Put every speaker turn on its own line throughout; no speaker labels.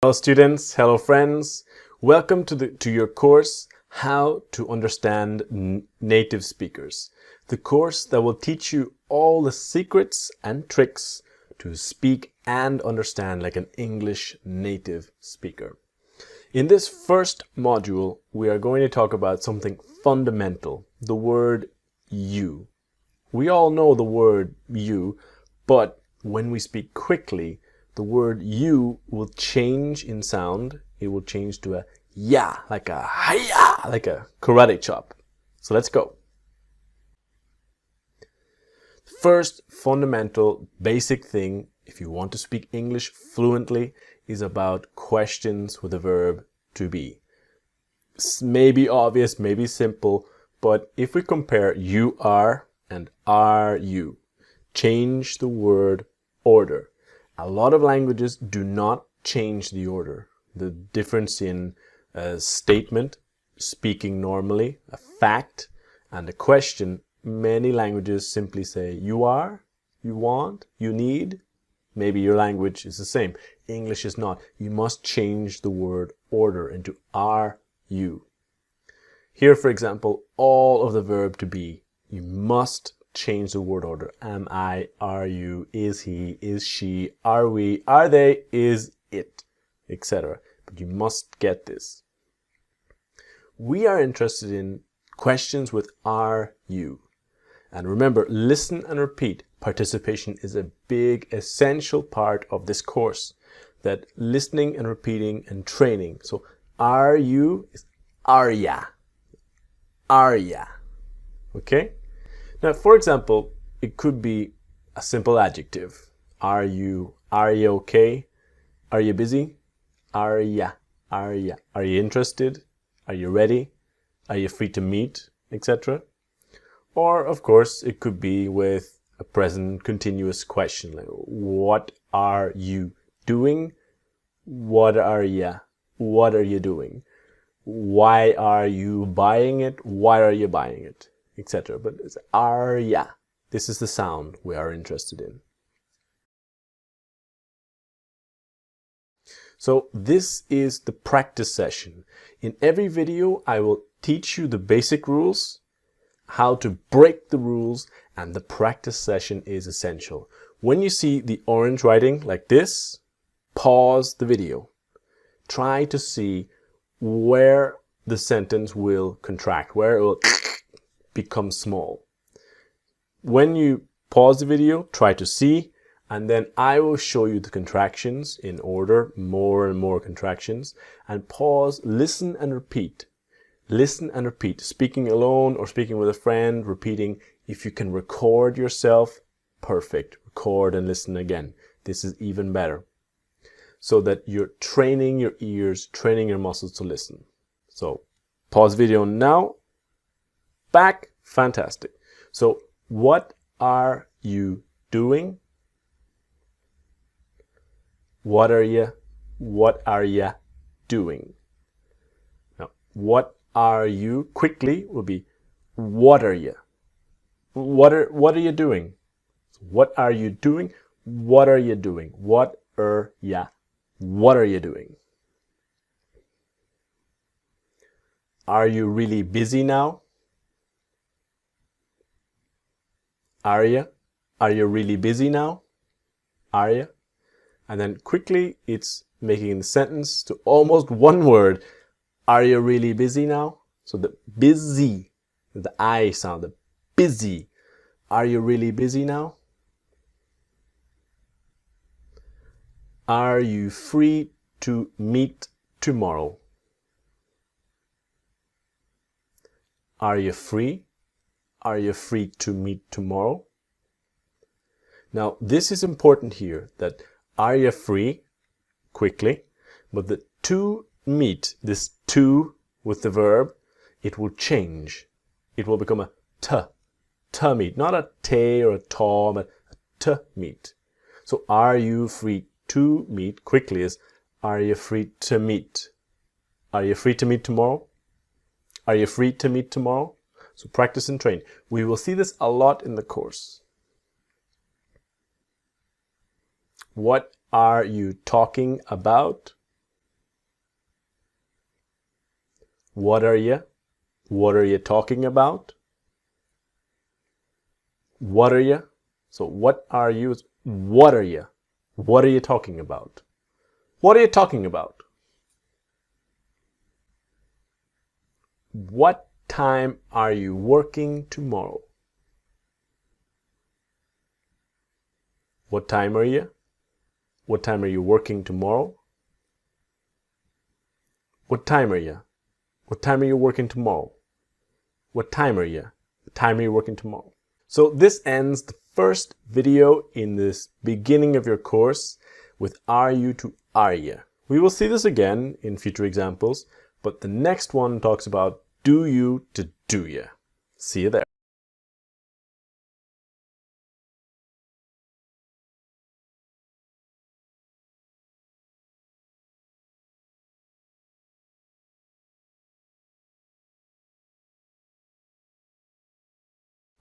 Hello students, hello friends. Welcome to your course, How to Understand Native Speakers. The course that will teach you all the secrets and tricks to speak and understand like an English native speaker. In this first module, we are going to talk about something fundamental, the word you. We all know the word you, but when we speak quickly, the word you will change in sound. It will change to a ya, like a hiya, like a karate chop. So let's go. First fundamental basic thing, if you want to speak English fluently, is about questions with the verb to be. It's maybe obvious, maybe simple, but if we compare you are and are you, change the word order. A lot of languages do not change the order. The difference in a statement, speaking normally, a fact, and a question, many languages simply say you are, you want, you need. Maybe your language is the same. English is not. You must change the word order into are you. Here, for example, all of the verb to be, you must change the word order. Am I, are you, is he, is she, are we, are they, is it, etc. But you must get this. We are interested in questions with are you. And remember, listen and repeat. Participation is a big, essential part of this course. That listening and repeating and training. So are you is are ya. Are ya. Okay? Now, for example, it could be a simple adjective. Are you okay? Are you busy? Are ya? Are you interested? Are you ready? Are you free to meet? Etc. Or, of course, it could be with a present continuous question. Like, what are you doing? What are ya? What are you doing? Why are you buying it? Why are you buying it? Etc. But it's are ya. This is the sound we are interested in. So this is the practice session. In every video, I will teach you the basic rules, how to break the rules, and the practice session is essential. When you see the orange writing like this, pause the video. Try to see where the sentence will contract, where it will become small. When you pause the video, try to see, and then I will show you the contractions in order, more and more contractions, and pause, listen and repeat. Listen and repeat, speaking alone or speaking with a friend, repeating. If you can record yourself, perfect. Record and listen again. This is even better. So that you're training your ears, training your muscles to listen. So pause video now. Back. Fantastic. So what are you doing? What are you doing? Now, what are you quickly will be what are you? What are you doing? What are you doing? What are you doing? What are you? What are you doing? Are you really busy now? Are you? Are you really busy now? Are you? And then quickly, it's making the sentence to almost one word. Are you really busy now? So the busy, the I sound, the busy. Are you really busy now? Are you free to meet tomorrow? Are you free? Are you free to meet tomorrow? Now, this is important here, that are you free? Quickly. But the to meet, this to with the verb, it will change. It will become a to meet. Not a te or a ta, but a to meet. So are you free to meet? Quickly is, are you free to meet? Are you free to meet tomorrow? Are you free to meet tomorrow? So practice and train. We will see this a lot in the course. What are you talking about? What are you? What are you talking about? What are you? So what are you? What are you? What are you talking about? What are you talking about? What time are you working tomorrow? What time are you? What time are you working tomorrow? What time are you? What time are you working tomorrow? What time are you? What time are you working tomorrow? So this ends the first video in this beginning of your course with are you to are you. We will see this again in future examples, but the next one talks about do you to do you. See you there.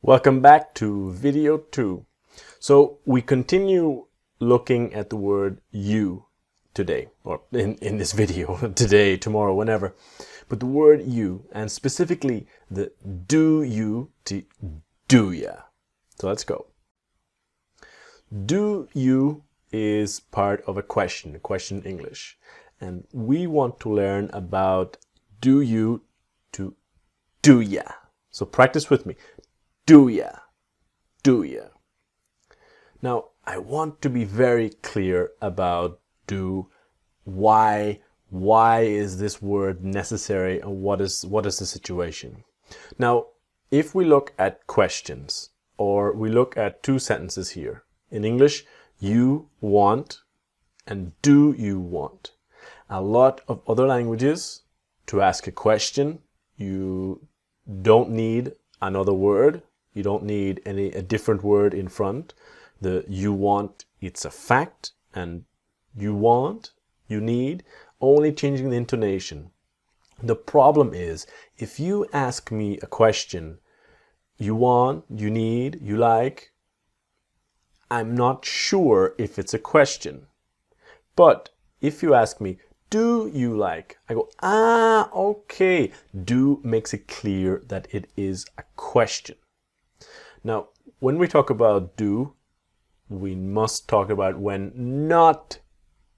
Welcome back to video 2. So we continue looking at the word you today, or in this video, today, tomorrow, whenever. But the word you, and specifically the do you to do ya. So let's go. Do you is part of a question English. And we want to learn about do you to do ya. So practice with me. Do ya. Do ya. Now, I want to be very clear about do. Why is this word necessary, and what is the situation? Now, if we look at questions, or we look at two sentences here. In English, you want and do you want. A lot of other languages, to ask a question, you don't need another word. You don't need a different word in front. The you want, it's a fact, and you want, you need, only changing the intonation. The problem is, if you ask me a question you want, you need, you like. I'm not sure if it's a question. But if you ask me, do you like? I go, okay. Do makes it clear that it is a question. Now, when we talk about do, we must talk about when not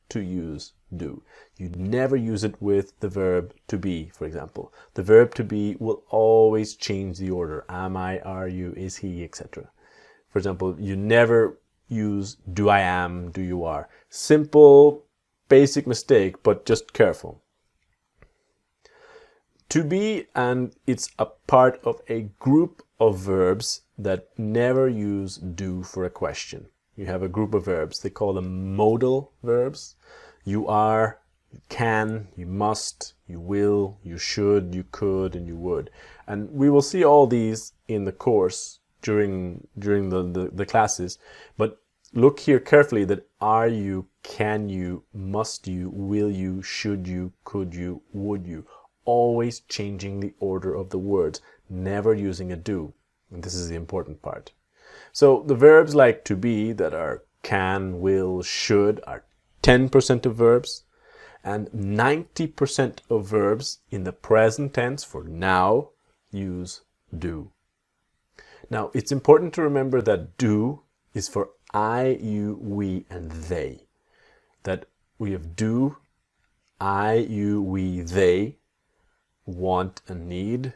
to use do. You never use it with the verb to be, for example. The verb to be will always change the order. Am I, are you, is he, etc. For example, you never use do I am, do you are. Simple, basic mistake, but just careful. To be, and it's a part of a group of verbs that never use do for a question. You have a group of verbs. They call them modal verbs. You are, you can, you must, you will, you should, you could, and you would. And we will see all these in the course during the classes. But look here carefully that are you, can you, must you, will you, should you, could you, would you. Always changing the order of the words, never using a do. And this is the important part. So the verbs like to be that are can, will, should are 10% of verbs, and 90% of verbs in the present tense for now use do. Now it's important to remember that do is for I, you, we, and they. That we have do, I, you, we, they, want and need,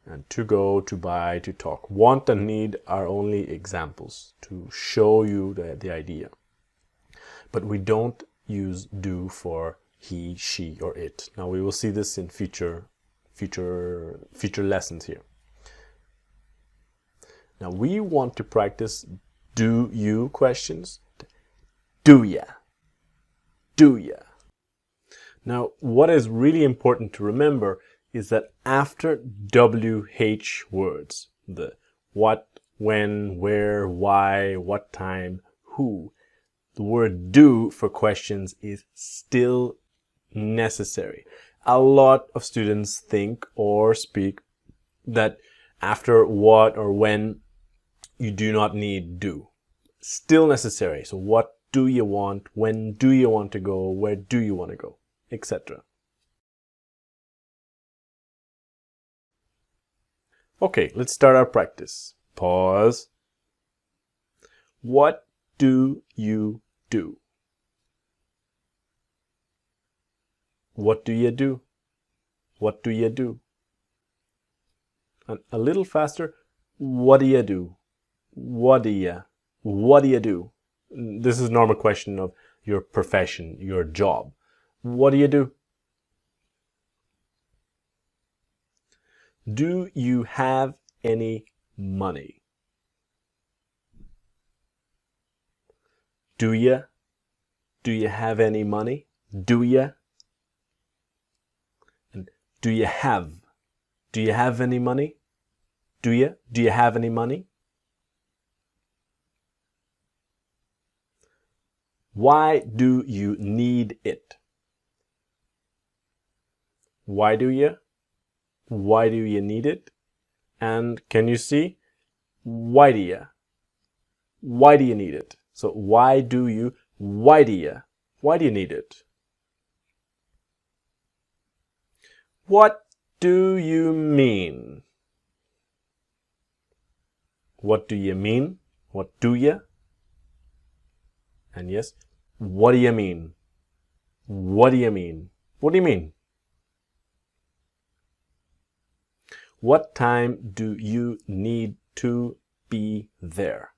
and to go, to buy, to talk. Want and need are only examples to show you the idea. But we don't use do for he, she, or it. Now we will see this in future lessons here. Now we want to practice do you questions. Do ya? Do ya? Now what is really important to remember is that after WH words, the what, when, where, why, what time, who, the word do for questions is still necessary. A lot of students think or speak that after what or when you do not need do. Still necessary. So what do you want? When do you want to go? Where do you want to go? Etc. Okay, let's start our practice. Pause. What do you do? What do you do? What do you do? And a little faster. What do you do? What do you do? This is a normal question of your profession, your job. What do you do? Do you have any money? Do you? Do you have any money? Do you? And do you have? Do you have any money? Do you? Do you have any money? Why do you need it? Why do you? Why do you need it? And can you see? Why do you? Why do you need it? So why do you? Why do you? Why do you need it? What do you mean? What do you mean? What do you? And yes, what do you mean? What do you mean? What do you mean? What time do you need to be there?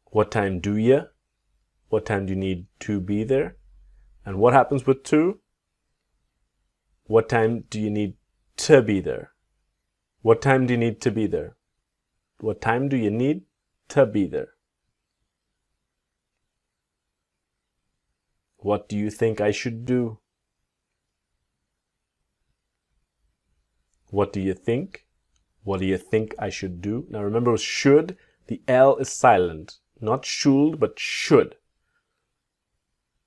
What time do you? What time do you need to be there? And what happens with to? What time do you need to be there? What time do you need to be there? What time do you need to be there? What do you think I should do? What do you think? What do you think I should do? Now remember, should, the L is silent. Not should, but should.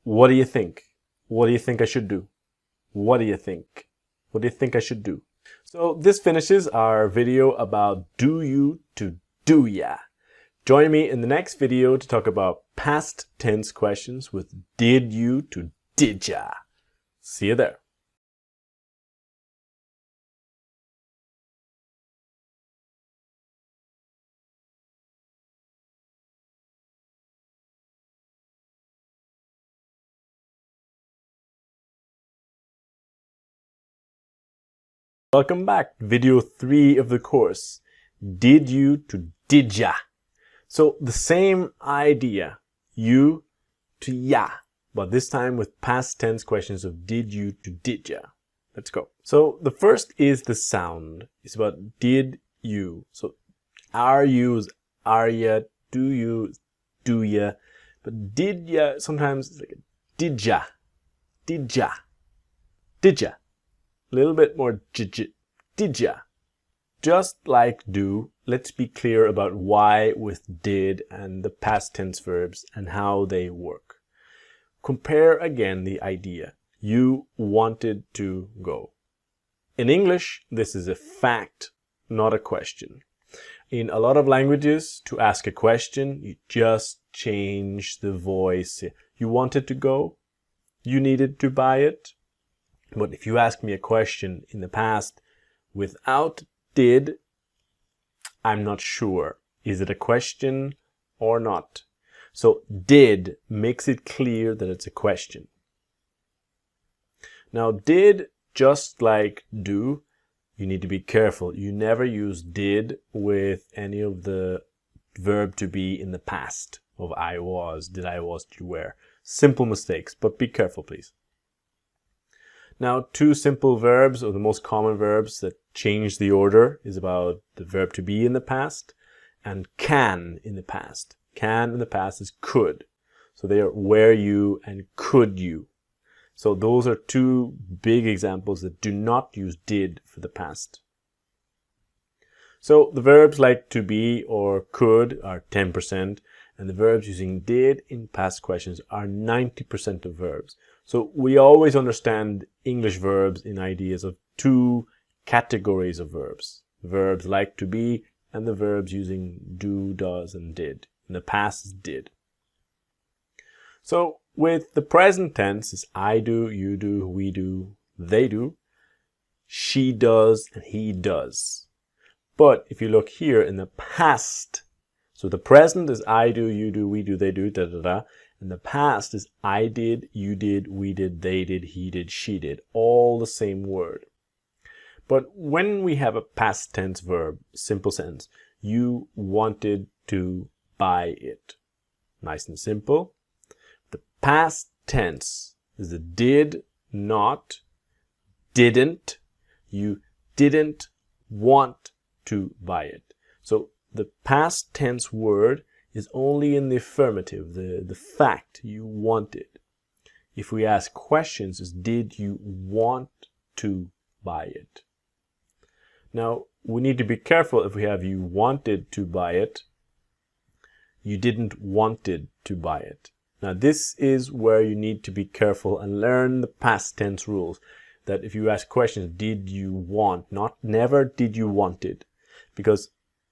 What do you think? What do you think I should do? What do you think? What do you think I should do? So this finishes our video about do you to do ya. Join me in the next video to talk about past tense questions with did you to did ya. See you there. Welcome back. Video 3 of the course. Did you to did ya. So the same idea, you to ya, but this time with past tense questions of did you to did ya. Let's go. So the first is the sound. It's about did you. So are yous, are ya, do you, do ya. But did ya, sometimes it's like did ya, did ya, did ya. A little bit more did ya. Just like do, let's be clear about why with did and the past tense verbs and how they work. Compare again the idea. You wanted to go. In English, this is a fact, not a question. In a lot of languages, to ask a question, you just change the voice. You wanted to go? You needed to buy it? But if you ask me a question in the past without did, I'm not sure. Is it a question or not? So did makes it clear that it's a question. Now did, just like do, you need to be careful. You never use did with any of the verb to be in the past of I was, did I was, did you were. Simple mistakes, but be careful please. Now, two simple verbs, or the most common verbs that change the order, is about the verb to be in the past and can in the past. Can in the past is could. So they are were you and could you. So those are two big examples that do not use did for the past. So the verbs like to be or could are 10%, and the verbs using did in past questions are 90% of verbs. So we always understand English verbs in ideas of two categories of verbs. Verbs like to be and the verbs using do, does, and did. In the past is did. So with the present tense is I do, you do, we do, they do, she does, and he does. But if you look here in the past, so the present is I do, you do, we do, they do, da da da. And the past is I did, you did, we did, they did, he did, she did. All the same word. But when we have a past tense verb, simple sentence, you wanted to buy it. Nice and simple. The past tense is the did not, didn't. You didn't want to buy it. So the past tense word is only in the affirmative, the fact you wanted. If we ask questions, is did you want to buy it? Now, we need to be careful if we have you wanted to buy it, you didn't wanted to buy it. Now, this is where you need to be careful and learn the past tense rules. That if you ask questions, did you want, not never did you wanted, because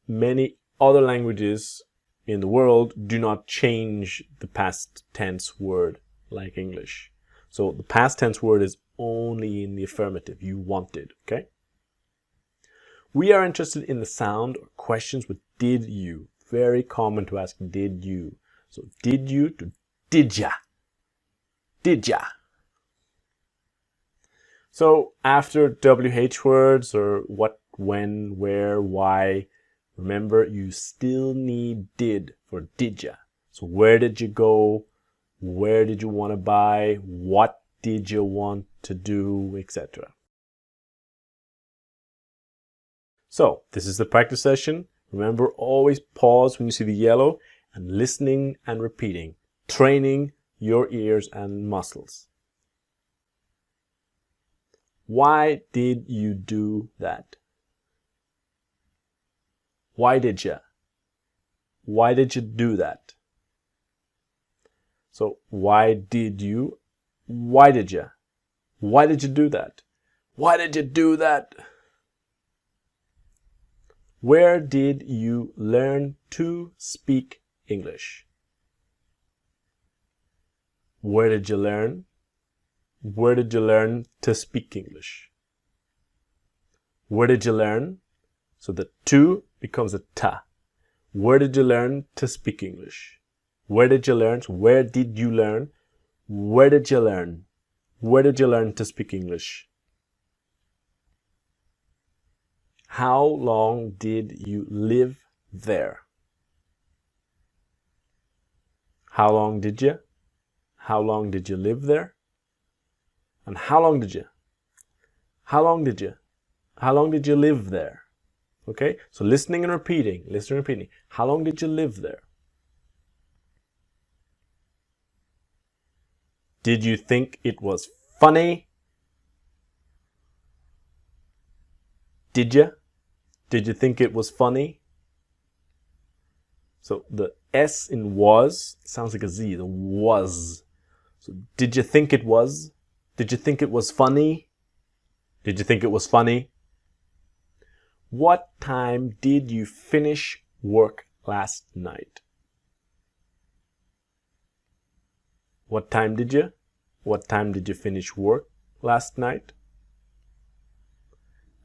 many other languages in the world do not change the past tense word like English. So the past tense word is only in the affirmative. You wanted, okay? We are interested in the sound or questions with did you. Very common to ask did you. So did you to did ya. Did ya. So after WH words or what, when, where, why, remember, you still need did for did ya. So where did you go? Where did you want to buy? What did you want to do, etc. So this is the practice session. Remember, always pause when you see the yellow and listening and repeating, training your ears and muscles. Why did you do that? Why did you? Why did you do that? So why did you? Why did you? Why did you do that? Why did you do that? Where did you learn to speak English? Where did you learn? Where did you learn to speak English? Where did you learn? So the to becomes a ta. Where did you learn to speak English? Where did you learn? So where did you learn? Where did you learn? Where did you learn to speak English? How long did you live there? How long did you? How long did you live there? And how long did you? How long did you? How long did you live there? Okay, so listening and repeating, listening and repeating. How long did you live there? Did you think it was funny? Did you? Did you think it was funny? So the S in was sounds like a Z, the was. So did you think it was? Did you think it was funny? Did you think it was funny? What time did you finish work last night? What time did you? What time did you finish work last night?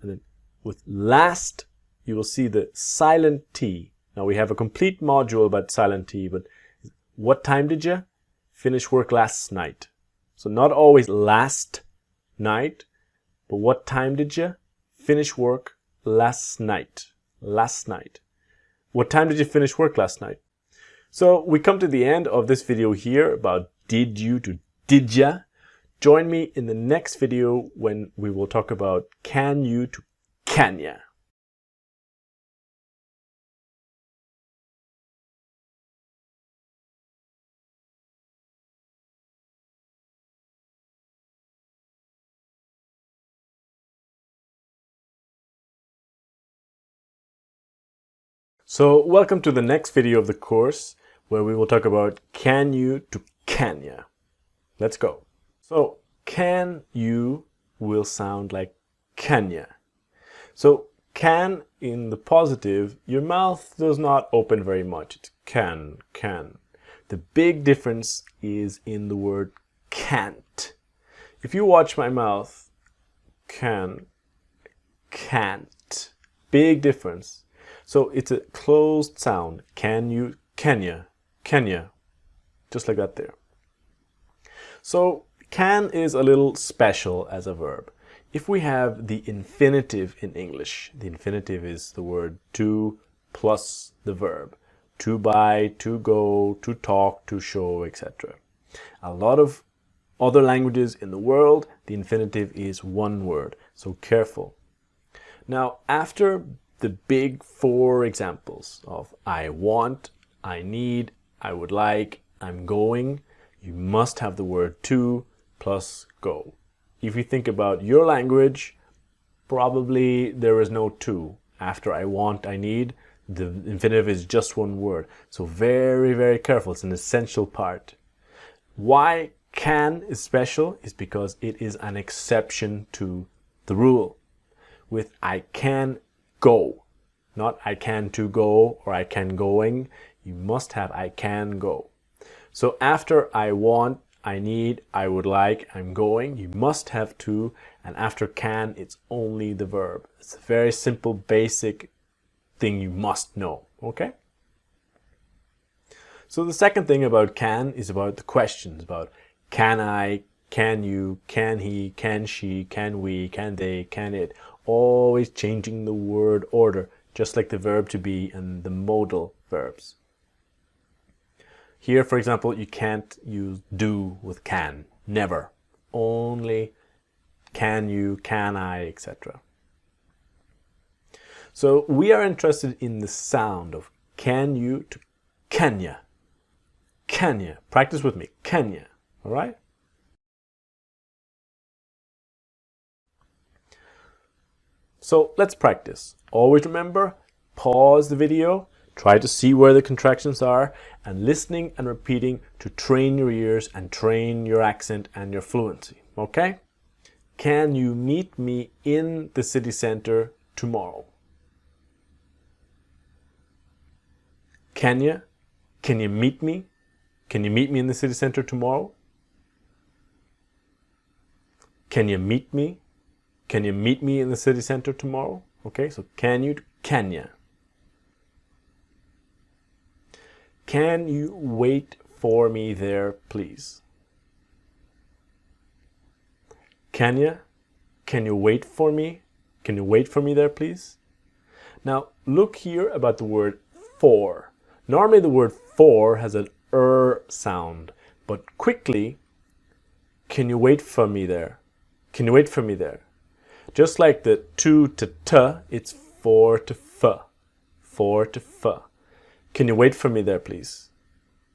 And then with last, you will see the silent T. Now we have a complete module about silent T, but what time did you finish work last night? So not always last night, but what time did you finish work last night? Last night. What time did you finish work last night? So we come to the end of this video here about did you to did ya. Join me in the next video when we will talk about can you to can ya. So welcome to the next video of the course where we will talk about can you to can ya. Let's go. So can you will sound like can ya. So can in the positive, your mouth does not open very much. It's can. The big difference is in the word can't. If you watch my mouth, can, can't. Big difference. So it's a closed sound. Can you, can ya. Just like that there. So can is a little special as a verb. If we have the infinitive in English, the infinitive is the word to plus the verb. To buy, to go, to talk, to show, etc. A lot of other languages in the world, the infinitive is one word. So careful. Now, after the big four examples of I want, I need, I would like, I'm going, you must have the word to plus go. If you think about your language, probably there is no to. After I want, I need, the infinitive is just one word. So very, very careful. It's an essential part. Why can is special is because it is an exception to the rule. With I can go, not I can to go or I can going, you must have I can go. So after I want, I need, I would like, I'm going, you must have to, and after can, it's only the verb. It's a very simple, basic thing you must know, okay? So the second thing about can is about the questions, about can I, can you, can he, can she, can we, can they, can it, always changing the word order, just like the verb to be and the modal verbs. Here, for example, you can't use do with can, never. Only can you, can I, etc. So we are interested in the sound of can you to can ya. Can ya. Practice with me. Can ya. All right? So let's practice. Always remember, pause the video. Try to see where the contractions are and listening and repeating to train your ears and train your accent and your fluency, okay? Can you meet me in the city center tomorrow? Can you? Can you meet me? Can you meet me in the city center tomorrow? Can you meet me? Can you meet me in the city center tomorrow? Okay, so can you, can ya? Can you wait for me there, please? Can you? Can you wait for me? Can you wait for me there, please? Now, look here about the word for. Normally the word for has an sound, but quickly, can you wait for me there? Can you wait for me there? Just like the to t, it's for to f. For to f. Can you wait for me there, please?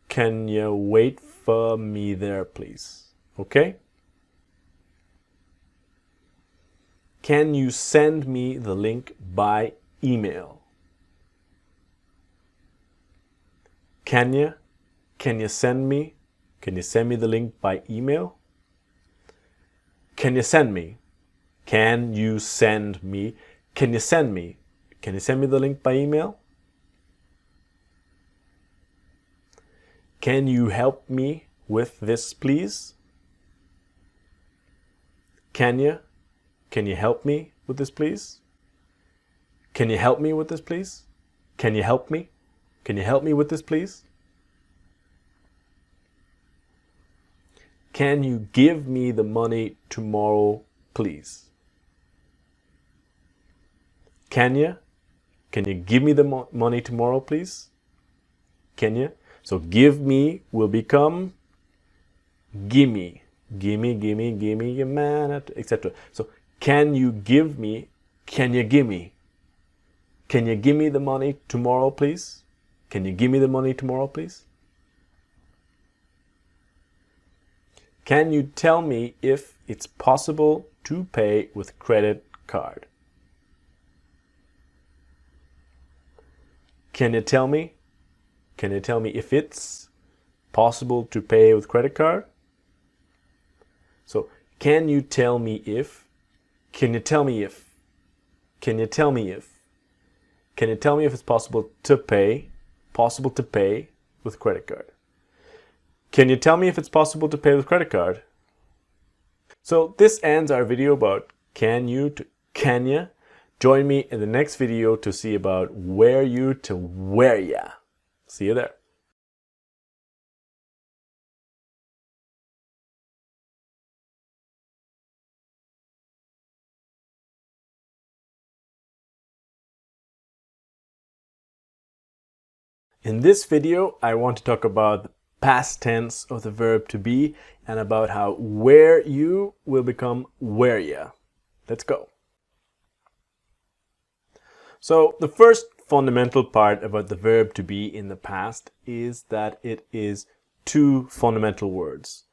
Can you wait for me there, please? Okay? Can you send me the link by email? Can you? Can you send me? Can you send me the link by email? Can you send me? Can you send me? Can you send me? Can you send me the link by email? Can you help me with this, please? Can you? Can you help me with this, please? Can you help me with this, please? Can you help me? Can you help me with this, please? Can you give me the money tomorrow, please? Can you? Can you give me the money tomorrow, please? Can you? So give me will become gimme. Gimme, gimme, gimme, you man, etc. So can you give me? Can you give me? Can you give me the money tomorrow, please? Can you give me the money tomorrow, please? Can you tell me if it's possible to pay with credit card? Can you tell me? Can you tell me if it's possible to pay with credit card? So, can you tell me if? Can you tell me if? Can you tell me if? Can you tell me if it's possible to pay with credit card? Can you tell me if it's possible to pay with credit card? So this ends our video about can you to can ya. Join me in the next video to see about where you to where ya. See you there. In this video, I want to talk about the past tense of the verb to be and about how where you will become where ya. Let's go. So the first fundamental part about the verb to be in the past is that it is two fundamental words.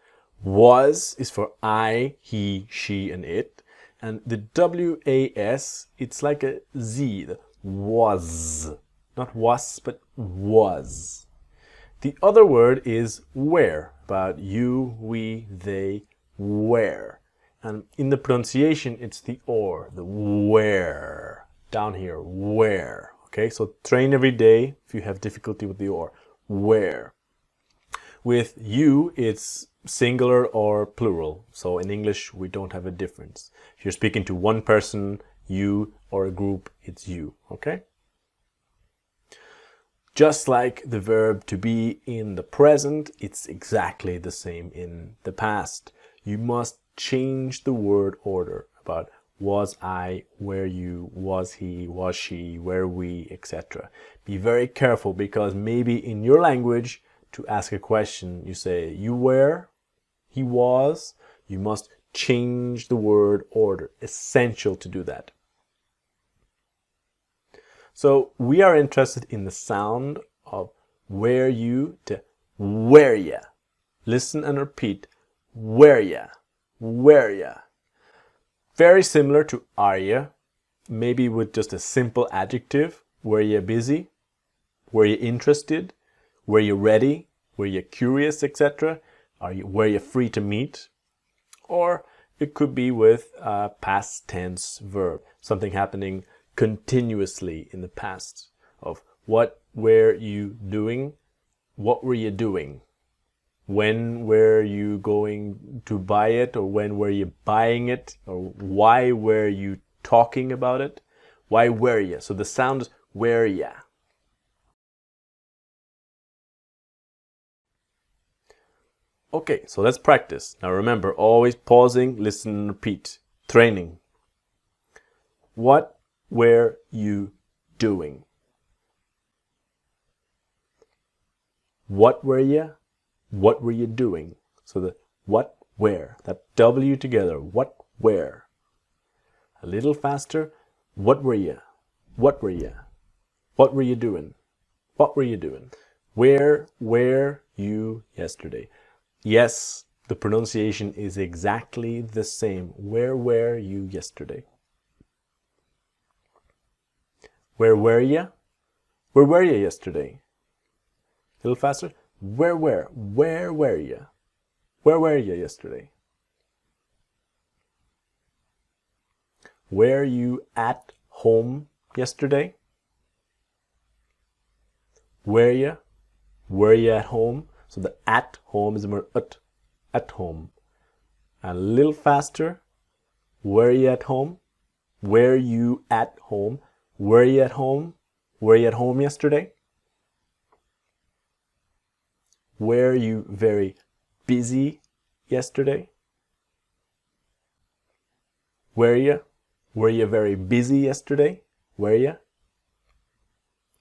Was is for I, he, she, and it. And the W-A-S, it's like a Z, the was. Not was, but was. The other word is where, about you, we, they, where. And in the pronunciation, it's the or, the where. Down here, where. Okay, so train every day if you have difficulty with the or. Where. With you, it's singular or plural. So in English, we don't have a difference. If you're speaking to one person, you, or a group, it's you. Okay? Just like the verb to be in the present, it's exactly the same in the past. You must change the word order about was I, were you, was he, was she, were we, etc. Be very careful because maybe in your language to ask a question you say you were, he was. You must change the word order. Essential to do that. So we are interested in the sound of where you to where ya. Listen and repeat. Where ya, where ya. Very similar to are ya, maybe with just a simple adjective. Were you busy? Were you interested? Were you ready? Were you curious, etc.? Were you free to meet? Or it could be with a past tense verb, something happening continuously in the past of what were you doing? What were you doing? When were you going to buy it, or when were you buying it, or why were you talking about it? Why were you? So the sound is were ya. Okay, so let's practice. Now remember, always pausing, listen and repeat. Training. What were you doing? What were you? What were you doing? So the what, where, that W together. What, where. A little faster. What were you? What were you? What were you doing? What were you doing? Where were you yesterday? Yes, the pronunciation is exactly the same. Where were you yesterday? Where were you? Where were you yesterday? A little faster. Where were you? Where were you yesterday? Were you at home yesterday? Were you? Were you at home? So the at home is more at home. A little faster. Were you at home? Were you at home? Were you at home? Were you at home yesterday? Were you very busy yesterday? Were you? Were you very busy yesterday? Were you?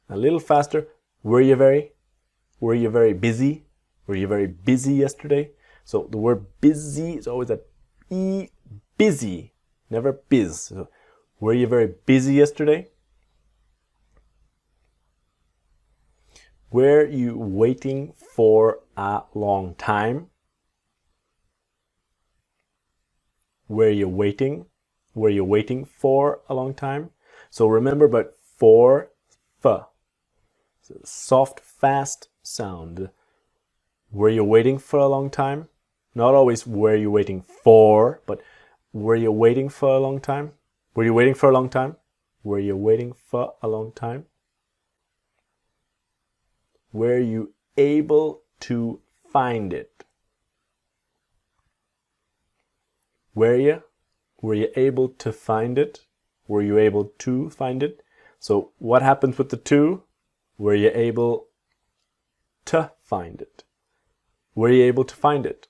A little faster. Were you very busy? Were you very busy yesterday? So the word busy is always a E, busy, never biz. So, were you very busy yesterday? Were you waiting for a long time? Were you waiting? Were you waiting for a long time? So remember, but for, f. So soft, fast sound. Were you waiting for a long time? Not always were you waiting for, but were you waiting for a long time? Were you waiting for a long time? Were you waiting for a long time? Were you able to find it? Were you? Were you able to find it? Were you able to find it? So what happens with the to? Were you able to find it? Were you able to find it?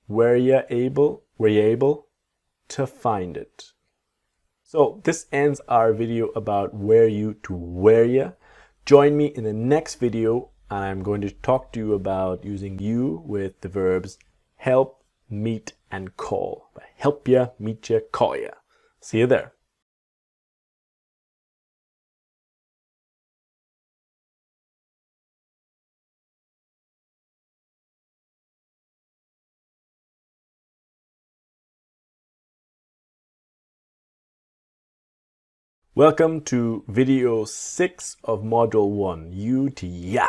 Were you able to find it? So this ends our video about were you to were you. Join me in the next video. I'm going to talk to you about using you with the verbs help, meet, and call. Help ya, meet ya, call ya. See you there. Welcome to video 6 of module 1, you to ya.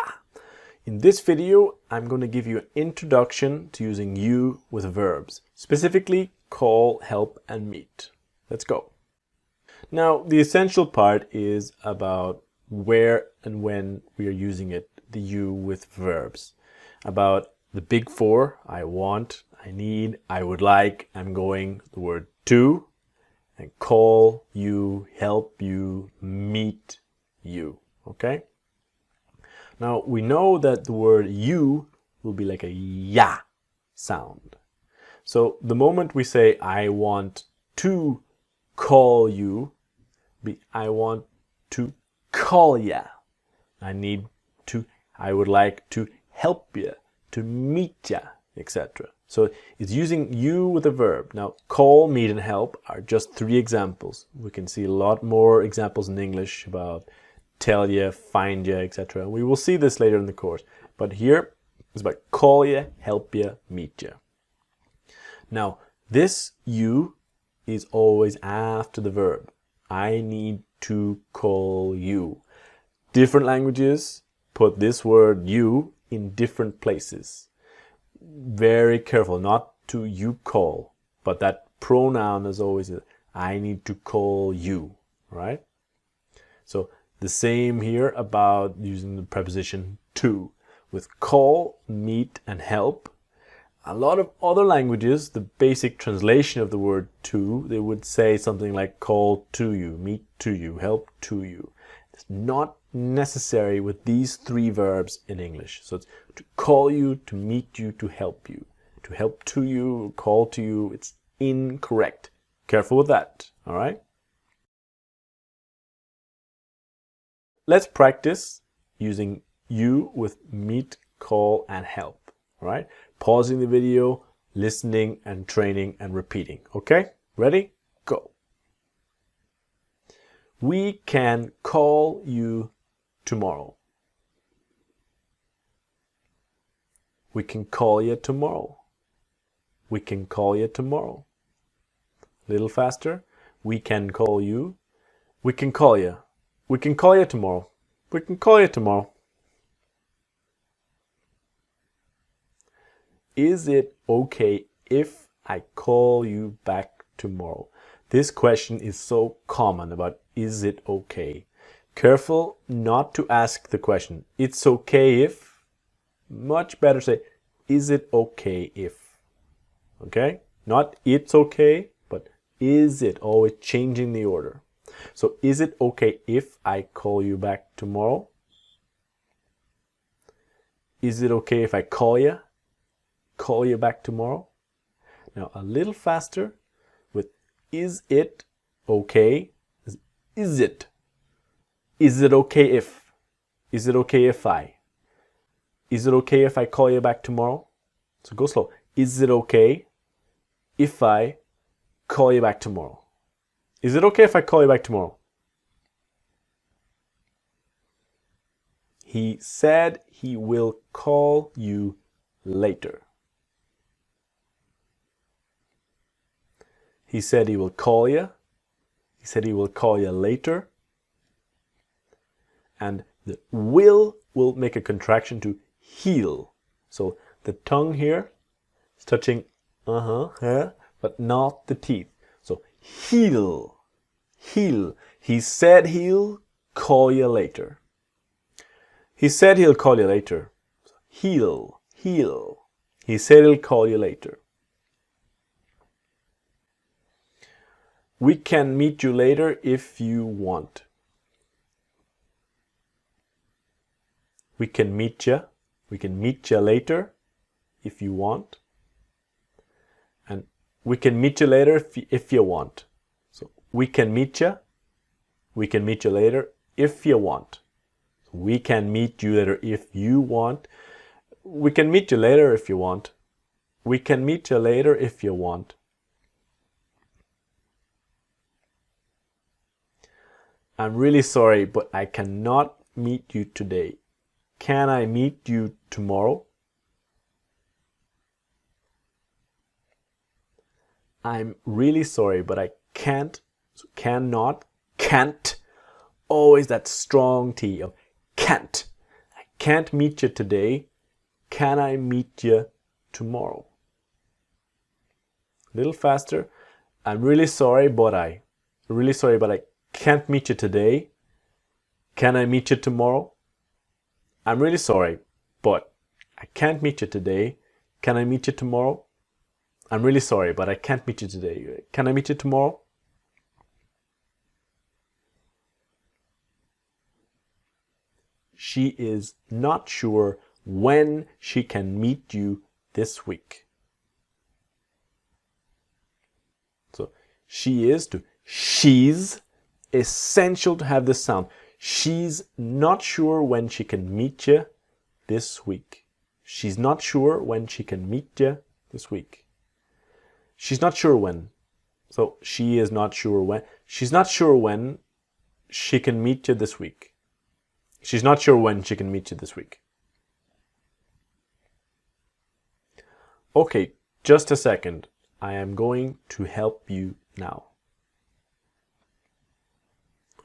In this video, I'm going to give you an introduction to using you with verbs, specifically call, help, and meet. Let's go. Now, the essential part is about where and when we are using it, the you with verbs. About the big four, I want, I need, I would like, I'm going, the word to, and call you, help you, meet you, okay? Now, we know that the word you will be like a ya sound. So the moment we say, I want to call you, I want to call ya. I need to, I would like to help ya, to meet ya, etc. So it's using you with a verb. Now, call, meet, and help are just 3 examples. We can see a lot more examples in English about tell ya, find ya, etc. We will see this later in the course. But here it's about call ya, help ya, meet ya. Now, this you is always after the verb. I need to call you. Different languages put this word you in different places. Very careful not to you call, but that pronoun is always I need to call you, right? So The same here about using the preposition to. With call, meet, and help. A lot of other languages, the basic translation of the word to, they would say something like call to you, meet to you, help to you. It's not necessary with these three verbs in English. So it's to call you, to meet you, to help you. To help to you, call to you, it's incorrect. Careful with that, all right? Let's practice using you with meet, call, and help, all right? Pausing the video, listening and training and repeating, okay? Ready? Go. We can call you tomorrow. We can call you tomorrow. We can call you tomorrow. A little faster. We can call you. We can call you. We can call you tomorrow. We can call you tomorrow. Is it okay if I call you back tomorrow? This question is so common about is it okay? Careful not to ask the question. It's okay if. Much better say, is it okay if? Okay? Not it's okay, but is it? Always changing the order. So is it okay if I call you back tomorrow? Is it okay if I call you back tomorrow? Now a little faster with is it okay? Is it? Is it okay if? Is it okay if I? Is it okay if I call you back tomorrow? So go slow. Is it okay if I call you back tomorrow? Is it okay if I call you back tomorrow? He said he will call you later. He said he will call you. He said he will call you later. And the will make a contraction to heal. So the tongue here is touching but not the teeth. So heal. Heal. He said he'll call you later. He said he'll call you later. Heal. Heal. He said he'll call you later. We can meet you later if you want. We can meet you. We can meet you later if you want. And we can meet you later if you want. So we can meet you. We can meet you later if you want. So we can meet you later if you want. We can meet you later if you want. We can meet you later if you want. I'm really sorry, but I cannot meet you today. Can I meet you tomorrow? I'm really sorry, but I can't. So cannot, can't. Always that strong T of can't. I can't meet you today. Can I meet you tomorrow? A little faster. I'm really sorry, but I can't meet you today. Can I meet you tomorrow? I'm really sorry, but I can't meet you today. Can I meet you tomorrow? I'm really sorry, but I can't meet you today. Can I meet you tomorrow? She is not sure when she can meet you this week. So she is to she's. Essential to have this sound. She's not sure when she can meet you this week. She's not sure when she can meet you this week. She's not sure when. So she is not sure when. She's not sure when she can meet you this week. She's not sure when she can meet you this week. Okay, just a second. I am going to help you now.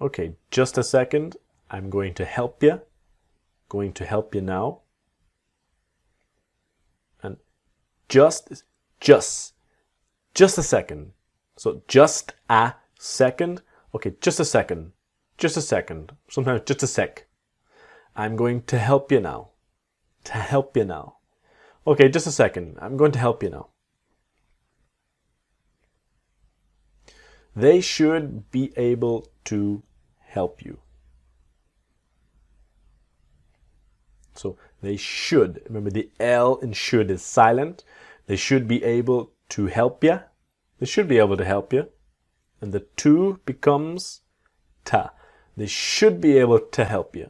Okay, just a second. I'm going to help you. Going to help you now. And just a second. So just a second. Okay, just a second. just a second, sometimes just a sec. I'm going to help you now. To help you now. Okay, just a second. I'm going to help you now. They should be able to help you. So they should. Remember, the L in should is silent. They should be able to help you. They should be able to help you. And the to becomes ta. They should be able to help you.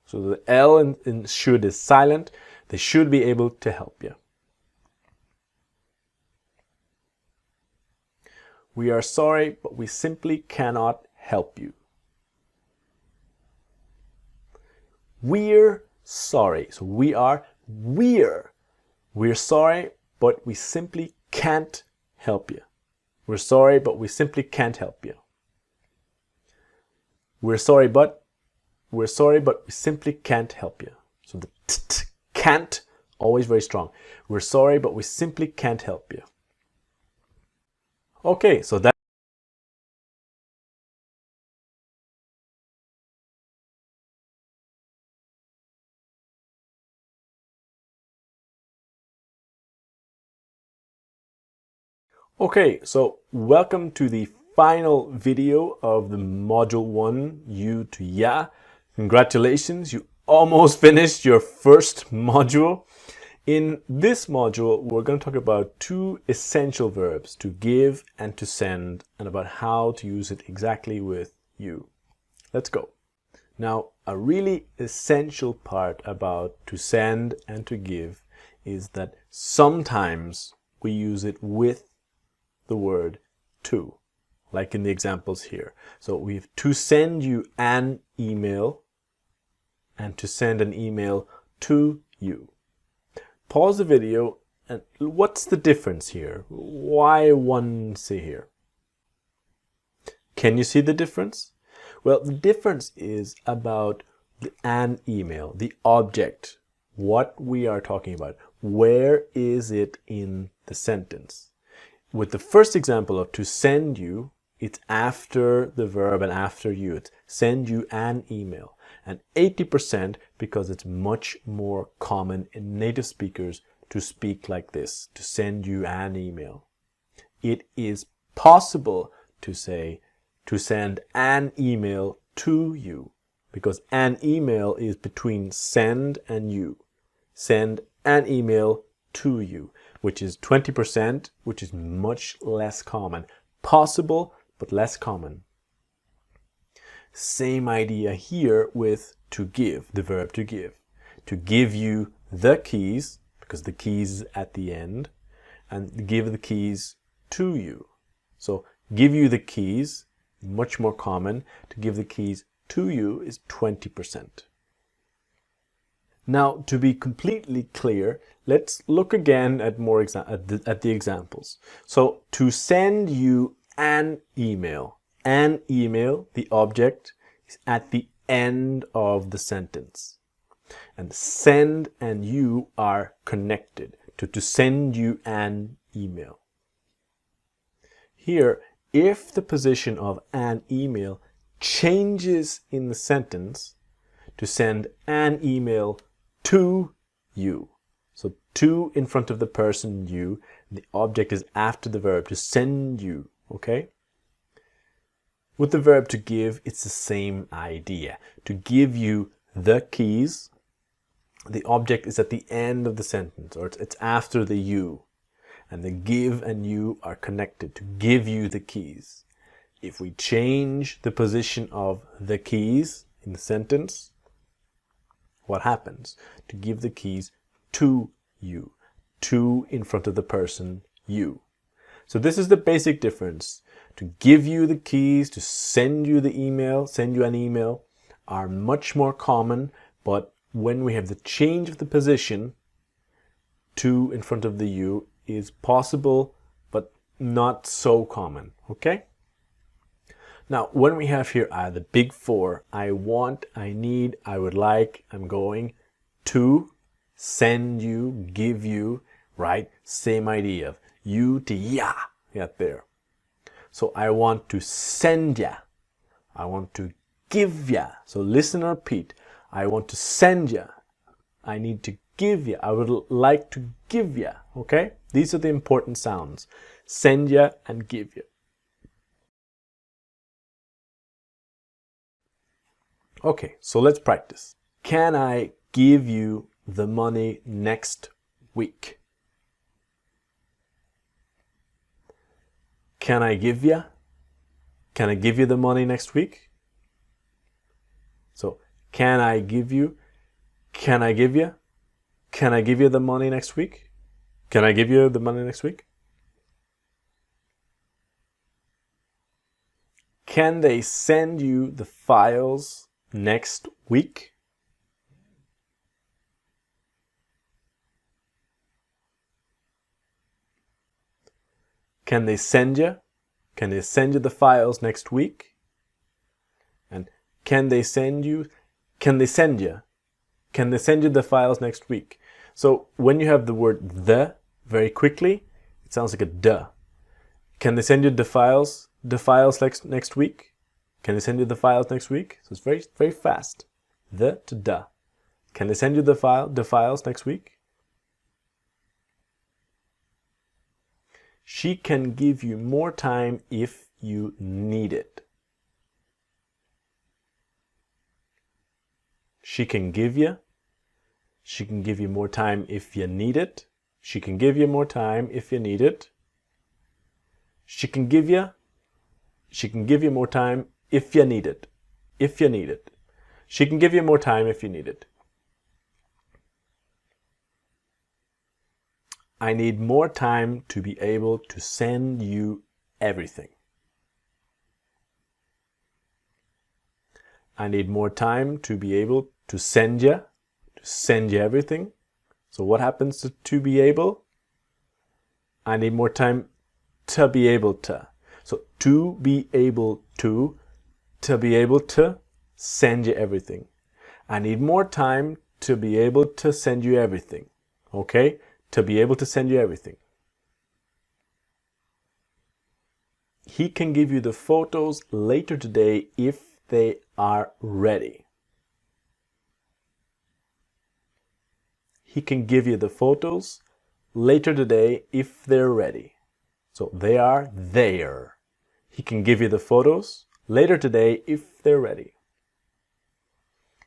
So the L in should is silent. They should be able to help you. We are sorry, but we simply cannot help you. We're sorry. So we're sorry, but we simply can't help you. We're sorry, but we simply can't help you. We're sorry, but we simply can't help you. So the can't, always very strong. We're sorry, but we simply can't help you. Okay, so that. Okay, so welcome to the final video of the Module 1, you to ya. Congratulations, you almost finished your first module. In this module, we're going to talk about two essential verbs, to give and to send, and about how to use it exactly with you. Let's go. Now, a really essential part about to send and to give is that sometimes we use it with the word to, like in the examples here. So we have to send you an email and to send an email to you. Pause the video and what's the difference here? Why one say here? Can you see the difference? Well, the difference is about an email, the object, what we are talking about. Where is it in the sentence? With the first example of to send you, it's after the verb and after you. It's send you an email. And 80% because it's much more common in native speakers to speak like this, to send you an email. It is possible to say to send an email to you because an email is between send and you. Send an email to you, which is 20%, which is much less common. Possible, but less common. Same idea here with to give, the verb to give. To give you the keys, because the keys is at the end, and give the keys to you. So give you the keys, much more common. To give the keys to you is 20%. Now, to be completely clear, let's look again at more at the examples. So, to send you an email, the object, is at the end of the sentence. And send and you are connected to send you an email. Here, if the position of an email changes in the sentence, to send an email to you. So to in front of the person you, the object is after the verb, to send you, okay? With the verb to give, it's the same idea. To give you the keys, the object is at the end of the sentence, or it's after the you. And the give and you are connected, to give you the keys. If we change the position of the keys in the sentence, what happens? To give the keys to you. To in front of the person you. So this is the basic difference. To give you the keys, to send you the email, send you an email, are much more common, but when we have the change of the position, to in front of the you is possible, but not so common, okay? Now, when we have here the big four, I want, I need, I would like, I'm going, to, send you, give you, right? Same idea of you to ya, get there. So I want to send ya. I want to give ya. So listen and repeat. I want to send ya. I need to give ya. I would like to give ya. Okay? These are the important sounds. Send ya and give ya. Okay, so let's practice. Can I give you the money next week? Can I give ya? Can I give you the money next week? So, can I give you? Can I give you? Can I give you the money next week? Can I give you the money next week? Can they send you the files next week? Can they send you? Can they send you the files next week? And can they send you? Can they send you? Can they send you the files next week? So when you have the word the very quickly, it sounds like a duh. Can they send you the files next week? Can they send you the files next week? So it's very, very fast. The to duh. Can they send you the files next week? She can give you more time if you need it. She can give you more time if you need it. She can give you more time if you need it. She can give you more time if you need it. If you need it. She can give you more time if you need it. I need more time to be able to send you everything. I need more time to be able to send you everything. So what happens to be able? I need more time to be able to. So to be able to be able to send you everything. I need more time to be able to send you everything. Okay? To be able to send you everything. He can give you the photos later today if they are ready. He can give you the photos later today if they're ready. So they are there. He can give you the photos later today if they're ready.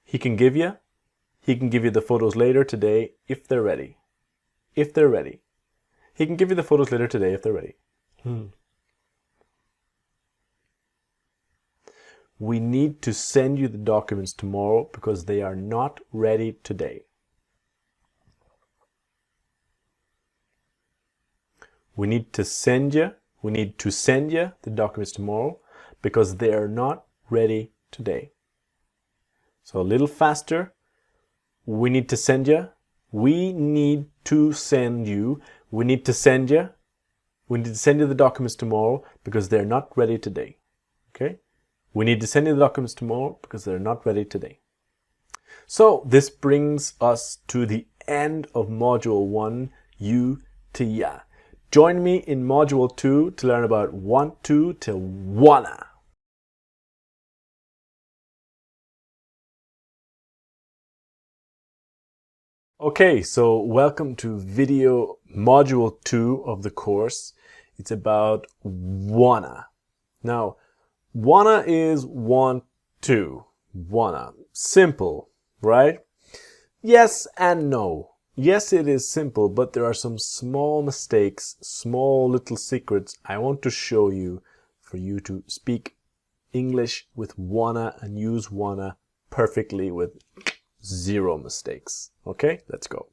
He can give you the photos later today if they're ready. If they're ready. He can give you the photos later today if they're ready. We need to send you the documents tomorrow because they are not ready today. We need to send you the documents tomorrow because they are not ready today. So a little faster. We need to send you. We need to send you. We need to send you. We need to send you the documents tomorrow because they're not ready today. Okay? We need to send you the documents tomorrow because they're not ready today. So this brings us to the end of Module 1, you to ya. Join me in Module 2 to learn about want to wanna. Okay, so welcome to video Module 2 of the course. It's about wanna. Now, wanna is want to. Wanna. Simple, right? Yes and no. Yes, it is simple, but there are some small mistakes, small little secrets I want to show you for you to speak English with wanna and use wanna perfectly with zero mistakes. Okay, let's go.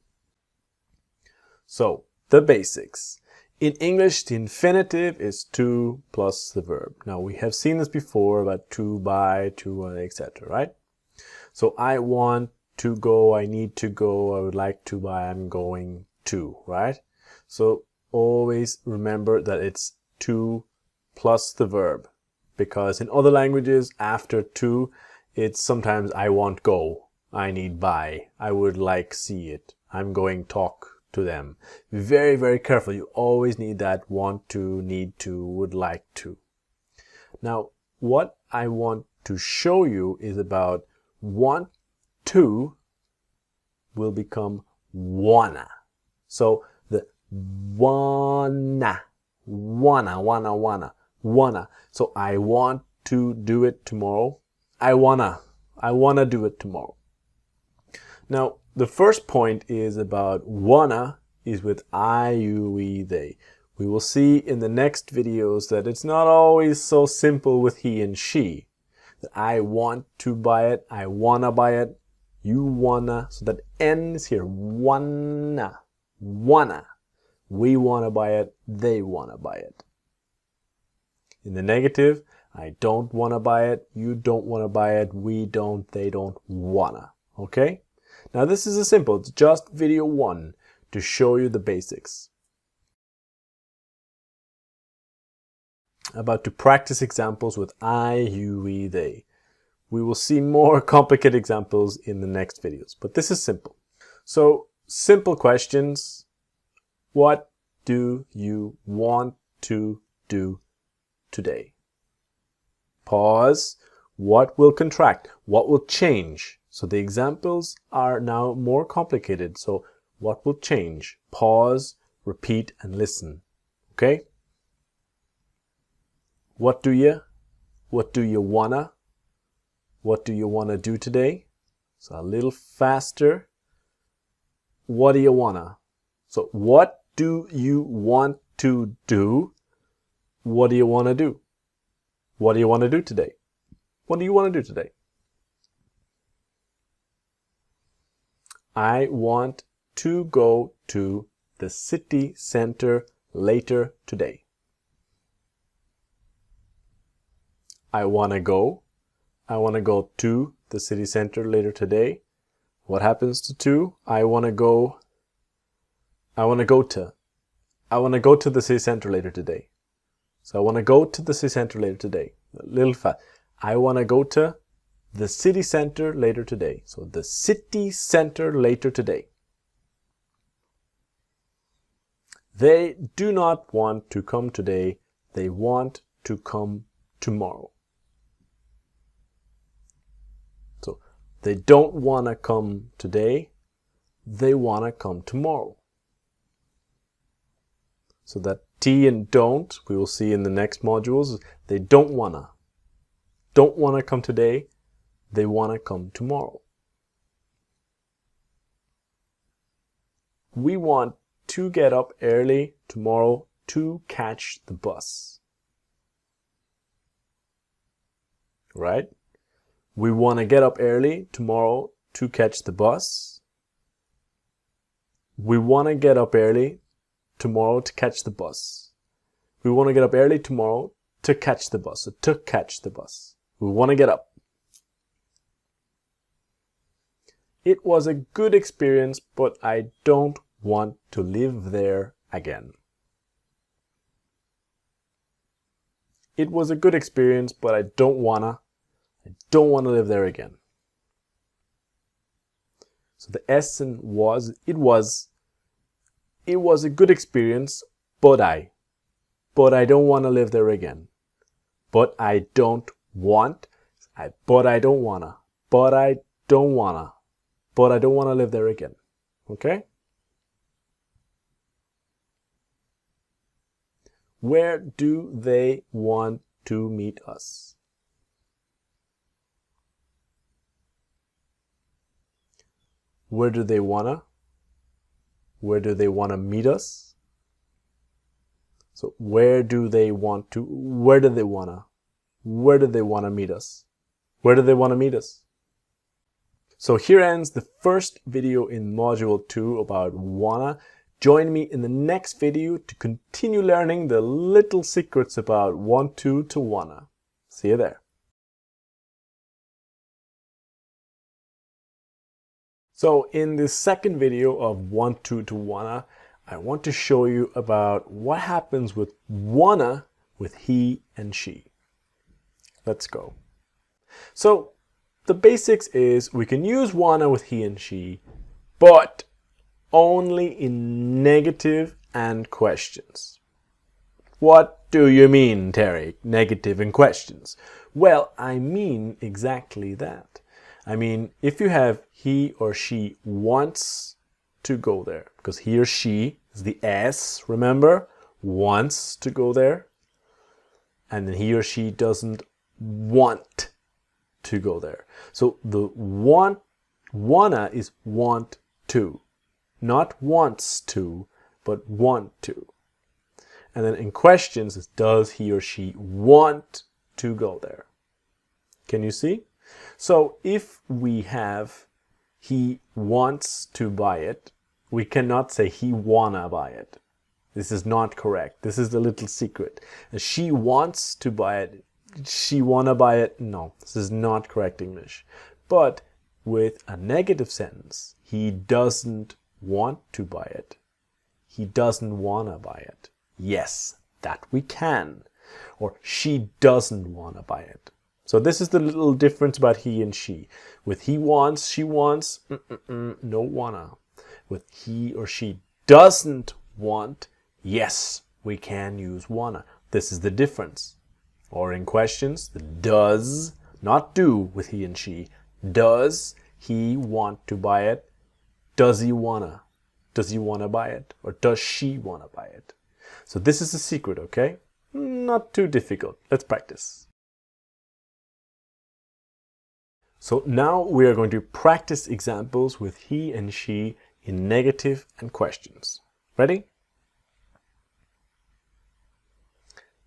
So, the basics. In English, the infinitive is to plus the verb. Now, we have seen this before about to, by, to, etc., right? So, I want to go, I need to go, I would like to buy, I'm going to, right? So, always remember that it's to plus the verb. Because in other languages, after to, it's sometimes I want go, I need buy, I would like see it, I'm going talk to them. Very, very careful. You always need that want to, need to, would like to. Now, what I want to show you is about want to will become wanna. So the wanna. So I want to do it tomorrow. I wanna do it tomorrow. Now, the first point is about wanna is with I, you, we, they. We will see in the next videos that it's not always so simple with he and she. That I want to buy it, I wanna buy it, you wanna, so that N is here, wanna. We wanna buy it, they wanna buy it. In the negative, I don't wanna buy it, you don't wanna buy it, we don't, they don't wanna. Okay? Now this is a simple, it's just video 1 to show you the basics. About to practice examples with I, you, we, they. We will see more complicated examples in the next videos, but this is simple. So, simple questions. What do you want to do today? Pause. What will contract? What will change? So the examples are now more complicated. So what will change? Pause, repeat, and listen. Okay? What do you wanna? What do you wanna do today? So a little faster. What do you wanna? So what do you want to do? What do you wanna do? What do you wanna do today? What do you wanna do today? I want to go to the city center later today. I want to go to the city center later today. What happens to to? I want to go to the city center later today. So I want to go to the city center later today. A little fast. I want to go to the city center later today. So the city center later today. They do not want to come today. They want to come tomorrow. So they don't want to come today. They want to come tomorrow. So that T and don't, we will see in the next modules, they don't want to come today. They want to come tomorrow. We want to get up early tomorrow to catch the bus. Right? We want to get up early tomorrow to catch the bus. We want to get up early tomorrow to catch the bus. We want to get up early tomorrow to catch the bus. So to catch the bus. We want to get up. It was a good experience, but I don't want to live there again. It was a good experience, but I don't wanna live there again. So the S in was, it was a good experience, but I don't want to live there again. But I don't want, but I don't wanna live there again. Okay? Where do they want to meet us? Where do they wanna meet us? So where do they wanna meet us? Where do they wanna meet us? So here ends the first video in module 2 about wanna. Join me in the next video to continue learning the little secrets about want to wanna. See you there. So in the second video of want to wanna, I want to show you about what happens with wanna with he and she. Let's go. So the basics is we can use wanna with he and she, but only in negative and questions. What What do you mean, Terry? Negative in questions. Well, I mean exactly that. I mean, if you have he or she wants to go there, because he or she is the S, remember? Wants to go there. And then he or she doesn't want to go there. So the wanna is want to. Not wants to, but want to. And then in questions, is does he or she want to go there? Can you see? So if we have he wants to buy it, we cannot say he wanna buy it. This is not correct. This is the little secret. And she wants to buy it. She wanna buy it. No, this is not correct English. But with a negative sentence, he doesn't want to buy it. He doesn't wanna buy it. Yes, that we can. Or she doesn't wanna buy it. So this is the little difference about he and she. With he wants, she wants, no wanna. With he or she doesn't want, yes, we can use wanna. This is the difference. Or in questions, the does, not do with he and she. Does he want to buy it? Does he wanna? Does he wanna buy it? Or does she wanna buy it? So this is the secret, okay? Not too difficult. Let's practice. So now we are going to practice examples with he and she in negative and questions. Ready?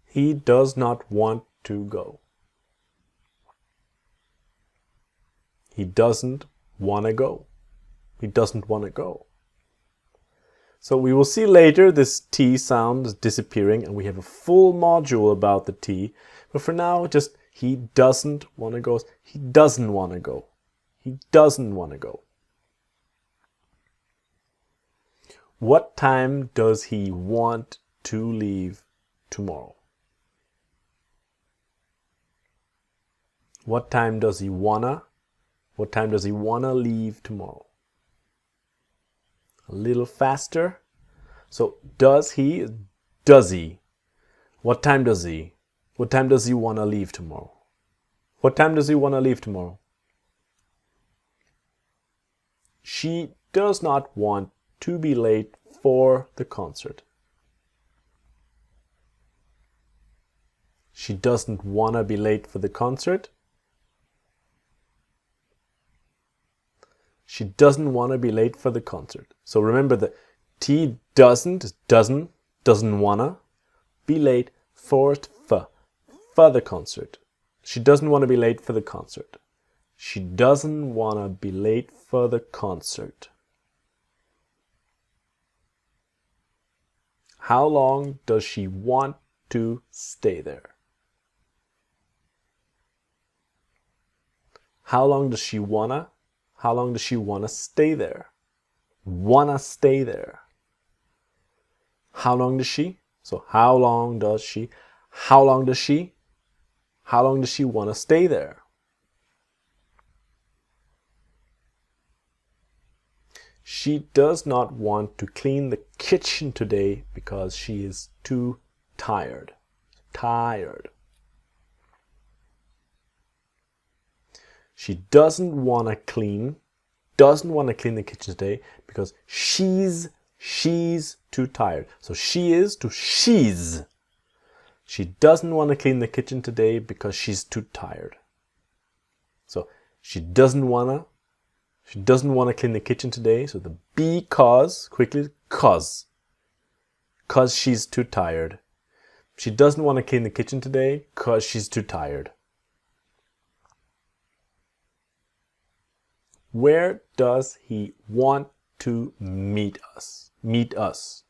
He does not want to go. He doesn't want to go. He doesn't want to go. So we will see later this T sound is disappearing and we have a full module about the T. But for now, just he doesn't want to go. He doesn't want to go. He doesn't want to go. What time does he want to leave tomorrow? What time does he wanna? What time does he wanna leave tomorrow? A little faster. So does he? Does he? What time does he? What time does he wanna leave tomorrow? What time does he wanna leave tomorrow? She does not want to be late for the concert. She doesn't wanna be late for the concert. She doesn't want to be late for the concert. So remember the T doesn't wanna be late for the concert. She doesn't want to be late for the concert. She doesn't want to be late for the concert. How long does she want to stay there? How long does she wanna? How long does she want to stay there? Wanna stay there. How long does she? So how long does she? How long does she? How long does she want to stay there? She does not want to clean the kitchen today because she is too tired. Tired. She doesn't want to clean the kitchen today because she's too tired. So she is to she's. She doesn't want to clean the kitchen today because she's too tired. So she doesn't want to clean the kitchen today. So the because, quickly, cause she's too tired. She doesn't want to clean the kitchen today because she's too tired. Where does he want to meet us? Meet us.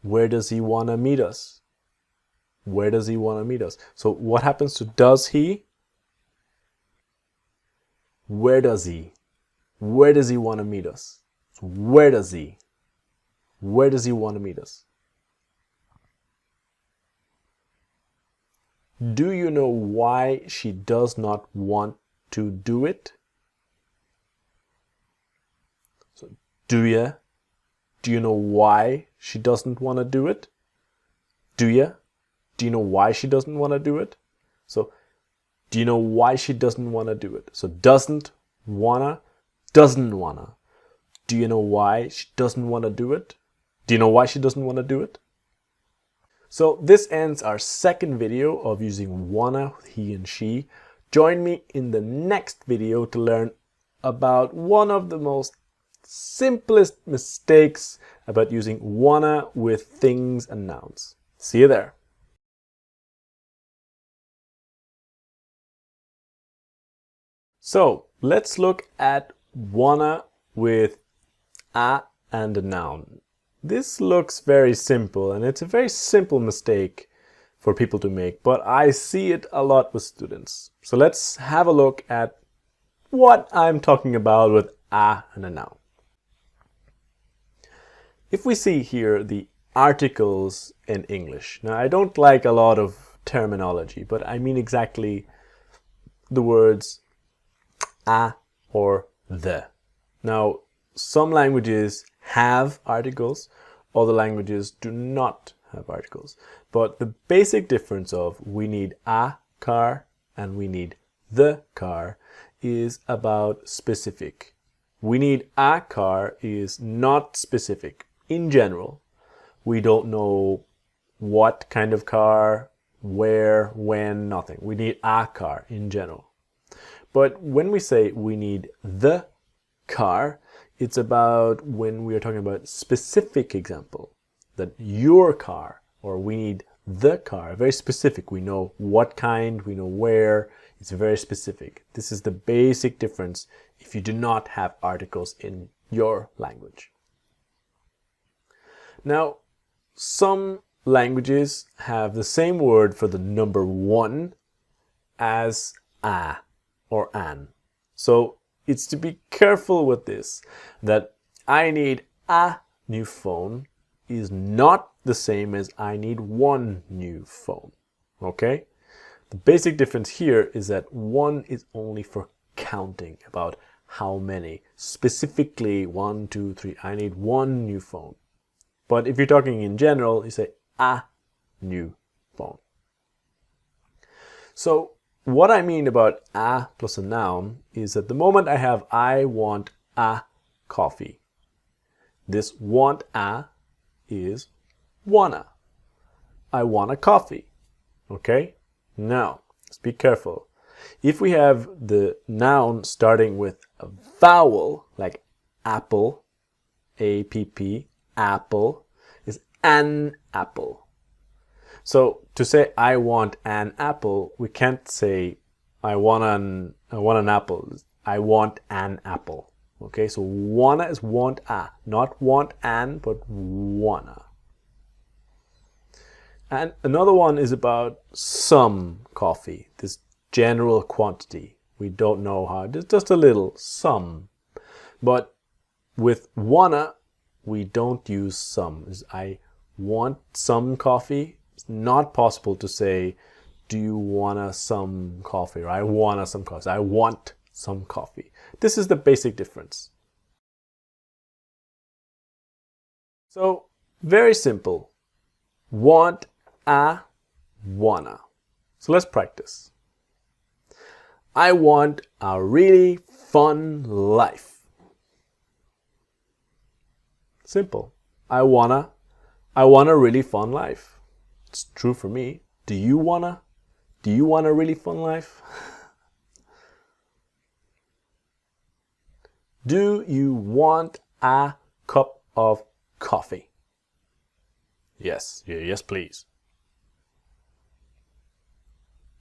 Where does he want to meet us? Where does he want to meet us? So what happens to does he? Where does he? Where does he want to meet us? So where does he? Where does he want to meet us? Do you know why she does not want to do it? So do you Do you know why she doesn't want to do it? Do you? Do you know why she doesn't want to do it? So, do you know why she doesn't want to do it? So, doesn't wanna. Do you know why she doesn't want to do it? Do you know why she doesn't want to do it? So this ends our second video of using wanna with he and she. Join me in the next video to learn about one of the most simplest mistakes about using wanna with things and nouns. See you there. So let's look at wanna with a and a noun. This looks very simple, and it's a very simple mistake for people to make, but I see it a lot with students. So let's have a look at what I'm talking about with a and a noun. If we see here the articles in English. Now, I don't like a lot of terminology, but I mean exactly the words a or the. Now, some languages have articles, other languages do not have articles. But the basic difference of we need a car and we need the car is about specific. We need a car is not specific. In general, we don't know what kind of car, where, when, nothing. We need a car in general. But when we say we need the car, it's about when we are talking about specific example, that your car, or we need the car, very specific. We know what kind, we know where, it's very specific. This is the basic difference if you do not have articles in your language. Now, some languages have the same word for the number 1 as a or an. So it's to be careful with this, that I need a new phone is not the same as I need one new phone. Okay? The basic difference here is that 1 is only for counting, about how many. Specifically 1, 2, 3, I need one new phone. But if you're talking in general, you say a new phone. So what I mean about a plus a noun is that the moment I have I want a coffee, this want a is wanna. I want a coffee. Okay? Now, let's be careful. If we have the noun starting with a vowel, like apple, A-P-P, apple, is an apple. So to say I want an apple, we can't say I want an apple. I want an apple. Okay, so wanna is want a, not want an, but wanna. And another one is about some coffee, this general quantity. We don't know how, just a little, some. But with wanna, we don't use some. I want some coffee. It's not possible to say, do you wanna some coffee? Or I wanna some coffee. I want some coffee. This is the basic difference. So, very simple. Want a, wanna. So let's practice. I want a really fun life. Simple. I want a really fun life. It's true for me. Do you want a really fun life? Do you want a cup of coffee? Yes, yes, please.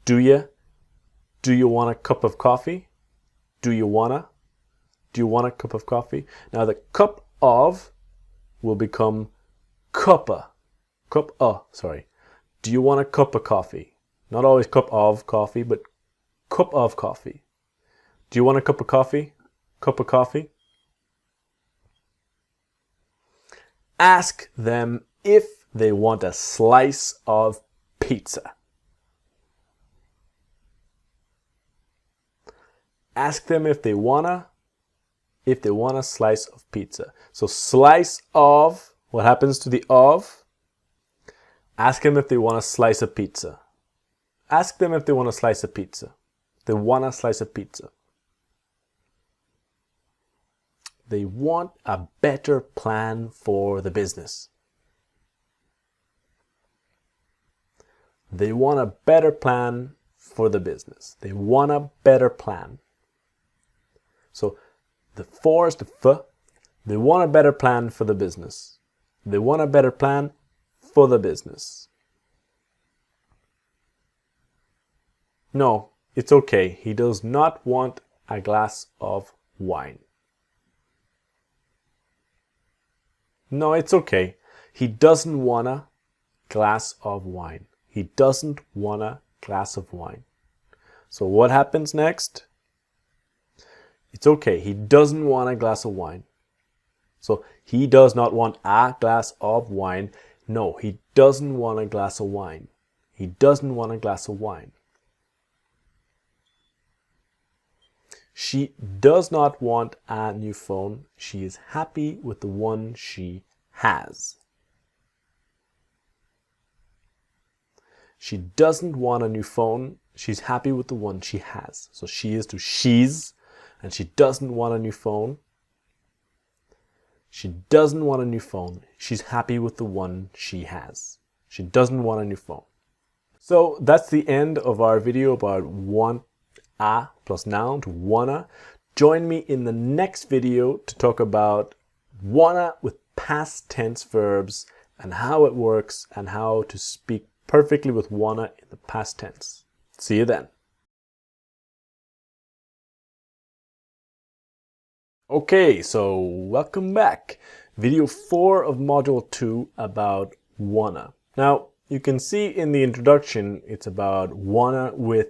Do you want a cup of coffee? Do you want a cup of coffee? Now the cup of will become cuppa. Sorry. Do you want a cup of coffee? Not always cup of coffee, but cup of coffee. Do you want a cup of coffee? Cup of coffee? Ask them if they want a slice of pizza. Ask them if they wanna. if they want a slice of pizza. So slice of, what happens to the of? Ask them if they want a slice of pizza. Ask them if they want a slice of pizza. They want a slice of pizza. They want a better plan for the business. They want a better plan for the business. They want a better plan. So the for is the f. They want a better plan for the business. They want a better plan for the business. No, it's okay. He does not want a glass of wine. No, it's okay. He doesn't want a glass of wine. He doesn't want a glass of wine. So what happens next? It's okay. He doesn't want a glass of wine. So he does not want a glass of wine. No, he doesn't want a glass of wine. He doesn't want a glass of wine. She does not want a new phone. She is happy with the one she has. She doesn't want a new phone. She's happy with the one she has. So she is to she's, and she doesn't want a new phone. She doesn't want a new phone. She's happy with the one she has. She doesn't want a new phone. So that's the end of our video about want a plus noun to wanna. Join me in the next video to talk about wanna with past tense verbs and how it works and how to speak perfectly with wanna in the past tense. See you then. Okay, so welcome back. Video 4 of module 2 about wanna. Now, you can see in the introduction, it's about wanna with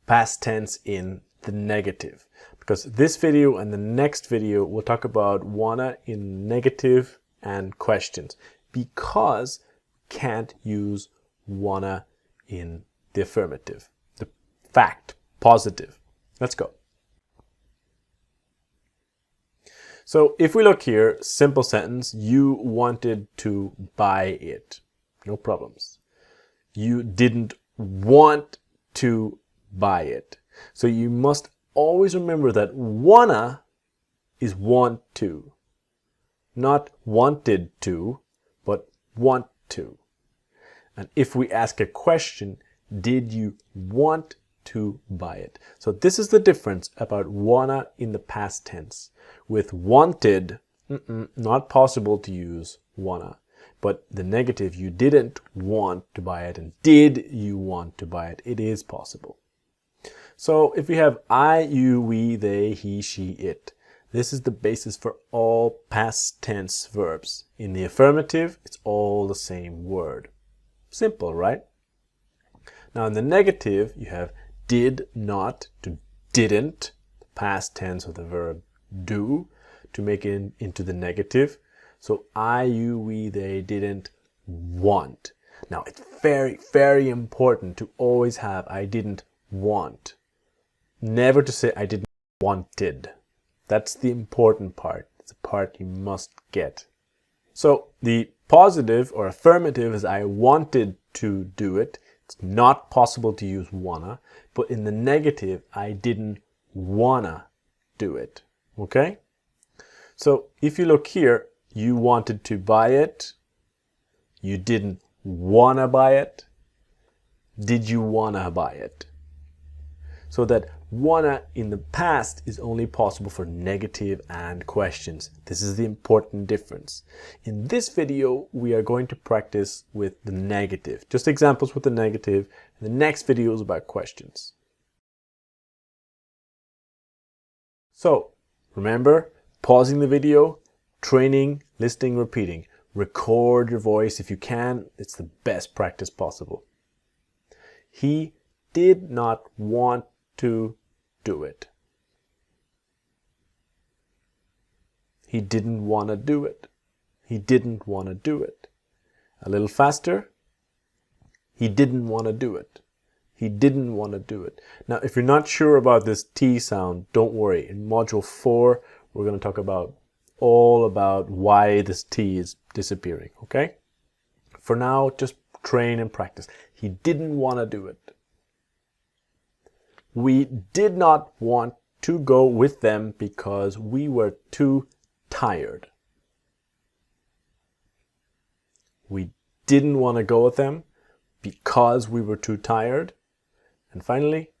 past tense in the negative. Because this video and the next video will talk about wanna in negative and questions. Because you can't use wanna in the affirmative. The fact, positive. Let's go. So if we look here, simple sentence, you wanted to buy it. No problems. You didn't want to buy it. So you must always remember that wanna is want to. Not wanted to, but want to. And if we ask a question, did you want to buy it? So this is the difference about wanna in the past tense. With wanted, not possible to use wanna. But the negative, you didn't want to buy it, and did you want to buy it? It is possible. So if we have I, you, we, they, he, she, it, this is the basis for all past tense verbs. In the affirmative, it's all the same word. Simple, right? Now in the negative, you have did not to didn't, the past tense of the verb do, to make it into the negative. So I, you, we, they didn't want. Now it's very, very important to always have I didn't want. Never to say I didn't wanted. That's the important part. It's a part you must get. So the positive or affirmative is I wanted to do it. It's not possible to use wanna. But in the negative, I didn't wanna do it. Okay? So if you look here, you wanted to buy it. You didn't wanna buy it. Did you wanna buy it? So that wanna in the past is only possible for negative and questions. This is the important difference. In this video, we are going to practice with the negative. Just examples with the negative. And the next video is about questions. So, remember, pausing the video, training, listening, repeating. Record your voice if you can. It's the best practice possible. He did not want to do it. He didn't want to do it. He didn't want to do it. A little faster. He didn't want to do it. He didn't want to do it. Now, if you're not sure about this T sound, don't worry. In module 4, we're going to talk about all about why this T is disappearing, okay? For now, just train and practice. He didn't want to do it. We did not want to go with them because we were too tired. We didn't want to go with them because we were too tired. And finally,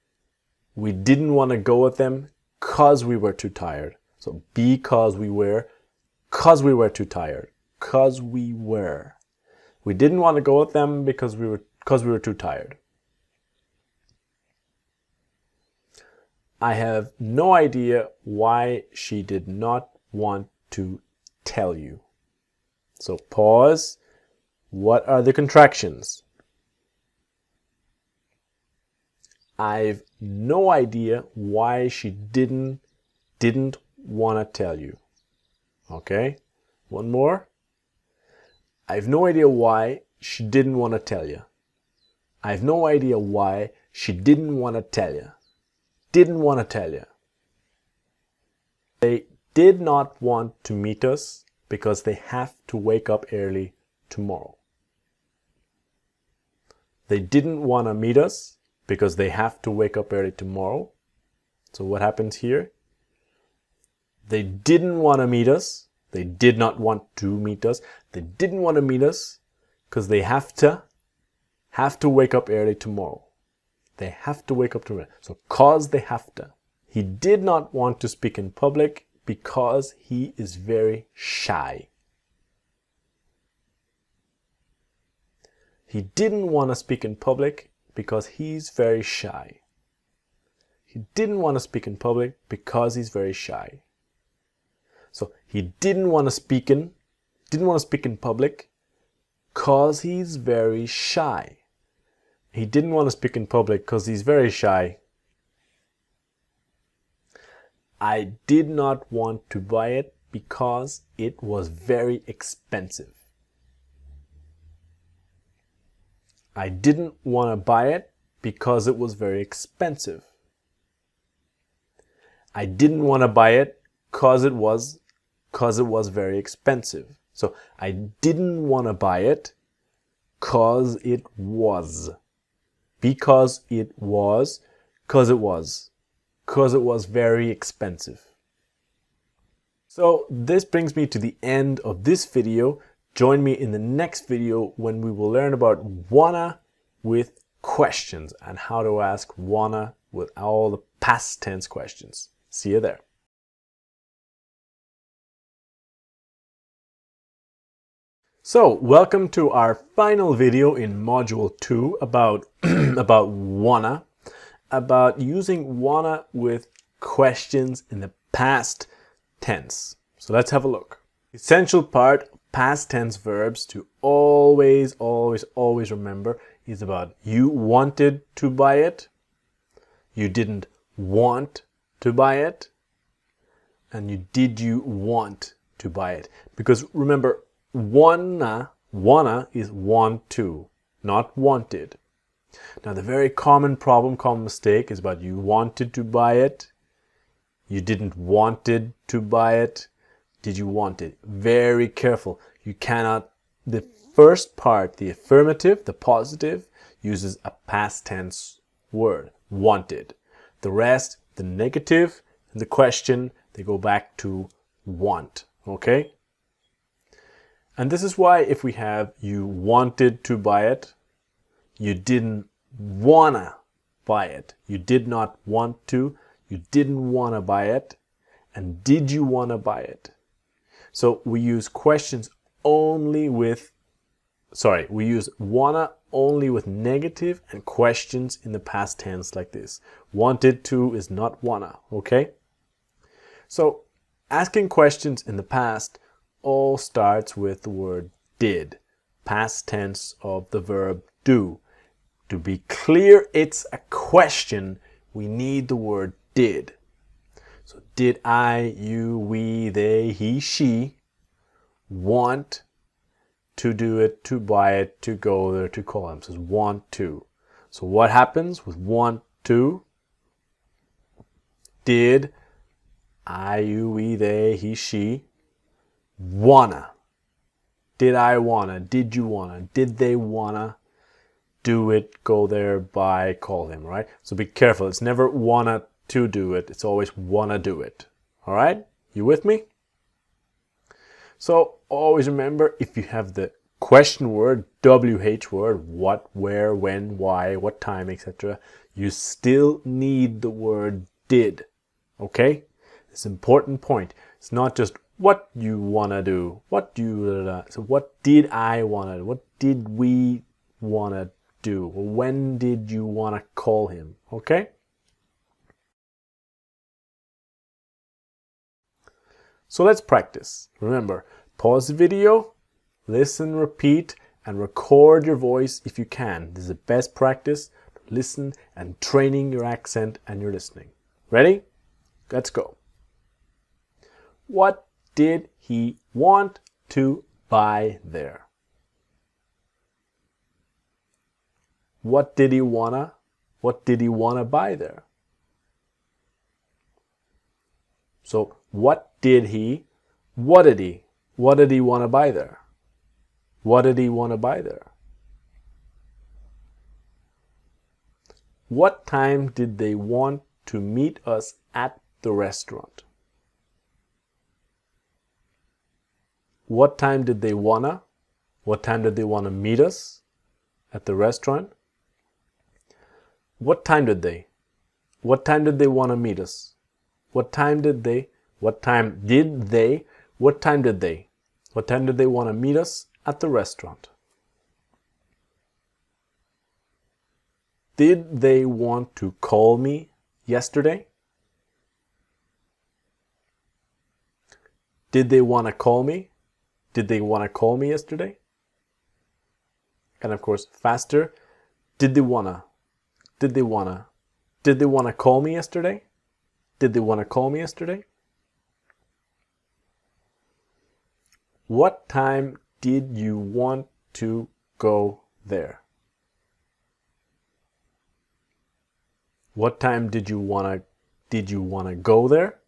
we didn't want to go with them because we were too tired. So because we were too tired. Because we were. We didn't want to go with them because we were too tired. I have no idea why she did not want to tell you. So pause. What are the contractions? I've no idea why she didn't want to tell you. Okay? One more. I've no idea why she didn't want to tell you. I've no idea why she didn't want to tell you. Didn't want to tell you. They did not want to meet us because they have to wake up early tomorrow. They didn't want to meet us because they have to wake up early tomorrow. So what happens here? They didn't want to meet us. They did not want to meet us. They didn't want to meet us because they have to wake up early tomorrow. They have to wake up tomorrow. So cause they have to. He did not want to speak in public because he is very shy. He didn't want to speak in public because he's very shy. He didn't want to speak in public because he's very shy. So he didn't want to speak in public because he's very shy. He didn't want to speak in public because he's very shy. I did not want to buy it because it was very expensive. I didn't want to buy it because it was very expensive. I didn't want to buy it because it was very expensive. So I didn't want to buy it because it was. Because it was very expensive. So this brings me to the end of this video. Join me in the next video when we will learn about wanna with questions and how to ask wanna with all the past tense questions. See you there. So, welcome to our final video in Module 2 about, about wanna, about using wanna with questions in the past tense. So let's have a look. Essential part of past tense verbs to always remember is about you wanted to buy it, you didn't want to buy it, and did you want to buy it. Because remember, wanna is want to, not wanted. Now the very common mistake is about you wanted to buy it, you didn't wanted to buy it, did you want it? Very careful. You cannot, the first part, the affirmative, the positive, uses a past tense word, wanted. The rest, the negative and the question, they go back to want, okay? And this is why if we have you wanted to buy it, you didn't wanna buy it, you did not want to, you didn't wanna buy it, and did you wanna buy it? So we use questions only with, we use wanna only with negative and questions in the past tense like this. Wanted to is not wanna, okay? So asking questions in the past all starts with the word did, past tense of the verb do. To be clear, it's a question, we need the word did. So did I, you, we, they, he, she want to do it, to buy it, to go there, to call them? It says want to. So what happens with want to? Did I, you, we, they, he, she. Wanna. Did I wanna? Did you wanna? Did they wanna do it, go there, buy, call him, right? So be careful. It's never wanna to do it. It's always wanna do it. All right? You with me? So always remember, if you have the question word, WH word, what, where, when, why, what time, etc., you still need the word did. Okay? It's an important point. It's not just what you want to do. So what did I want to do? What did we want to do? When did you want to call him? Okay? So let's practice. Remember, pause the video, listen, repeat, and record your voice if you can. This is the best practice. Listen and training your accent and your listening. Ready? Let's go. What did he want to buy there? What did he wanna buy there? So what did he want to buy there? What did he want to buy there? What time did they want to meet us at the restaurant? What time did they wanna meet us at the restaurant? What time did they wanna meet us? What time did they wanna meet us at the restaurant? Did they want to call me yesterday? Did they want to call me? Did they want to call me yesterday? And of course, faster. Did they wanna call me yesterday? Did they want to call me yesterday? What time did you want to go there? What time did you wanna go there?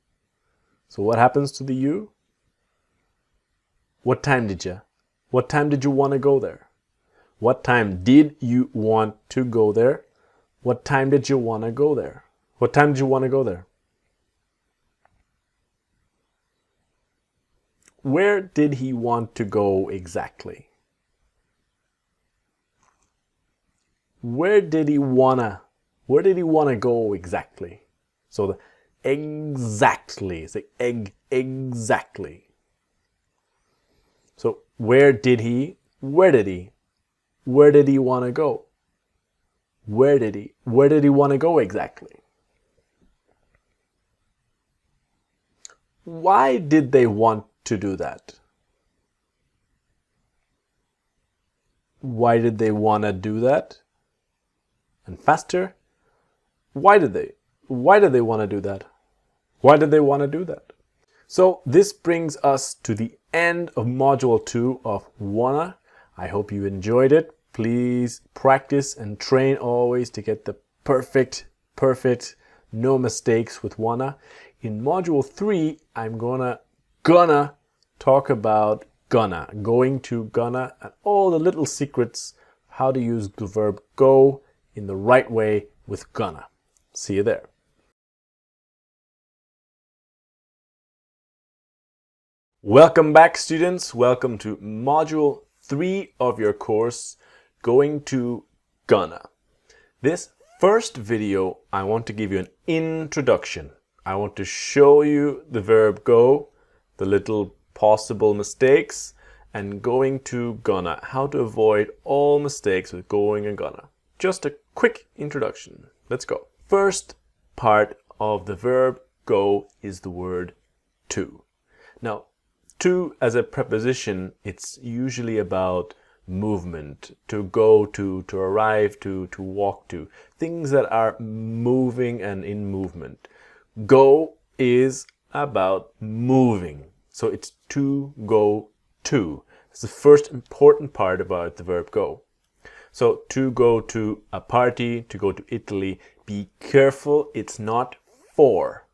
So what happens to the you? What time did you want to go there? What time did you want to go there? What time did you want to go there? What time did you want to go there? Where did he want to go exactly? Where did he wanna go exactly? So the exactly, it's like exactly. So where did he want to go? Where did he want to go exactly? Why did they want to do that? Why did they want to do that? And faster. Why did they want to do that? Why did they want to do that? So this brings us to the end of module 2 of wanna. I hope you enjoyed it. Please practice and train always to get the perfect, no mistakes with wanna. In module 3, I'm gonna talk about going to gonna, and all the little secrets how to use the verb go in the right way with gonna. See you there. Welcome back, students. Welcome to module 3 of your course, going to gonna. This first video, I want to give you an introduction. I want to show you the verb go, the little possible mistakes, and going to gonna, how to avoid all mistakes with going and gonna. Just a quick introduction. Let's go. First part of the verb go is the word to. Now, to as a preposition, it's usually about movement, to go to arrive to walk to, things that are moving and in movement. Go is about moving, so it's to go to. It's the first important part about the verb go. So to go to a party, to go to Italy, be careful, it's not for.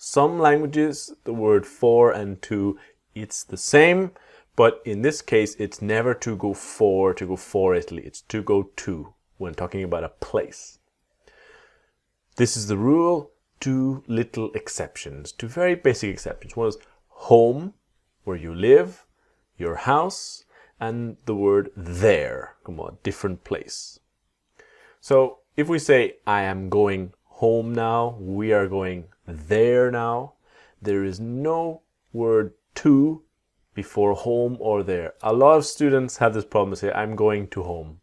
Some languages, the word for and to, it's the same, but in this case, it's never to go for Italy. It's to go to when talking about a place. This is the rule. Two little exceptions, two very basic exceptions. One is home, where you live, your house, and the word there, come on, different place. So if we say, I am going home now, we are going there now, there is no word to before home or there. A lot of students have this problem. They say, I'm going to home.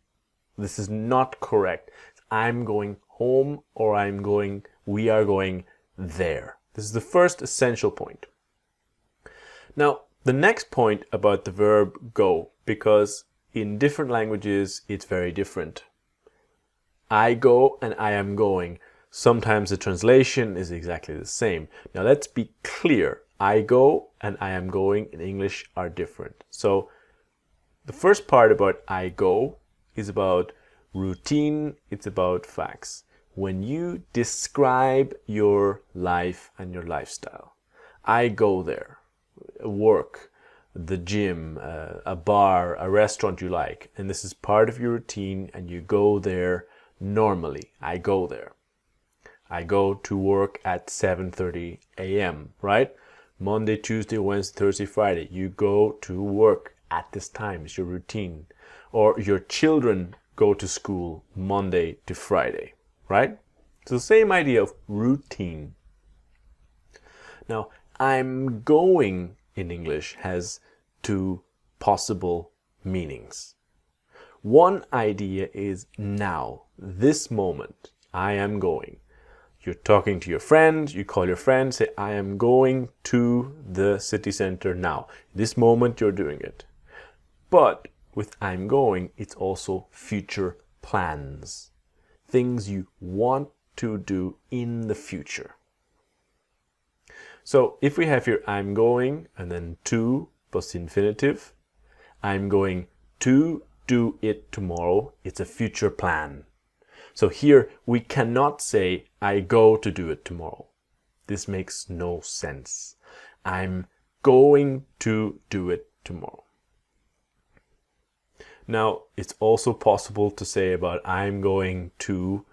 This is not correct. I'm going home or we are going there. This is the first essential point. Now, the next point about the verb go, because in different languages, it's very different. I go and I am going. Sometimes the translation is exactly the same. Now, let's be clear. I go and I am going in English are different. So the first part about I go is about routine. It's about facts. When you describe your life and your lifestyle, I go there, work, the gym, a bar, a restaurant you like, and this is part of your routine and you go there normally. I go there. I go to work at 7:30 a.m., right? Monday, Tuesday, Wednesday, Thursday, Friday. You go to work at this time. It's your routine. Or your children go to school Monday to Friday, right? It's the same idea of routine. Now, I'm going in English has two possible meanings. One idea is now, this moment, I am going. You're talking to your friend, you call your friend, say, I am going to the city center now. This moment you're doing it. But with I'm going, it's also future plans. Things you want to do in the future. So if we have here I'm going and then to plus infinitive, I'm going to do it tomorrow. It's a future plan. So here we cannot say I go to do it tomorrow. This makes no sense. I'm going to do it tomorrow. Now, it's also possible to say about I'm going to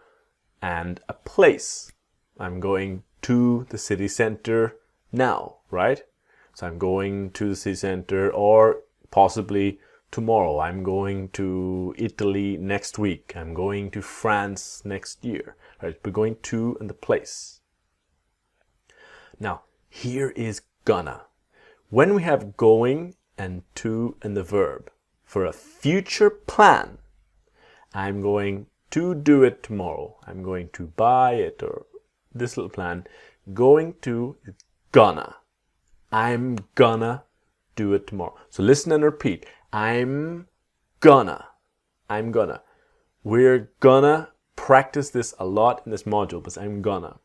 and a place. I'm going to the city center now, right? So I'm going to the city center, or possibly tomorrow. I'm going to Italy next week. I'm going to France next year. Right? We're going to and the place. Now, here is gonna. When we have going and to and the verb for a future plan, I'm going to do it tomorrow. I'm going to buy it, or this little plan. Going to is gonna. I'm gonna do it tomorrow. So listen and repeat. I'm gonna. We're gonna practice this a lot in this module, but I'm gonna.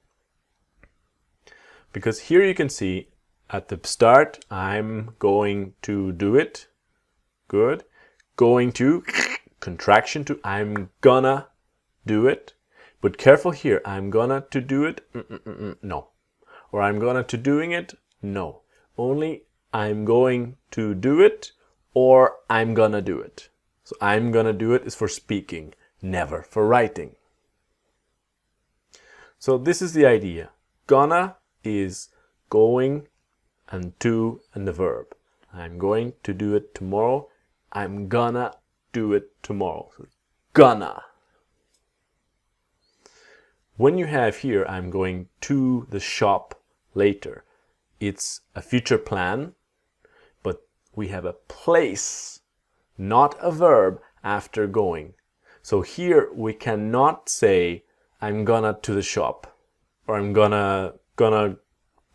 Because here you can see at the start, I'm going to do it. Good. Going to, contraction to, I'm gonna do it. But careful here, I'm gonna to do it, no. Or I'm gonna to doing it, no. Only I'm going to do it, or I'm gonna do it. So I'm gonna do it is for speaking, never for writing. So this is the idea. Gonna is going and to and the verb. I'm going to do it tomorrow. I'm gonna do it tomorrow. So gonna. When you have here, I'm going to the shop later, it's a future plan, but we have a place, not a verb, after going. So here we cannot say, I'm gonna to the shop, or I'm gonna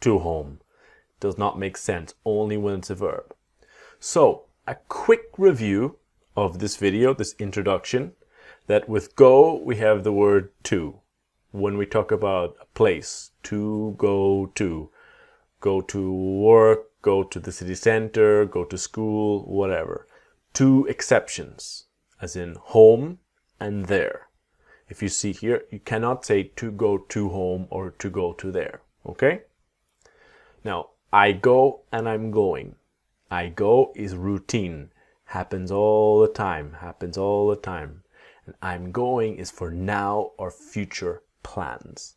to home. It does not make sense, only when it's a verb. So, a quick review of this video, this introduction, that with go, we have the word to. When we talk about a place, to go to work, go to the city center, go to school, whatever. Two exceptions, as in home and there. If you see here, you cannot say to go to home or to go to there, okay? Now, I go and I'm going. I go is routine. Happens all the time. Happens all the time. And I'm going is for now or future plans.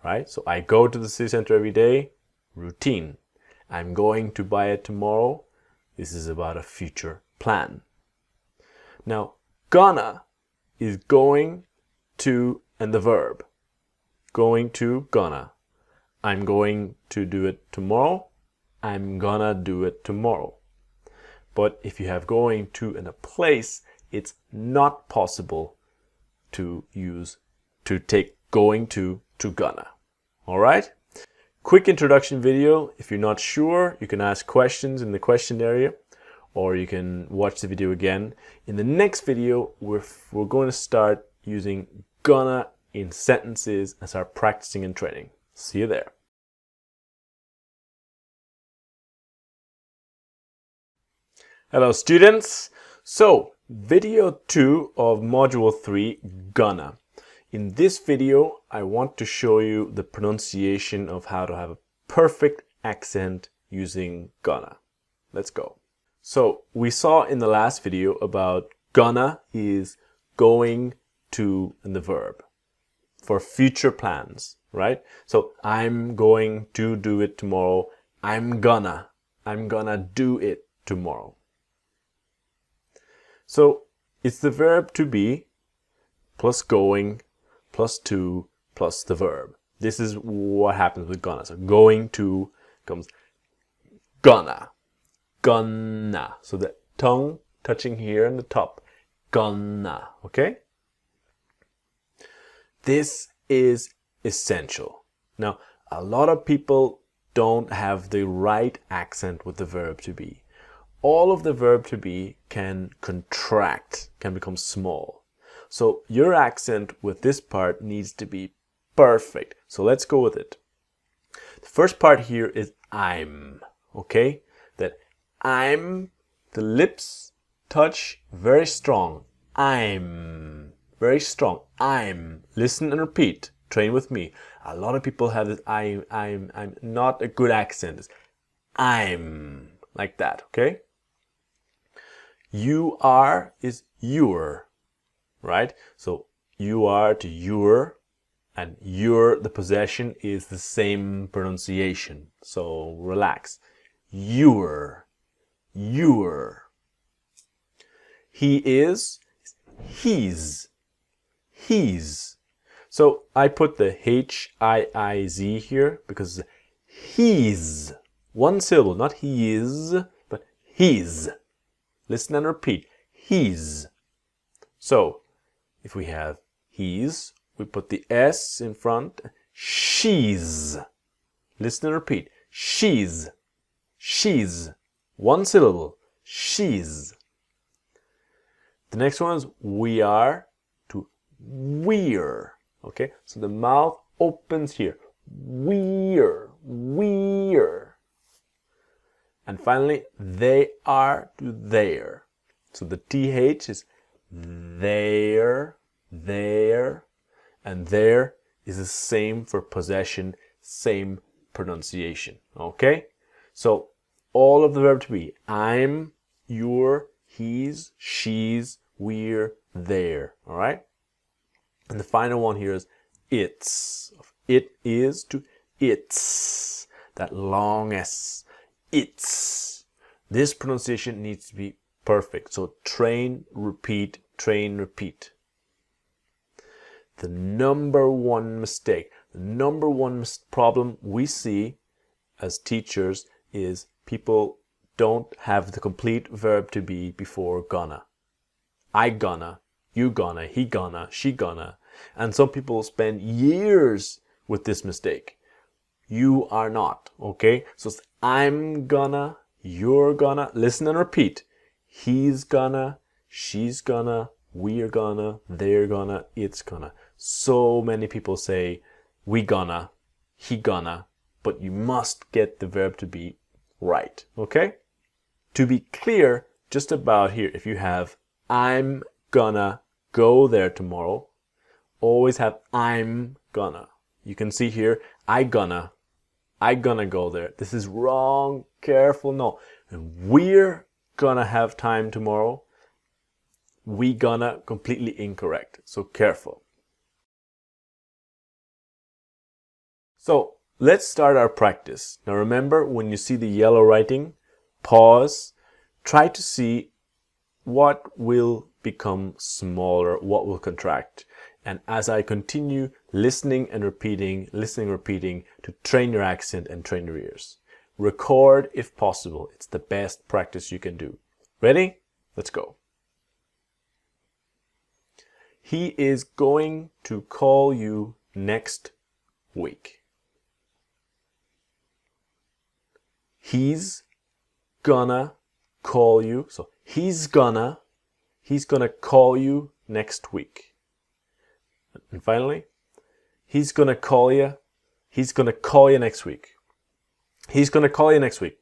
Right? So I go to the city center every day. Routine. I'm going to buy it tomorrow. This is about a future plan. Now, gonna is going to and the verb. Going to, gonna. I'm going to do it tomorrow. I'm gonna do it tomorrow. But if you have going to and a place, it's not possible to use to take going to gonna. All right? Quick introduction video. If you're not sure, you can ask questions in the question area, or you can watch the video again. In the next video, we're going to start using gonna in sentences and start practicing and training. See you there. Hello students. So, video 2 of module 3, gonna. In this video, I want to show you the pronunciation of how to have a perfect accent using gonna. Let's go. So, we saw in the last video about gonna is going to and the verb for future plans, right? So, I'm going to do it tomorrow. I'm gonna do it tomorrow. So, it's the verb to be plus going plus to plus the verb. This is what happens with gonna. So going to comes gonna. Gonna. So the tongue touching here on the top. Gonna. Okay? This is essential. Now, a lot of people don't have the right accent with the verb to be. All of the verb to be can contract, can become small. So your accent with this part needs to be perfect. So let's go with it. The first part here is I'm, okay? That I'm, the lips touch very strong. I'm, very strong. I'm, listen and repeat. Train with me. A lot of people have this I'm not a good accent. It's I'm, like that, okay? You are is your, right? So you are to your, and your, the possession, is the same pronunciation. So relax. Your. He is he's. So I put the H-I-I-Z here because he's. One syllable, not he is, but he's. Listen and repeat. He's. So, if we have he's, we put the S in front. She's. Listen and repeat. She's. One syllable. She's. The next one is we are to we're. Okay, so the mouth opens here. We're. And finally, they are to their. So the TH is their, and there is the same for possession, same pronunciation. Okay? So all of the verb to be, I'm, you're, he's, she's, we're, there. All right? And the final one here is it's. It is to its. That long S. It's. This pronunciation needs to be perfect. So train, repeat, train, repeat. The number one mistake, the number one problem we see as teachers is people don't have the complete verb to be before gonna. I gonna, you gonna, he gonna, she gonna. And some people spend years with this mistake. You are not, okay? So it's I'm gonna, you're gonna, listen and repeat. He's gonna, she's gonna, we're gonna, they're gonna, it's gonna. So many people say we gonna, he gonna, but you must get the verb to be right, okay? To be clear, just about here, if you have I'm gonna go there tomorrow, always have I'm gonna. You can see here, I'm I gonna go there. This is wrong. Careful. No. And we're gonna have time tomorrow. We gonna, completely incorrect. So careful. So let's start our practice. Now remember, when you see the yellow writing, pause. Try to see what will become smaller, what will contract. And as I continue listening and repeating to train your accent and train your ears. Record if possible. It's the best practice you can do. Ready? Let's go. He is going to call you next week. He's gonna call you. So he's gonna call you next week. And finally, he's gonna call you next week. He's gonna call you next week.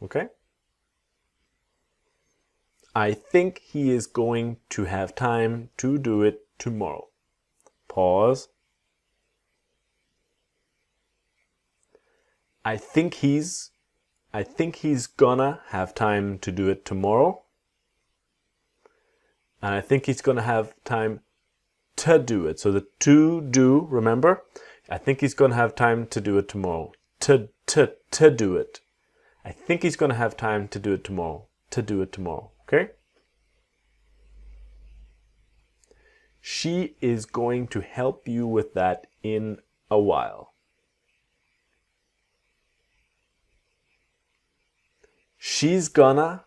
Okay? I think he is going to have time to do it tomorrow. Pause. I think he's gonna have time to do it tomorrow. And I think he's gonna have time to do it. So the to do, remember? I think he's gonna have time to do it tomorrow. To do it. I think he's gonna have time to do it tomorrow. To do it tomorrow. Okay? She is going to help you with that in a while. She's gonna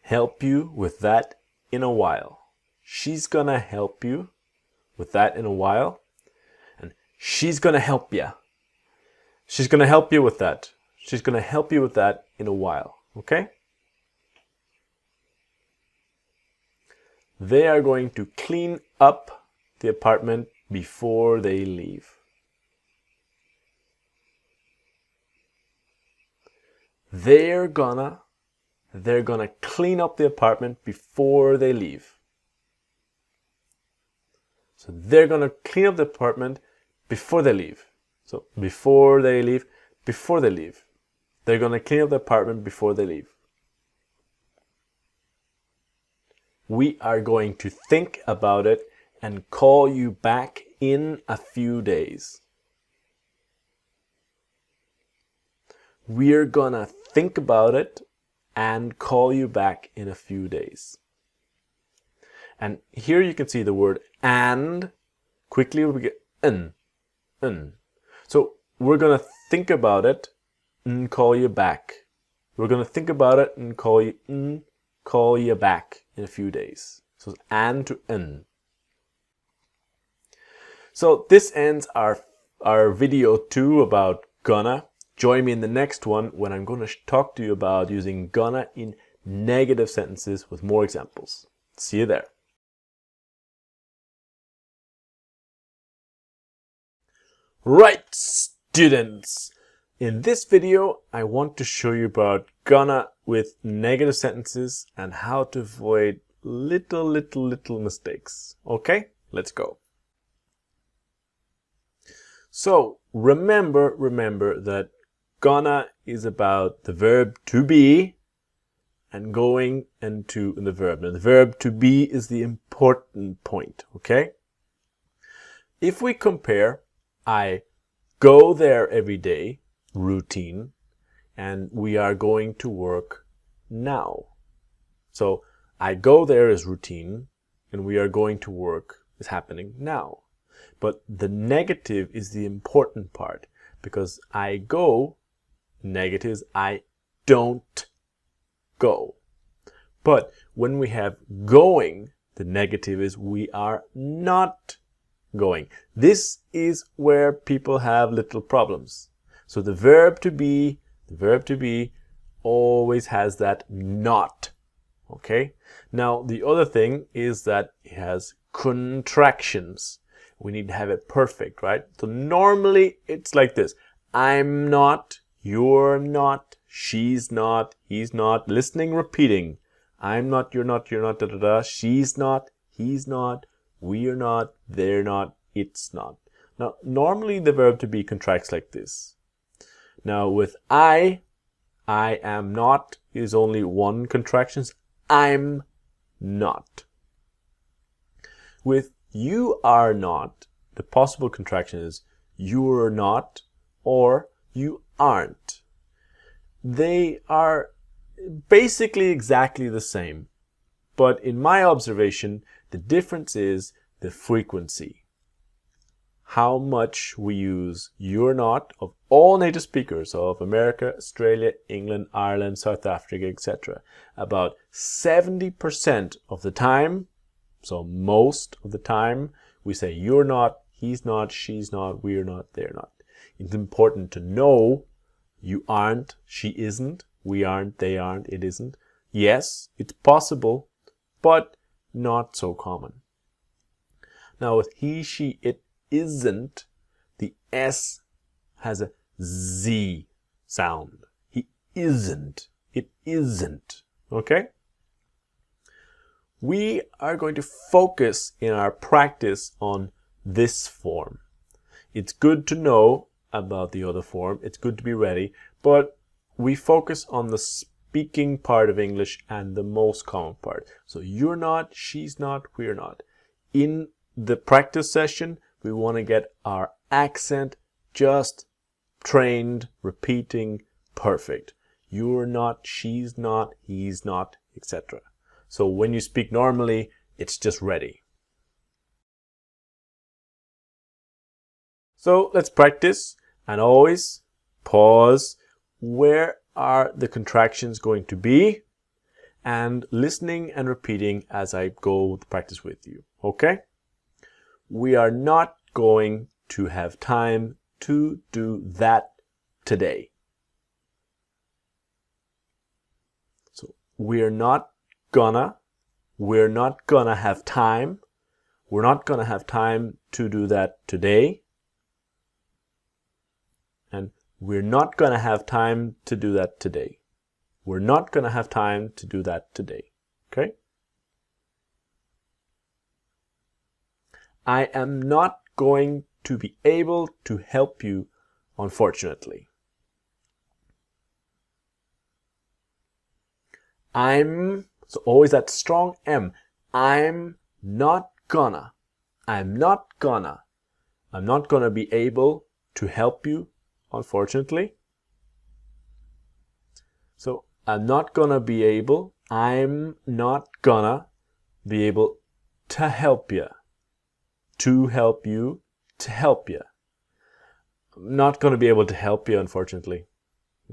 help you with that in a while. She's gonna help you with that in a while. And she's gonna help you. She's gonna help you with that. She's gonna help you with that in a while. Okay? They are going to clean up the apartment before they leave. They're gonna clean up the apartment before they leave. So they're gonna clean up the apartment before they leave. So before they leave. They're gonna clean up the apartment before they leave. We are going to think about it and call you back in a few days. We're gonna think about it and call you back in a few days. And here you can see the word and. Quickly we get n. So we're gonna think about it and call you back. We're gonna think about it and call you back in a few days. So and to n. So this ends our video 2 about gonna. Join me in the next one when I'm going to talk to you about using gonna in negative sentences with more examples. See you there. Right, students. In this video, I want to show you about gonna with negative sentences and how to avoid little mistakes. Okay, let's go. So remember that gonna is about the verb to be and going into the verb. Now the verb to be is the important point, okay? If we compare, I go there every day, routine, and we are going to work now. So I go there is routine and we are going to work is happening now. But the negative is the important part because I go, negative is I don't go. But when we have going, the negative is we are not going. This is where people have little problems. So the verb to be always has that not. Okay? Now the other thing is that it has contractions. We need to have it perfect, right? So normally it's like this. I'm not, you're not, she's not, he's not. Listening, repeating. I'm not, you're not, da da da. She's not, he's not, we're not, they're not, it's not. Now, normally the verb to be contracts like this. Now with I am not is only one contraction. I'm not. With you are not, the possible contraction is you're not or you aren't. They are basically exactly the same, but in my observation, the difference is the frequency. How much we use you're not of all native speakers of America, Australia, England, Ireland, South Africa, etc. About 70% of the time, so most of the time, we say you're not, he's not, she's not, we're not, they're not. It's important to know you aren't, she isn't, we aren't, they aren't, it isn't. Yes, it's possible, but not so common. Now with he, she, it isn't, the S has a Z sound. He isn't, it isn't, okay? We are going to focus in our practice on this form. It's good to know about the other form. It's good to be ready, but we focus on the speaking part of English and the most common part. So you're not, she's not, we're not. In the practice session, we want to get our accent just trained, repeating, perfect. You're not, she's not, he's not, etc. So when you speak normally, it's just ready. So let's practice, and always pause. Where are the contractions going to be? And listening and repeating as I go to practice with you, okay? We are not going to have time to do that today. So we're not gonna have time. We're not gonna have time to do that today. And we're not gonna have time to do that today. We're not gonna have time to do that today. Okay? I am not going to be able to help you, unfortunately. So always that strong M. I'm not gonna be able to help you, unfortunately. So I'm not gonna be able to help you. To help you, to help you. I'm not gonna be able to help you, unfortunately.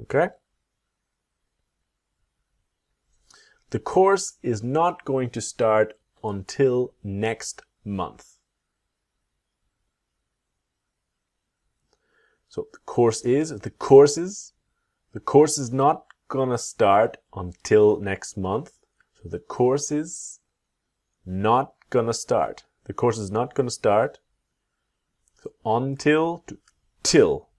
Okay? The course is not going to start until next month. So the course is not gonna start until next month. So the course is not gonna start. The course is not gonna start. So until to till.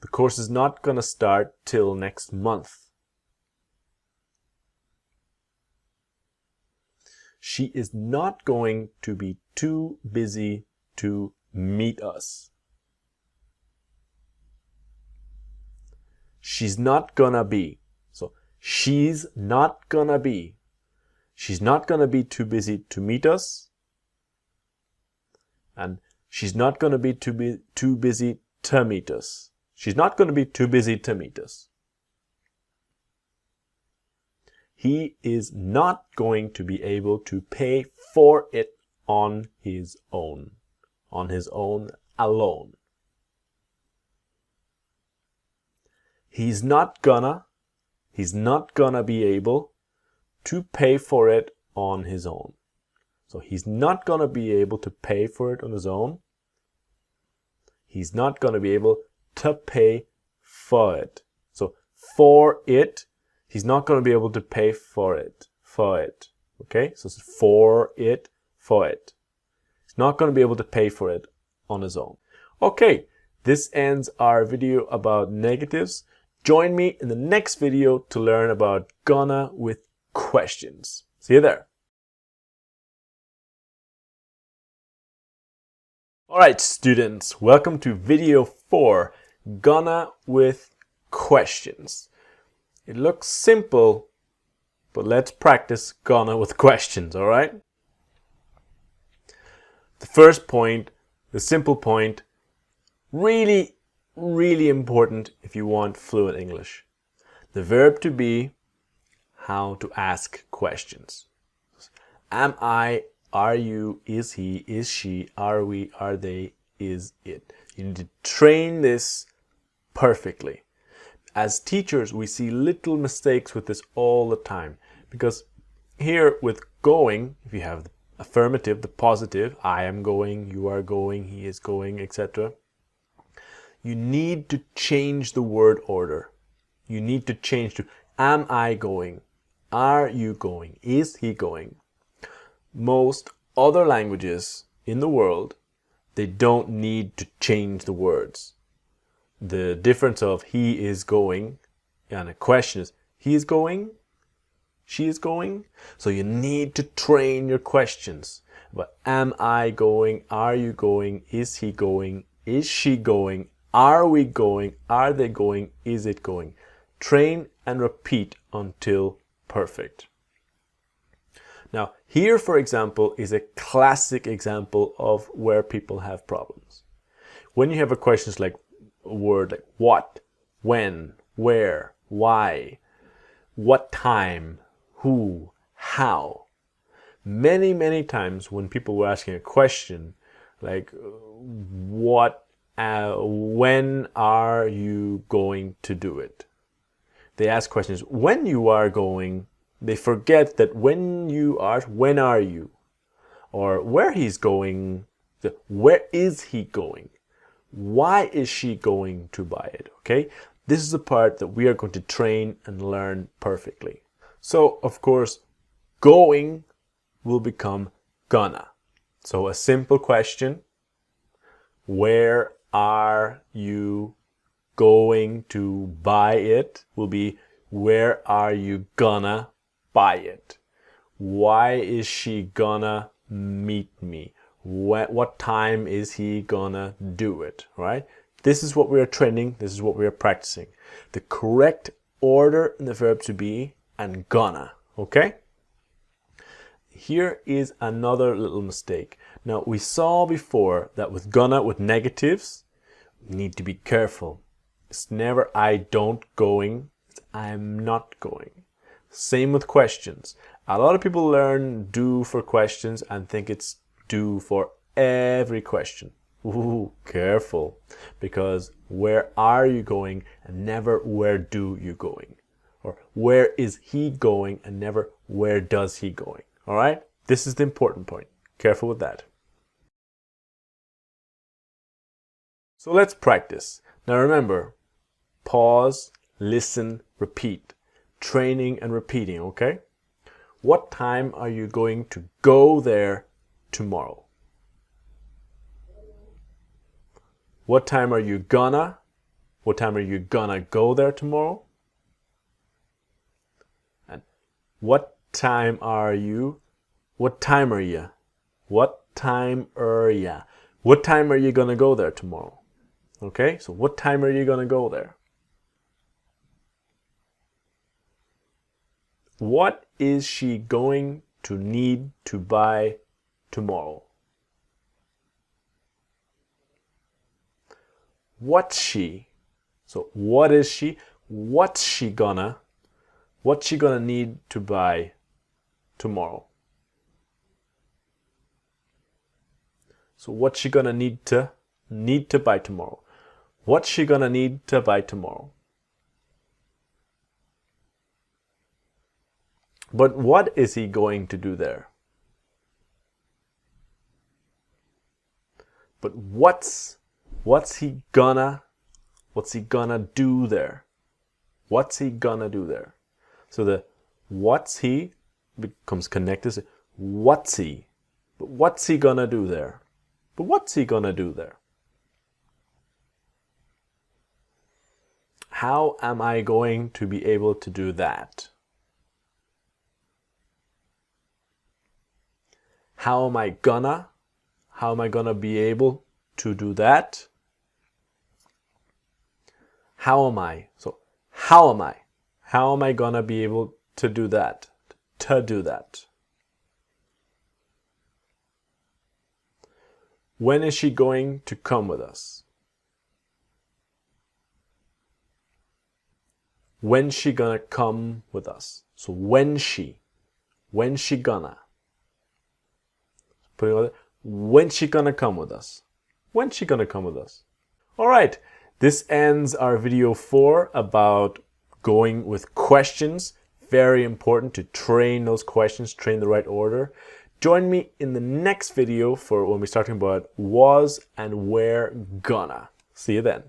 The course is not gonna start till next month. She is not going to be too busy to meet us. She's not gonna be. So she's not gonna be. She's not gonna be too busy to meet us. And she's not gonna be too busy to meet us. She's not gonna be too busy to meet us. He is not going to be able to pay for it on his own alone. He's not gonna be able to pay for it on his own. So he's not gonna be able to pay for it on his own. He's not gonna be able to pay for it. So for it, he's not going to be able to pay for it. Okay? So it's for it. He's not going to be able to pay for it on his own. Okay, this ends our video about negatives. Join me in the next video to learn about gonna with questions. See you there. Alright students, welcome to video 4, gonna with questions. It looks simple, but let's practice gonna with questions, all right? The first point, the simple point, really, really important if you want fluent English. The verb to be, how to ask questions. Am I, are you, is he, is she, are we, are they, is it. You need to train this perfectly. As teachers, we see little mistakes with this all the time. Because here with going, if you have the affirmative, the positive, I am going, you are going, he is going, etc. You need to change the word order. You need to change to, am I going? Are you going? Is he going? Most other languages in the world, they don't need to change the words. The difference of he is going and a question is, he is going? She is going? So you need to train your questions. But am I going? Are you going? Is he going? Is she going? Are we going? Are they going? Is it going? Train and repeat until perfect. Now, here, for example, is a classic example of where people have problems. When you have a question like a word like what, when, where, why, what time, who, how. Many, many times when people were asking a question like what, when are you going to do it? They ask questions when you are going. They forget that when you are, when are you? Or where he's going, where is he going? Why is she going to buy it? Okay, this is the part that we are going to train and learn perfectly. So, of course, going will become gonna. So a simple question, where are you going to buy it, will be where are you gonna buy it? Why is she gonna meet me? What time is he gonna do it, right? This is what we are training, this is what we are practicing. The correct order in the verb to be and gonna, okay? Here is another little mistake. Now, we saw before that with gonna, with negatives, we need to be careful. It's never I don't going, it's I'm not going. Same with questions. A lot of people learn do for questions and think it's do for every question. Ooh, careful. Because where are you going and never where do you going? Or where is he going and never where does he going? All right? This is the important point. Careful with that. So let's practice. Now remember, pause, listen, repeat. Training and repeating, okay? What time are you going to go there tomorrow? What time are you gonna? What time are you gonna go there tomorrow? And what time are you? What time are you? What time are ya? What time are you gonna go there tomorrow? Okay, so what time are you gonna go there? What is she going to need to buy tomorrow? What's she? So what is she? What's she gonna need to buy tomorrow? So what's she gonna need to buy tomorrow? What's she gonna need to buy tomorrow? But what is he going to do there? But what's he gonna do there? What's he gonna do there? So the what's he becomes connected to what's he? But what's he gonna do there? But what's he gonna do there? How am I going to be able to do that? How am I gonna be able to do that? how am I? So how am I? How am I gonna be able to do that? To do that. When is she going to come with us? When's she gonna come with us? So when's she gonna? Put it on, when's she gonna come with us? When's she gonna come with us? All right, this ends our video 4 about going with questions. Very important to train those questions, train the right order. Join me in the next video for when we start talking about was and were gonna. See you then.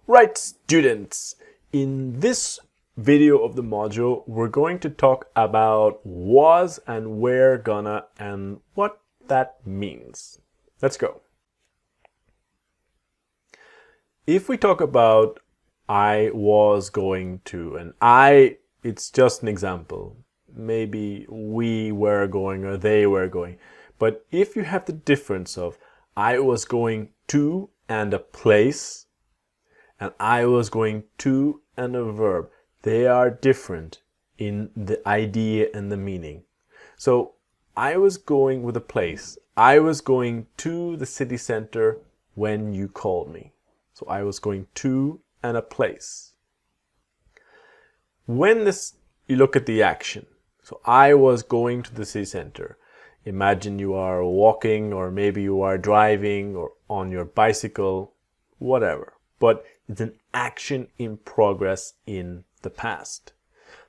Right, students, in this video of the module, we're going to talk about was and were gonna and what that means. Let's go. If we talk about I was going to, and it's just an example. Maybe we were going or they were going. But if you have the difference of I was going to and a place, and I was going to and a verb, they are different in the idea and the meaning. So I was going with a place. I was going to the city center when you called me. So I was going to and a place. When you look at the action, so I was going to the city center. Imagine you are walking, or maybe you are driving, or on your bicycle, whatever. But it's an action in progress in the past.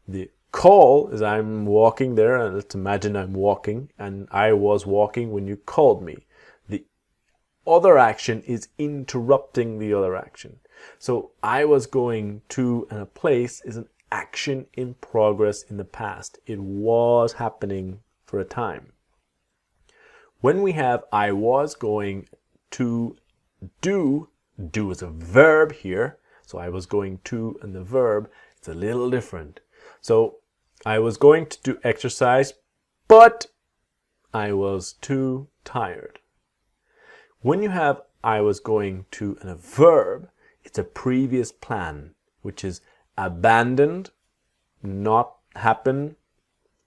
The call is I'm walking there, and let's imagine I'm walking, and I was walking when you called me. The other action is interrupting the other action. So I was going to and a place is an action in progress in the past. It was happening for a time. When we have I was going to do is a verb here. So I was going to and the verb, it's a little different. So I was going to do exercise, but I was too tired. When you have I was going to and a verb, it's a previous plan, which is abandoned, not happen,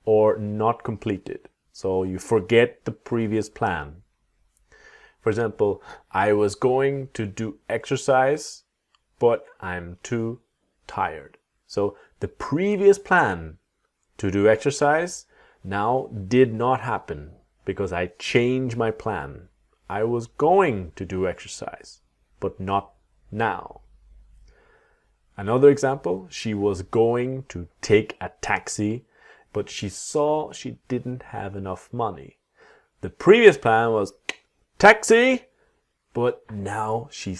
or not completed. So you forget the previous plan. For example, I was going to do exercise, but I'm too tired. So the previous plan to do exercise now did not happen because I changed my plan. I was going to do exercise, but not now. Another example, she was going to take a taxi, but she saw she didn't have enough money. The previous plan was taxi, but now she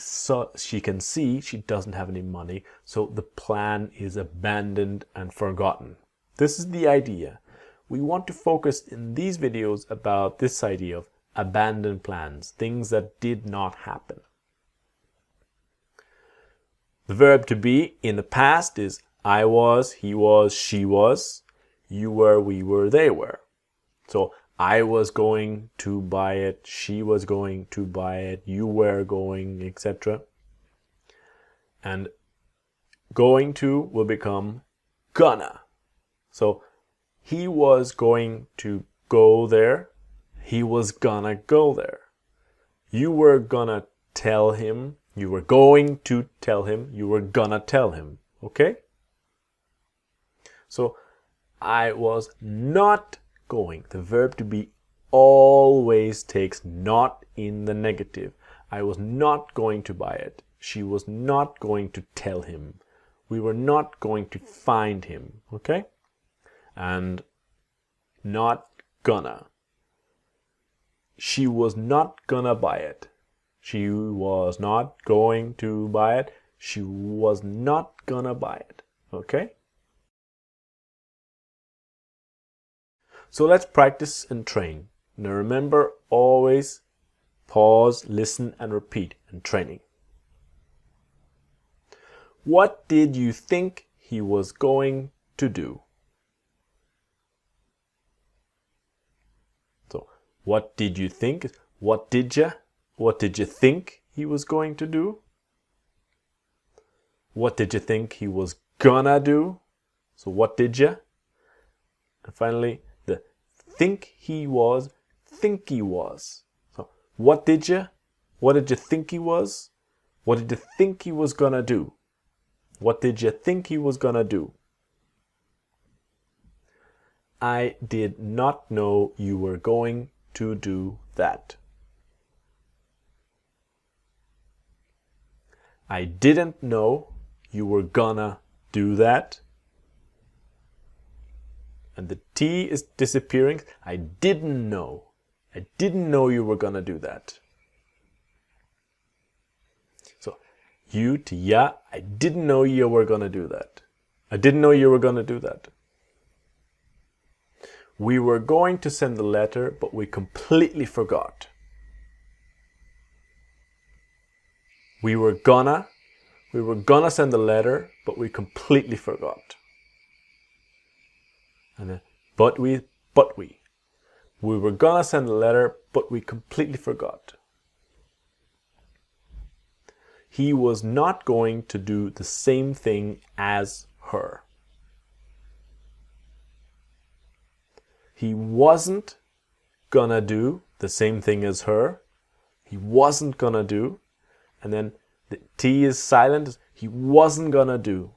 can see she doesn't have any money, so the plan is abandoned and forgotten. This is the idea. We want to focus in these videos about this idea of abandoned plans, things that did not happen. The verb to be in the past is I was, he was, she was, you were, we were, they were. So I was going to buy it, she was going to buy it, you were going, etc. And going to will become gonna. So he was going to go there, he was gonna go there. You were gonna tell him, you were going to tell him, you were gonna tell him. Okay? So I was not going. The verb to be always takes not in the negative. I was not going to buy it. She was not going to tell him. We were not going to find him. Okay? And not gonna. She was not gonna buy it. She was not going to buy it. She was not gonna buy it. Okay? So let's practice and train. Now remember, always pause, listen, and repeat in training. What did you think he was going to do? So, What did you think? What did you think he was going to do? What did you think he was gonna do? So what did you? And finally, the think he was. So what did you? What did you think he was? What did you think he was gonna do? What did you think he was gonna do? I did not know you were going to do that. I didn't know you were gonna do that. And the T is disappearing. I didn't know. I didn't know you were gonna do that. So you to ya, I didn't know you were gonna do that. I didn't know you were gonna do that. We were going to send the letter, but we completely forgot. We were gonna send the letter, but we completely forgot. And then, but we. We were gonna send the letter, but we completely forgot. He was not going to do the same thing as her. He wasn't gonna do the same thing as her. He wasn't gonna do. And then the T is silent. He wasn't gonna do.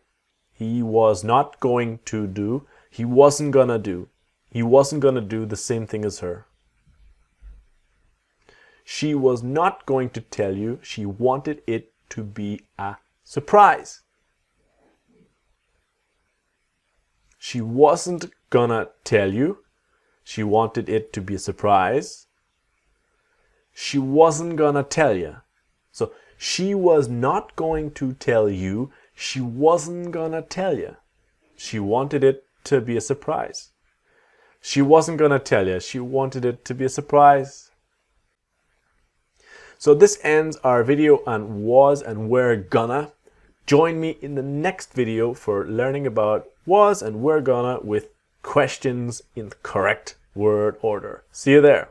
He was not going to do. He wasn't gonna do. He wasn't gonna do the same thing as her. She was not going to tell you. She wanted it to be a surprise. She wasn't gonna tell you. She wanted it to be a surprise. She wasn't gonna tell you. So she was not going to tell you. She wasn't gonna tell you. She wanted it to be a surprise. She wasn't gonna tell you. She wanted it to be a surprise. So this ends our video on was and were gonna. Join me in the next video for learning about was and were gonna with questions in the correct word order. See you there.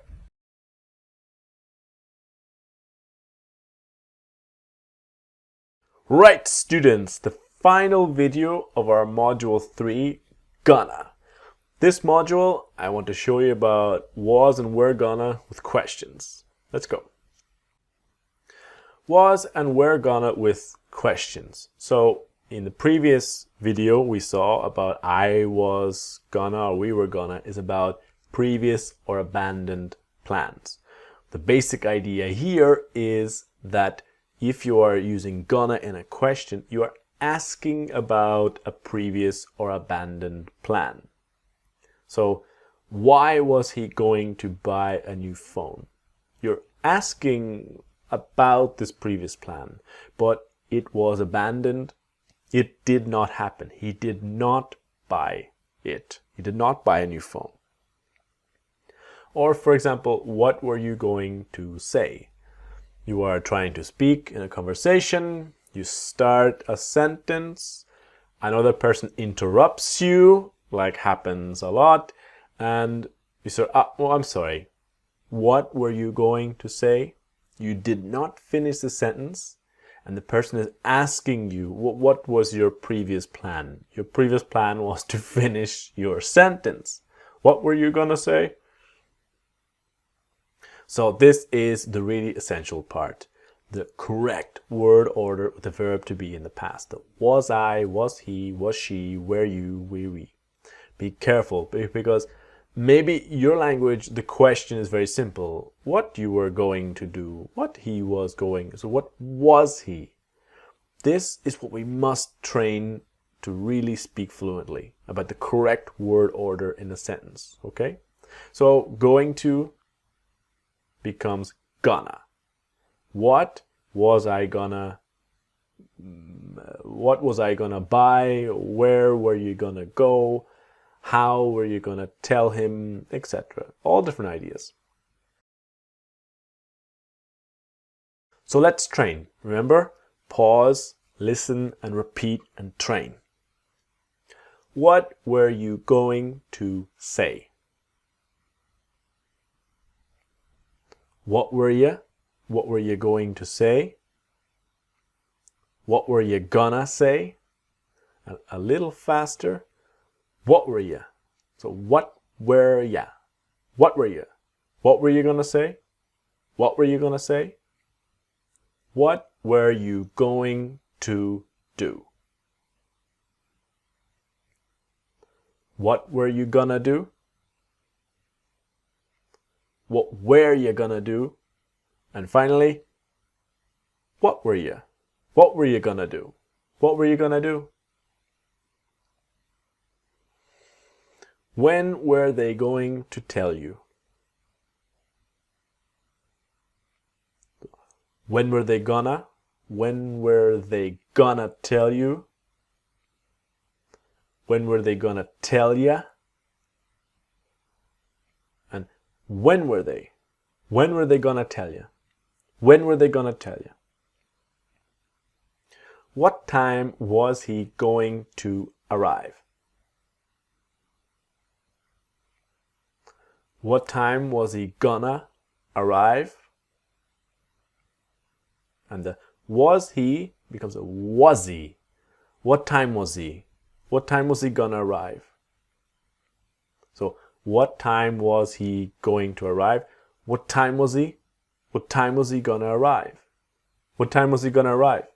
Right, students, the final video of our module 3, gonna. This module, I want to show you about was and were gonna with questions. Let's go. Was and were gonna with questions. So in the previous video we saw about I was gonna or we were gonna is about previous or abandoned plans. The basic idea here is that if you are using gonna in a question, you are asking about a previous or abandoned plan. So why was he going to buy a new phone? You're asking about this previous plan, but it was abandoned. It did not happen. He did not buy it. He did not buy a new phone. Or for example, what were you going to say? You are trying to speak in a conversation. You start a sentence. Another person interrupts you, like happens a lot. And you say, well, I'm sorry. What were you going to say? You did not finish the sentence. And the person is asking you, what was your previous plan? Your previous plan was to finish your sentence. What were you going to say? So this is the really essential part. The correct word order with the verb to be in the past. The was I, was he, was she, were you, were we. Be careful because maybe your language, the question is very simple. What you were going to do, what he was going, so what was he? This is what we must train to really speak fluently about the correct word order in a sentence, okay? So going to becomes gonna. What was I gonna buy? Where were you gonna go? How were you gonna tell him, etc. All different ideas. So let's train. Remember, pause, listen, and repeat and train. What were you going to say? What were you? What were you going to say? What were you gonna say? A little faster. What were you? So what were ya? What were you? What were you gonna say? What were you gonna say? What were you going to do? What were you gonna do? What were you gonna do? And finally, what were you? What were you gonna do? What were you gonna do? When were they going to tell you? When were they gonna? When were they gonna tell you? When were they gonna tell ya? And when were they? When were they gonna tell you? When were they gonna tell you? What time was he going to arrive? What time was he gonna arrive? And the was he becomes a was he. What time was he? What time was he gonna arrive? So, what time was he going to arrive? What time was he? What time was he gonna arrive? What time was he gonna arrive?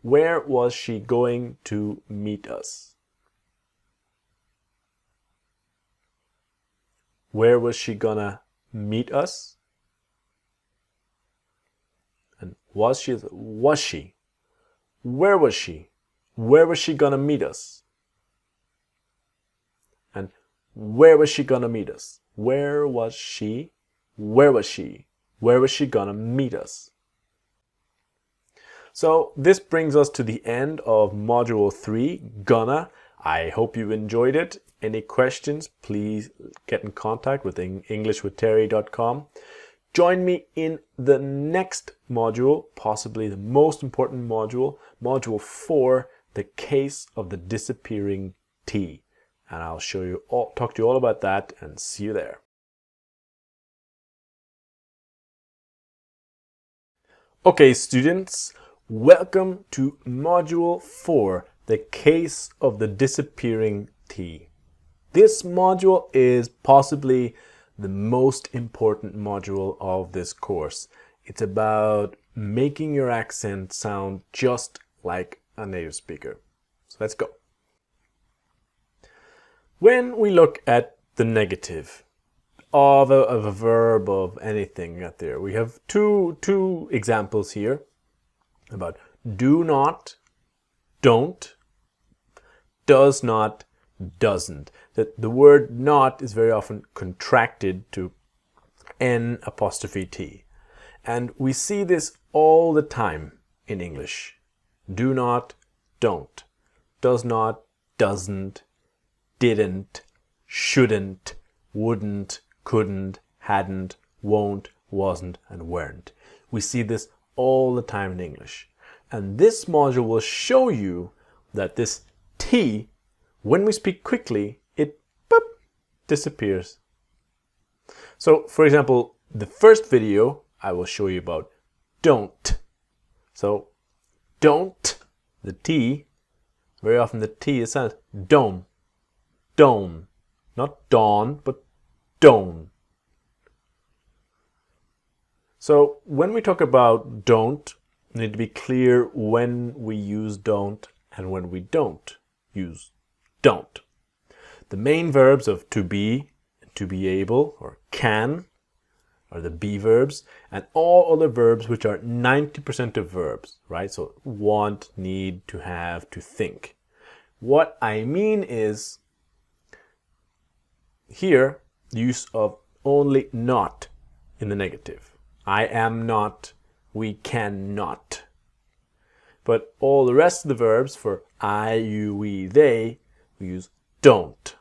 Where was she going to meet us? Where was she gonna meet us? And was she? Where was she? Where was she gonna meet us? And where was she gonna meet us? Where was she? Where was she? Where was she gonna meet us? So this brings us to the end of Module 3, Gonna. I hope you enjoyed it. Any questions, please get in contact with englishwithterry.com. Join me in the next module, possibly the most important module, Module 4, the case of the disappearing T. And I'll talk to you all about that, and see you there. Okay, students, welcome to Module 4, the case of the disappearing T. This module is possibly the most important module of this course. It's about making your accent sound just like a native speaker. So let's go. When we look at the negative of a verb of anything out there, we have two examples here about do not, don't, does not, doesn't. The word not is very often contracted to N''T. And we see this all the time in English. Do not, don't. Does not, doesn't. Didn't, shouldn't, wouldn't, couldn't, hadn't, won't, wasn't, and weren't. We see this all the time in English. And this module will show you that this T, when we speak quickly, it boop, disappears. So, for example, the first video I will show you about don't. So, don't, the T, very often the T is sounded dome, dome, not dawn, but dome. So, when we talk about don't, we need to be clear when we use don't and when we don't use don't. The main verbs of to be able, or can, are the be verbs, and all other verbs which are 90% of verbs, right? So want, need, to have, to think. What I mean is here, use of only not in the negative. I am not, we cannot. But all the rest of the verbs for I, you, we, they, we use don't.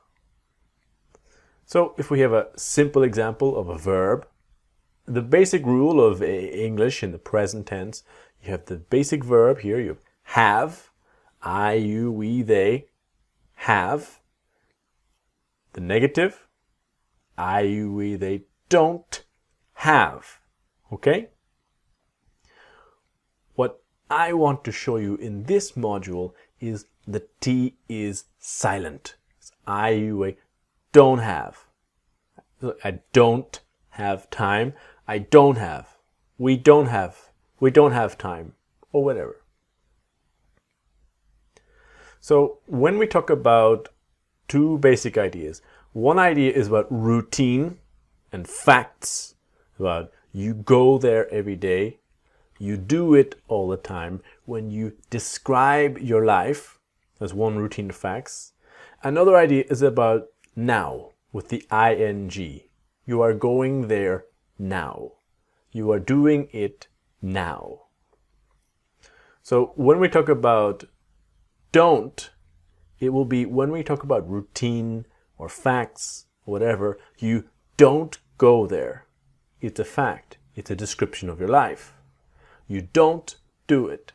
So if we have a simple example of a verb, the basic rule of English in the present tense, you have the basic verb here, you have, I, you, we, they, have. The negative, I, you, we, they don't have. Okay? What I want to show you in this module is the T is silent. It's I don't have. I don't have time. I don't have. We don't have. We don't have time. Or whatever. So when we talk about two basic ideas, one idea is about routine and facts, about you go there every day, you do it all the time. When you describe your life, that's one routine of facts. Another idea is about now, with the ing. You are going there now. You are doing it now. So when we talk about don't, it will be when we talk about routine or facts, whatever, you don't go there. It's a fact. It's a description of your life. You don't do it.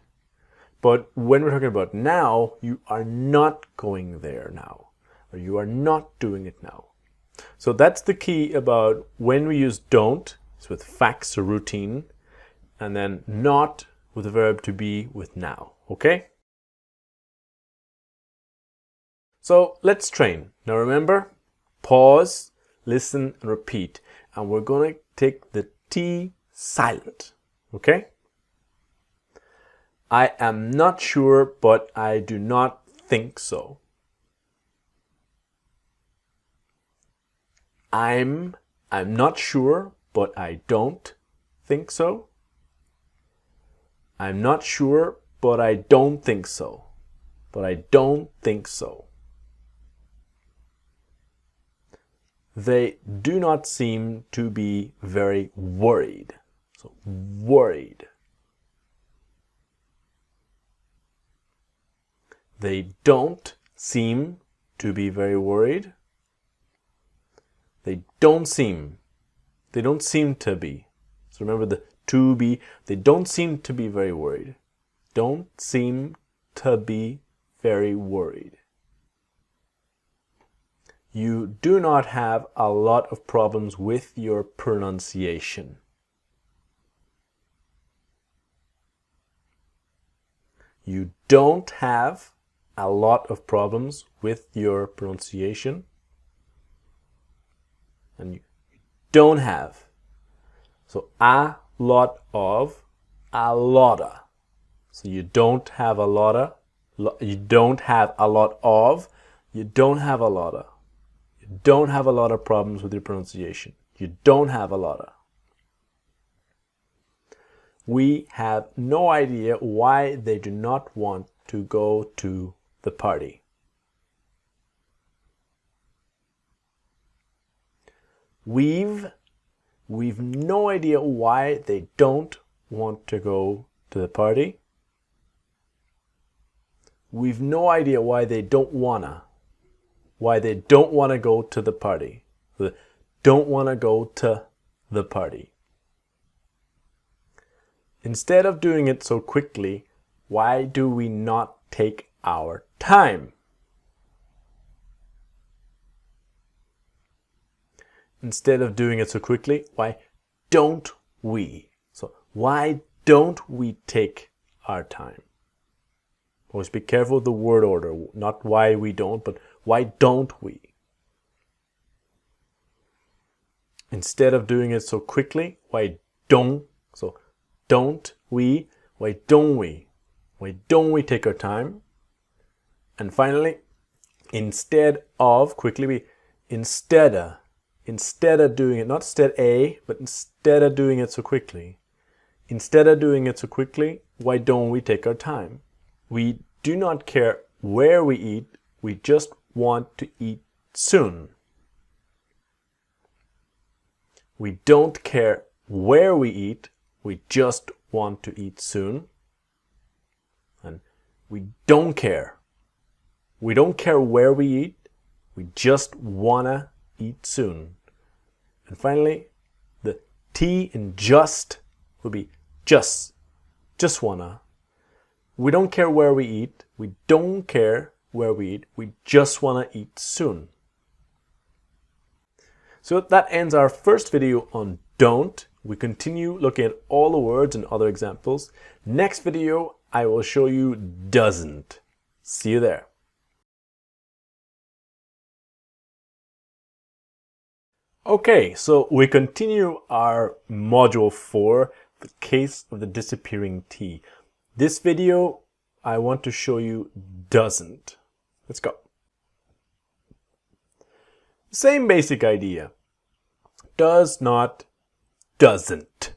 But when we're talking about now, you are not going there now, or you are not doing it now. So that's the key about when we use don't, it's with facts or routine, and then not with the verb to be with now. Okay? So let's train. Now remember, pause, listen, and repeat. And we're going to take the T silent. Okay? I am not sure, but I do not think so. I'm not sure, but I don't think so. I'm not sure, but I don't think so. But I don't think so. They do not seem to be very worried. So, worried. They don't seem to be very worried. They don't seem. They don't seem to be. So remember the to be. They don't seem to be very worried. Don't seem to be very worried. You do not have a lot of problems with your pronunciation. You don't have a lot of problems with your pronunciation. And you don't have. So a lot of, a lotta. So you don't have a lotta, you don't have a lot of, you don't have a lotta. You don't have a lot of problems with your pronunciation. You don't have a lotta. We have no idea why they do not want to go to the party. We've no idea why they don't want to go to the party. We've no idea why they don't wanna. Why they don't want to go to the party. Don't want to go to the party. Instead of doing it so quickly, why do we not take our time? Instead of doing it so quickly, why don't we? So why don't we take our time? Always be careful with the word order, not why we don't, but why don't we? Instead of doing it so quickly, why don't? So don't we? Why don't we? Why don't we take our time? And finally, instead of, quickly, instead of doing it, not instead a, but instead of doing it so quickly. Instead of doing it so quickly, why don't we take our time? We do not care where we eat, we just want to eat soon. We don't care where we eat, we just want to eat soon. And we don't care. We don't care where we eat, we just wanna eat soon. And finally, the T in just will be just wanna. We don't care where we eat, we don't care where we eat, we just wanna eat soon. So that ends our first video on don't. We continue looking at all the words and other examples. Next video, I will show you doesn't. See you there. Okay, so we continue our module 4, the case of the disappearing T. This video, I want to show you doesn't. Let's go. Same basic idea. Does not, doesn't.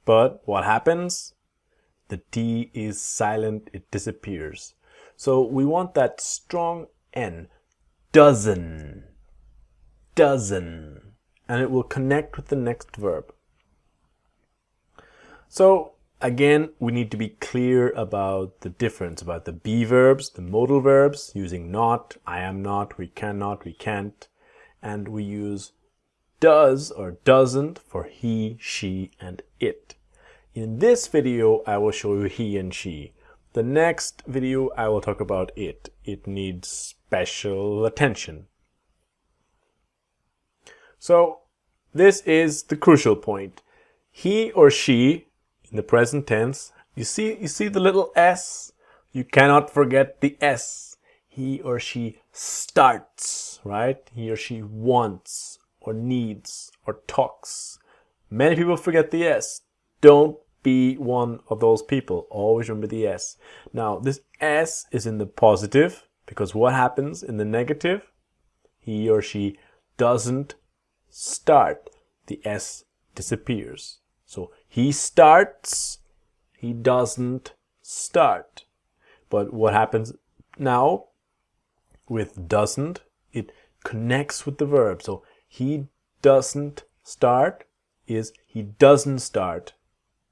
But what happens? The T is silent, it disappears. So we want that strong N. Doesn't. Doesn't. And it will connect with the next verb. So again, we need to be clear about the difference, about the be verbs, the modal verbs, using not, I am not, we cannot, we can't. And we use does or doesn't for he, she, and it. In this video, I will show you he and she. The next video, I will talk about it. It needs special attention. So this is the crucial point. He or she, in the present tense, you see the little s? You cannot forget the s. He or she starts, right? He or she wants or needs or talks. Many people forget the s. Don't be one of those people. Always remember the s. Now, this s is in the positive because what happens in the negative? He or she doesn't start. The s disappears. So he starts, he doesn't start. But what happens now with doesn't? It connects with the verb. So he doesn't start is he doesn't start.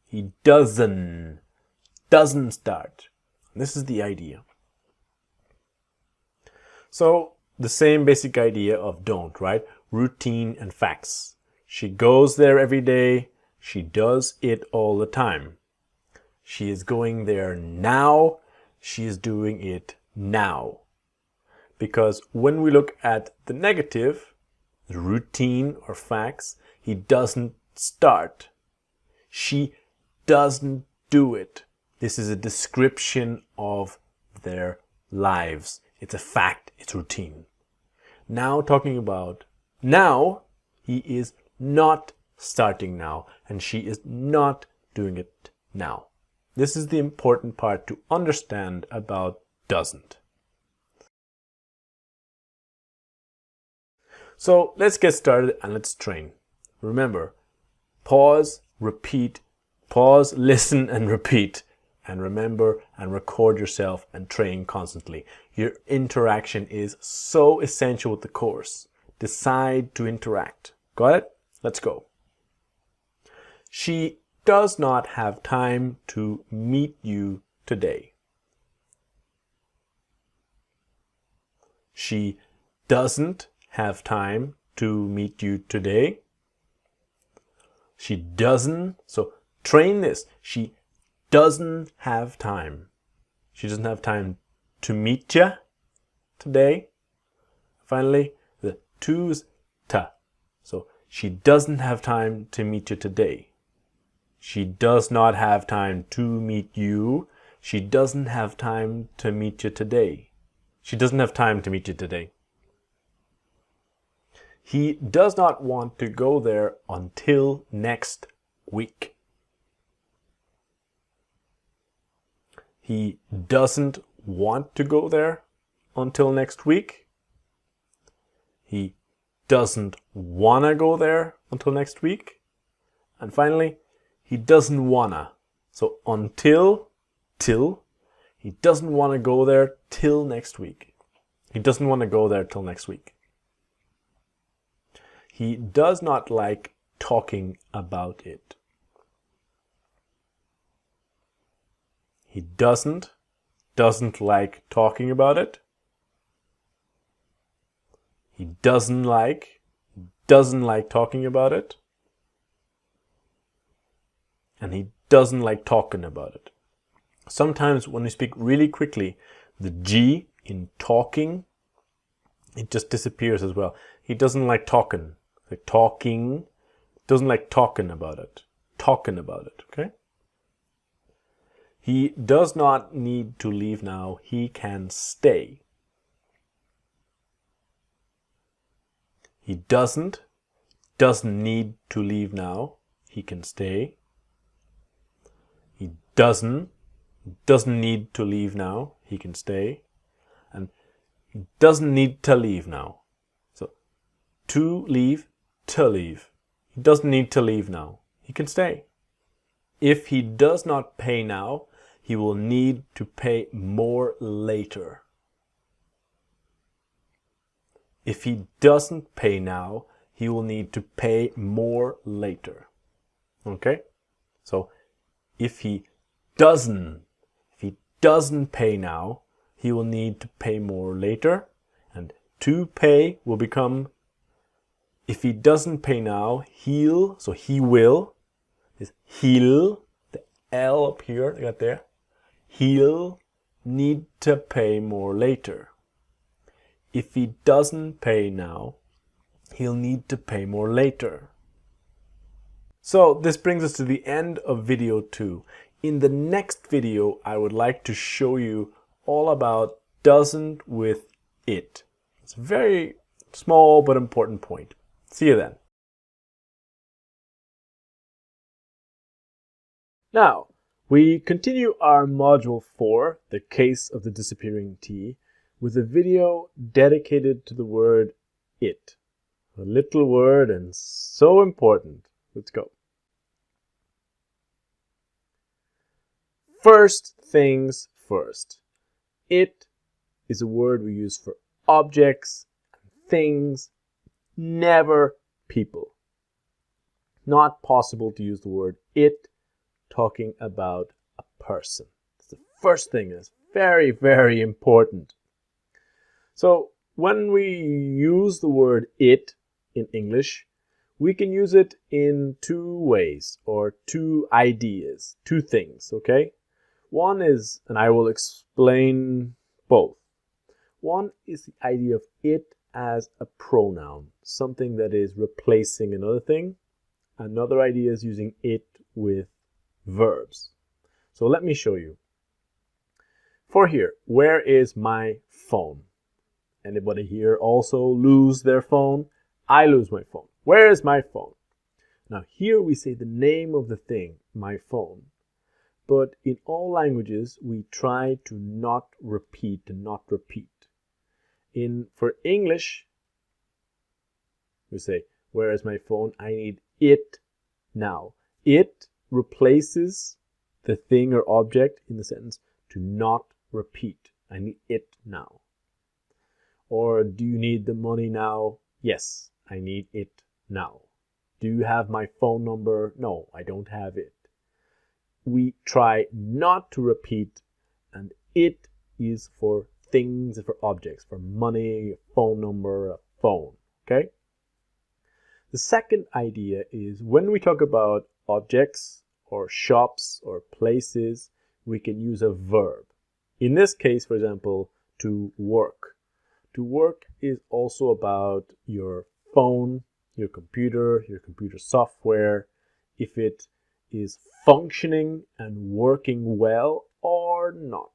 He doesn't start. This is the idea. So the same basic idea of don't, right? Routine and facts. She goes there every day. She does it all the time. She is going there now. She is doing it now. Because when we look at the negative, the routine or facts, he doesn't start. She doesn't do it. This is a description of their lives. It's a fact. It's routine. Now talking about now, he is not starting now, and she is not doing it now. This is the important part to understand about doesn't. So let's get started and let's train. Remember, pause, repeat, pause, listen, and repeat. And remember and record yourself and train constantly. Your interaction is so essential with the course. Decide to interact. Got it? Let's go. She does not have time to meet you today. She doesn't have time to meet you today. She doesn't. So train this. She doesn't have time. She doesn't have time to meet you today. Finally, the to's ta. So she doesn't have time to meet you today. She does not have time to meet you. She doesn't have time to meet you today. She doesn't have time to meet you today. He does not want to go there until next week. He doesn't want to go there until next week. He doesn't want to go there until next week. And finally, he doesn't wanna. So until, till, he doesn't want to go there till next week. He doesn't want to go there till next week. He does not like talking about it. He doesn't like talking about it. He doesn't like talking about it. And he doesn't like talking about it. Sometimes when we speak really quickly, the G in talking, it just disappears as well. He doesn't like talking. Like talking. Doesn't like talking about it. Talking about it, okay? He does not need to leave now. He can stay. He doesn't need to leave now. He can stay. He doesn't need to leave now. He can stay. And he doesn't need to leave now. So to leave, to leave. He doesn't need to leave now. He can stay. If he does not pay now, he will need to pay more later. If he doesn't pay now, he will need to pay more later. Okay? So if he doesn't pay now, he will need to pay more later. And to pay will become, if he doesn't pay now, he'll, so he will, is he'll, the L up here, I got there. He'll need to pay more later. If he doesn't pay now, he'll need to pay more later. So this brings us to the end of video 2. In the next video, I would like to show you all about doesn't with it. It's a very small but important point. See you then. Now, we continue our module 4, the case of the disappearing T, with a video dedicated to the word it. A little word and so important. Let's go. First things first. It is a word we use for objects, things, never people. Not possible to use the word it talking about a person. That's the first thing. It's very, very important. So when we use the word it in English, we can use it in two ways or two ideas, two things, okay? One is, and I will explain both. One is the idea of it as a pronoun, something that is replacing another thing. Another idea is using it with verbs. So let me show you. For here, where is my phone? Anybody here also lose their phone? I lose my phone. Where is my phone? Now here we say the name of the thing, my phone. But in all languages, we try to not repeat and not repeat. For English, we say, where is my phone? I need it now. It replaces the thing or object in the sentence to not repeat. I need it now. Or do you need the money now? Yes, I need it now. Do you have my phone number? No, I don't have it. We try not to repeat, and it is for things, for objects, for money, a phone number, a phone, okay? The second idea is when we talk about objects or shops or places, we can use a verb. In this case, for example, to work. To work is also about your phone, your computer software, if it is functioning and working well or not.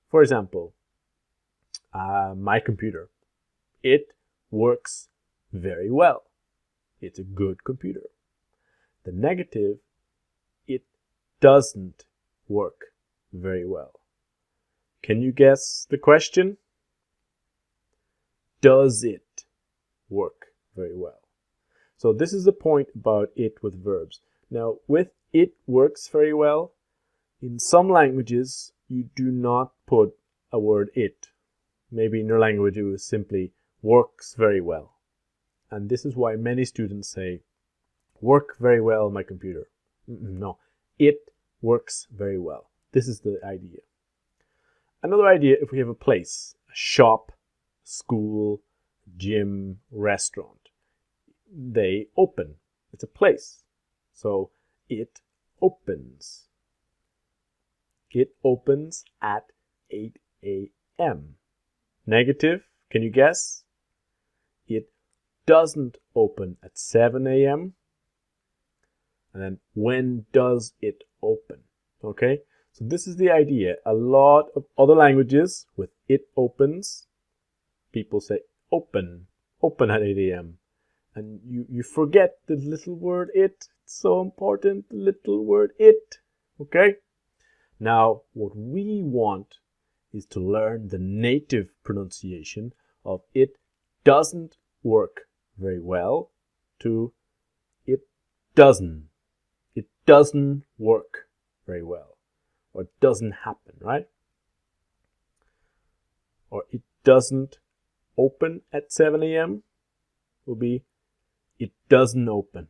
For example, my computer, it works very well. It's a good computer. The negative, it doesn't work very well. Can you guess the question? Does it work very well? So this is the point about it with verbs. Now, with it works very well, in some languages, you do not put a word it. Maybe in your language, it was simply works very well. And this is why many students say, work very well on my computer. No, it works very well. This is the idea. Another idea, if we have a place, a shop, school, gym, restaurant, they open. It's a place. So it opens. It opens at 8 a.m. Negative, can you guess? It doesn't open at 7 a.m. And then when does it open? Okay, so this is the idea. A lot of other languages with it opens, people say open at 8 a.m. And you forget the little word it. It's so important, the little word it. Okay, now what we want is to learn the native pronunciation of it doesn't work very well to it doesn't. It doesn't work very well, or it doesn't happen, right? Or it doesn't open at 7 a.m. will be it doesn't open.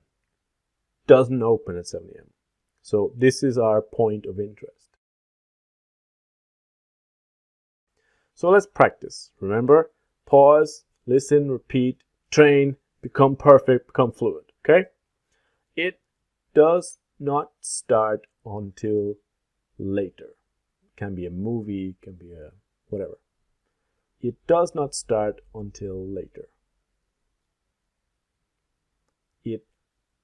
Doesn't open at 7 a.m. So this is our point of interest. So let's practice. Remember, pause, listen, repeat, train, become perfect, become fluent. Okay? It does not start until later. It can be a movie, it can be a whatever. It does not start until later. It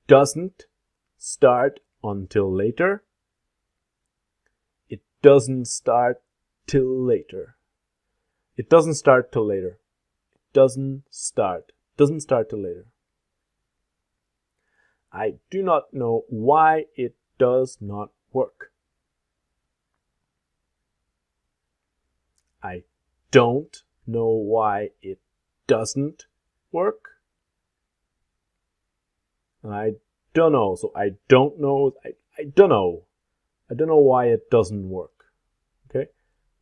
doesn't start until later. It doesn't start till later. It doesn't start till later. It doesn't start till later. I do not know why it does not work. I don't know why it doesn't work. And I don't know. So I don't know. I don't know. I don't know why it doesn't work. Okay?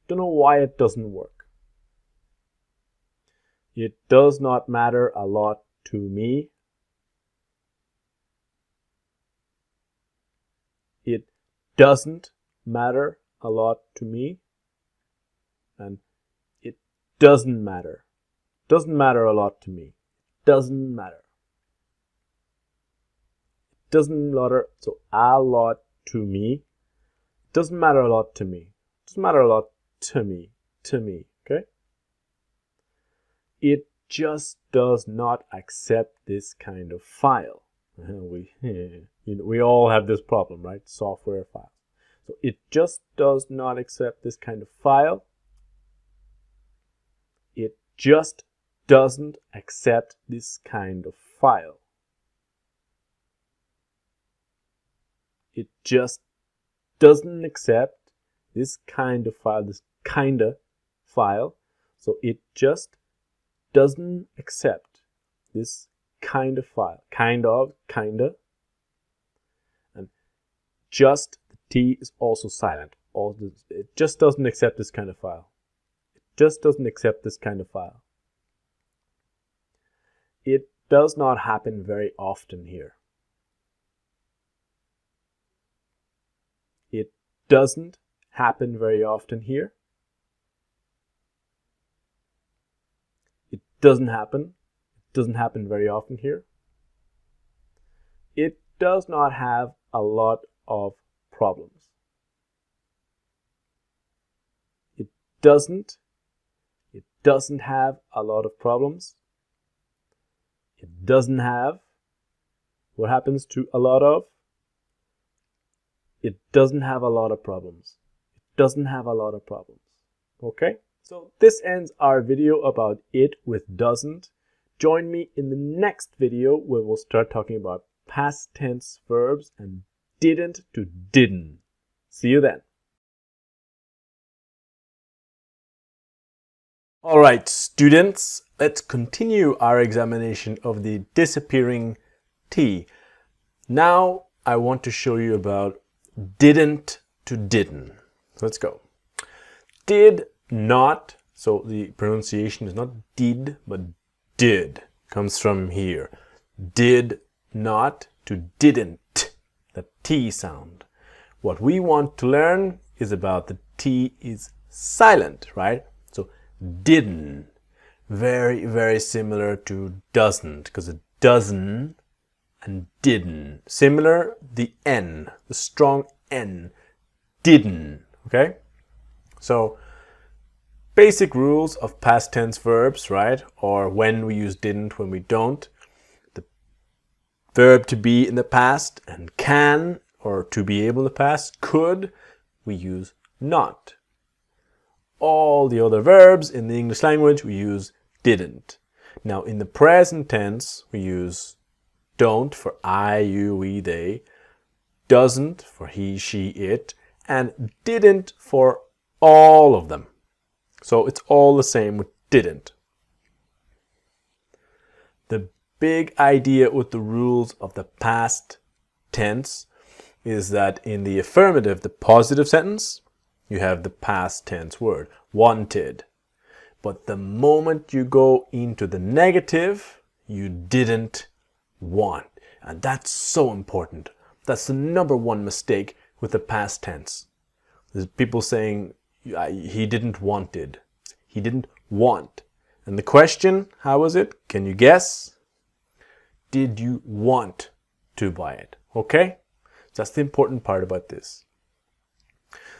Don't know why it doesn't work. It does not matter a lot to me. It doesn't matter a lot to me. And it doesn't matter. Doesn't matter a lot to me. Doesn't matter. It doesn't matter. So a lot to me. Doesn't matter a lot to me. Doesn't matter a lot to me. To me. Okay? It just does not accept this kind of file. We all have this problem, right? Software files. So it just does not accept this kind of file. It just doesn't accept this kind of file. It just doesn't accept this kind of file, this kinda file. So it just doesn't accept this kind of file. Kind of, kinda. And just, the T is also silent. It just doesn't accept this kind of file. It just doesn't accept this kind of file. It does not happen very often here. It doesn't happen very often here. It doesn't happen. It doesn't happen very often here. It does not have a lot of problems. It doesn't have a lot of problems. It doesn't have. What happens to a lot of? It doesn't have a lot of problems. It doesn't have a lot of problems. Okay? So this ends our video about it with doesn't. Join me in the next video where we'll start talking about past tense verbs and didn't to didn't. See you then. All right, students, let's continue our examination of the disappearing T. Now I want to show you about didn't to didn't. Let's go. Did not, so the pronunciation is not did, but did. Comes from here. Did not to didn't, the T sound. What we want to learn is about the T is silent, right? So didn't, very, very similar to doesn't, because it doesn't and didn't. Similar, the N, the strong N, didn't, okay? So basic rules of past tense verbs, right? Or when we use didn't, when we don't. verb to be in the past, and can, or to be able in the past, could, we use not. All the other verbs in the English language, we use didn't. Now, in the present tense, we use don't for I, you, we, they, doesn't for he, she, it, and didn't for all of them. So it's all the same with didn't. The big idea with the rules of the past tense is that in the affirmative, the positive sentence, you have the past tense word, wanted. But the moment you go into the negative, you didn't want. And that's so important. That's the number one mistake with the past tense. There's people saying, he didn't wanted. He didn't want. And the question, how was it? Can you guess? Did you want to buy it? Okay? That's the important part about this.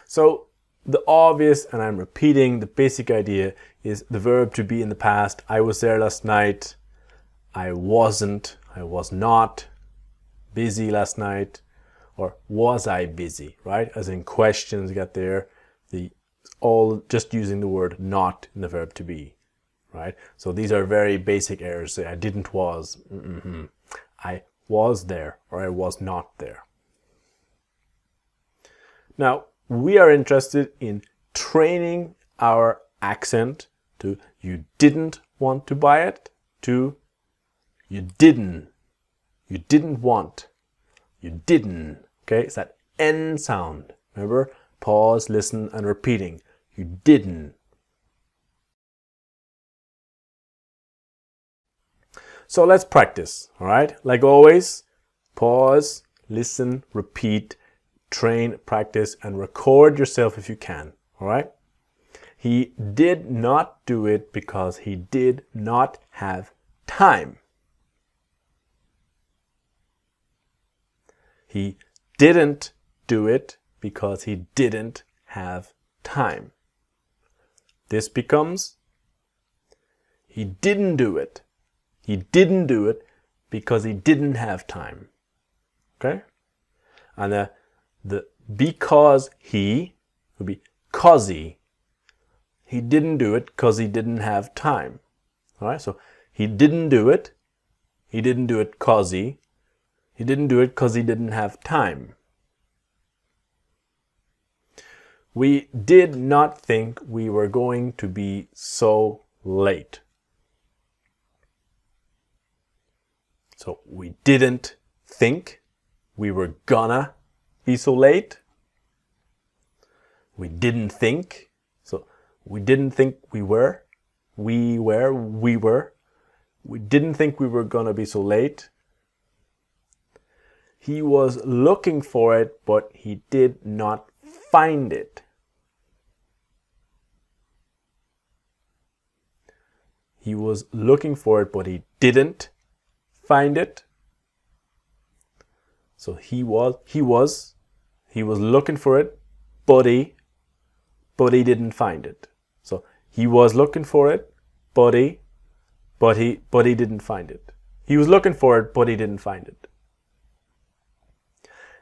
So the obvious, and I'm repeating, the basic idea is the verb to be in the past. I was there last night. I wasn't. I was not busy last night. Or was I busy, right? As in questions got there. All just using the word not in the verb to be, right? So these are very basic errors. Say I didn't was. I was there or I was not there. Now, we are interested in training our accent to you didn't want to buy it to you didn't want, you didn't. Okay, it's that N sound. Remember, pause, listen, and repeating. You didn't. So let's practice, all right? Like always, pause, listen, repeat, train, practice, and record yourself if you can, all right? He did not do it because he did not have time. He didn't do it because he didn't have time. This becomes, he didn't do it. He didn't do it because he didn't have time. Okay? And the because he would be cause he didn't do it because he didn't have time. All right? So he didn't do it. He didn't do it cause he didn't do it because he didn't have time. We did not think we were going to be so late. So we didn't think we were gonna be so late. We didn't think. So we didn't think we were. We were. We didn't think we were gonna be so late. He was looking for it, but he did not find it. He was looking for it, but he didn't find it. So he was looking for it, but he didn't find it. So he was looking for it, but he didn't find it. He was looking for it, but he didn't find it.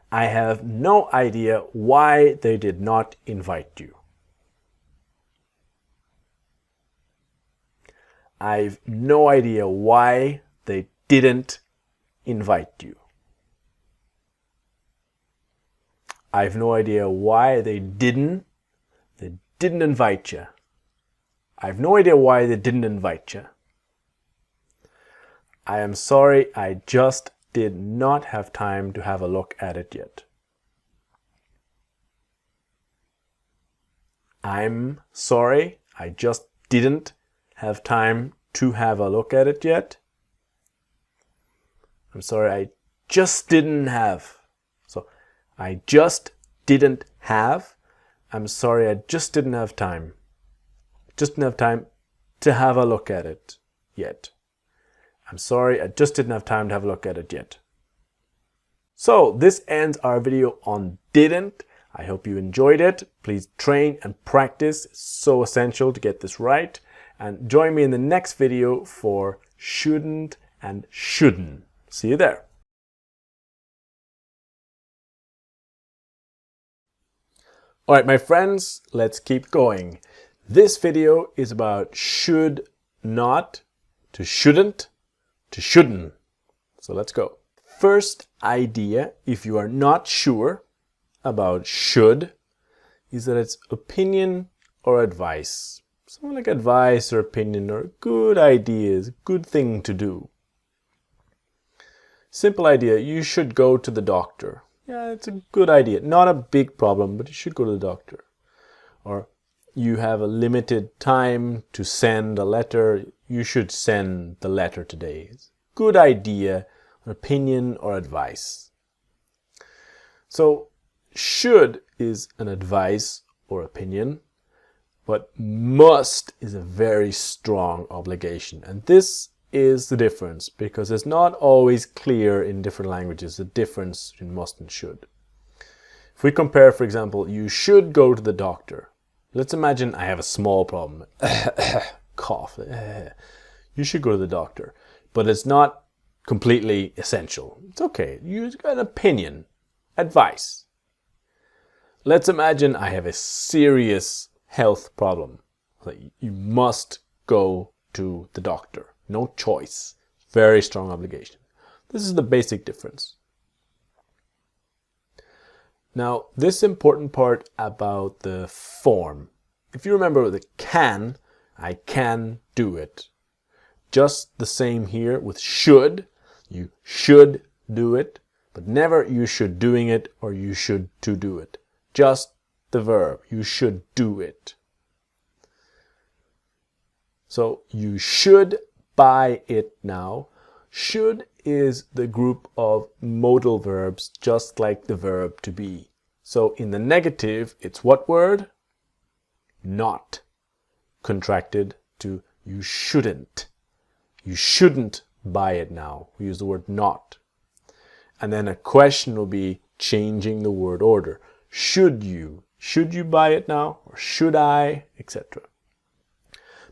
I have no idea why they did not invite you. I've no idea why they didn't invite you. I've no idea why they didn't invite you. I've no idea why they didn't invite you. I am sorry, I just did not have time to have a look at it yet. I'm sorry, I just didn't have time to have a look at it yet. I'm sorry, I just didn't have. So I just didn't have. I'm sorry, I just didn't have time. Just didn't have time to have a look at it yet. I'm sorry, I just didn't have time to have a look at it yet. So this ends our video on didn't. I hope you enjoyed it. Please train and practice. It's so essential to get this right. And join me in the next video for shouldn't and shouldn't. See you there. All right, my friends, let's keep going. This video is about should not to shouldn't to shouldn't. So let's go. First idea, if you are not sure about should, is that it's opinion or advice. Something like advice or opinion or good ideas, good thing to do. Simple idea, you should go to the doctor. Yeah, it's a good idea. Not a big problem, but you should go to the doctor. Or you have a limited time to send a letter. You should send the letter today. It's a good idea, opinion or advice. So should is an advice or opinion, but must is a very strong obligation. And this is the difference, because it's not always clear in different languages the difference between must and should. If we compare, for example, you should go to the doctor. Let's imagine I have a small problem. Cough. You should go to the doctor. But it's not completely essential. It's okay. You've got an opinion, advice. Let's imagine I have a serious health problem. You must go to the doctor. No choice. Very strong obligation. This is the basic difference. Now, this important part about the form. If you remember the can, I can do it. Just the same here with should. You should do it, but never you should doing it or you should to do it. Just the verb. You should do it. So you should buy it now. Should is the group of modal verbs, just like the verb to be. So in the negative, it's what word? Not. Contracted to you shouldn't. You shouldn't buy it now. We use the word not. And then a question will be changing the word order. Should you? Should you buy it now? Or should I? Etc.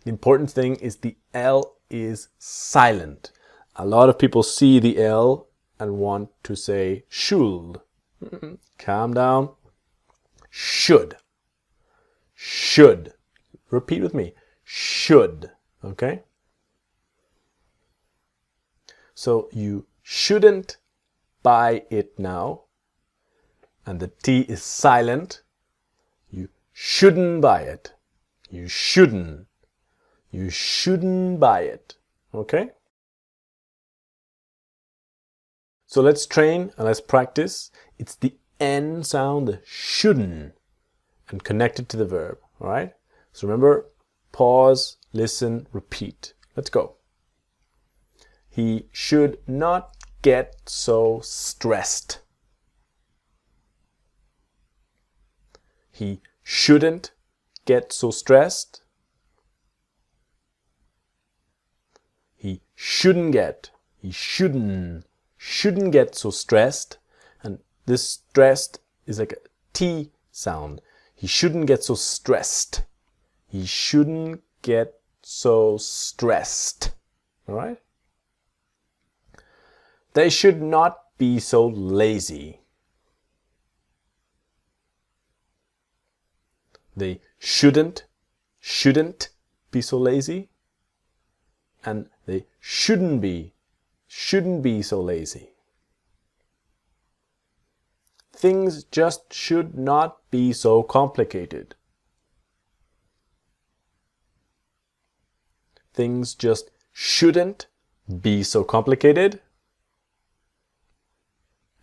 The important thing is the L is silent. A lot of people see the L and want to say should. Calm down. Should. Should. Repeat with me. Should. Okay? So you shouldn't buy it now. And the T is silent. You shouldn't buy it. You shouldn't. You shouldn't buy it. Okay? So let's train and let's practice. It's the N sound, the shouldn't, and connect it to the verb. All right? So remember, pause, listen, repeat. Let's go. He should not get so stressed. He shouldn't get so stressed. He shouldn't get get so stressed. And this stressed is like a T sound. He shouldn't get so stressed. He shouldn't get so stressed. All right? They should not be so lazy. They shouldn't be so lazy. And they shouldn't be so lazy. Things just should not be so complicated. Things just shouldn't be so complicated.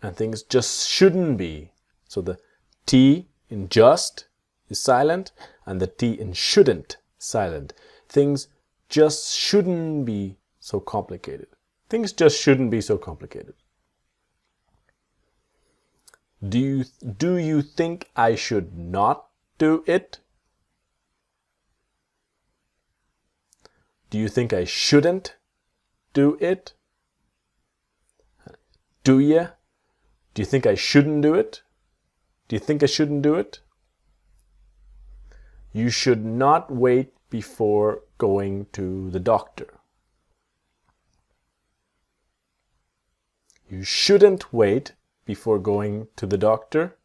And things just shouldn't be. So the T in just is silent and the T in shouldn't is silent. Things just shouldn't be so complicated. Things just shouldn't be so complicated. Do you think I should not do it? Do you think I shouldn't do it? Do you? Do you think I shouldn't do it? Do you think I shouldn't do it? You should not wait before going to the doctor. You shouldn't wait before going to the doctor.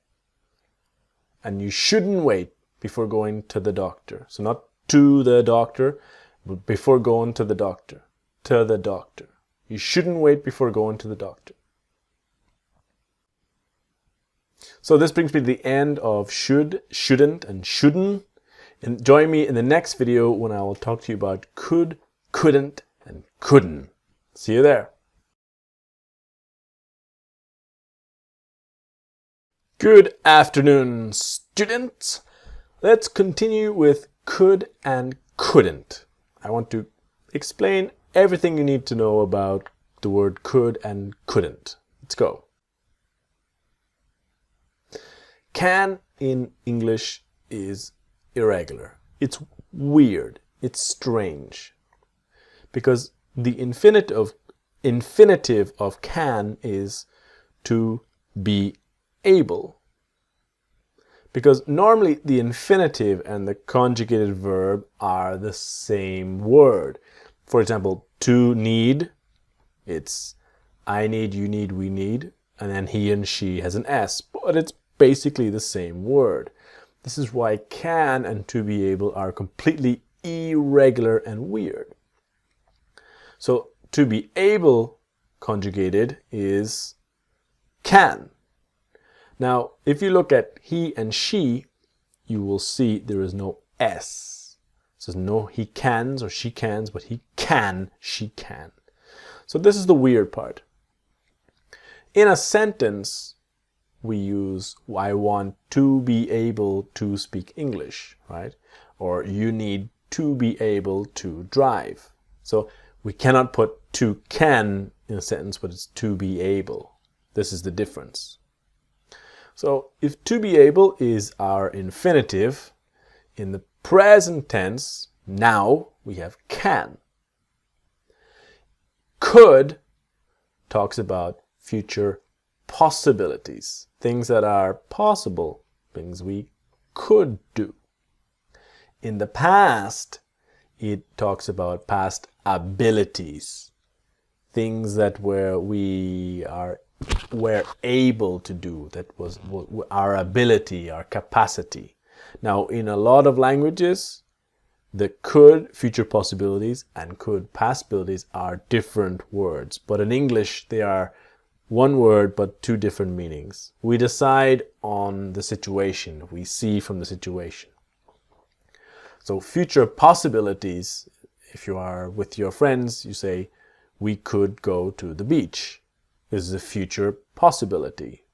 and you shouldn't wait before going to the doctor. So not to the doctor, but before going to the doctor. To the doctor. You shouldn't wait before going to the doctor. So this brings me to the end of should, shouldn't, and shouldn't. And join me in the next video when I will talk to you about could, couldn't, and couldn't. See you there. Good afternoon, students. Let's continue with could and couldn't. I want to explain everything you need to know about the word could and couldn't. Let's go. Can in English is irregular. It's weird. It's strange. Because the infinitive of can is to be able. Because normally the infinitive and the conjugated verb are the same word. For example, to need, it's I need, you need, we need, and then he and she has an S, but it's basically the same word. This is why can and to be able are completely irregular and weird. So to be able conjugated is can. Now, if you look at he and she, you will see there is no S. So there's no he cans or she cans, but he can, she can. So this is the weird part. In a sentence, we use I want to be able to speak English, right? Or you need to be able to drive. So we cannot put to can in a sentence, but it's to be able. This is the difference. So if to be able is our infinitive, in the present tense, now we have can. Could talks about future possibilities, things that are possible, things we could do. In the past, it talks about past abilities, things that we were able to do, that was our ability, our capacity. Now, in a lot of languages, the could, future possibilities, and could, past abilities are different words. But in English, they are one word, but two different meanings. We decide on the situation. We see from the situation. So future possibilities, if you are with your friends, you say, we could go to the beach. This is a future possibility.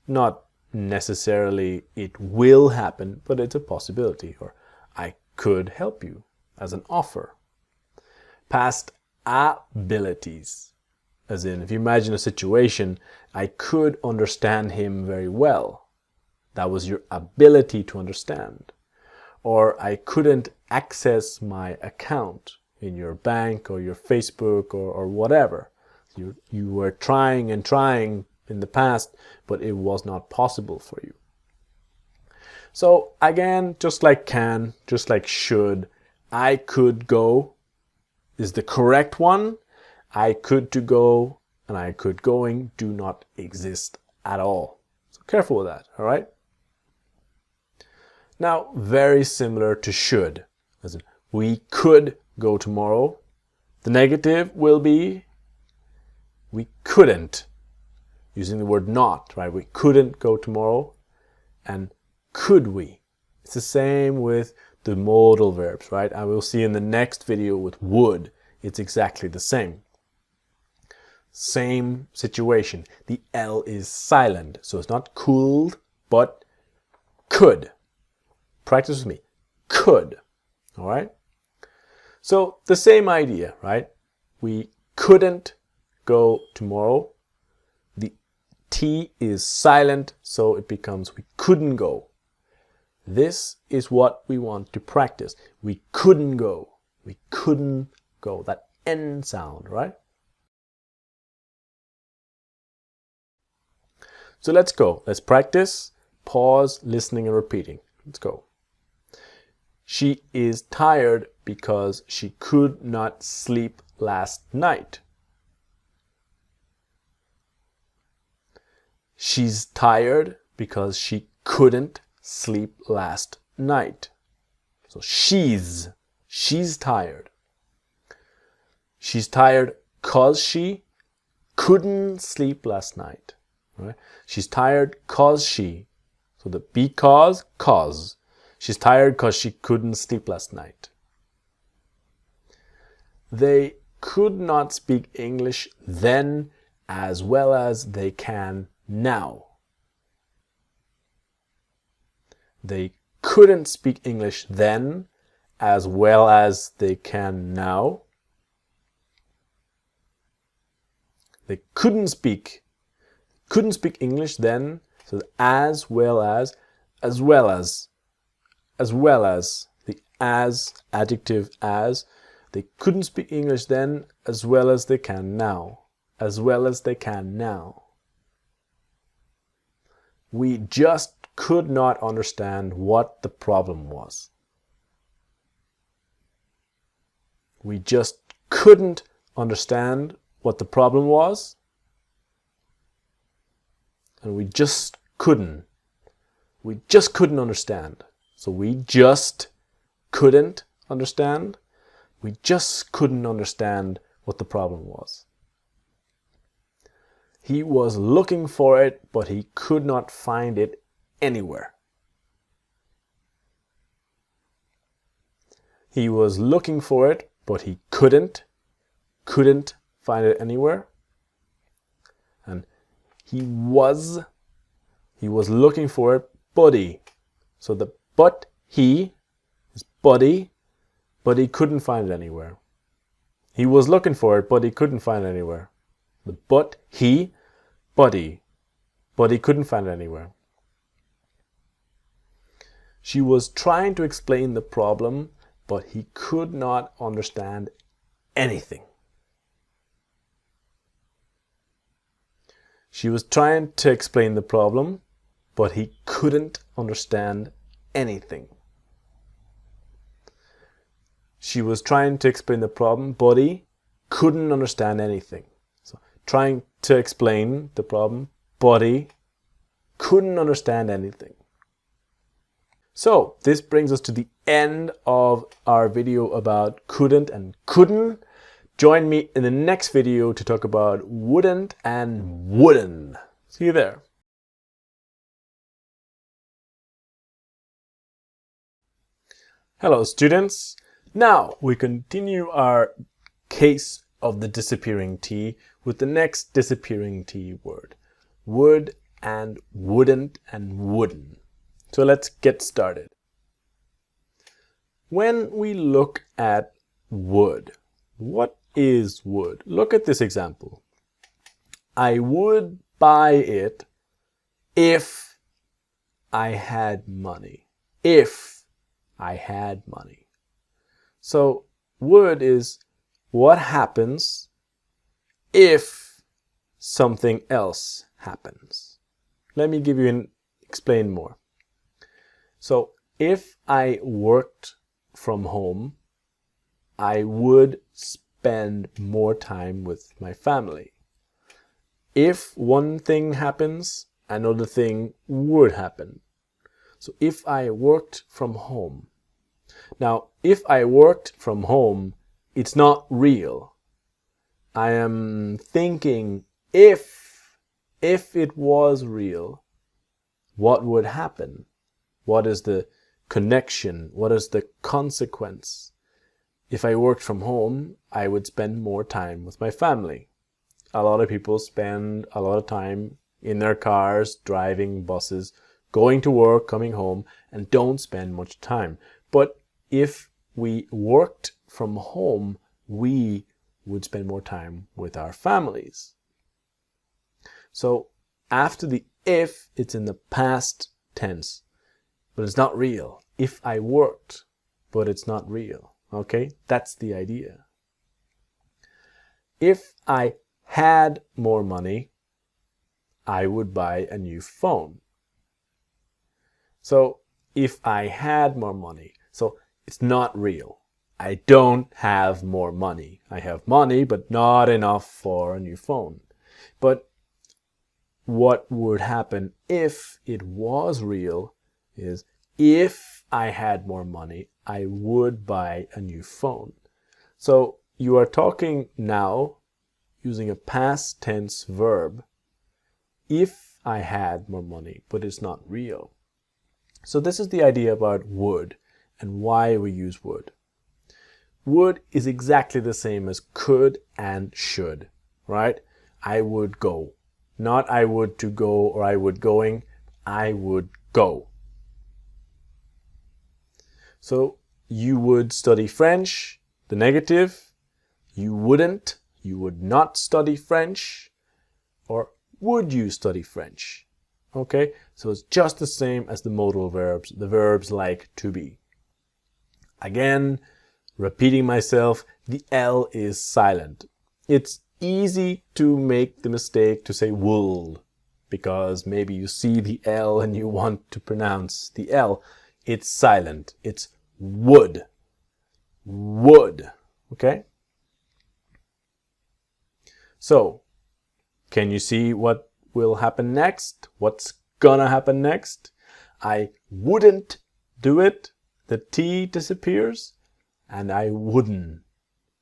Not necessarily it will happen, but it's a possibility. Or I could help you as an offer. Past abilities. As in, if you imagine a situation, I could understand him very well. That was your ability to understand. Or I couldn't access my account in your bank or your Facebook or whatever. You were trying and trying in the past, but it was not possible for you. So again, just like can, just like should, I could go is the correct one. I could to go and I could going do not exist at all. So careful with that, all right? Now, very similar to should, as in we could go tomorrow. The negative will be we couldn't, using the word not, right? We couldn't go tomorrow. And could we? It's the same with the modal verbs, right? I will see in the next video with would, it's exactly the same. Same situation. The L is silent, so it's not could, but could. Practice with me. Could. All right? So the same idea, right? We couldn't go tomorrow. The T is silent, so it becomes we couldn't go. This is what we want to practice. We couldn't go. We couldn't go. That N sound, right? So let's go. Let's practice. Pause, listening, and repeating. Let's go. She is tired because she could not sleep last night. She's tired because she couldn't sleep last night. So she's tired. She's tired cause she couldn't sleep last night. Right? She's tired cause she. So the because, cause. She's tired cause she couldn't sleep last night. They could not speak English then as well as they can now. They couldn't speak English then as well as they can now. They couldn't speak English then, so as well as, the as, adjective as. They couldn't speak English then as well as they can now. We just could not understand what the problem was. We just couldn't understand what the problem was. And we just couldn't understand. So we just couldn't understand. We just couldn't understand what the problem was. He was looking for it, but he could not find it anywhere. He was looking for it, but he couldn't find it anywhere. And he was looking for it, buddy. So the but he is buddy, but he couldn't find it anywhere. He was looking for it, but he couldn't find it anywhere. The but he, buddy, but he couldn't find it anywhere. She was trying to explain the problem, but he could not understand anything. She was trying to explain the problem, but he couldn't understand anything. She was trying to explain the problem, but he couldn't understand anything. So, trying to explain the problem, but he couldn't understand anything. So, this brings us to the end of our video about couldn't and couldn't. Join me in the next video to talk about wouldn't and wouldn't. See you there. Hello students. Now we continue our case of the disappearing T with the next disappearing T word. Would and wouldn't and wouldn't. So let's get started. When we look at would, what is would? Look at this example. I would buy it if I had money. If I had money. So would is what happens if something else happens. Let me give you and explain more. So if I worked from home, I would spend more time with my family. If one thing happens, another thing would happen. So if I worked from home. Now, if I worked from home, it's not real. I am thinking if it was real, what would happen? What is the connection? What is the consequence? If I worked from home, I would spend more time with my family. A lot of people spend a lot of time in their cars, driving buses, going to work, coming home, and don't spend much time. But if we worked from home, we would spend more time with our families. So after the if, it's in the past tense, but it's not real. If I worked, but it's not real. Okay, that's the idea. If I had more money, I would buy a new phone. So if I had more money, so it's not real. I don't have more money. I have money, but not enough for a new phone. But what would happen if it was real is if I had more money, I would buy a new phone. So you are talking now using a past tense verb. If I had more money, but it's not real. So this is the idea about would and why we use would. Would is exactly the same as could and should, right? I would go. Not I would to go or I would going. I would go. So you would study French, the negative. You wouldn't, you would not study French. Or would you study French? Okay, so it's just the same as the modal verbs, the verbs like to be. Again, repeating myself, the L is silent. It's easy to make the mistake to say would, because maybe you see the L and you want to pronounce the L. It's silent. It's would. Would. Okay? So, can you see what will happen next? What's gonna happen next? I wouldn't do it. The T disappears. And I wouldn't.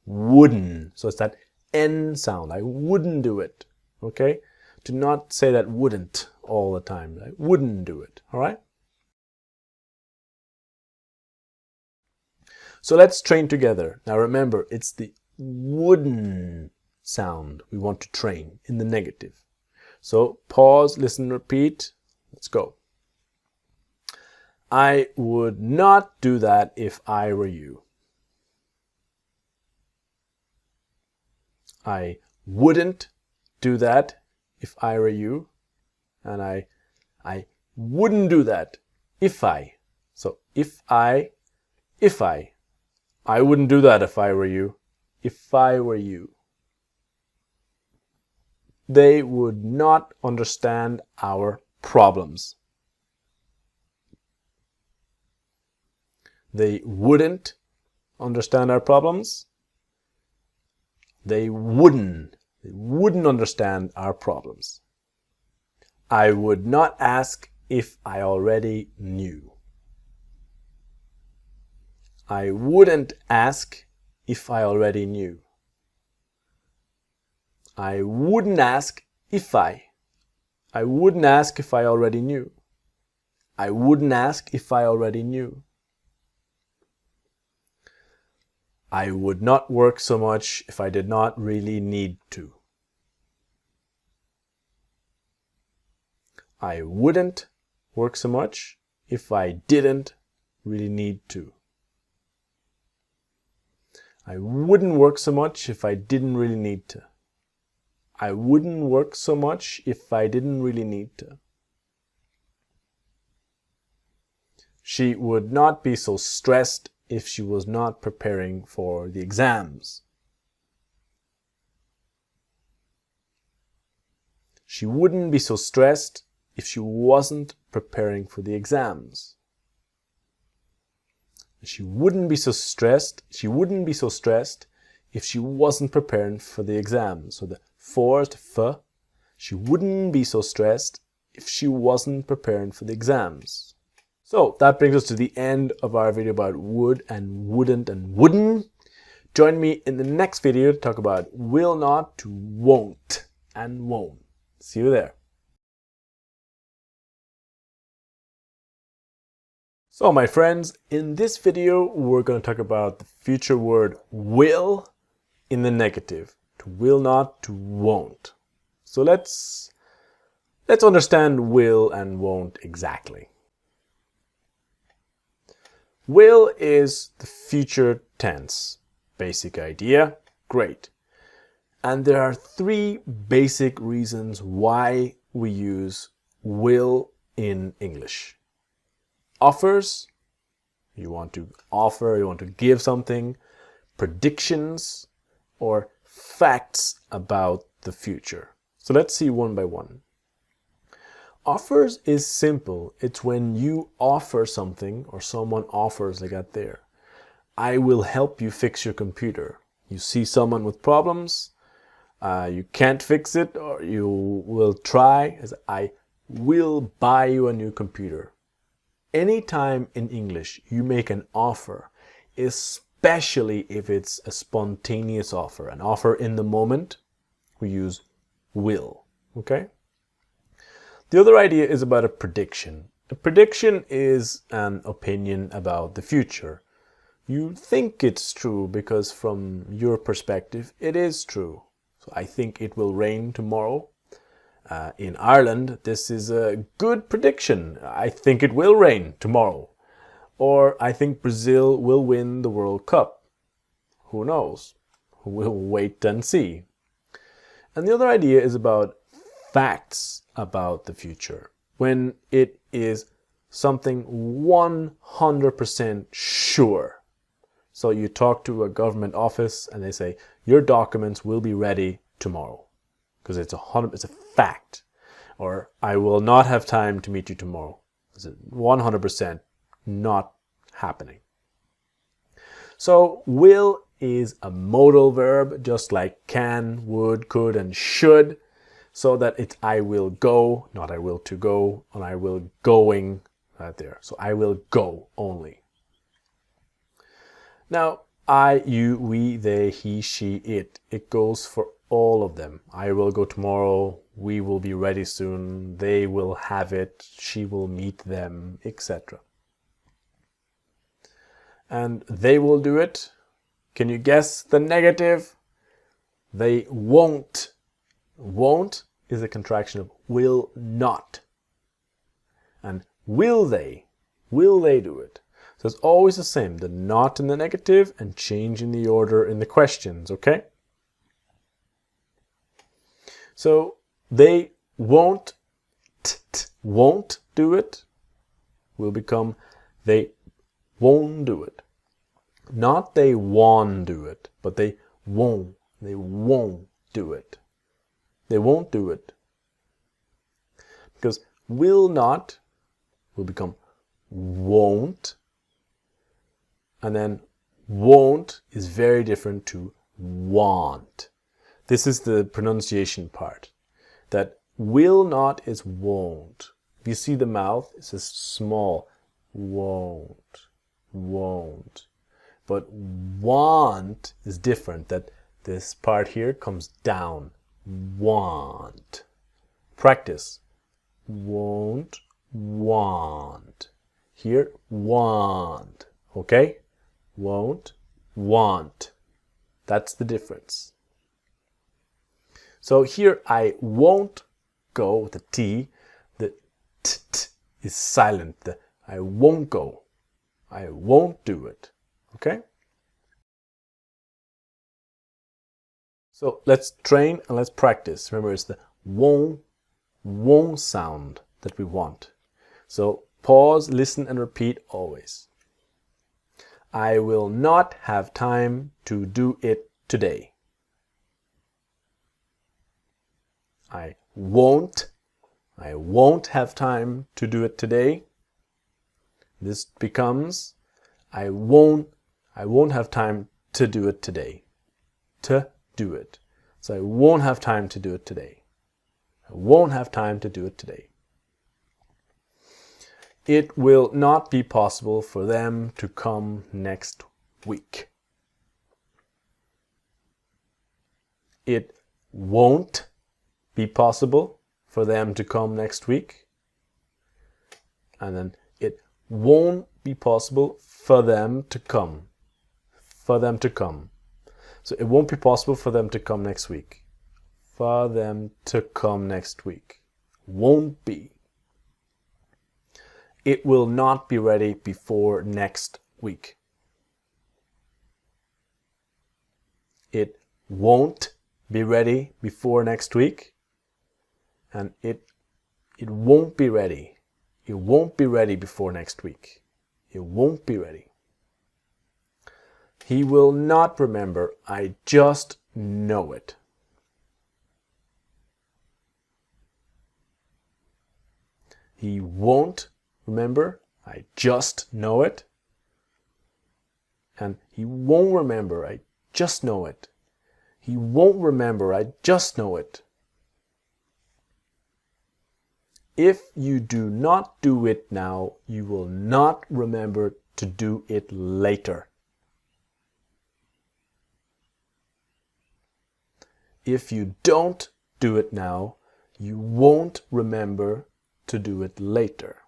Wouldn't. So it's that N sound. I wouldn't do it. Okay? Do not say that wouldn't all the time. I wouldn't do it. All right? So let's train together. Now remember, it's the wouldn't sound we want to train in the negative. So pause, listen, repeat. Let's go. I would not do that if I were you. I wouldn't do that if I were you. And I wouldn't do that if I. So if I wouldn't do that if I were you. If I were you. They would not understand our problems. They wouldn't understand our problems. They wouldn't understand our problems. I would not ask if I already knew. I wouldn't ask if I already knew. I wouldn't ask if I wouldn't ask if I already knew. I wouldn't ask if I already knew. I would not work so much if I did not really need to. I wouldn't work so much if I didn't really need to. I wouldn't work so much if I didn't really need to. I wouldn't work so much if I didn't really need to. She would not be so stressed if she was not preparing for the exams. She wouldn't be so stressed if she wasn't preparing for the exams. She wouldn't be so stressed if she wasn't preparing for the exams. So the forced f, she wouldn't be so stressed if she wasn't preparing for the exams. So that brings us to the end of our video about would and wouldn't and wouldn't. Join me in the next video to talk about will not to won't and won't. See you there. So my friends, in this video we're going to talk about the future word will in the negative. To will not to won't. So let's understand will and won't exactly. Will is the future tense. Basic idea, great. And there are three basic reasons why we use will in English. Offers, you want to offer, you want to give something. Predictions, or facts about the future. So let's see one by one. Offers is simple. It's when you offer something or someone offers, like that there. I will help you fix your computer. You see someone with problems, you can't fix it, or you will try, as I will buy you a new computer. anytime in English you make an offer, especially if it's a spontaneous offer, an offer in the moment, we use will, okay? The other idea is about a prediction. A prediction is an opinion about the future. You think it's true because from your perspective it is true. So I think it will rain tomorrow. In Ireland, this is a good prediction. I think it will rain tomorrow. Or I think Brazil will win the World Cup. Who knows? We'll wait and see. And the other idea is about facts about the future. When it is something 100% sure. So you talk to a government office and they say, your documents will be ready tomorrow. Because it's a fact. Or I will not have time to meet you tomorrow. It's 100% not happening. So will is a modal verb, just like can, would, could, and should. So that it's I will go, not I will to go, and I will going right there. So I will go only. Now, I, you, we, they, he, she, it. It goes for all of them. I will go tomorrow, we will be ready soon, they will have it, she will meet them, etc. And they will do it. Can you guess the negative? They won't. Won't is a contraction of will not. And will they? Will they do it? So it's always the same, the not in the negative and change in the order in the questions, okay? So they won't do it will become they won't do it. Not they won't do it, but they won't do it. They won't do it. Because will not will become won't. And then won't is very different to want. This is the pronunciation part. That will not is won't. If you see the mouth, it's a small won't. But want is different. That this part here comes down. Want. Practice. Won't, want. Here, want. Okay? Won't, want. That's the difference. So here I won't go with the T. The t is silent. The I won't go. I won't do it. Okay? So let's train and let's practice. Remember, it's the won't sound that we want. So pause, listen, and repeat always. I will not have time to do it today. I won't have time to do it today. This becomes I won't have time to do it today. To do it. So I won't have time to do it today. I won't have time to do it today. It will not be possible for them to come next week. It won't be possible for them to come next week. And then it won't be possible for them to come. For them to come. So it won't be possible for them to come next week. For them to come next week. Won't be. It will not be ready before next week. It won't be ready before next week. And it won't be ready. It won't be ready before next week. It won't be ready. He will not remember. I just know it. He won't remember. I just know it. And he won't remember. I just know it. He won't remember. I just know it. If you do not do it now, you will not remember to do it later. If you don't do it now, you won't remember to do it later.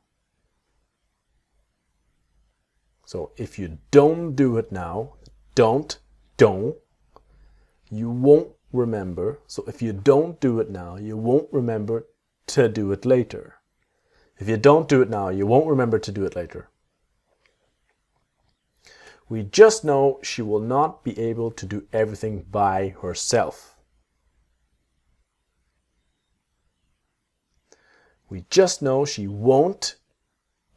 So if you don't do it now, don't, you won't remember. So if you don't do it now, you won't remember to do it later. If you don't do it now, you won't remember to do it later. We just know she will not be able to do everything by herself. We just know she won't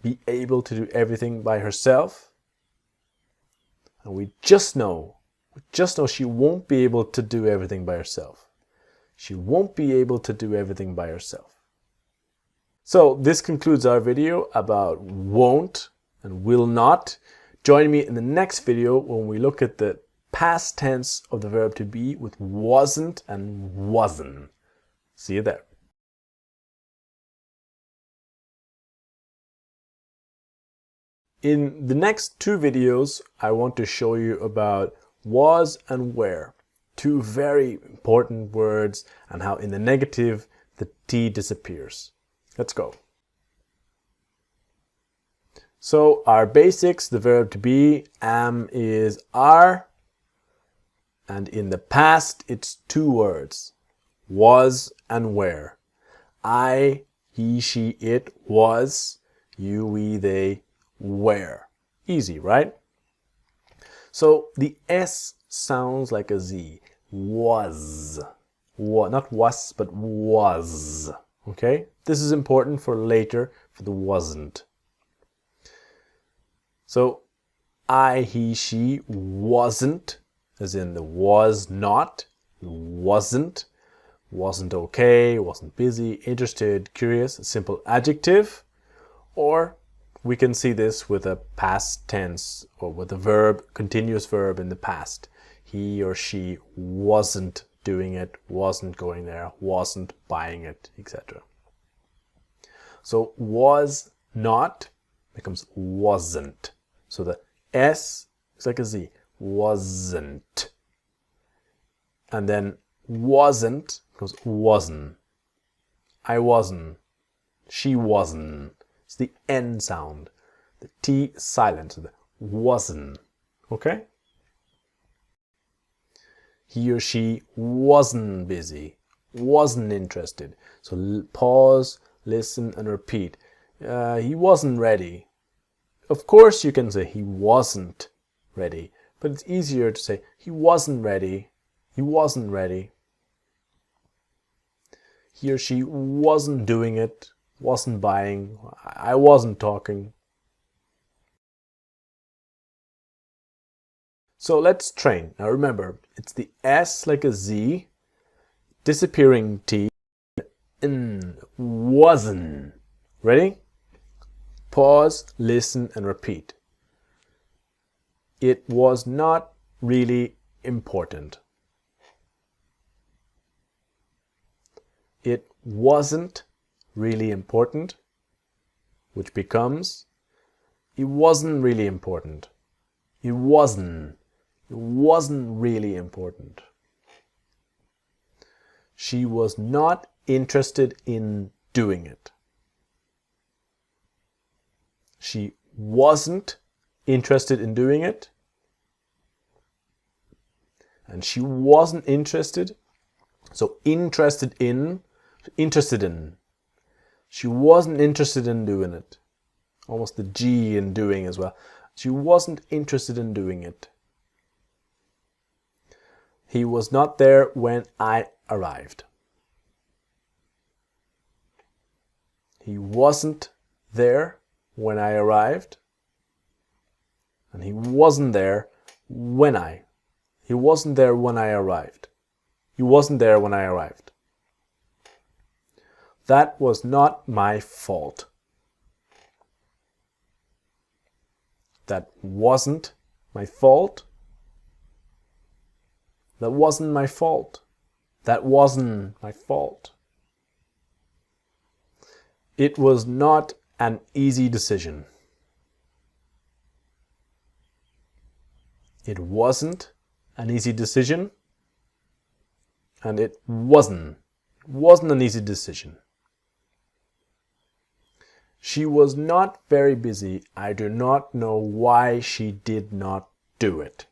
be able to do everything by herself. And we just know she won't be able to do everything by herself. She won't be able to do everything by herself. So this concludes our video about won't and will not. Join me in the next video when we look at the past tense of the verb to be with wasn't and wasn't. See you there. In the next two videos, I want to show you about was and were, two very important words, and how in the negative the T disappears. Let's go. So our basics, the verb to be, am is are, and in the past it's two words, was and were. I, he, she, it was, you, we, they, were. Easy, right? So the S sounds like a Z. Was. Not was, but was. Okay? This is important for later, for the wasn't. So I, he, she wasn't, as in the was not, wasn't okay, wasn't busy, interested, curious, a simple adjective. Or we can see this with a past tense or with a verb, continuous verb in the past. He or she wasn't doing it, wasn't going there, wasn't buying it, etc. So was not becomes wasn't. So the S is like a Z, wasn't. And then wasn't becomes wasn't. I wasn't. She wasn't. It's the N sound. The T silent. So the wasn't. Okay? He or she wasn't busy, wasn't interested. So pause, listen, and repeat. He wasn't ready. Of course you can say he wasn't ready, but it's easier to say he wasn't ready. He wasn't ready. He or she wasn't doing it, wasn't buying. I wasn't talking. So let's train. Now remember, it's the S like a Z, disappearing T, N, wasn't. Ready? Pause, listen, and repeat. It was not really important. It wasn't really important, which becomes it wasn't really important. It wasn't really important. She was not interested in doing it. She wasn't interested in doing it. And she wasn't interested. So interested in. She wasn't interested in doing it. Almost the G in doing as well. She wasn't interested in doing it. He was not there when I arrived. He wasn't there when I arrived. And he wasn't there when I. He wasn't there when I arrived. He wasn't there when I arrived. That was not my fault. That wasn't my fault. That wasn't my fault. That wasn't my fault. It was not an easy decision. It wasn't an easy decision. And it wasn't an easy decision. She was not very busy. I do not know why she did not do it.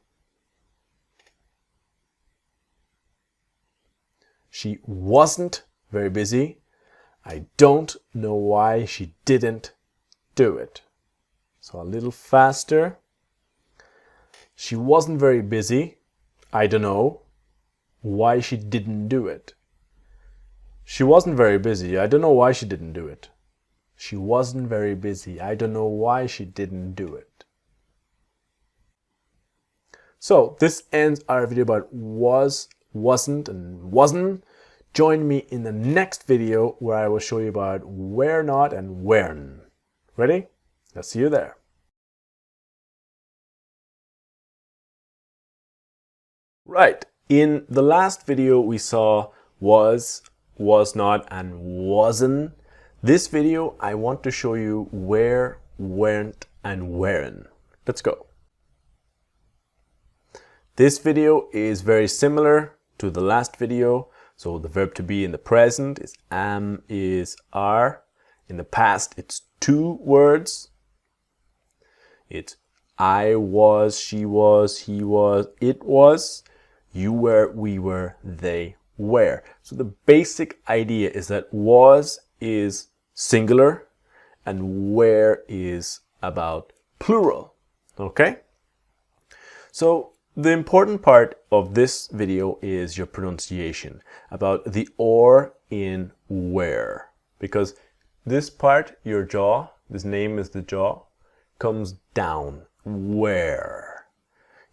She wasn't very busy. I don't know why she didn't do it. So a little faster. She wasn't very busy. I don't know why she didn't do it. She wasn't very busy. I don't know why she didn't do it. She wasn't very busy. I don't know why she didn't do it. So this ends our video about was, wasn't, and wasn't. Join me in the next video where I will show you about where not and where'n. Ready? I'll see you there. Right. In the last video we saw was not, and wasn't. This video I want to show you where, weren't, and weren't. Let's go. This video is very similar to the last video. So the verb to be in the present is am, is, are. In the past it's two words. It's I was, she was, he was, it was. You were, we were, they were. So the basic idea is that was is singular and where is about plural. Okay? So the important part of this video is your pronunciation about the or in where. Because this part, your jaw, this name is the jaw, comes down. Where.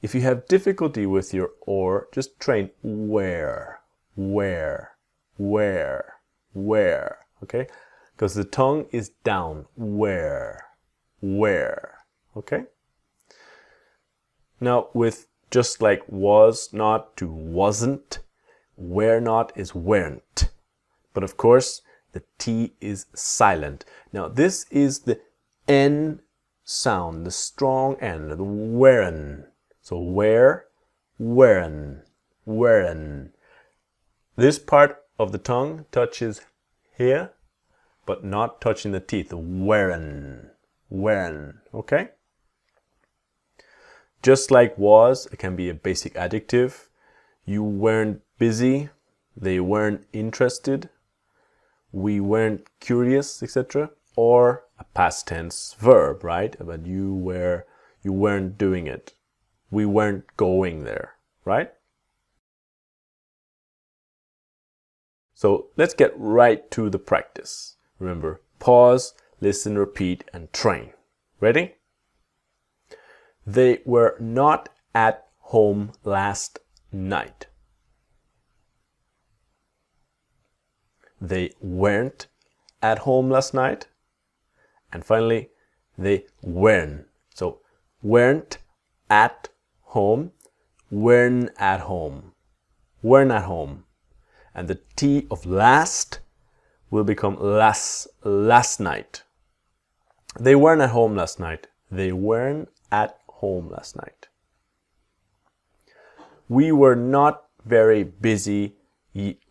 If you have difficulty with your or, just train where, where, where, where, okay? Because the tongue is down, where, okay? Now with just like was not to wasn't, where not is weren't. But of course, the T is silent. Now this is the N sound, the strong N, the weren't. So where, weren't, weren't. This part of the tongue touches here, but not touching the teeth. Weren't, weren't, okay? Just like was, it can be a basic adjective. You weren't busy, they weren't interested, we weren't curious, etc. Or a past tense verb, right? But you weren't doing it. We weren't going there, right? So let's get right to the practice. Remember, pause, listen, repeat, and train. Ready? They were not at home last night. They weren't at home last night. And finally, they weren't. So, weren't at home, weren't at home, weren't at home. And the T of last will become last night. They weren't at home last night. They weren't at home last night. We were not very busy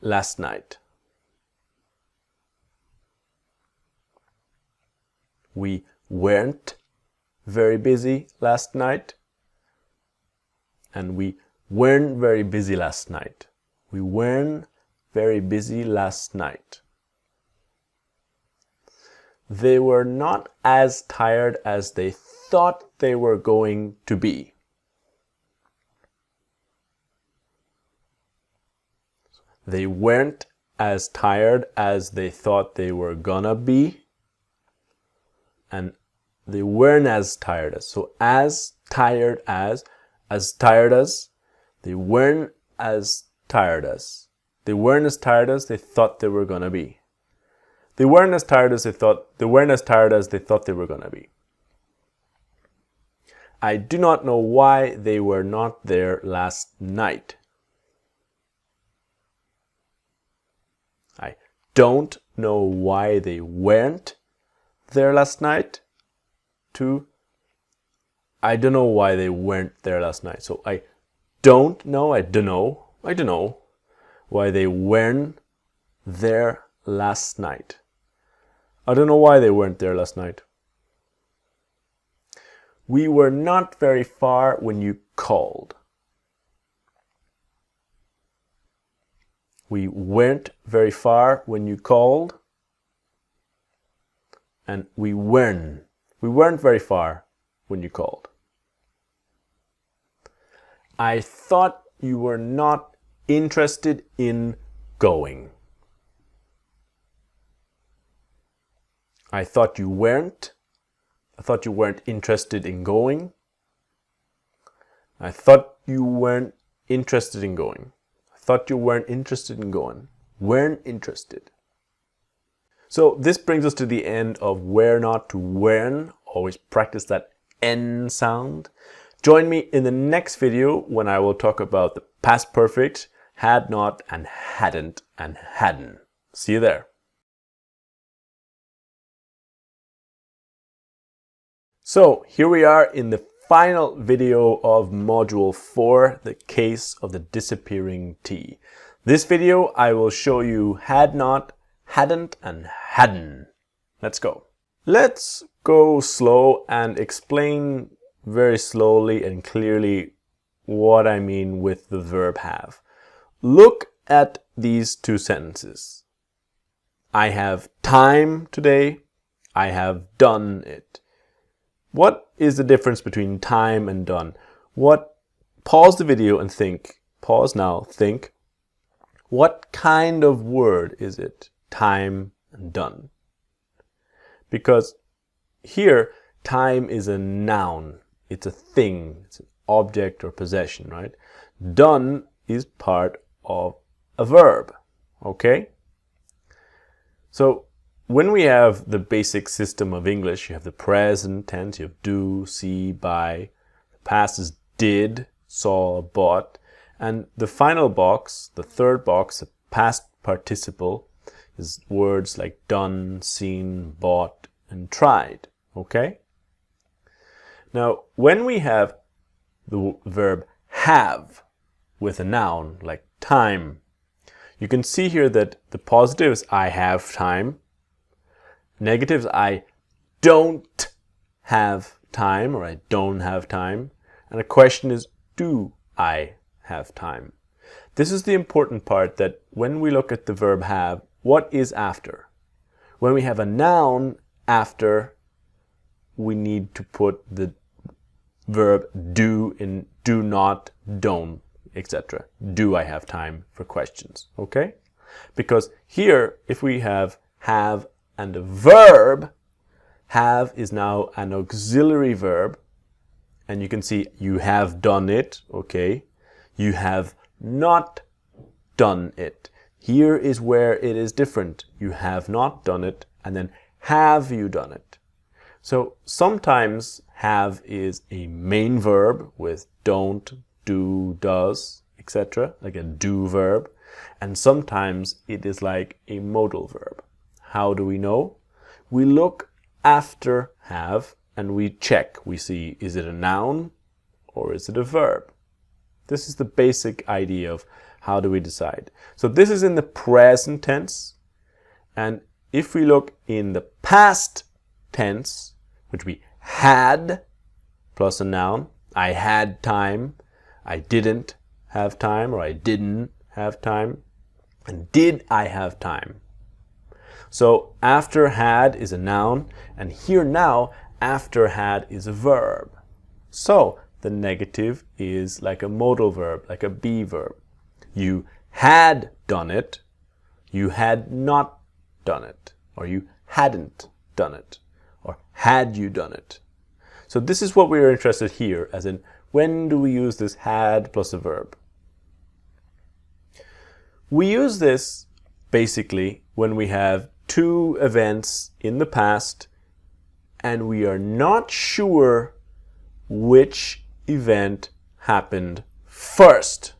last night. We weren't very busy last night. And we weren't very busy last night. We weren't very busy last night. They were not as tired as they thought they were going to be. They weren't as tired as they thought they were gonna be. And they weren't as tired as. So as tired as they weren't as tired as. They weren't as tired as they thought they were gonna be. They weren't as tired as they thought they were gonna be. I do not know why they were not there last night. I don't know why they weren't there last night, to I don't know why they weren't there last night. So I don't know, I don't know why they weren't there last night. I don't know why they weren't there last night. We were not very far when you called. We weren't very far when you called. And we weren't very far when you called. I thought you were not interested in going. I thought you weren't interested in going. I thought you weren't interested in going. I thought you weren't interested in going. Weren't interested. So this brings us to the end of where not to weren't. Always practice that N sound. Join me in the next video when I will talk about the past perfect, had not and hadn't and hadn't. See you there. So here we are in the final video of Module 4, the case of the disappearing T. This video I will show you had not, hadn't and hadn't. Let's go. Let's go slow and explain very slowly and clearly what I mean with the verb have. Look at these two sentences. I have time today. I have done it. What is the difference between time and done? Pause the video and think. Pause now, think. What kind of word is it? Time and done. Because here, time is a noun. It's a thing. It's an object or possession, right? Done is part of a verb. Okay? So, when we have the basic system of English, you have the present tense, you have do, see, buy. The past is did, saw, bought. And the final box, the third box, the past participle, is words like done, seen, bought, and tried. Okay? Now, when we have the verb have with a noun like time, you can see here that the positive is I have time. Negatives, I don't have time, or I don't have time. And the question is, do I have time? This is the important part, that when we look at the verb have, what is after? When we have a noun after, we need to put the verb do in do not, don't, etc. Do I have time for questions? Okay? Because here, if we have and the verb, have is now an auxiliary verb, and you can see you have done it, okay? You have not done it. Here is where it is different. You have not done it, and then have you done it? So sometimes have is a main verb with don't, do, does, etc., like a do verb, and sometimes it is like a modal verb. How do we know? We look after have and we check. We see, is it a noun or is it a verb? This is the basic idea of how do we decide. So this is in the present tense. And if we look in the past tense, which we had plus a noun, I had time, I didn't have time, or I didn't have time, and did I have time? So after had is a noun, and here now after had is a verb. So the negative is like a modal verb, like a be verb. You had done it, you had not done it, or you hadn't done it, or had you done it. So this is what we are interested here, as in when do we use this had plus a verb? We use this basically when we have two events in the past and we are not sure which event happened first.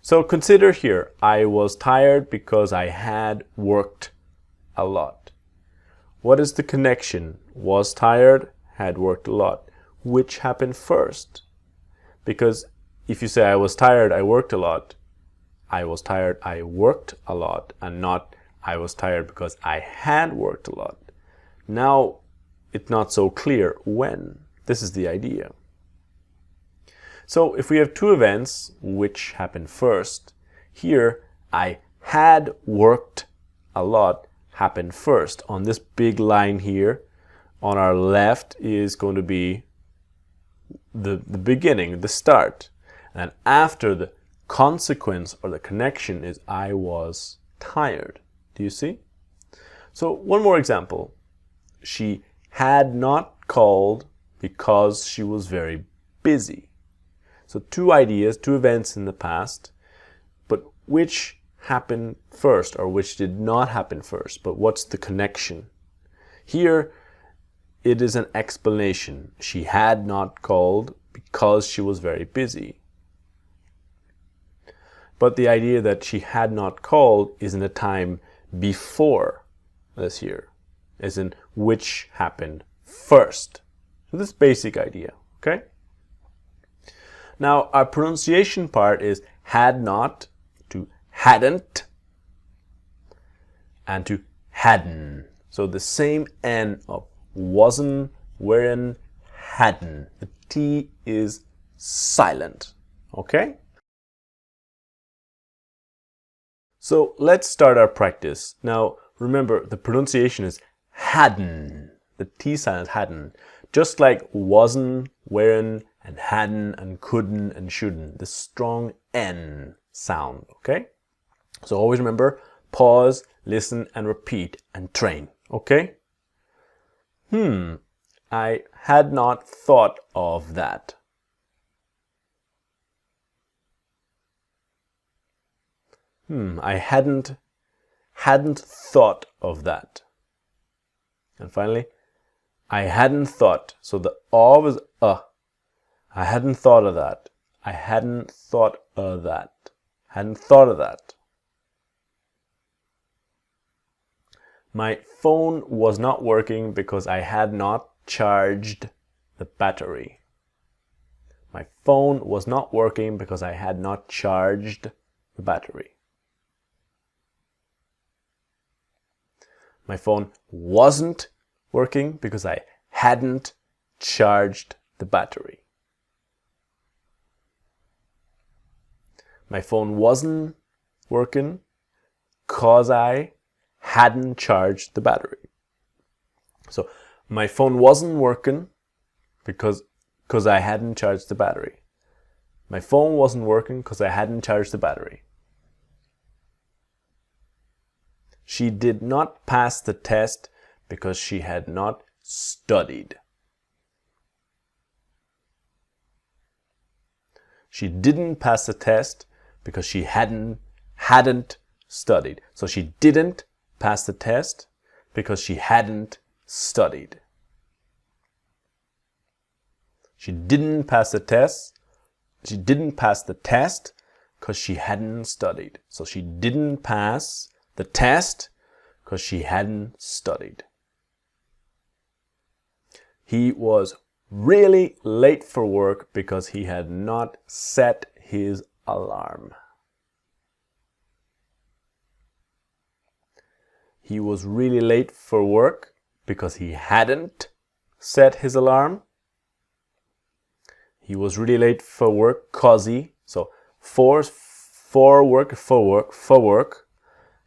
So consider here, I was tired because I had worked a lot. What is the connection? Was tired, had worked a lot. Which happened first? Because if you say I was tired, I worked a lot, I was tired, I worked a lot, and not I was tired because I had worked a lot. Now it's not so clear when. This is the idea. So if we have two events which happened first, here I had worked a lot happened first. On this big line here, on our left is going to be the beginning, the start. And after the consequence or the connection is I was tired. Do you see? So one more example. She had not called because she was very busy. So two ideas, two events in the past, but which happened first or which did not happen first? But what's the connection? Here it is an explanation. She had not called because she was very busy. But the idea that she had not called is in a time before this here, as in which happened first. So this basic idea, okay? Now our pronunciation part is had not to hadn't and to hadn't. So the same N of wasn't, weren't, hadn't. The T is silent, okay? So let's start our practice. Now remember, the pronunciation is hadn't. The T sound is hadn't. Just like wasn't, weren't, and hadn't, and couldn't, and shouldn't. The strong N sound, okay? So always remember, pause, listen, and repeat, and train, okay? I had not thought of that. I hadn't thought of that. And finally, I hadn't thought. So the O is I hadn't thought of that. I hadn't thought of that. Hadn't thought of that. My phone was not working because I had not charged the battery. My phone was not working because I had not charged the battery. My phone wasn't working because I hadn't charged the battery. My phone wasn't working because I hadn't charged the battery. So my phone wasn't working because I hadn't charged the battery. My phone wasn't working because I hadn't charged the battery. She did not pass the test because she had not studied. She didn't pass the test because she hadn't studied. So she didn't pass the test because she hadn't studied. She didn't pass the test. She didn't pass the test because she hadn't studied. So she didn't pass the test because she hadn't studied. He was really late for work because he had not set his alarm. He was really late for work because he hadn't set his alarm. He was really late for work cause he, so for work.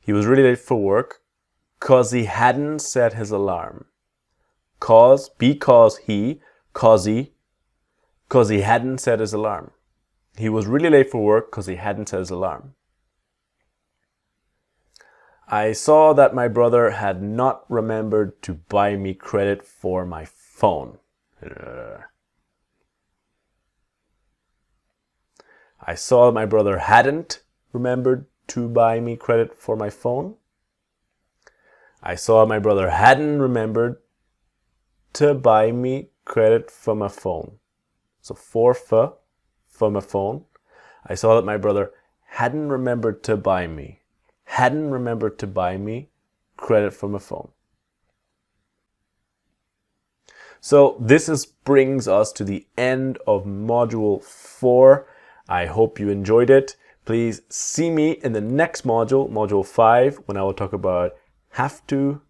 He was really late for work cause he hadn't set his alarm. Because he hadn't set his alarm. He was really late for work because he hadn't set his alarm. I saw that my brother had not remembered to buy me credit for my phone. I saw that my brother hadn't remembered to buy me credit for my phone. I saw my brother hadn't remembered to buy me credit for my phone. So for my phone. I saw that my brother hadn't remembered to buy me. Hadn't remembered to buy me credit from a phone. So this brings us to the end of module 4. I hope you enjoyed it. Please see me in the next module, module 5, when I will talk about have to,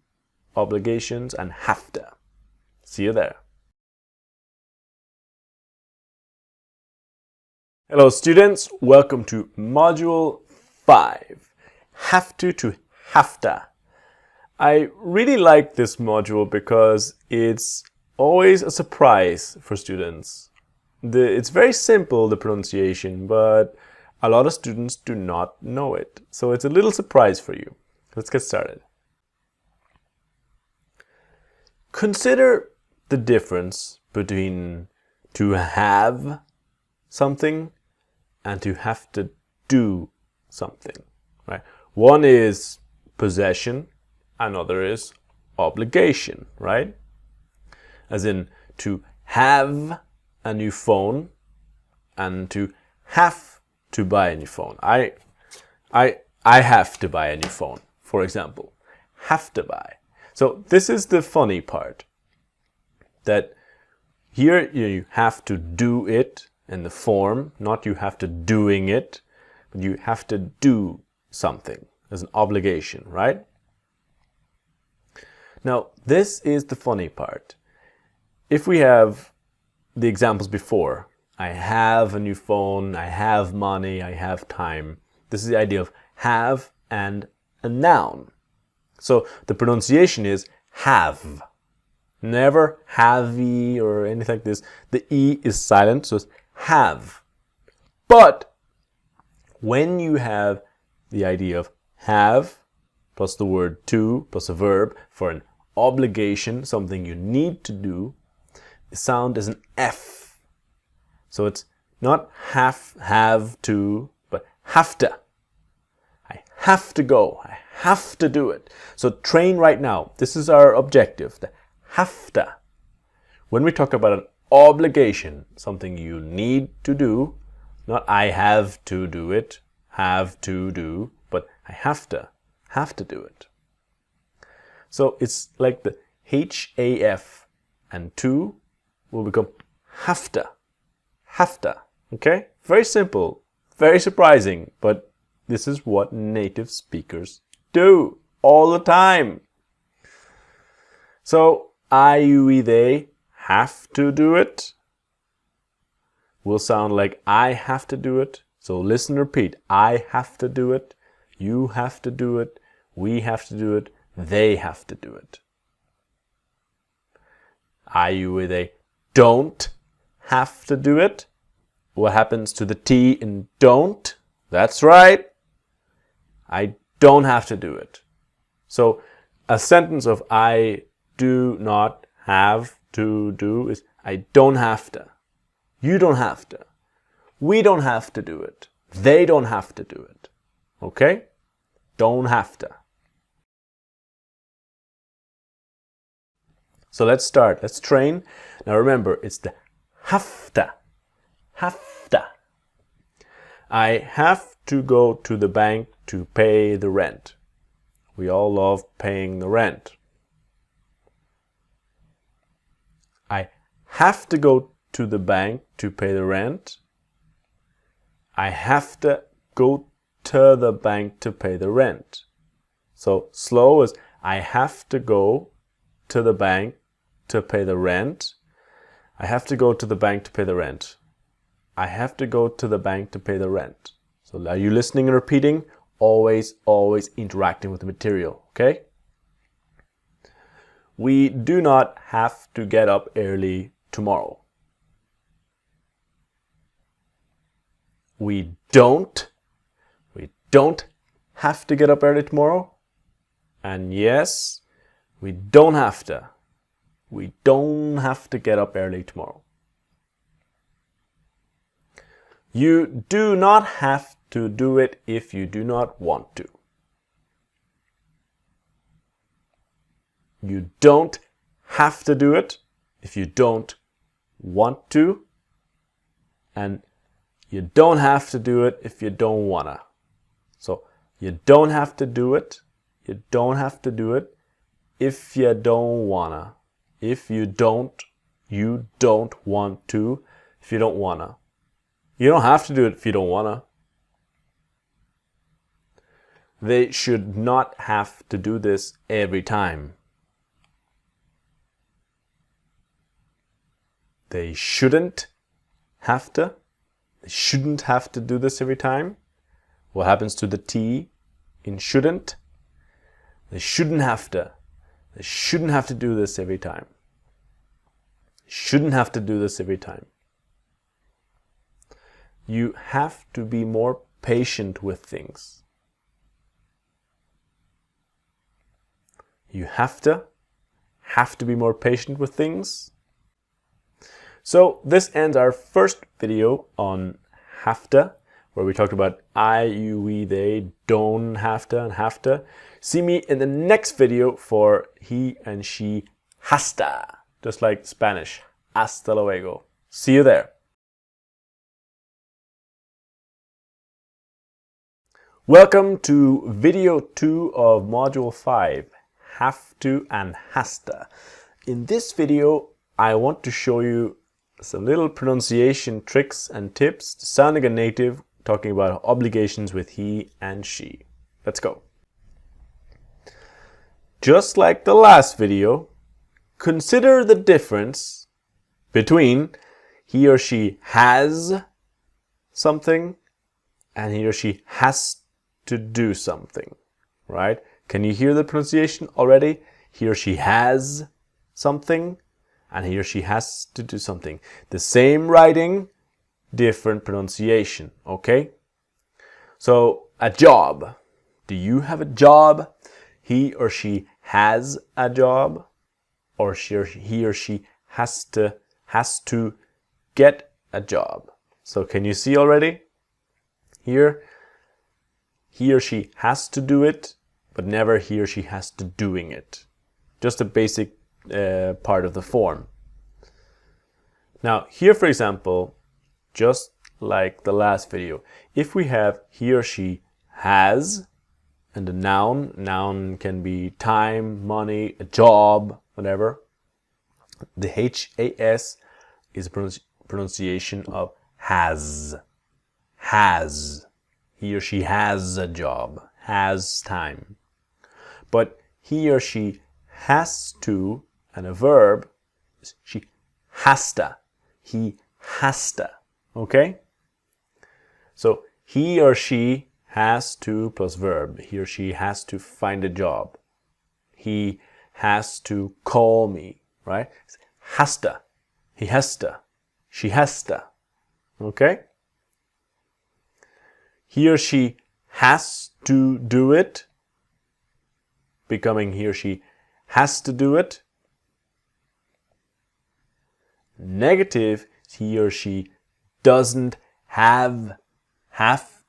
obligations, and have to. See you there. Hello students, welcome to module 5, have to have to. I really like this module because it's always a surprise for students. It's very simple, the pronunciation, but a lot of students do not know it. So it's a little surprise for you. Let's get started. Consider the difference between to have something and to have to do something, right? One is possession, another is obligation, right? As in to have a new phone and to have to buy a new phone. I have to buy a new phone, for example. Have to buy. So this is the funny part, that here you have to do it in the form, not you have to doing it, but you have to do something as an obligation, right? Now, this is the funny part. If we have the examples before, I have a new phone, I have money, I have time. This is the idea of have and a noun. So the pronunciation is have. Never have-y or anything like this. The E is silent, so it's have. But when you have the idea of have plus the word to plus a verb for an obligation, something you need to do, the sound is an F. So it's not have to, but have to. I have to go. I have to do it. So train right now. This is our objective, the have to. When we talk about an obligation, something you need to do, not I have to do it, have to do, but I have to do it. So it's like the HAF and to will become have to, okay? Very simple, very surprising, but this is what native speakers do all the time. So I, you, we, they have to do it will sound like I have to do it. So listen, repeat. I have to do it. You have to do it. We have to do it. They have to do it. I, you, we, they don't have to do it. What happens to the T in don't? That's right. I don't have to do it. So a sentence of I do not have to do is I don't have to. You don't have to. We don't have to do it. They don't have to do it. Okay? Don't have to. So let's start. Let's train. Now remember, it's the have to. Have to. I have to go to the bank to pay the rent. We all love paying the rent. I have to go to the bank to pay the rent. I have to go to the bank to pay the rent. So slow is I have to go to the bank to pay the rent. I have to go to the bank to pay the rent. I have to go to the bank to pay the rent. So are you listening and repeating? Always interacting with the material, okay? We do not have to get up early tomorrow. We don't have to get up early tomorrow. And yes, we don't have to. We don't have to get up early tomorrow. You do not have to do it if you do not want to. You don't have to do it if you don't want to. And you don't have to do it if you don't wanna. You don't have to do it. You don't have to do it if you don't wanna. If you don't want to. If you don't wanna. You don't have to do it if you don't wanna. They should not have to do this every time. They shouldn't have to. They shouldn't have to do this every time. What happens to the T in shouldn't? They shouldn't have to. They shouldn't have to do this every time. They shouldn't have to do this every time. You have to be more patient with things. You have to be more patient with things. So this ends our first video on have to, where we talked about I, you, we, they, don't have to, and have to. See me in the next video for he and she hasta, just like Spanish. Hasta luego. See you there. Welcome to video 2 of module 5, have to and hasta. In this video, I want to show you some little pronunciation tricks and tips to sound like a native, talking about obligations with he and she. Let's go. Just like the last video, consider the difference between he or she has something and he or she has to do something, right? Can you hear the pronunciation already? He or she has something and he or she has to do something. The same writing, different pronunciation, okay? So, a job. Do you have a job? He or she has a job, or he or she has to get a job. So can you see already? Here, he or she has to do it, but never he or she has to doing it. Just a basic part of the form. Now here, for example, just like the last video, if we have he or she has and a noun can be time, money, a job, whatever. The HAS is a pronunciation of has. Has. He or she has a job, has time. But he or she has to, and a verb, she has to. He has to. Okay? So he or she has to plus verb. He or she has to find a job. He has to call me, right? Has to. He has to. She has to. Okay? He or she has to do it, becoming he or she has to do it. Negative, he or she doesn't have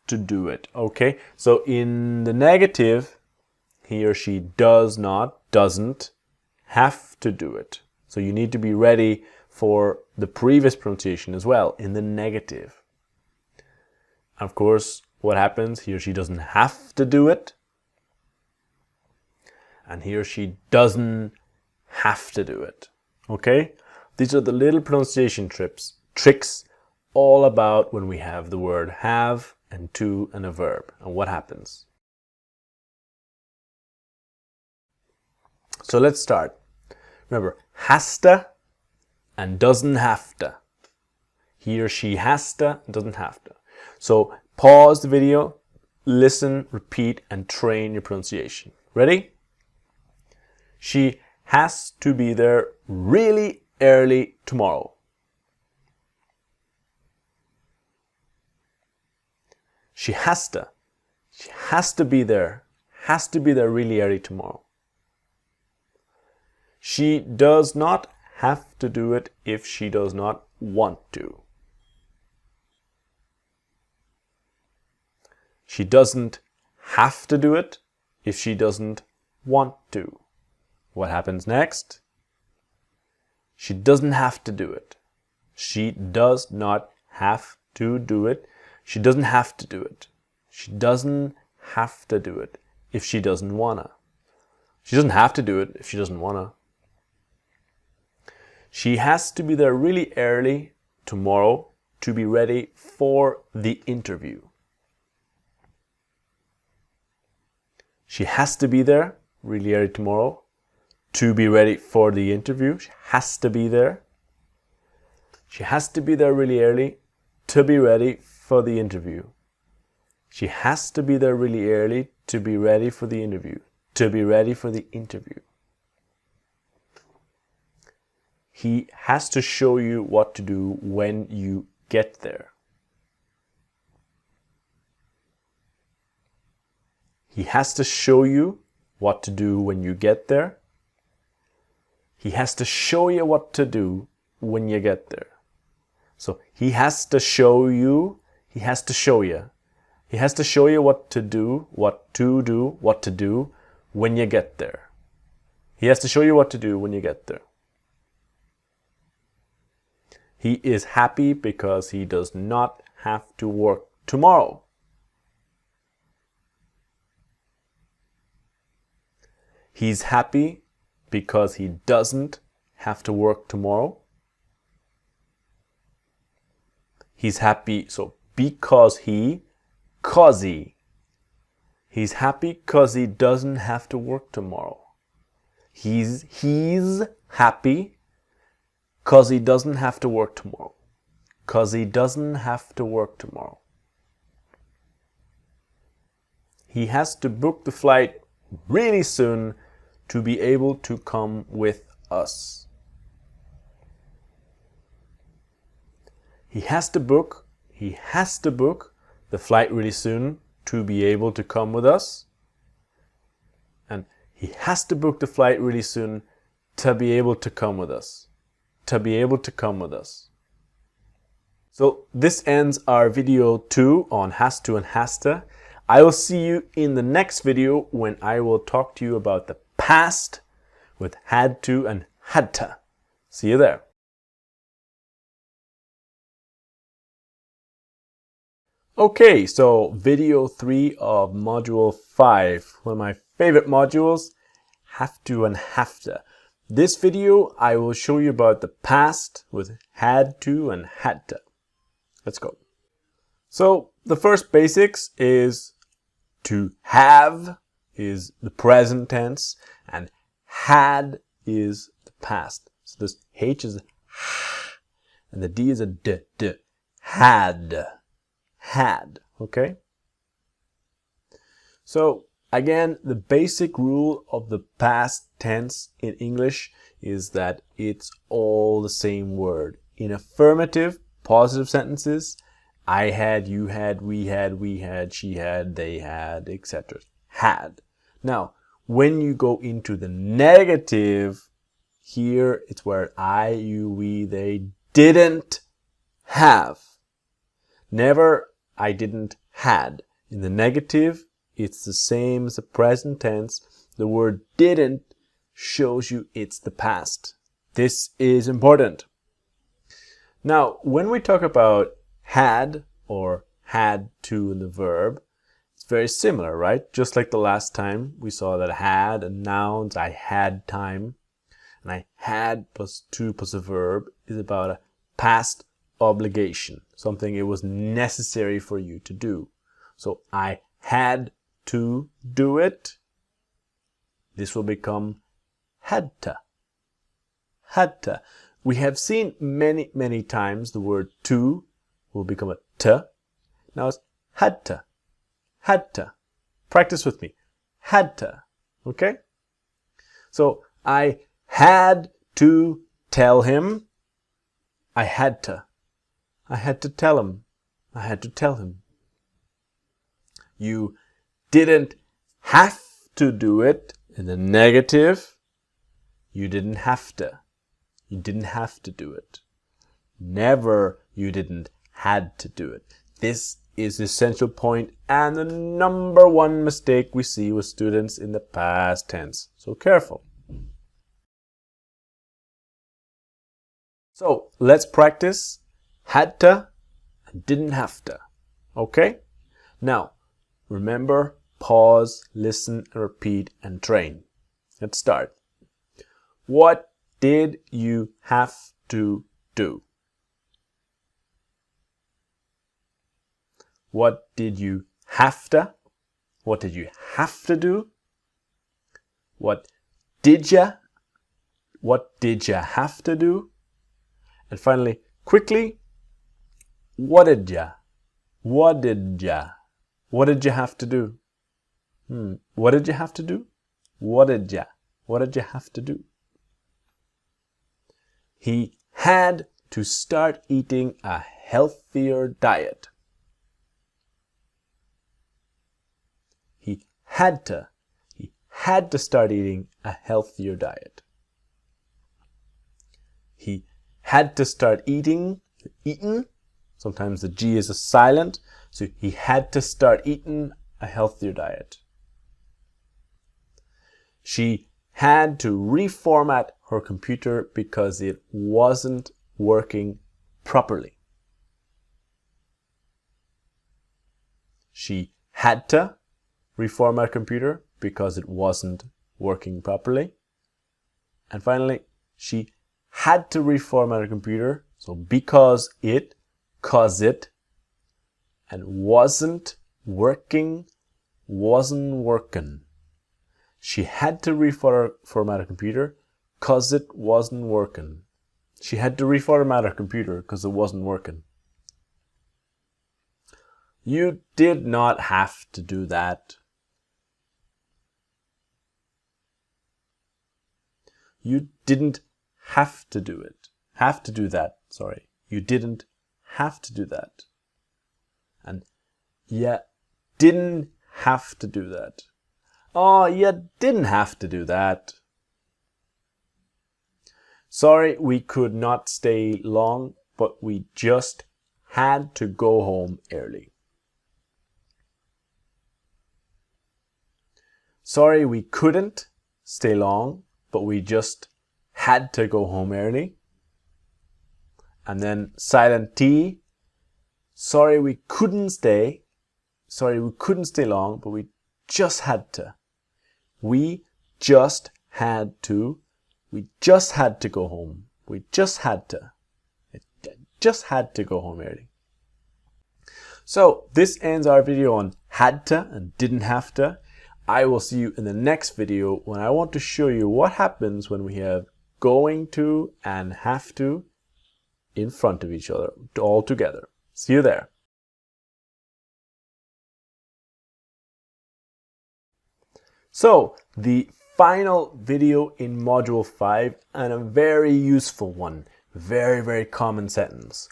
to do it. Okay, so in the negative, he or she doesn't have to do it. So you need to be ready for the previous pronunciation as well, in the negative. Of course, what happens? He or she doesn't have to do it. And he or she doesn't have to do it. Okay? These are the little pronunciation tricks all about when we have the word have and to and a verb, and what happens. So let's start. Remember, has to and doesn't have to. He or she has to and doesn't have to. So pause the video, listen, repeat, and train your pronunciation. Ready? She has to be there really early tomorrow. She has to. She has to be there. Has to be there really early tomorrow. She does not have to do it if she does not want to. She doesn't have to do it if she doesn't want to. What happens next? She doesn't have to do it. She does not have to do it. She doesn't have to do it. She doesn't have to do it if she doesn't wanna. She doesn't have to do it if she doesn't wanna. She has to be there really early tomorrow to be ready for the interview. She has to be there really early tomorrow to be ready for the interview. She has to be there. She has to be there really early to be ready for the interview. She has to be there really early to be ready for the interview. To be ready for the interview. He has to show you what to do when you get there. He has to show you what to do when you get there. He has to show you what to do when you get there. So he has to show you, he has to show you. He has to show you what to do, what to do, what to do when you get there. He has to show you what to do when you get there. He is happy because he does not have to work tomorrow. He's happy because he doesn't have to work tomorrow. He's happy, so because he, 'cause he. He's happy because he doesn't have to work tomorrow. He's happy because he doesn't have to work tomorrow. Because he doesn't have to work tomorrow. He has to book the flight really soon to be able to come with us. He has to book the flight really soon to be able to come with us. And he has to book the flight really soon to be able to come with us. To be able to come with us. So this ends our video 2 on has to and has to. I will see you in the next video when I will talk to you about the past with had to and had to. See you there. Okay, so video 3 of module 5, one of my favorite modules, have to and have to. This video I will show you about the past with had to and had to. Let's go. So the first basics is to have is the present tense and had is the past. So this H is a H and the D is a D. Had. Had. Okay? So again, the basic rule of the past tense in English is that it's all the same word. In affirmative, positive sentences, I had, you had, we had, she had, they had, etc. Had. Now, when you go into the negative, here it's where I, you, we, they didn't have. Never I didn't had. In the negative, it's the same as the present tense. The word didn't shows you it's the past. This is important. Now, when we talk about had or had to in the verb, it's very similar, right? Just like the last time we saw that had and nouns, I had time, and I had plus to plus a verb is about a past obligation, something it was necessary for you to do. So I had to do it. This will become had to. Had to. We have seen many times the word to will become a t. Now it's had to. Had to. Practice with me. Had to. Okay? So I had to tell him. I had to. I had to tell him. I had to tell him. You didn't have to do it. In the negative, you didn't have to. You didn't have to do it. Never you didn't had to do it. This is the essential point and the number one mistake we see with students in the past tense. So careful. So let's practice had to and didn't have to. Okay? Now, remember pause, listen, repeat, and train. Let's start. What did you have to do? What did you have to? What did you have to do? What did ya? What did ya have to do? And finally, quickly, what did ya? What did ya? What did you have to do? What did you have to do? What did ya? What did you have to do? He had to start eating a healthier diet. He had to start eating a healthier diet. He had to start eaten. Sometimes the G is a silent. So he had to start eating a healthier diet. She had to reformat her computer because it wasn't working properly. She had to reformat her computer because it wasn't working properly. And finally, she had to reformat her computer. So because it, cause it, and wasn't working. She had to reformat her computer because it wasn't working. She had to reformat her computer because it wasn't working. You did not have to do that. You didn't have to do it. Have to do that, sorry. You didn't have to do that. And you didn't have to do that. Oh, you didn't have to do that. Sorry, we could not stay long, but we just had to go home early. Sorry, we couldn't stay long, but we just had to go home early. And then silent T. Sorry, we couldn't stay. Sorry, we couldn't stay long, but we just had to. We just had to. We just had to go home. We just had to. It just had to go home early. So this ends our video on had to and didn't have to. I will see you in the next video when I want to show you what happens when we have going to and have to in front of each other all together. See you there. So the final video in module 5, and a very useful one, very common sentence.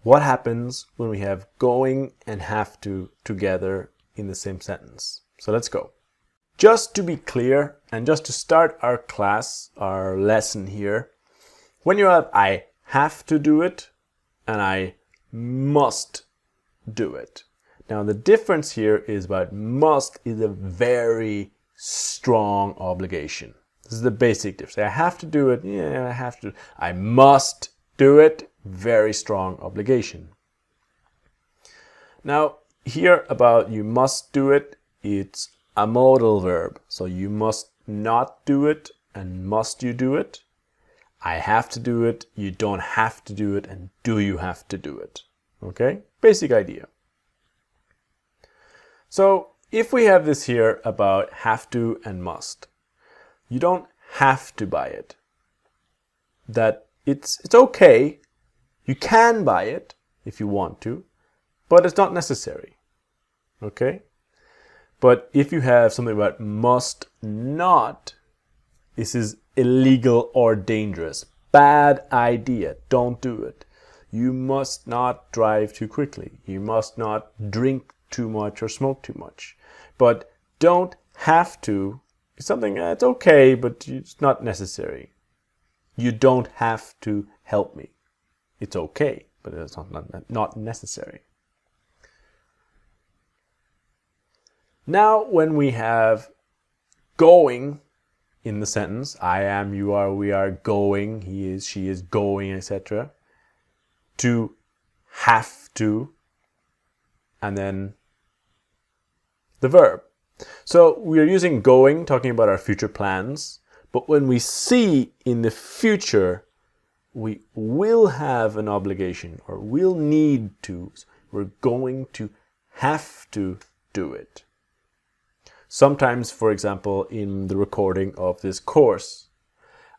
What happens when we have going and have to together in the same sentence? So let's go. Just to be clear, and just to start our class, our lesson here, when you have I have to do it and I must do it. Now the difference here is about must is a very strong obligation. This is the basic difference. I have to do it. Yeah, I have to. I must do it. Very strong obligation. Now here about you must do it, it's a modal verb. So you must not do it and must you do it. I have to do it, you don't have to do it, and do you have to do it. Okay? Basic idea. So if we have this here about have to and must, you don't have to buy it. That it's okay. You can buy it if you want to, but it's not necessary. Okay? But if you have something about must not, this is illegal or dangerous. Bad idea. Don't do it. You must not drive too quickly. You must not drink too much or smoke too much. But don't have to. It's something that's okay, but it's not necessary. You don't have to help me. It's okay, but it's not necessary. Now, when we have going in the sentence, I am, you are, we are going, he is, she is going, etc. To have to, and then the verb. So we are using going, talking about our future plans. But when we see in the future, we will have an obligation or will need to. We're going to have to do it. Sometimes, for example, in the recording of this course,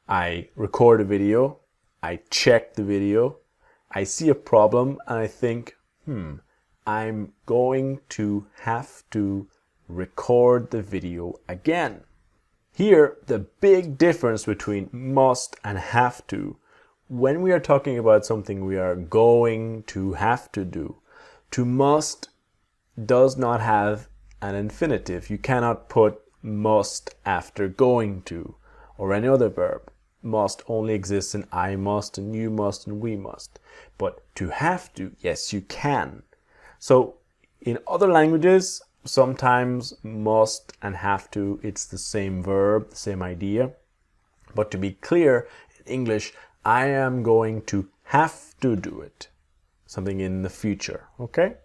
I record a video, I check the video, I see a problem, and I think, I'm going to have to record the video again. Here, the big difference between must and have to, when we are talking about something we are going to have to do, to must does not have an infinitive. You cannot put must after going to or any other verb. Must only exists in I must and you must and we must. But to have to, yes, you can. So in other languages, sometimes must and have to, it's the same verb, the same idea. But to be clear, in English, I am going to have to do it. Something in the future, okay?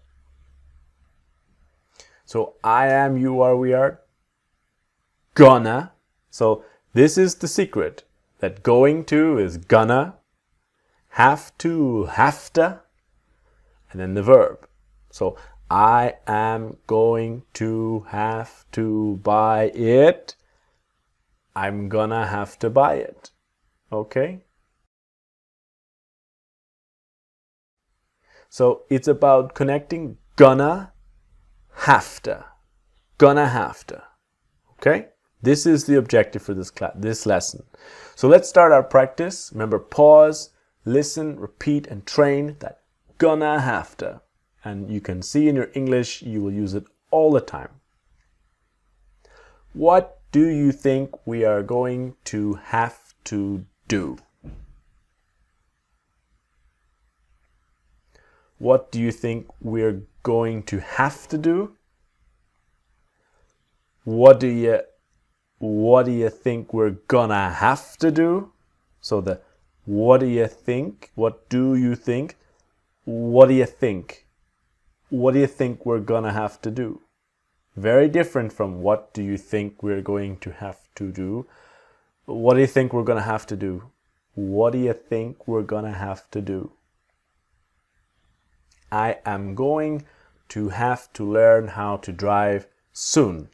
So I am, you are, we are gonna. So this is the secret, that going to is gonna, have to, have-to, and then the verb. So I am going to have to buy it. I'm gonna have to buy it. Okay? So it's about connecting gonna, have to. Gonna have to. Okay? This is the objective for this lesson. So let's start our practice. Remember, pause, listen, repeat, and train that gonna have to. And you can see in your English, you will use it all the time. What do you think we are going to have to do? What do you think we're going to have to do? What do you think we're gonna have to do? So the what do you think? What do you think? What do you think? What do you think we're gonna have to do? Very different from what do you think we're going to have to do? What do you think we're gonna have to do? What do you think we're gonna have to do? I am going to have to learn how to drive soon.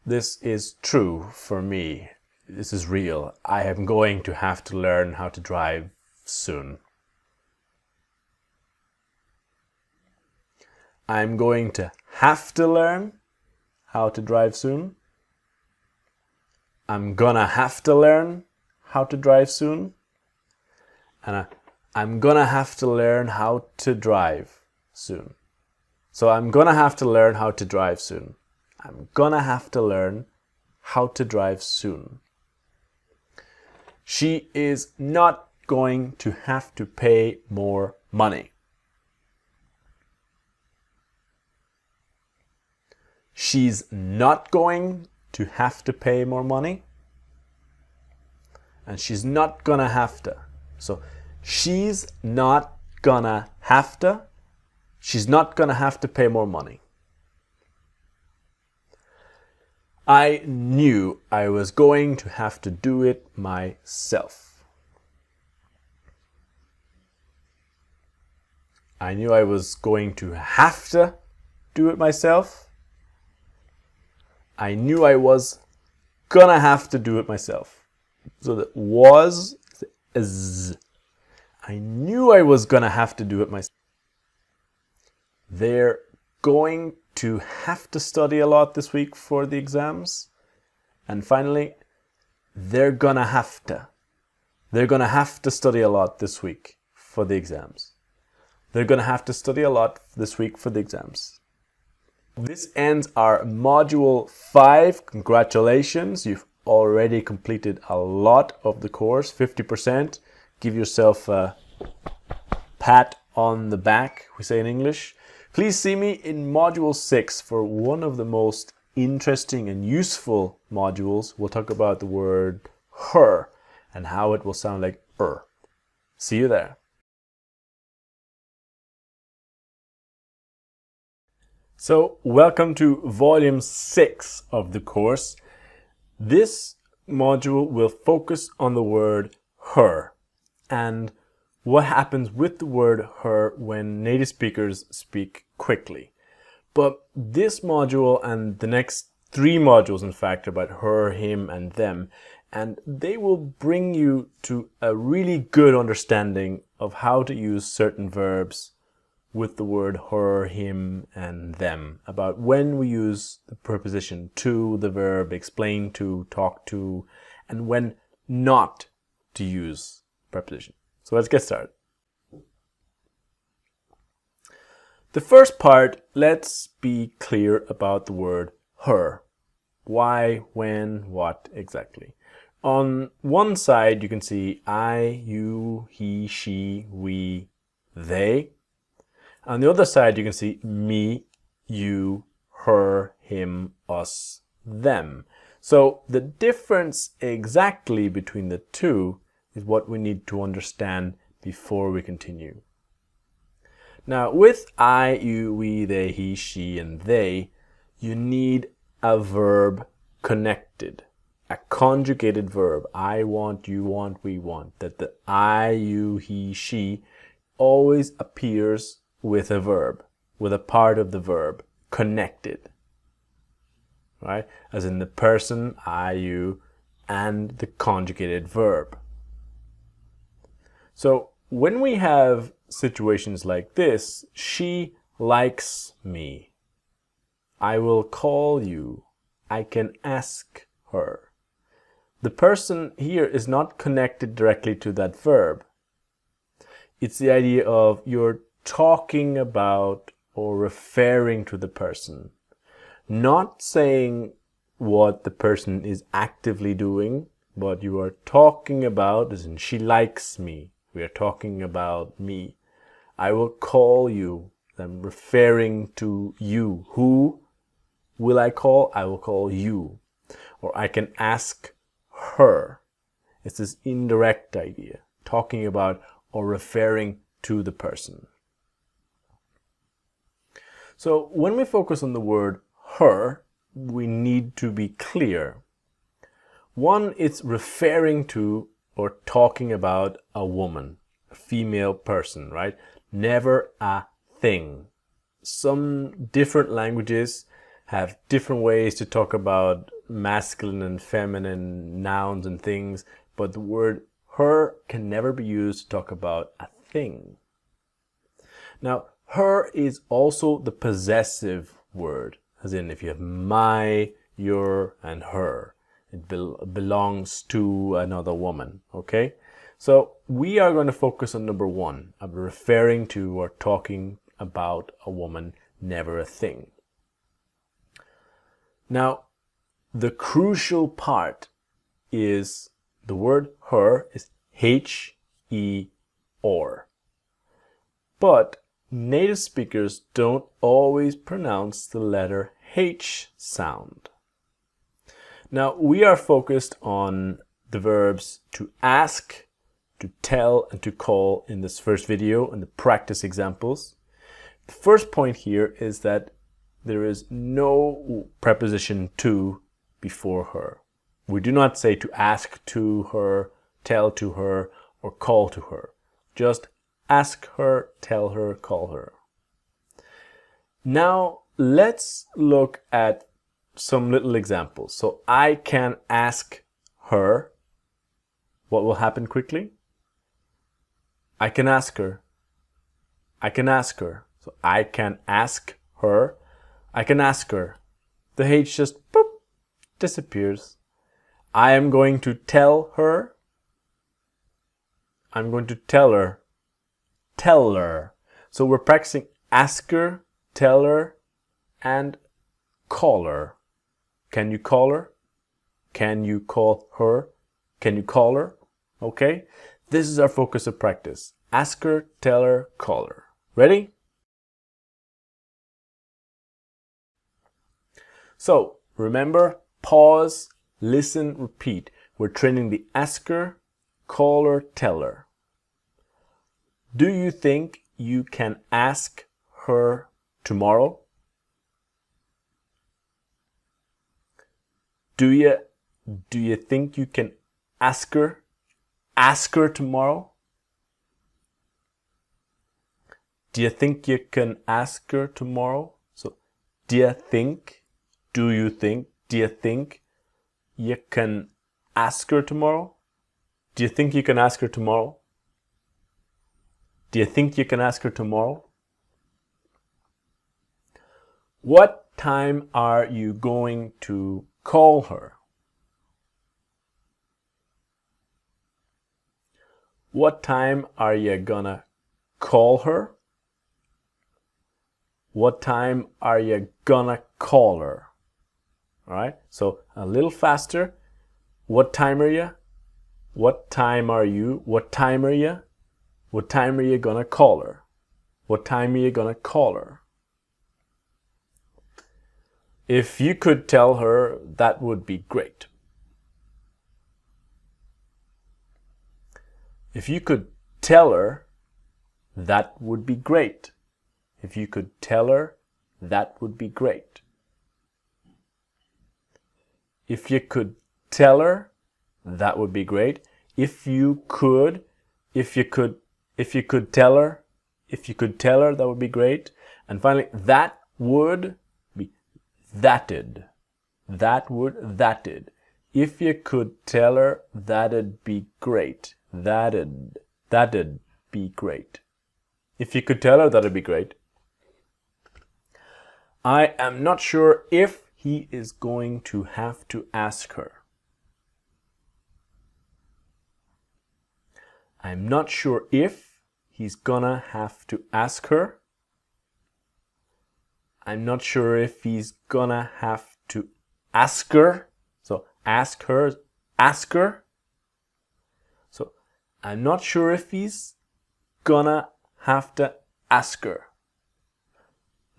This is true for me. This is real. I am going to have to learn how to drive soon. I'm going to have to learn how to drive soon. I'm gonna have to learn how to drive soon. And I'm gonna have to learn how to drive soon. So I'm gonna have to learn how to drive soon. I'm gonna have to learn how to drive soon. She is not going to have to pay more money. She's not going to have to pay more money. And she's not gonna have to. So she's not gonna have to. She's not gonna have to pay more money. I knew I was going to have to do it myself. I knew I was going to have to do it myself. I knew I was gonna have to do it myself. So that was is. I knew I was gonna have to do it myself. They're going to have to study a lot this week for the exams. And finally, they're gonna have to. They're gonna have to study a lot this week for the exams. They're gonna have to study a lot this week for the exams. This ends our module 5. Congratulations, you've already completed a lot of the course, 50%. Give yourself a pat on the back, we say in English. Please see me in module 6 for one of the most interesting and useful modules. We'll talk about the word her and how it will sound like er. See you there. So, welcome to volume 6 of the course. This module will focus on the word her and what happens with the word her when native speakers speak quickly. But this module and the next 3 modules, in fact, are about her, him, and them, and they will bring you to a really good understanding of how to use certain verbs with the word her, him, and them, about when we use the preposition to, the verb explain to, talk to, and when not to use preposition. So let's get started. The first part, let's be clear about the word her. Why, when, what exactly. On one side, you can see I, you, he, she, we, they. On the other side, you can see me, you, her, him, us, them. So the difference exactly between the two is what we need to understand before we continue. Now, with I, you, we, they, he, she, and they, you need a verb connected, a conjugated verb. I want, you want, we want. That the I, you, he, she always appears with a verb, with a part of the verb, connected. Right? As in the person, I, you, and the conjugated verb. So when we have situations like this, she likes me. I will call you. I can ask her. The person here is not connected directly to that verb. It's the idea of you're talking about or referring to the person, not saying what the person is actively doing, but you are talking about, as in she likes me. We are talking about me. I will call you. I'm referring to you. Who will I call? I will call you. Or I can ask her. It's this indirect idea, talking about or referring to the person. So when we focus on the word her, we need to be clear. One, it's referring to or talking about a woman, a female person, right? Never a thing. Some different languages have different ways to talk about masculine and feminine nouns and things, but the word her can never be used to talk about a thing. Now, her is also the possessive word, as in if you have my, your, and her. It belongs to another woman, okay? So we are going to focus on number 1, of referring to or talking about a woman, never a thing. Now, the crucial part is the word her is H-E-R. But native speakers don't always pronounce the letter H sound. Now, we are focused on the verbs to ask, to tell, and to call in this first video and the practice examples. The first point here is that there is no preposition to before her. We do not say to ask to her, tell to her, or call to her. Just ask her, tell her, call her. Now, let's look at some little examples. So I can ask her. What will happen quickly? I can ask her. I can ask her. So I can ask her. I can ask her. The H just boop, disappears. I am going to tell her. I'm going to tell her. Tell her. So we're practicing asker, teller, and caller. Can you call her? Can you call her? Can you call her? Okay? This is our focus of practice. Asker, teller, caller. Ready? So, remember, pause, listen, repeat. We're training the asker, caller, teller. Do you think you can ask her tomorrow? Do you think you can ask her tomorrow? Do you think you can ask her tomorrow? So, do you think you can ask her tomorrow? Do you think you can ask her tomorrow? Do you think you can ask her tomorrow? What time are you going to call her? What time are you gonna call her? What time are you gonna call her? All right, so a little faster. What time are you? What time are you? What time are you? What time are you gonna call her? What time are you gonna call her? If you could tell her, that would be great. If you could tell her, that would be great. If you could tell her, that would be great. If you could tell her, that would be great. If you could tell her, that would be great. And finally, that would be that'd. That'd. If you could tell her, that'd be great. That'd be great. If you could tell her, that'd be great. I am not sure if he is going to have to ask her. I'm not sure if he's gonna have to ask her. I'm not sure if he's gonna have to ask her. So ask her. So I'm not sure if he's gonna have to ask her.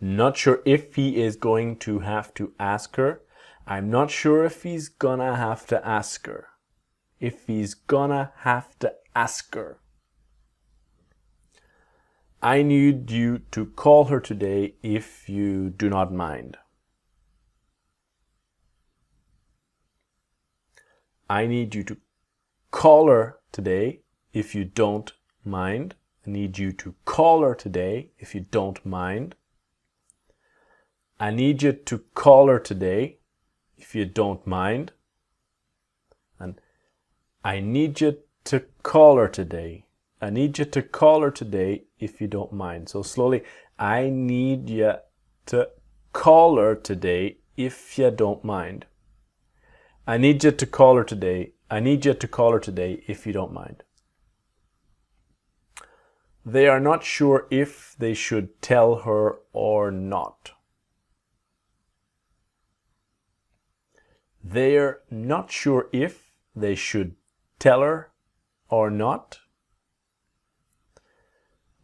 Not sure if he is going to have to ask her. I'm not sure if he's gonna have to ask her. If he's gonna have to ask her. I need you to call her today if you do not mind. I need you to call her today if you don't mind. I need you to call her today if you don't mind. I need you to call her today if you don't mind. And I need you to call her today. I need you to call her today if you don't mind. So slowly, I need you to call her today if you don't mind. I need you to call her today. I need you to call her today if you don't mind. They are not sure if they should tell her or not. They're not sure if they should tell her or not.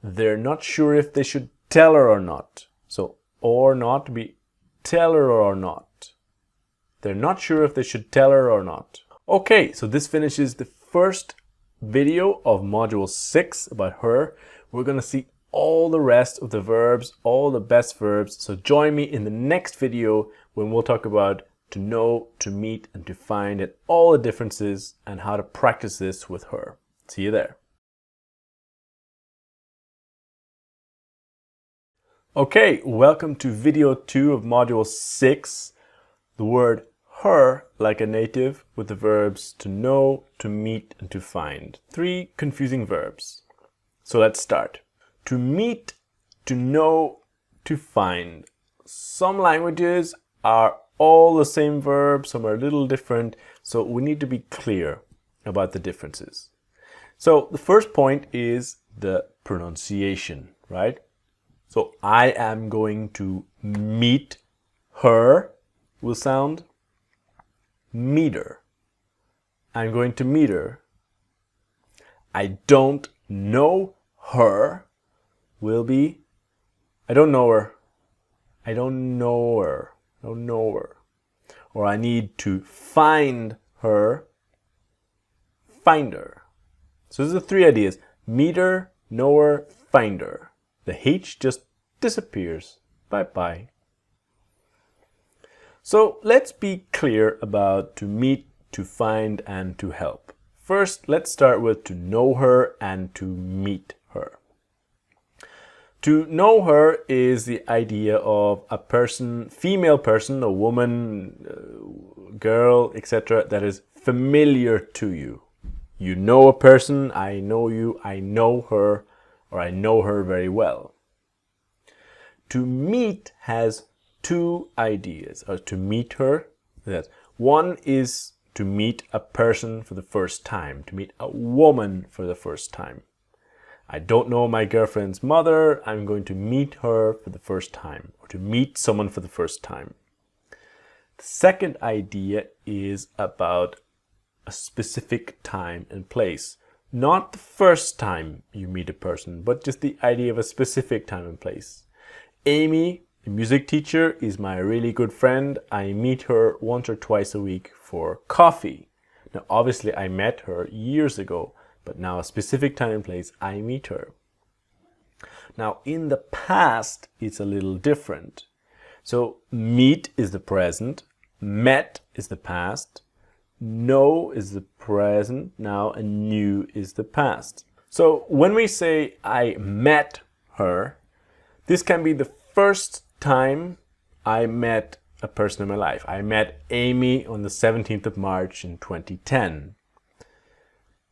They're not sure if they should tell her or not. So, or not be tell her or not. They're not sure if they should tell her or not. Okay, so this finishes the first video of Module 6 about her. We're going to see all the rest of the verbs, all the best verbs. So join me in the next video when we'll talk about to know, to meet, and to find, and all the differences and how to practice this with her. See you there. Okay, welcome to video 2 of Module 6. The word her like a native with the verbs to know, to meet, and to find. 3 confusing verbs. So let's start. To meet, to know, to find. Some languages are all the same verb, some are a little different, so we need to be clear about the differences. So the first point is the pronunciation, right? So I am going to meet her will sound meter. I'm going to meet her. I don't know her will be I don't know her. I don't know her. I don't know her. Or I need to find her. Find her. So those are the 3 ideas. Meet her, know her, find her. The H just disappears. Bye-bye. So let's be clear about to meet, to find, and to help. First, let's start with to know her and to meet her. To know her is the idea of a person, female person, a woman, girl, etc., that is familiar to you. You know a person, I know you, I know her, or I know her very well. To meet has two ideas, or to meet her. That one is to meet a person for the first time, to meet a woman for the first time. I don't know my girlfriend's mother, I'm going to meet her for the first time, or to meet someone for the first time. The second idea is about a specific time and place. Not the first time you meet a person, but just the idea of a specific time and place. Amy, the music teacher, is my really good friend. I meet her once or twice a week for coffee. Now, obviously, I met her years ago, but now a specific time and place, I meet her. Now, in the past, it's a little different. So, meet is the present, met is the past, know is the present now, and knew is the past. So, when we say I met her, this can be the first time I met a person in my life. I met Amy on the 17th of March in 2010.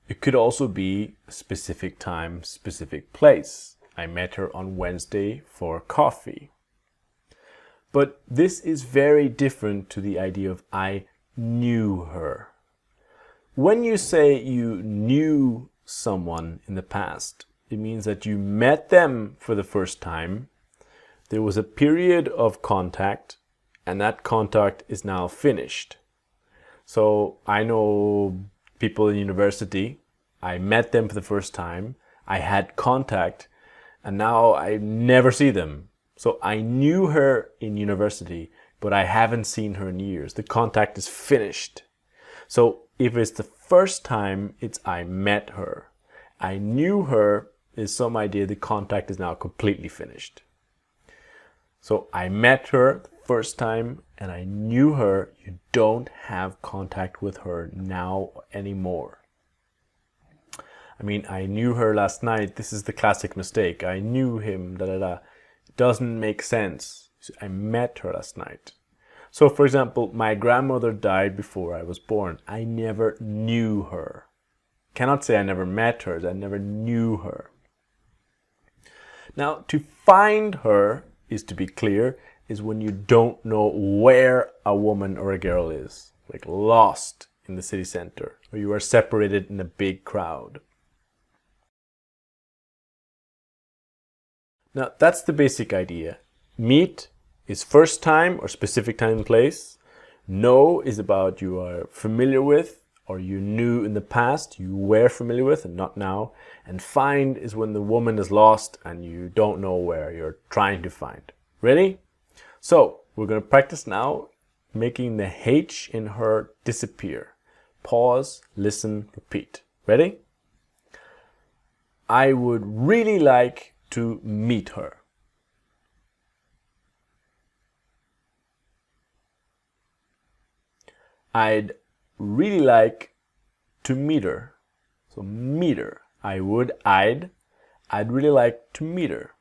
It could also be a specific time, specific place. I met her on Wednesday for coffee. But this is very different to the idea of I knew her. When you say you knew someone in the past, it means that you met them for the first time. There was a period of contact, and that contact is now finished. So I know people in university, I met them for the first time, I had contact, and now I never see them. So I knew her in university, but I haven't seen her in years. The contact is finished. So if it's the first time, it's I met her. I knew her is some idea the contact is now completely finished. So I met her the first time and I knew her. You don't have contact with her now anymore. I mean, I knew her last night. This is the classic mistake. I knew him, It doesn't make sense. I met her last night. So for example, my grandmother died before I was born. I never knew her. Cannot say I never met her, I never knew her. Now, to find her is, to be clear, is when you don't know where a woman or a girl is, like lost in the city center, or you are separated in a big crowd. Now, that's the basic idea. Meet is first time or specific time and place. Know is about you are familiar with or you knew in the past, you were familiar with and not now. And find is when the woman is lost and you don't know where you're trying to find. Ready? So, we're going to practice now making the H in her disappear. Pause, listen, repeat. Ready? I would really like to meet her. I'd really like to meet her. So meet her. I'd really like to meet her.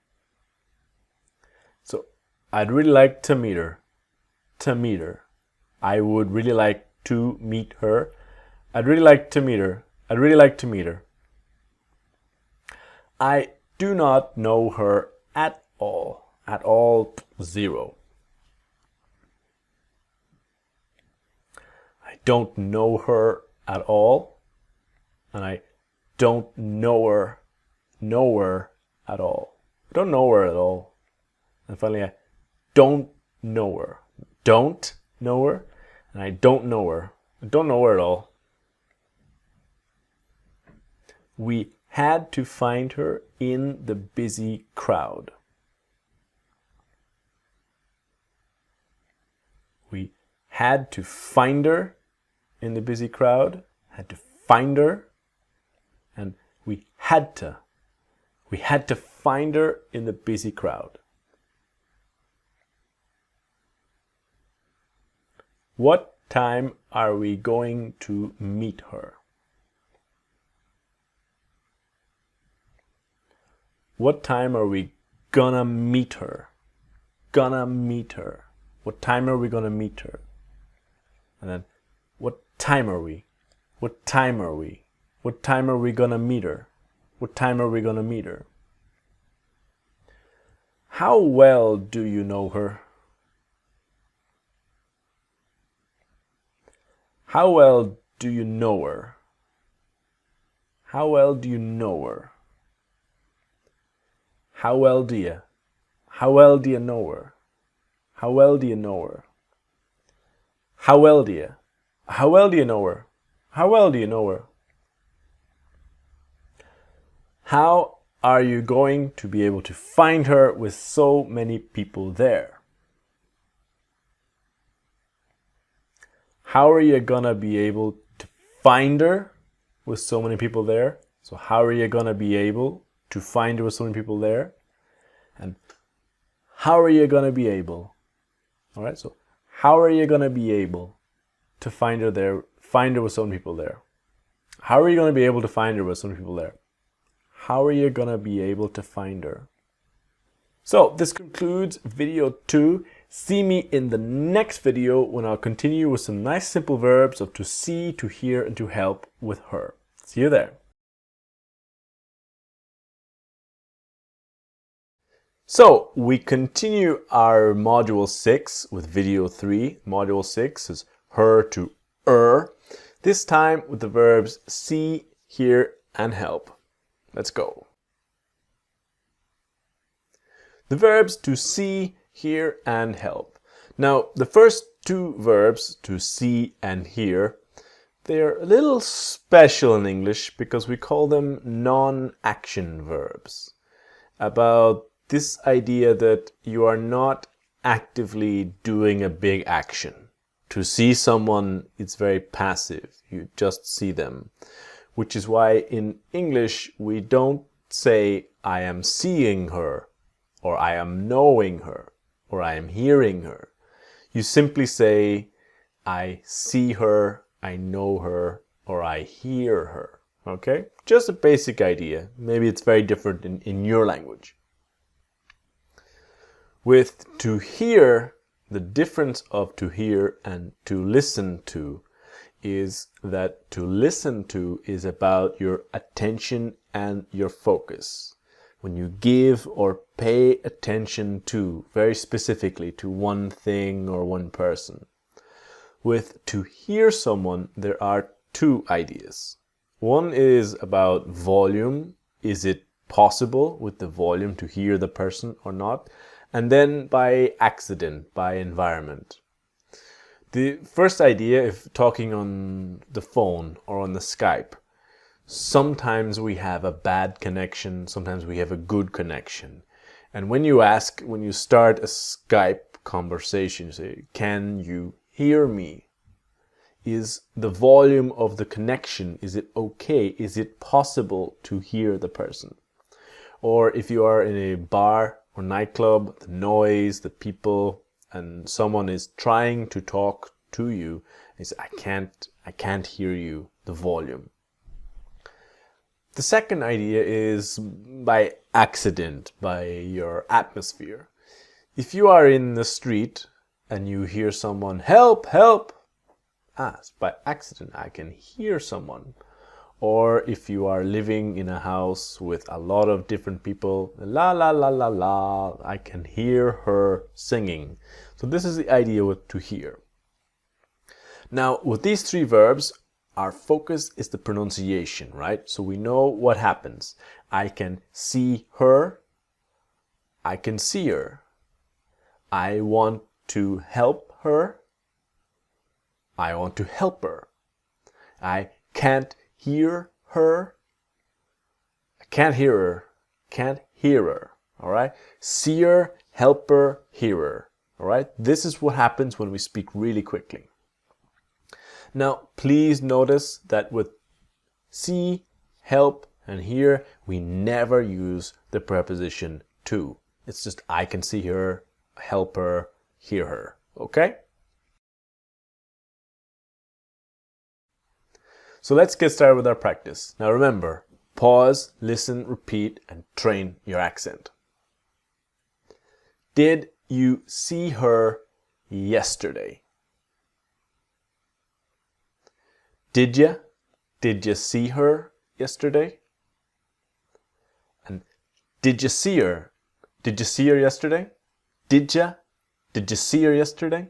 So I'd really like to meet her. To meet her. I would really like to meet her. I'd really like to meet her. I'd really like to meet her. I do not know her at all. At all, 0. I don't know her at all, and I don't know her at all. I don't know her at all. And finally, I don't know her. Don't know her, and I don't know her. I don't know her at all. We had to find her in the busy crowd. We had to find her in the busy crowd, had to find her, and we had to find her in the busy crowd. What time are we going to meet her? What time are we gonna meet her? Gonna meet her. What time are we gonna meet her? And then, what time are we? What time are we? What time are we gonna meet her? What time are we gonna meet her? How well do you know her? How well do you know her? How well do you know her? How well do you? How well do you know her? How well do you know her? How well do you? How well do you know her? How well do you know her? How are you going to be able to find her with so many people there? How are you gonna be able to find her with so many people there? So how are you gonna be able to find her with so many people there? And how are you gonna be able? All right, so how are you gonna be able to find her there? Find her with so many people there. How are you gonna be able to find her with so many people there? How are you gonna be able to find her? So this concludes video 2. See me in the next video when I'll continue with some nice simple verbs of to see, to hear, and to help with her. See you there. So we continue our module 6 with video 3. Module 6 is her to this time with the verbs see, hear, and help. Let's go. The verbs to see, hear, and help. Now, the first two verbs, to see and hear, they're a little special in English because we call them non-action verbs. About this idea that you are not actively doing a big action. To see someone, it's very passive. You just see them. Which is why in English we don't say I am seeing her, or I am knowing her, or I am hearing her. You simply say I see her, I know her, or I hear her. Okay? Just a basic idea. Maybe it's very different in your language. With to hear, the difference of to hear and to listen to is that to listen to is about your attention and your focus. When you give or pay attention to, very specifically, to one thing or one person. With to hear someone, there are two ideas. One is about volume. Is it possible with the volume to hear the person or not? And then by accident, by environment. The first idea, if talking on the phone or on the Skype, sometimes we have a bad connection, sometimes we have a good connection. And when you start a Skype conversation, you say, can you hear me? Is the volume of the connection, is it okay? Is it possible to hear the person? Or if you are in a bar or nightclub, the noise, the people, and someone is trying to talk to you, and say, I can't hear you, the volume. The second idea is by accident, by your atmosphere. If you are in the street and you hear someone, help, help, by accident I can hear someone. Or if you are living in a house with a lot of different people, la la la la la, I can hear her singing. So this is the idea with to hear. Now with these three verbs, our focus is the pronunciation, right? So we know what happens. I can see her, I can see her. I want to help her, I want to help her. I can't hear her, I can't hear her, can't hear her. All right, seer, helper, hearer. All right, this is what happens when we speak really quickly. Now, please notice that with see, help, and hear, we never use the preposition to. It's just I can see her, help her, hear her. Okay? So let's get started with our practice. Now remember, pause, listen, repeat, and train your accent. Did you see her yesterday? Did you? Did you see her yesterday? And did you see her? Did you see her yesterday? Did you? Did you see her yesterday?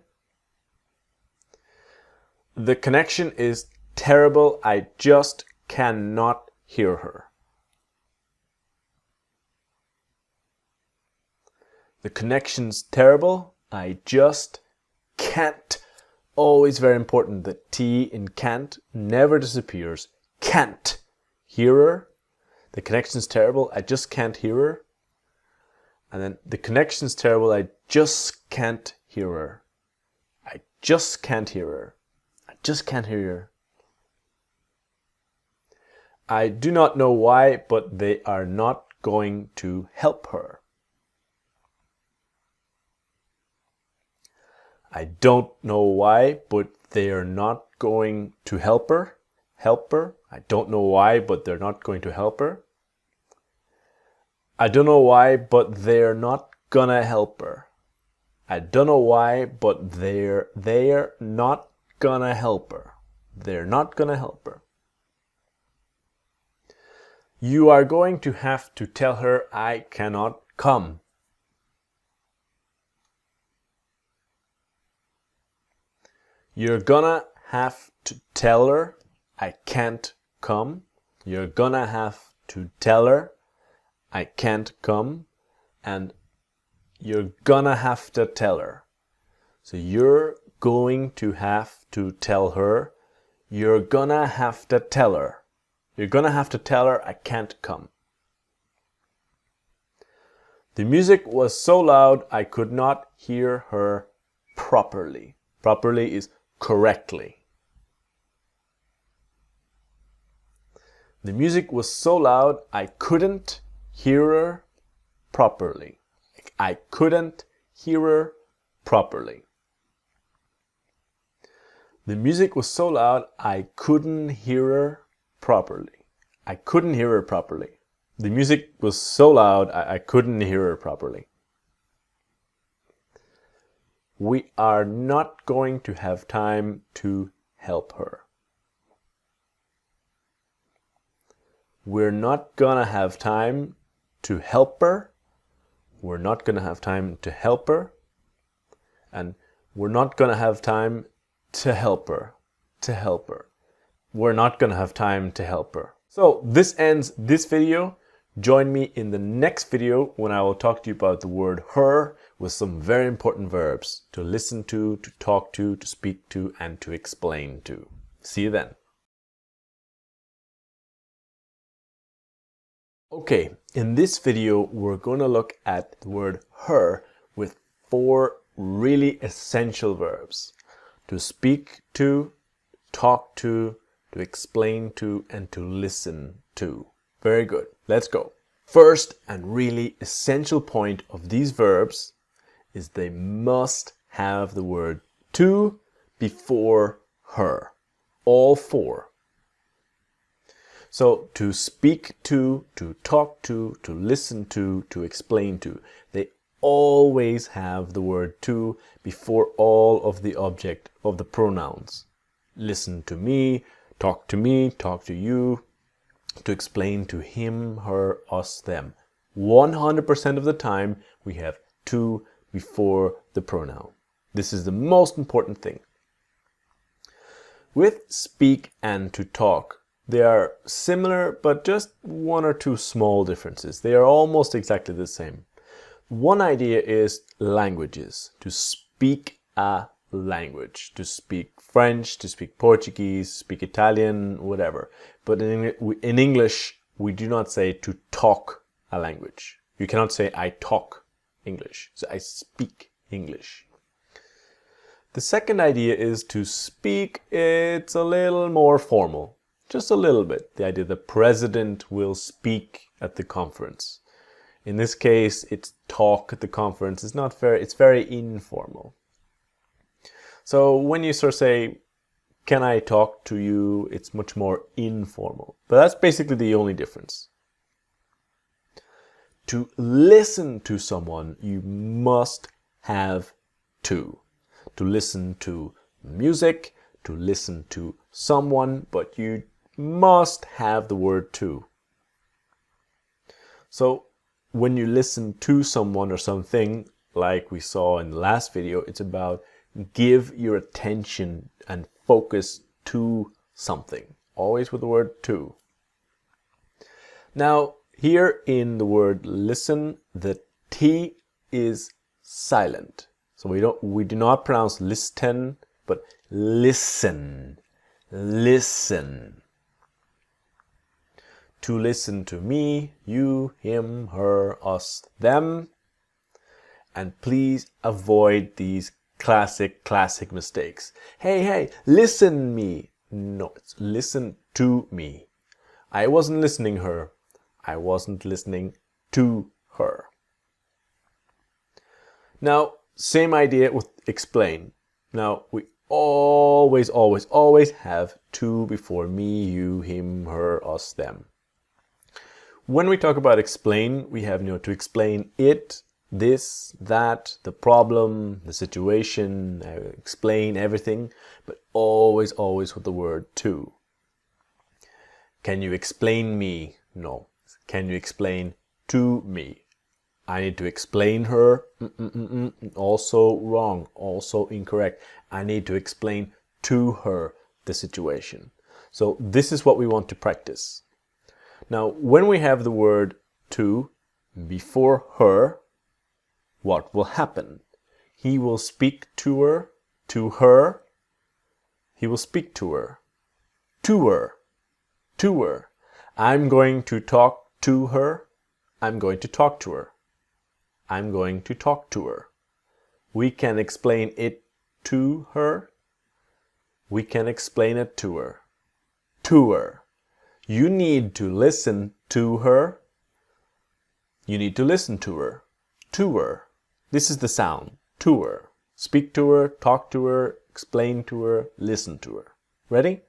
The connection is terrible. I just cannot hear her. The connection's terrible. I just can't. Always very important. The T in can't never disappears. Can't hear her. The connection's terrible. I just can't hear her. And then the connection's terrible. I just can't hear her. I just can't hear her. I just can't hear her. I do not know why, but they are not going to help her. I don't know why, but they are not going to help her. Help her. I don't know why, but they're not going to help her. I don't know why, but they're not gonna help her. I don't know why, but they're not gonna help her. They're not gonna help her. You are going to have to tell her I cannot come. You're gonna have to tell her I can't come. You're gonna have to tell her I can't come. And you're gonna have to tell her. So you're going to have to tell her. You're gonna have to tell her. You're gonna have to tell her I can't come. The music was so loud I could not hear her properly. Properly is correctly. The music was so loud I couldn't hear her properly. I couldn't hear her properly. The music was so loud I couldn't hear her properly. I couldn't hear her properly. The music was so loud I couldn't hear her properly. We are not going to have time to help her. We're not gonna have time to help her. We're not gonna have time to help her. And we're not gonna have time to help her. To help her. We're not gonna have time to help her. So this ends this video. Join me in the next video when I will talk to you about the word her with some very important verbs to listen to talk to speak to, and to explain to. See you then. Okay, in this video, we're going to look at the word her with 4 really essential verbs. To speak to, talk to explain to, and to listen to. Very good. Let's go. First and really essential point of these verbs is they must have the word to before her. All 4. So to speak to talk to listen to explain to, they always have the word to before all of the object of the pronouns. Listen to me, talk to you, to explain to him, her, us, them. 100% of the time we have to before the pronoun. This is the most important thing. With speak and to talk, they are similar, but just 1 or 2 small differences. They are almost exactly the same. One idea is languages. To speak a language. To speak French, to speak Portuguese, speak Italian, whatever. But in English, we do not say to talk a language. You cannot say I talk English. So I speak English. The second idea is to speak. It's a little more formal. Just a little bit. The idea the president will speak at the conference. In this case, it's talk at the conference. It's very informal. So when you sort of say can I talk to you? It's much more informal. But that's basically the only difference. To listen to someone, you must have to. To listen to music, to listen to someone, but you must have the word to. So when you listen to someone or something, like we saw in the last video, it's about give your attention and focus to something. Always with the word to. Now, here in the word listen, the T is silent. So we do not pronounce listen, but listen. Listen. To listen to me, you, him, her, us, them. And please avoid these classic mistakes. Hey, listen me. No, it's listen to me. I wasn't listening her. I wasn't listening to her. Now, same idea with explain. Now, we always have to before me, you, him, her, us, them. When we talk about explain, we have to explain it, this, that, the problem, the situation, explain everything, but always with the word to. Can you explain me? No. Can you explain to me? I need to explain her. Also wrong, also incorrect. I need to explain to her the situation. So this is what we want to practice. Now, when we have the word to before her, what will happen? He will speak to her, to her. He will speak to her, to her, to her. I'm going to talk to her. I'm going to talk to her. I'm going to talk to her. We can explain it to her. We can explain it to her. To her. You need to listen to her. You need to listen to her. To her. This is the sound. To her. Speak to her, talk to her, explain to her, listen to her. Ready?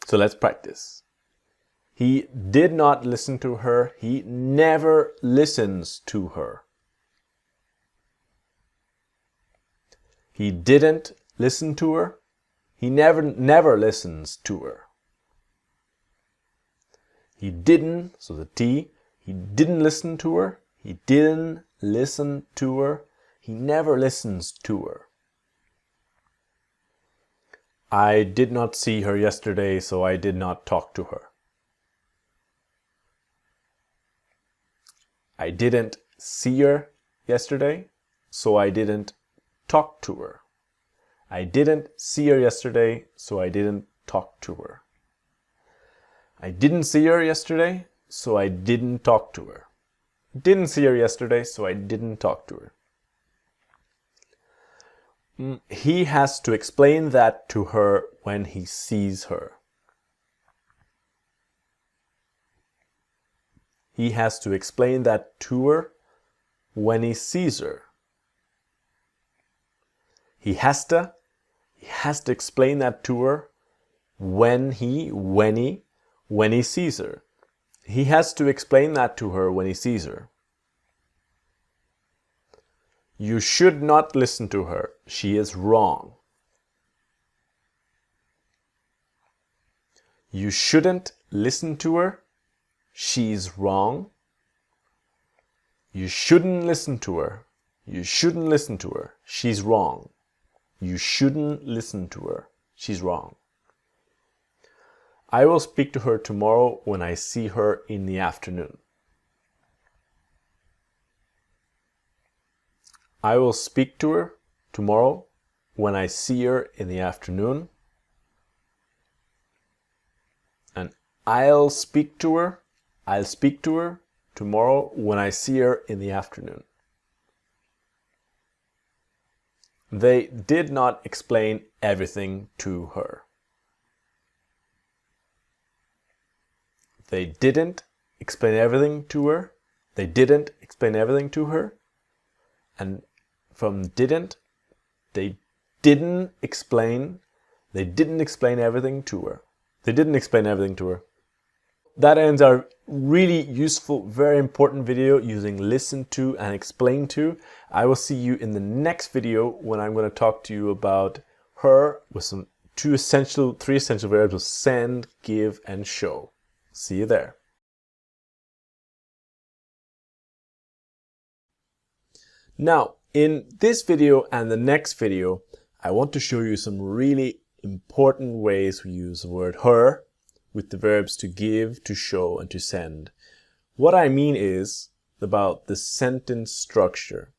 So let's practice. He did not listen to her. He never listens to her. He didn't listen to her. He never listens to her. He didn't, so the T, he didn't listen to her. He didn't listen to her. He never listens to her. I did not see her yesterday, so I did not talk to her. I didn't see her yesterday, so I didn't talk to her. I didn't see her yesterday, so I didn't talk to her. I didn't see her yesterday, so I didn't talk to her. Didn't see her yesterday, so I didn't talk to her. He has to explain that to her when he sees her. He has to explain that to her when he sees her. He has to explain that to her when he sees her. He has to explain that to her when he sees her. You should not listen to her. She is wrong. You shouldn't listen to her. She's wrong. You shouldn't listen to her. You shouldn't listen to her. She's wrong. You shouldn't listen to her. She's wrong. I will speak to her tomorrow when I see her in the afternoon. I will speak to her tomorrow when I see her in the afternoon. And I'll speak to her tomorrow when I see her in the afternoon. They did not explain everything to her. They didn't explain everything to her. They didn't explain everything to her. And from didn't, they didn't explain everything to her. That ends our really useful, very important video using listen to and explain to. I will see you in the next video when I'm going to talk to you about her with some three essential verbs of send, give, and show. See you there. Now, in this video and the next video, I want to show you some really important ways we use the word her with the verbs to give, to show, and to send. What I mean is about the sentence structure.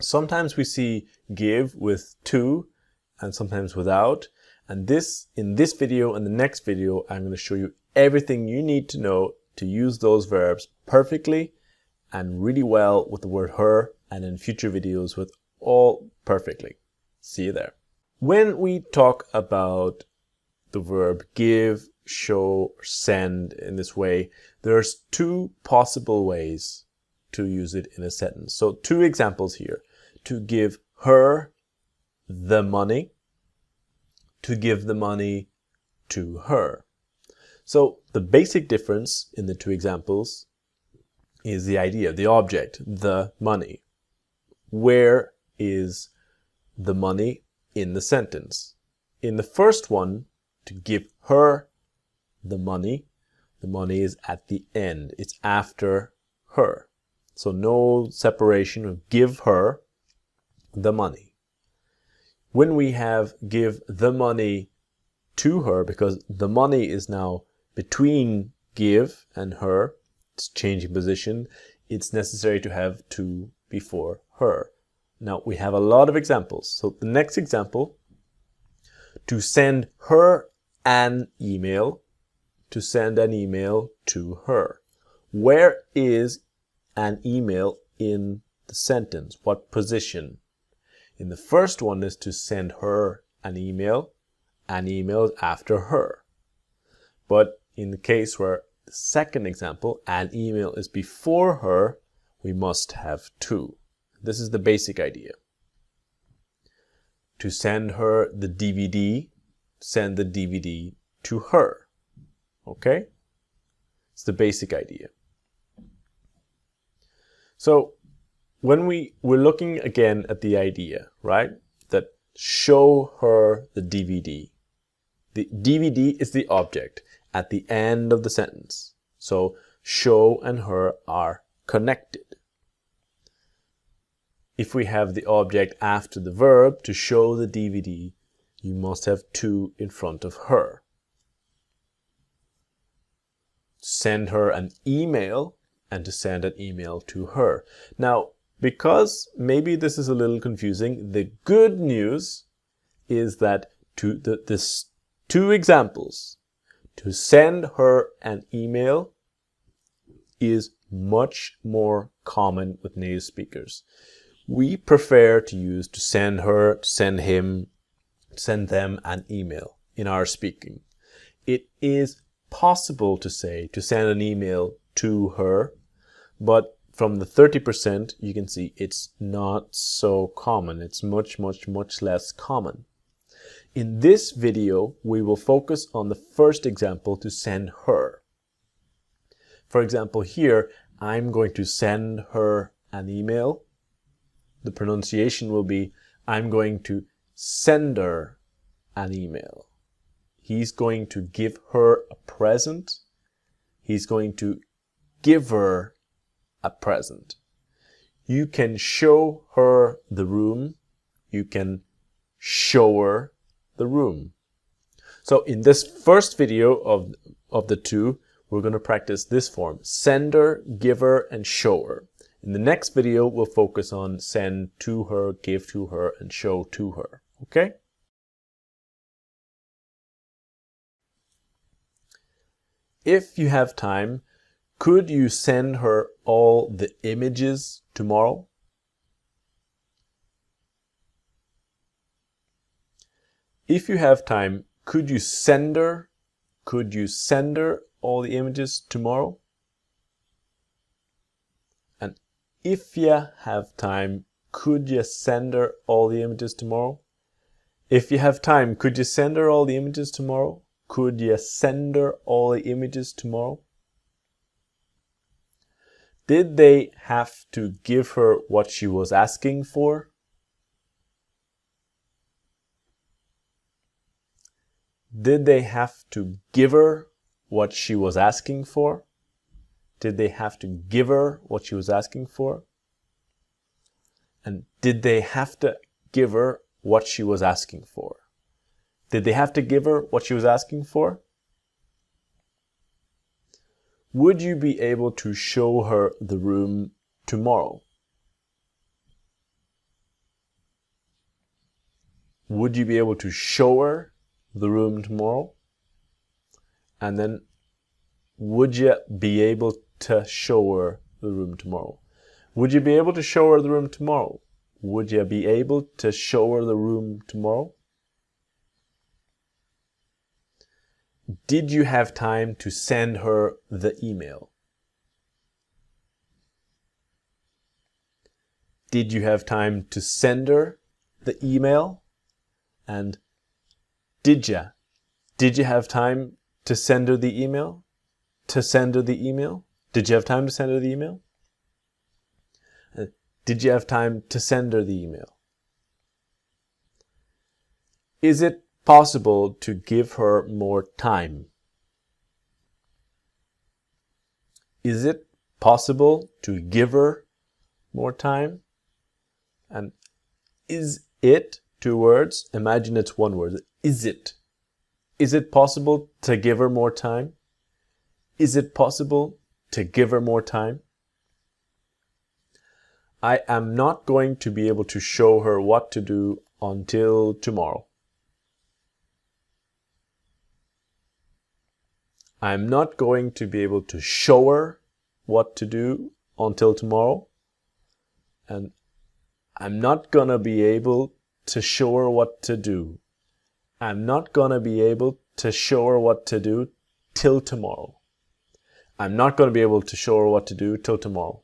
Sometimes we see give with to and sometimes without. And in this video and the next video, I'm going to show you everything you need to know to use those verbs perfectly and really well with the word her, and in future videos with all perfectly. See you there. When we talk about the verb give, show, send in this way, there's two possible ways to use it in a sentence. So two examples here. To give her the money, to give the money to her. So the basic difference in the two examples is the idea, the object, the money. Where is the money in the sentence? In the first one, to give her the money is at the end. It's after her. So no separation of give her the money. When we have give the money to her, because the money is now between give and her, it's changing position, it's necessary to have to before her. Now we have a lot of examples. So the next example, to send her an email, to send an email to her. Where is an email in the sentence? What position? In the first one is to send her an email is after her. But in the case where the second example, an email is before her, we must have to. This is the basic idea. To send her the DVD, send the DVD to her. Okay? It's the basic idea. So when we're looking again at the idea, right? That show her the DVD. The DVD is the object at the end of the sentence. So show and her are connected. If we have the object after the verb, to show the DVD, you must have to in front of her. Send her an email and to send an email to her. Now, because maybe this is a little confusing, the good news is that this two examples, to send her an email is much more common with native speakers. We prefer to use to send her, to send him, send them an email in our speaking. It is possible to say to send an email to her, but from the 30%, you can see it's not so common. It's much, much, much less common. In this video, we will focus on the first example, to send her. For example, here, I'm going to send her an email. The pronunciation will be, I'm going to send her an email. He's going to give her a present. He's going to give her a present. You can show her the room. You can show her the room. So in this first video of the two, we're going to practice this form: sender, giver, and shower. In the next video, we'll focus on send to her, give to her, and show to her. Okay? If you have time, could you send her all the images tomorrow? If you have time, could you send her all the images tomorrow? And if you have time, could you send her all the images tomorrow? If you have time, could you send her all the images tomorrow? Could you send her all the images tomorrow? Did they have to give her what she was asking for? Did they have to give her what she was asking for? Did they have to give her what she was asking for? And did they have to give her what she was asking for? Did they have to give her what she was asking for? Would you be able to show her the room tomorrow? Would you be able to show her the room tomorrow? And then, would you be able to show her the room tomorrow? Would you be able to show her the room tomorrow? Would you be able to show her the room tomorrow? Did you have time to send her the email? Did you have time to send her the email? And did you have time to send her the email? To send her the email? Did you have time to send her the email? Did you have time to send her the email? Is it possible to give her more time? Is it possible to give her more time? And is it two words? Imagine it's one word. Is it? Is it possible to give her more time? Is it possible to give her more time? I am not going to be able to show her what to do until tomorrow. I'm not going to be able to show her what to do until tomorrow. And I'm not gonna be able to show her what to do. I'm not gonna be able to show her what to do till tomorrow. I'm not gonna be able to show her what to do till tomorrow.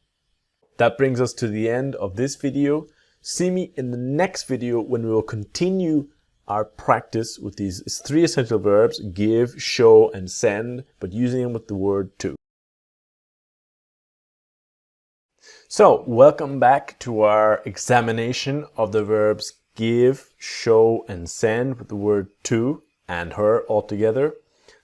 That brings us to the end of this video. See me in the next video when we will continue our practice with these three essential verbs: give, show, and send, but using them with the word to. So, welcome back to our examination of the verbs give, show, and send with the word to and her all together.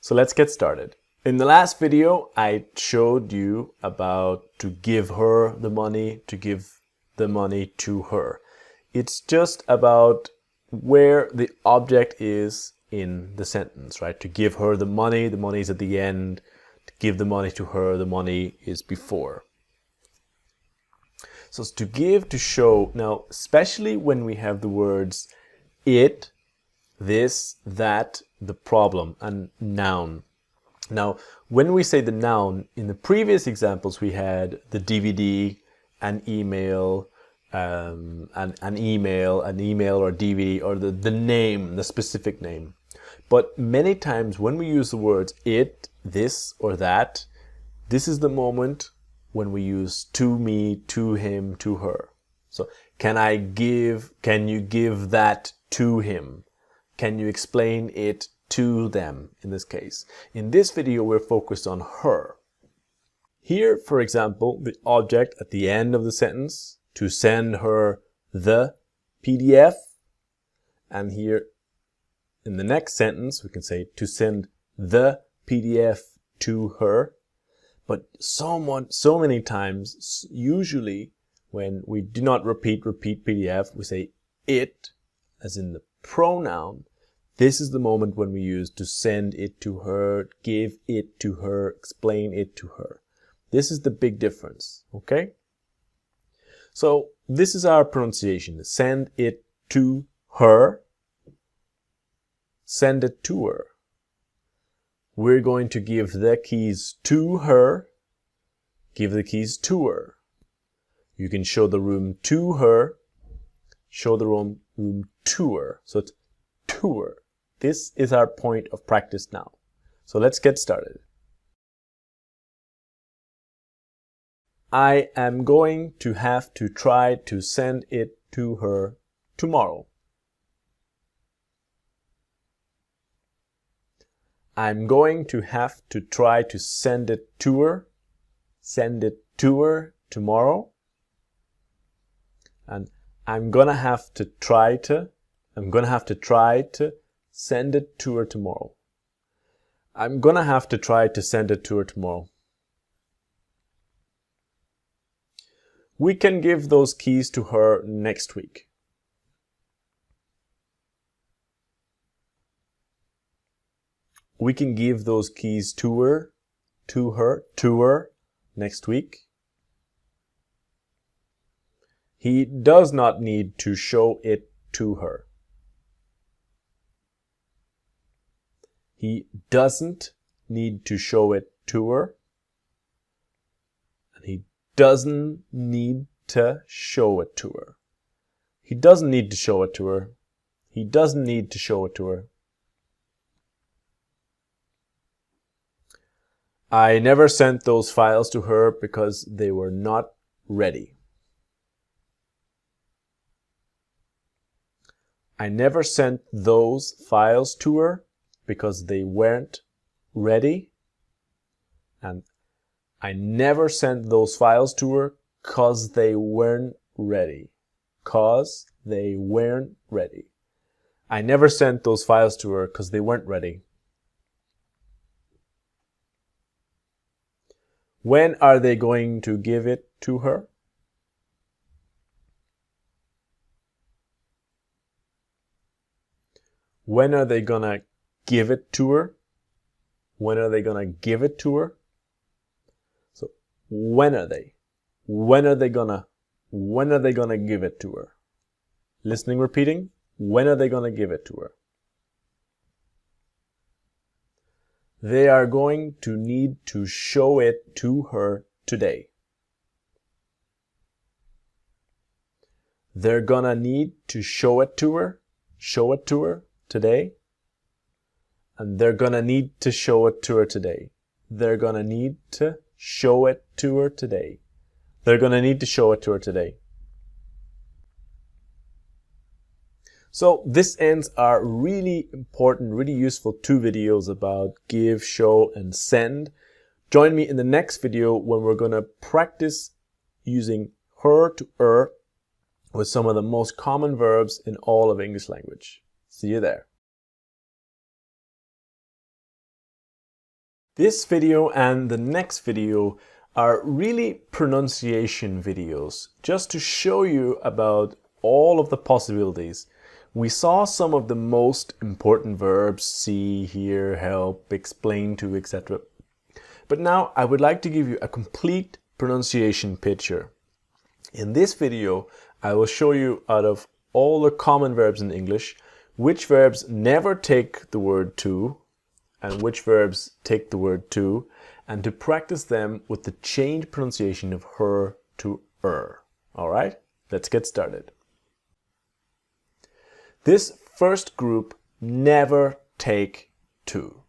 So let's get started. In the last video, I showed you about to give her the money, to give the money to her. It's just about where the object is in the sentence, right? To give her the money is at the end. To give the money to her, the money is before. So it's to give, to show. Now, especially when we have the words it, this, that, the problem, and noun. Now, when we say the noun, in the previous examples we had the DVD, an email or DVD, or the name, the specific name. But many times when we use the words it, this, or that, this is the moment when we use to me, to him, to her. So, can you give that to him? Can you explain it to them in this case? In this video, we're focused on her. Here, for example, the object at the end of the sentence, to send her the PDF. And here in the next sentence, we can say to send the PDF to her. But so many times, usually when we do not repeat PDF, we say it, as in the pronoun. This is the moment when we use to send it to her, give it to her, explain it to her. This is the big difference, okay? So this is our pronunciation. Send it to her. Send it to her. We're going to give the keys to her. Give the keys to her. You can show the room to her. Show the room to her. So it's to her. This is our point of practice now. So let's get started. I am going to have to try to send it to her tomorrow. I'm going to have to try to send it to her. Send it to her tomorrow. And I'm gonna have to try to send it to her tomorrow. I'm gonna have to try to send it to her tomorrow. We can give those keys to her next week. We can give those keys to her next week. He does not need to show it to her. He doesn't need to show it to her. And he doesn't need to show it to her. He doesn't need to show it to her. He doesn't need to show it to her. I never sent those files to her because they were not ready. I never sent those files to her because they weren't ready. And I never sent those files to her because they weren't ready. Because they weren't ready. I never sent those files to her because they weren't ready. When are they going to give it to her? When are they gonna give it to her? When are they gonna give it to her? So, when are they? When are they gonna give it to her? Listening, repeating. When are they gonna give it to her? They are going to need to show it to her today. They're gonna need to show it to her today. And they're gonna need to show it to her today. They're gonna need to show it to her today. They're gonna need to show it to her today. So this ends our really important, really useful 2 videos about give, show, and send. Join me in the next video when we're gonna practice using her to er with some of the most common verbs in all of English language. See you there. This video and the next video are really pronunciation videos, just to show you about all of the possibilities. We saw some of the most important verbs, see, hear, help, explain to, etc. But now I would like to give you a complete pronunciation picture. In this video, I will show you out of all the common verbs in English, which verbs never take the word to, and which verbs take the word to, and to practice them with the changed pronunciation of her to er. All right, let's get started. This first group never take to.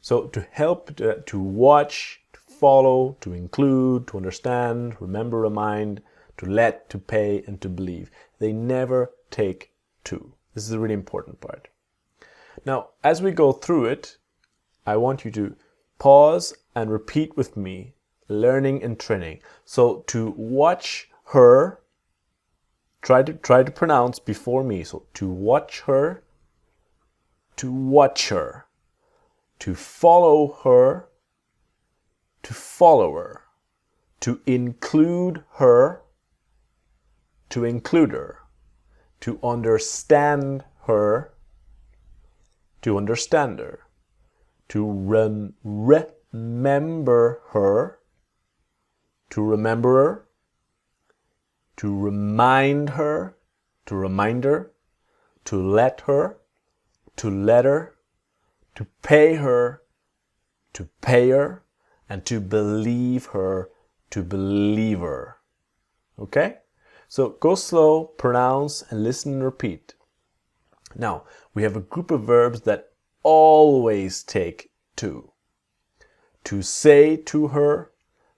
So to help to watch, to follow, to include, to understand, remember, remind, to let, to pay, and to believe. They never take to. This is a really important part. Now, as we go through it, I want you to pause and repeat with me, learning and training. So to watch her, try to pronounce before me. So to watch her, to watch her, to follow her, to follow her, to include her, to include her, to understand her, to understand her, to remember her, to remember her, to remind her, to remind her, to let her, to let her, to pay her, to pay her, and to believe her, to believe her. Okay? So go slow, pronounce, and listen and repeat. Now, we have a group of verbs that always take to. To say to her,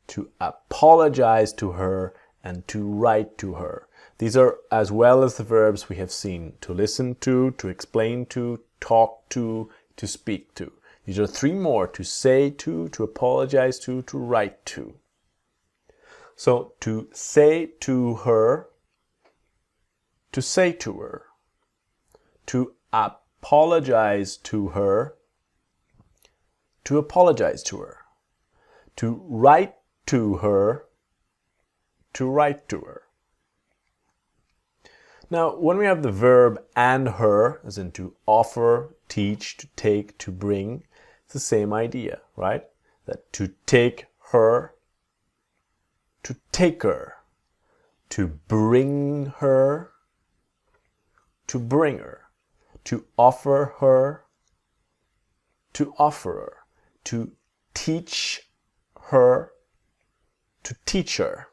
to apologize to her, and to write to her. These are as well as the verbs we have seen: to listen to explain to, talk to speak to. These are three more: to say to apologize to write to. So to say to her, to say to her. To apologize to her, to apologize to her. To write to her, to write to her. Now, when we have the verb and her, as in to offer, teach, to take, to bring, it's the same idea, right? That to take her, to take her, to bring her, to bring her, to offer her, to offer her, to teach her, to teach her.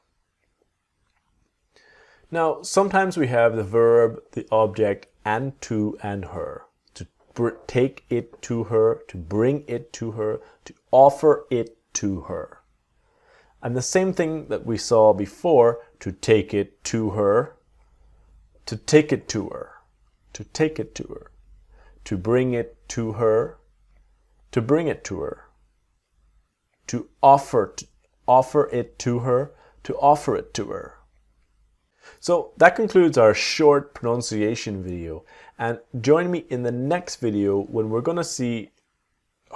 Now, sometimes we have the verb, the object, and to and her. To take it to her, to bring it to her, to offer it to her. And the same thing that we saw before, to take it to her, to take it to her, to take it to her, to bring it to her, to bring it to her, to offer it to her, to offer it to her. So that concludes our short pronunciation video, and join me in the next video when we're going to see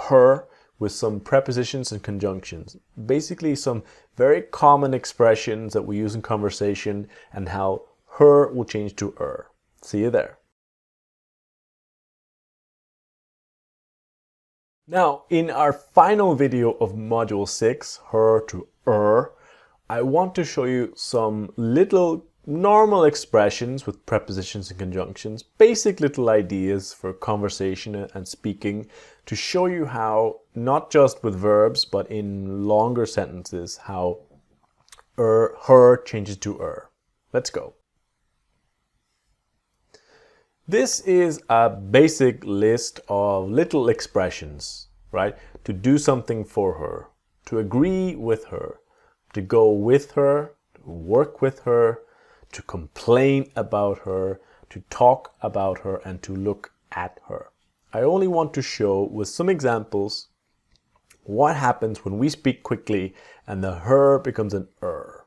her with some prepositions and conjunctions. Basically some very common expressions that we use in conversation and how her will change to er. See you there. Now, in our final video of Module 6, her to er, I want to show you some little normal expressions with prepositions and conjunctions, basic little ideas for conversation and speaking to show you how, not just with verbs, but in longer sentences, how her changes to er. Let's go. This is a basic list of little expressions, right? To do something for her, to agree with her, to go with her, to work with her, to complain about her, to talk about her, and to look at her. I only want to show with some examples what happens when we speak quickly and the her becomes an er.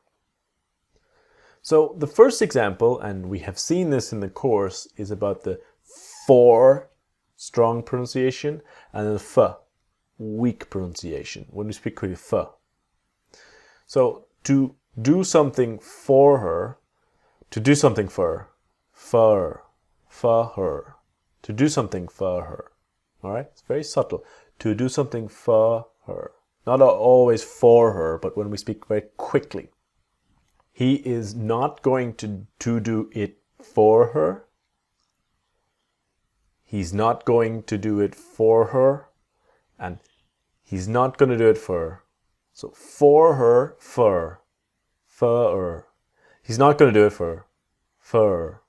So the first example, and we have seen this in the course, is about the for, strong pronunciation, and the f, weak pronunciation, when we speak quickly, f. So to do something for her, to do something for her, to do something for her. All right, it's very subtle. To do something for her. Not always for her, but when we speak very quickly. He is not going to do it for her. He's not going to do it for her. And he's not going to do it for her. So for her, for her. He's not going to do it for her.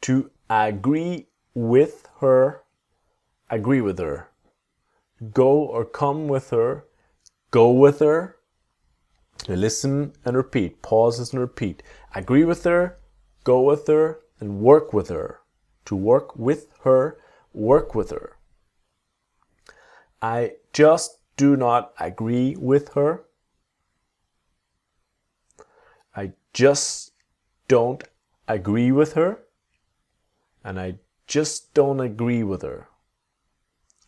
To agree with her, agree with her. Go or come with her, go with her. Listen and repeat, pauses and repeat. Agree with her, go with her, and work with her. To work with her, work with her. I just do not agree with her. I just don't agree with her. And I just don't agree with her.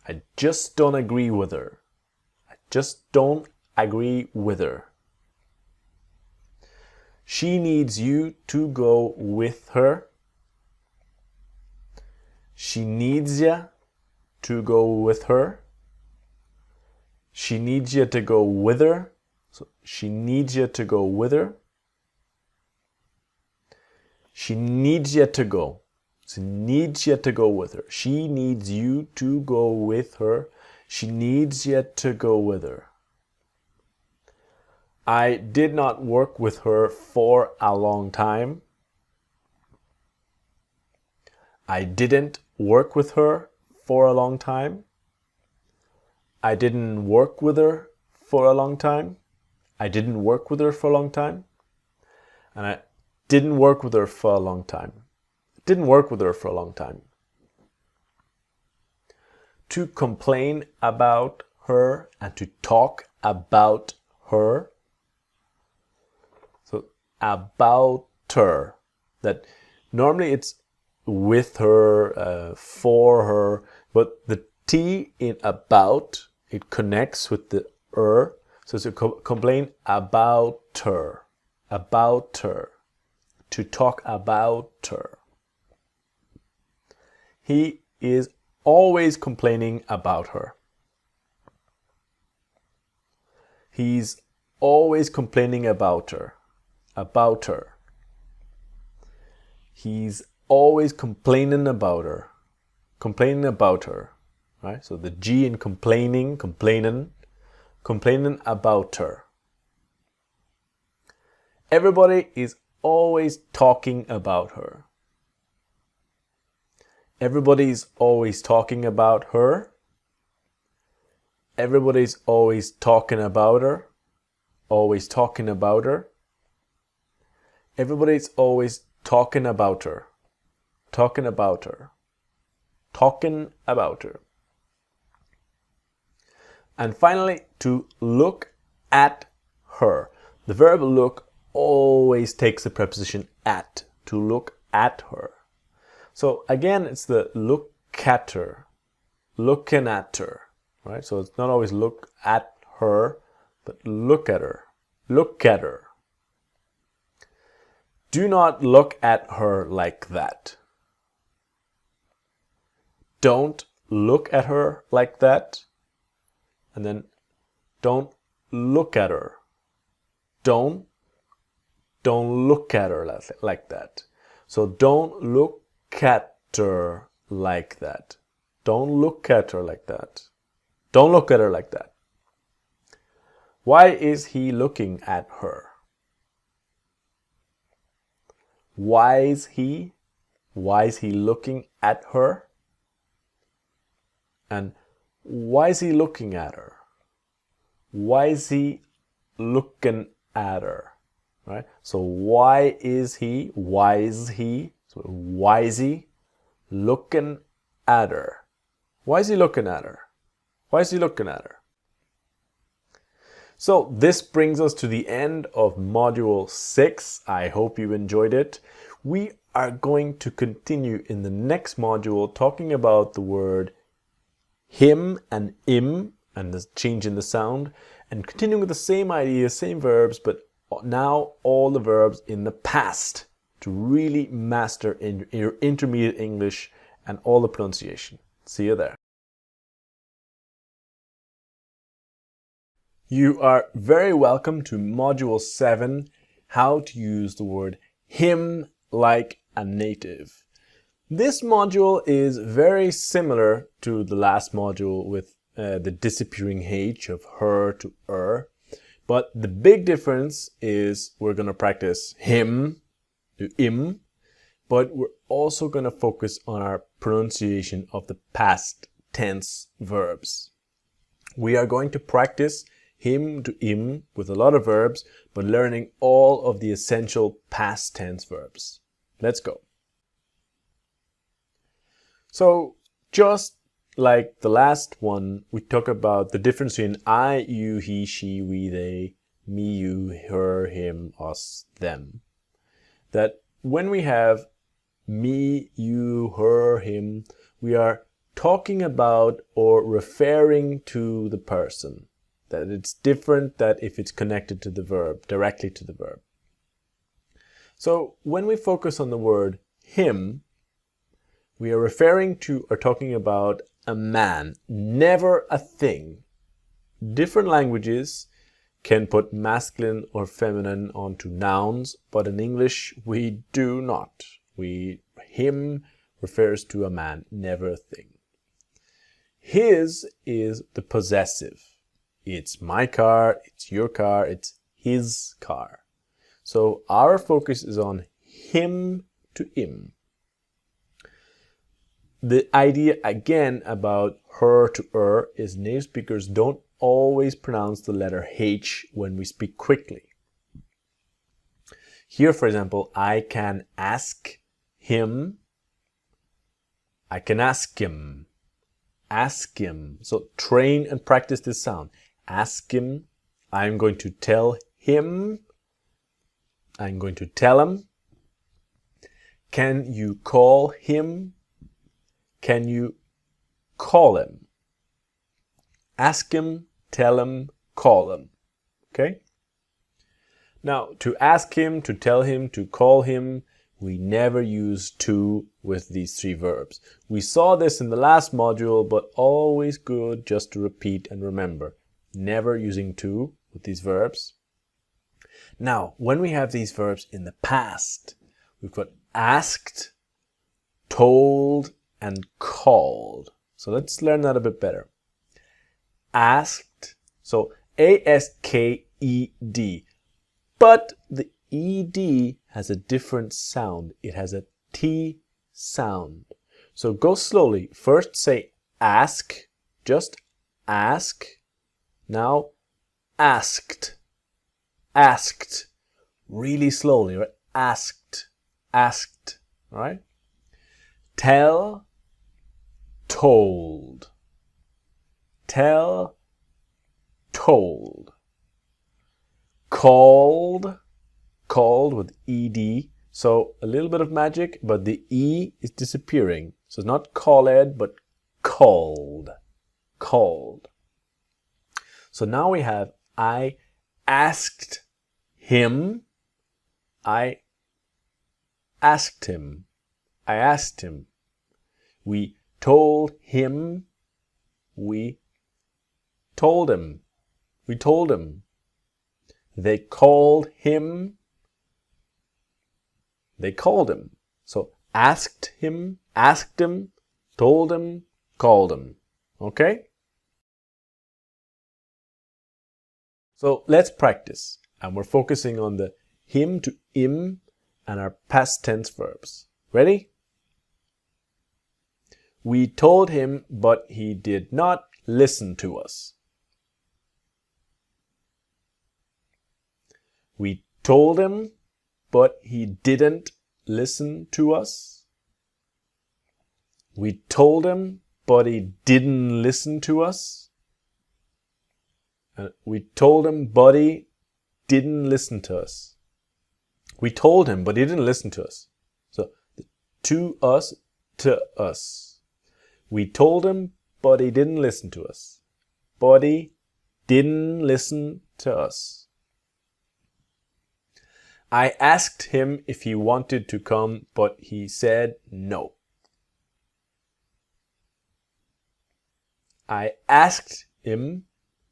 I just don't agree with her. I just don't agree with her. She needs you to go with her. She needs you to go with her. She needs you to go with her. So she needs you to go with her. She needs you to go. She needs you to go with her. She needs you to go with her. She needs you to go with her. I did not work with her for a long time. I didn't work with her for a long time. I didn't work with her for a long time. I didn't work with her for a long time. And I didn't work with her for a long time. Didn't work with her for a long time. to complain about her and to talk about her. So about her. That normally it's with her, for her, but the T in about, it connects with the so to complain about her, to talk about her. He is always complaining about her. He's always complaining about her, He's always complaining about her, right? So the G in complaining about her. Everybody is always talking about her. Everybody's always talking about her. Everybody's always talking about her. Always talking about her. Everybody's always talking about her. Talking about her. Talking about her. And finally, to look at her. The verb look always takes the preposition at, to look at her. So again, it's the look at her, looking at her, right? So it's not always look at her, but look at her, look at her. Do not look at her like that. Don't look at her like that. And then don't look at her. Don't look at her like that. So don't look at her like that. Don't look at her like that. Don't look at her like that. Why is he looking at her? Why is he looking at her? And why is he looking at her? Why is he looking at her? Right? So why is he looking at her? Why is he looking at her? Why is he looking at her? So this brings us to the end of module 6. I hope you enjoyed it. We are going to continue in the next module talking about the word him and im and the change in the sound, and continuing with the same idea, same verbs, but now all the verbs in the past to really master in your intermediate English and all the pronunciation. See you there. You are very welcome to module 7, how to use the word him like a native. This module is very similar to the last module with the disappearing H of her to but the big difference is we're going to practice him to im, but we're also going to focus on our pronunciation of the past tense verbs. We are going to practice him to im with a lot of verbs, but learning all of the essential past tense verbs. Let's go. So just like the last one, we talk about the difference between I, you, he, she, we, they, me, you, her, him, us, them. That when we have me, you, her, him, we are talking about or referring to the person. That it's different that if it's connected to the verb, directly to the verb. So when we focus on the word him, we are referring to or talking about a man, never a thing. Different languages can put masculine or feminine onto nouns, but in English we do not. Him refers to a man, never a thing. His is the possessive. It's my car, it's your car, it's his car. So our focus is on him to im. The idea again about her to is native speakers don't always pronounce the letter H when we speak quickly. Here, for example, I can ask him, I can ask him, ask him. So train and practice this sound. Ask him. I'm going to tell him. I'm going to tell him. Can you call him? Can you call him? Ask him, tell him, call him. Okay? Now, to ask him, to tell him, to call him, we never use to with these three verbs. We saw this in the last module, but always good just to repeat and remember. Never using to with these verbs. Now, when we have these verbs in the past, we've got asked, told, and called. So let's learn that a bit better. Asked, so A-S-K-E-D. But the ED has a different sound. It has a T sound. So go slowly. First say ask, just ask. Now asked, asked. Really slowly, right? Asked, asked, right? Tell, told. Tell, told. Called, called with ED. So a little bit of magic, but the E is disappearing. So it's not called, but called, called. So now we have I asked him. I asked him. I asked him. We told him. We told him. We told him. They called him. They called him. So asked him, told him, called him. Okay? So let's practice. And we're focusing on the him to im and our past tense verbs. Ready? We told him, but he did not listen to us. We told him, but he didn't listen to us. We told him, but he didn't listen to us. We told him, but he didn't listen to us. We told him, but he didn't listen to us. So, to us, to us. We told him, but he didn't listen to us. But he didn't listen to us. I asked him if he wanted to come, but he said no. I asked him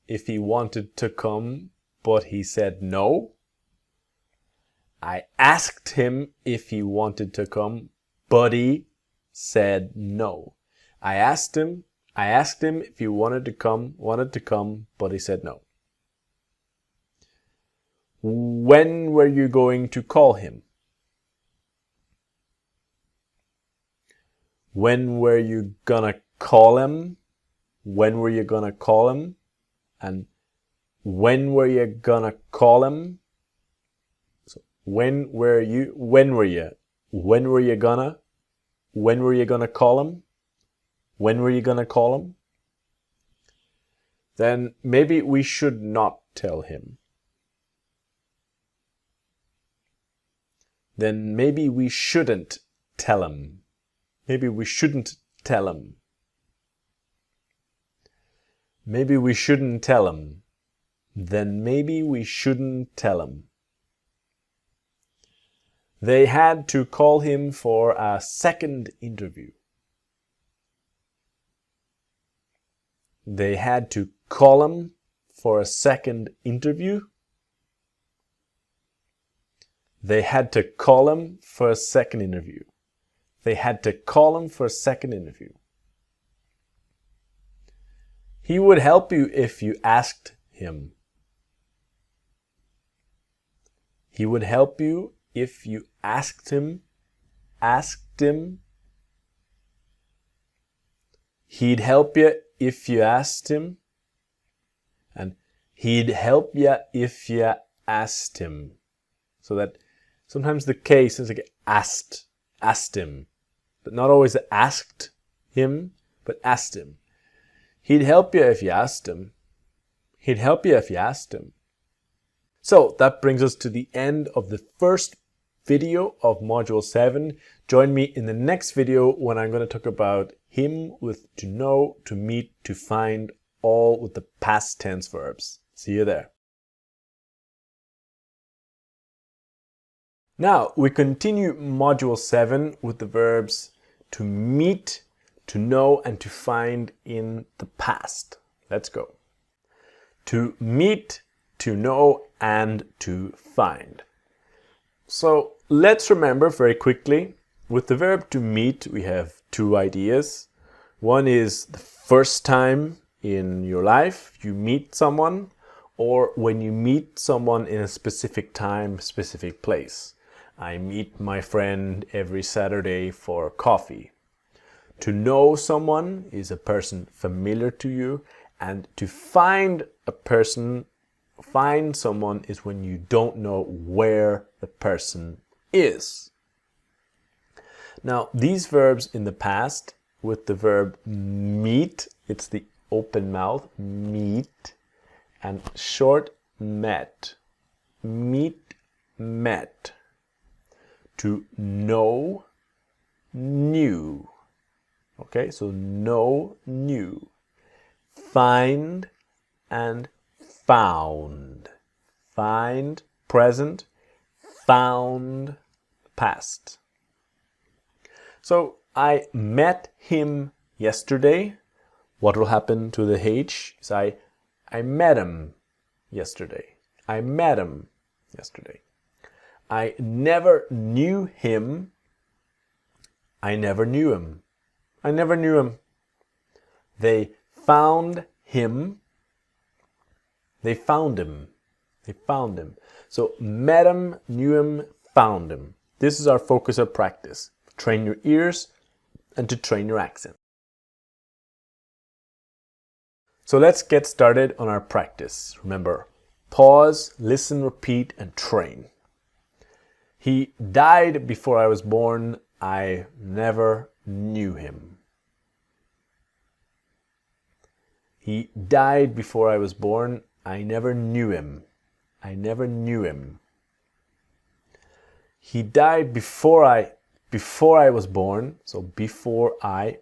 if he wanted to come, but he said no. I asked him if he wanted to come, but he said no. I asked him if he wanted to come, but he said no. When were you going to call him? When were you gonna call him? When were you gonna call him? And when were you gonna call him? So when were you gonna call him? When were you gonna call him? Then maybe we should not tell him. Then maybe we shouldn't tell him. Maybe we shouldn't tell him. Maybe we shouldn't tell him. Then maybe we shouldn't tell him. They had to call him for a second interview. They had to call him for a second interview. They had to call him for a second interview. They had to call him for a second interview. He would help you if you asked him. He would help you if you asked him. Asked him. He'd help you if you asked him. And he'd help you if you asked him. So that sometimes the case is like asked him. But not always asked him, but asked him. He'd help you if you asked him. He'd help you if you asked him. So that brings us to the end of the first video of Module 7. Join me in the next video when I'm going to talk about him with to know, to meet, to find, all with the past tense verbs. See you there. Now we continue Module 7 with the verbs to meet, to know, and to find in the past. Let's go. To meet, to know, and to find. So let's remember very quickly, with the verb to meet, we have two ideas. One is the first time in your life you meet someone, or when you meet someone in a specific time, specific place. I meet my friend every Saturday for coffee. To know someone is a person familiar to you, and to find a person, find someone is when you don't know where the person is. Now, these verbs in the past, with the verb meet, it's the open mouth, meet, and short, met. Meet, met. To know, knew. Okay, so know, knew. Find and found. Find, present. Found, past. So I met him yesterday. What will happen to the H is I met him yesterday. I met him yesterday. I never knew him. I never knew him. I never knew him. They found him. They found him. They found him. So met him, knew him, found him. This is our focus of practice. Train your ears and to train your accent. So let's get started on our practice. Remember, pause, listen, repeat, and train. He died before I was born. I never knew him. He died before I was born. I never knew him. I never knew him. He died before I was born. So before I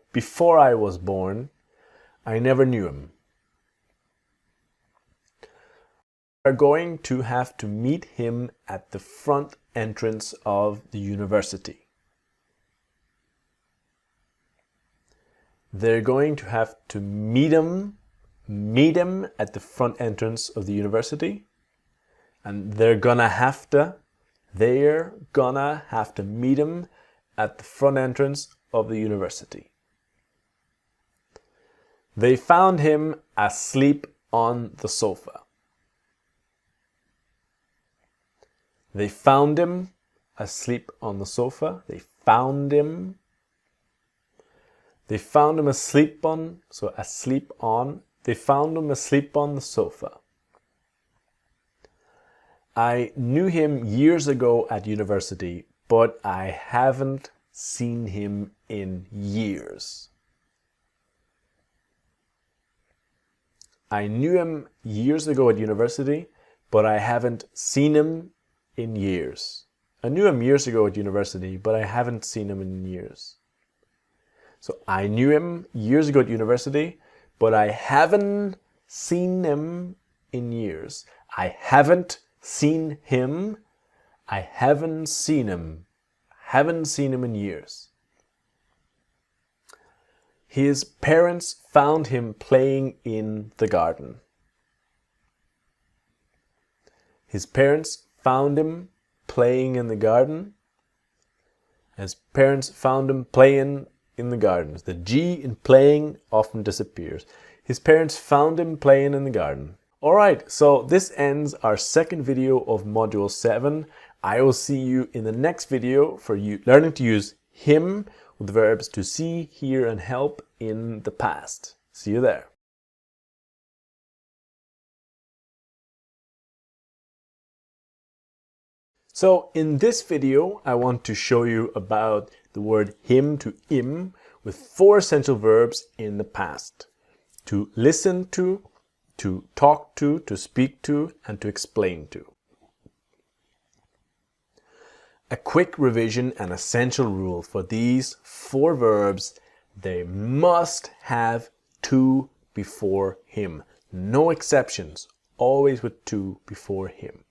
was born, I never knew him. We are going to have to meet him at the front entrance of the university. They're going to have to meet him at the front entrance of the university. And they're gonna have to meet him at the front entrance of the university. They found him asleep on the sofa. They found him asleep on the sofa. They found him. They found him asleep on, so asleep on. They found him asleep on the sofa. I knew him years ago at university, but I haven't seen him in years. I knew him years ago at university, but I haven't seen him in years. I knew him years ago at university, but I haven't seen him in years. So I knew him years ago at university, but I haven't seen him in years. I haven't seen him. I haven't seen him. Haven't seen him in years. His parents found him playing in the garden. His parents found him playing in the garden. His parents found him playing in the garden. The G in playing often disappears. His parents found him playing in the garden. Alright, so this ends our second video of Module 7. I will see you in the next video for you learning to use him with the verbs to see, hear, and help in the past. See you there. So in this video, I want to show you about the word him to im with 4 essential verbs in the past. To listen to talk to speak to, and to explain to. A quick revision and essential rule for these 4 verbs: they must have to before him. No exceptions, always with to before him.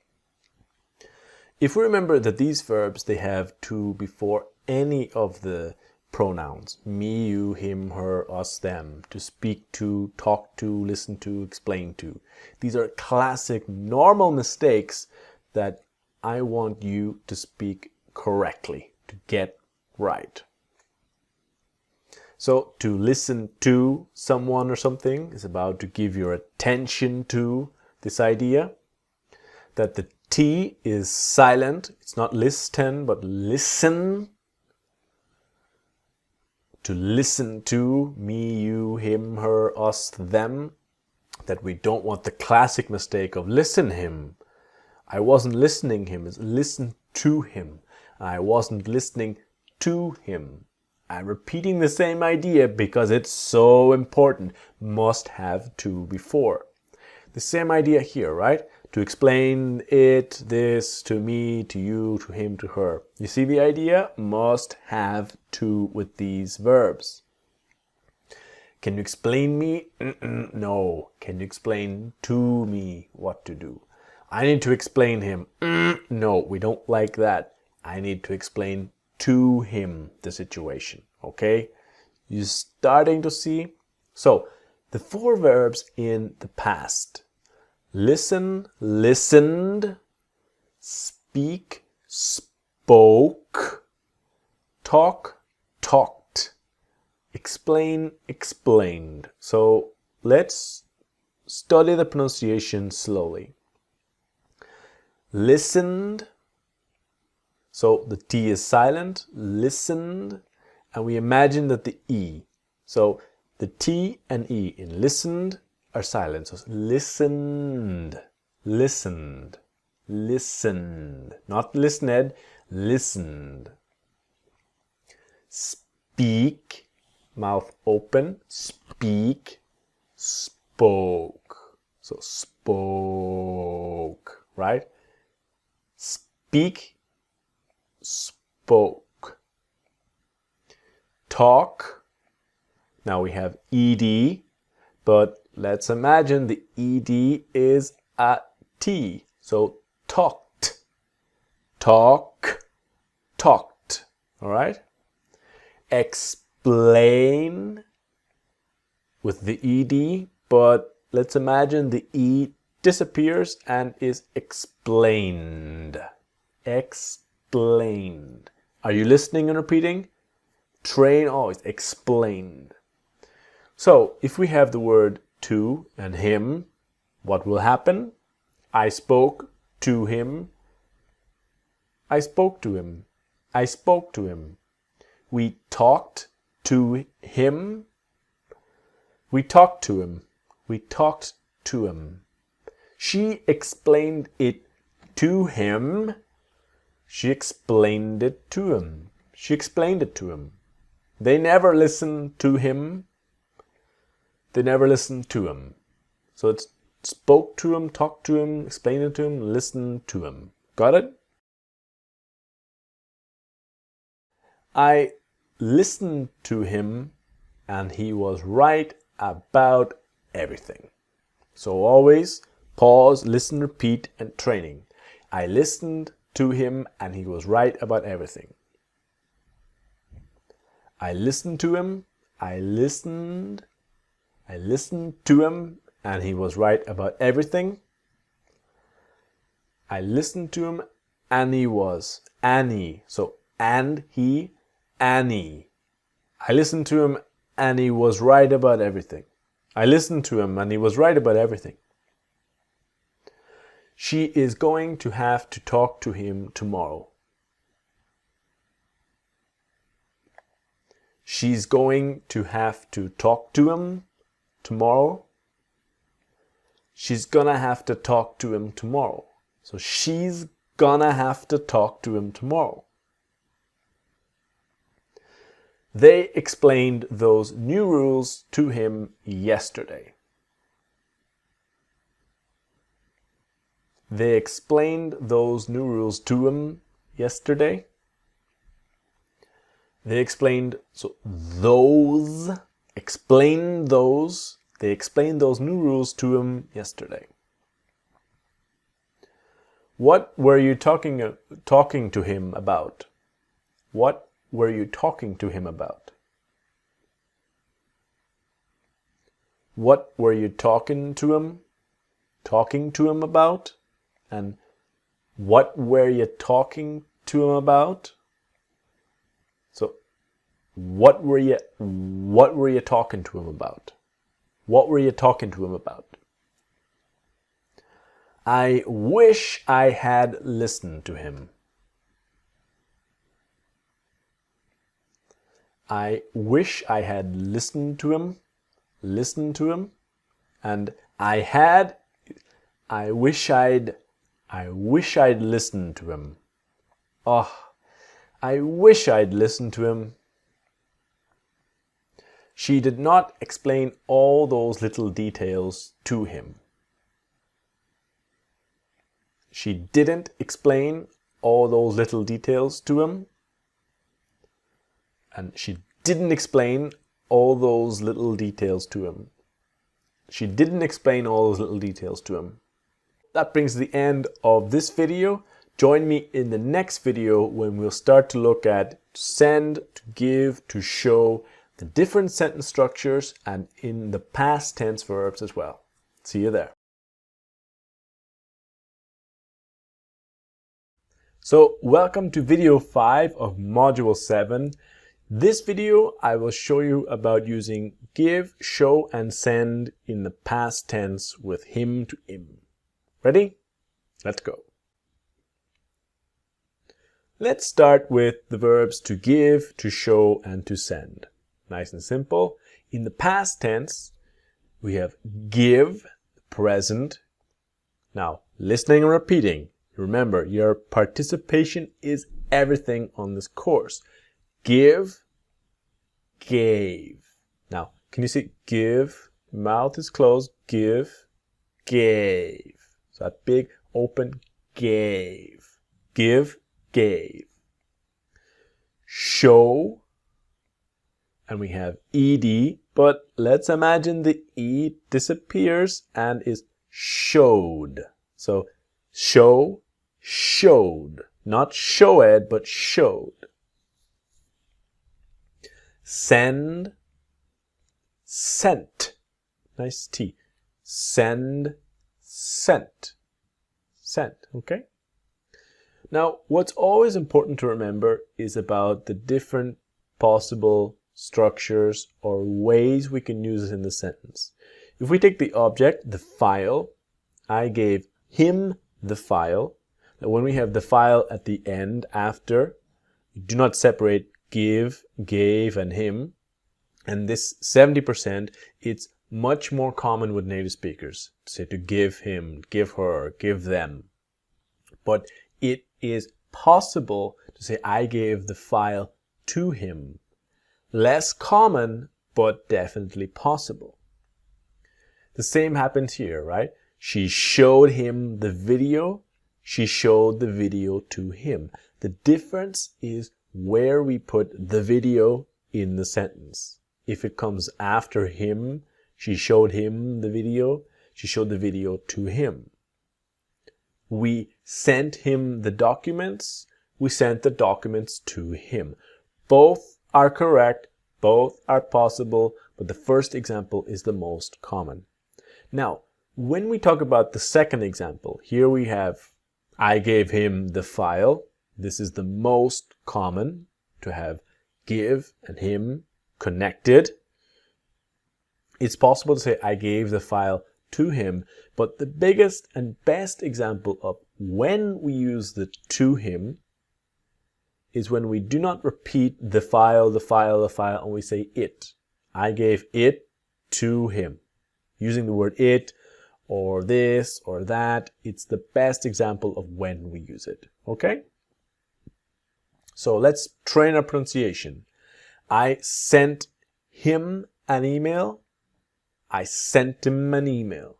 If we remember that these verbs, they have to before any of the pronouns: me, you, him, her, us, them, to speak to, talk to, listen to, explain to. These are classic normal mistakes that I want you to speak correctly, to get right. So to listen to someone or something is about to give your attention to this idea. That the T is silent. It's not listen, but listen. To listen to, me, you, him, her, us, them. That we don't want the classic mistake of listen him. I wasn't listening him. It's listen to him. I wasn't listening to him. I'm repeating the same idea because it's so important. Must have to before. The same idea here, right? To explain it, this, to me, to you, to him, to her. You see the idea? Must have to with these verbs. Can you explain me? No. Can you explain to me what to do? I need to explain him. No, we don't like that. I need to explain to him the situation. Okay? You're starting to see? So, the 4 verbs in the past: listen, listened, speak, spoke, talk, talked, explain, explained. So let's study the pronunciation slowly. Listened, so the T is silent, listened, and we imagine that the E, so the T and E in listened are silent. So listened, listened, listened. Not listened, listened. Speak, mouth open, speak, spoke. So spoke, right? Speak, spoke. Talk. Now we have ed, but let's imagine the ed is a T. So talked, talk, talked. All right? Explain with the ed, but let's imagine the E disappears and is explained. Explained. Are you listening and repeating? Train always. Explained. So, if we have the word to and him, what will happen? I spoke to him. I spoke to him. I spoke to him. We talked to him. We talked to him. We talked to him. She explained it to him. She explained it to him. She explained it to him. They never listened to him. They never listened to him. So it's spoke to him, talked to him, explained it to him, listened to him. Got it? I listened to him and he was right about everything. So always pause, listen, repeat, and training. I listened to him and he was right about everything. I listened to him. I listened to him and he was right about everything. I listened to him and he was Annie. So and he, Annie. I listened to him and he was right about everything. I listened to him and he was right about everything. She is going to have to talk to him tomorrow. She's going to have to talk to him tomorrow. She's gonna have to talk to him tomorrow. So she's gonna have to talk to him tomorrow. They explained those new rules to him yesterday. They explained those new rules to him yesterday. They explained, so those, explained those, they explained those new rules to him yesterday. What were you talking to him about? What were you talking to him about? What were you talking to him about? And what were you talking to him about? So what were you talking to him about? What were you talking to him about? I wish I had listened to him. I wish I had listened to him. And I wish I'd listened to him. Oh, I wish I'd listened to him. She did not explain all those little details to him. She didn't explain all those little details to him. And she didn't explain all those little details to him. She didn't explain all those little details to him. That brings the end of this video. Join me in the next video when we'll start to look at to send, to give, to show, the different sentence structures, and in the past tense verbs as well. See you there. So welcome to video 5 of module 7. This video I will show you about using give, show and send in the past tense with him to him. Ready? Let's go. Let's start with the verbs to give, to show and to send. Nice and simple. In the past tense we have give, present. Now listening and repeating. Remember, your participation is everything on this course. Give, gave. Now, can you see give? Mouth is closed. Give, gave. So that big open gave. Give, gave. Show, and we have ed, but let's imagine the e disappears and is showed. So show, showed, not showed, but showed. Send, sent. Nice T. Send, sent. Sent, okay? Now, what's always important to remember is about the different possible structures or ways we can use it in the sentence. If we take the object, the file, I gave him the file. Now, when we have the file at the end, after, you do not separate give, gave, and him. And this 70%, it's much more common with native speakers to say to give him, give her, give them. But it is possible to say I gave the file to him. Less common, but definitely possible. The same happens here, right? She showed him the video. She showed the video to him. The difference is where we put the video in the sentence. If it comes after him, she showed him the video. She showed the video to him. We sent him the documents. We sent the documents to him. Both are correct. Both are possible, but the first example is the most common. Now, when we talk about the second example, here we have I gave him the file. This is the most common to have give and him connected. It's possible to say I gave the file to him, but the biggest and best example of when we use the to him is when we do not repeat the file, and we say it. I gave it to him. Using the word it or this or that, it's the best example of when we use it. Okay? So let's train our pronunciation. I sent him an email. I sent him an email.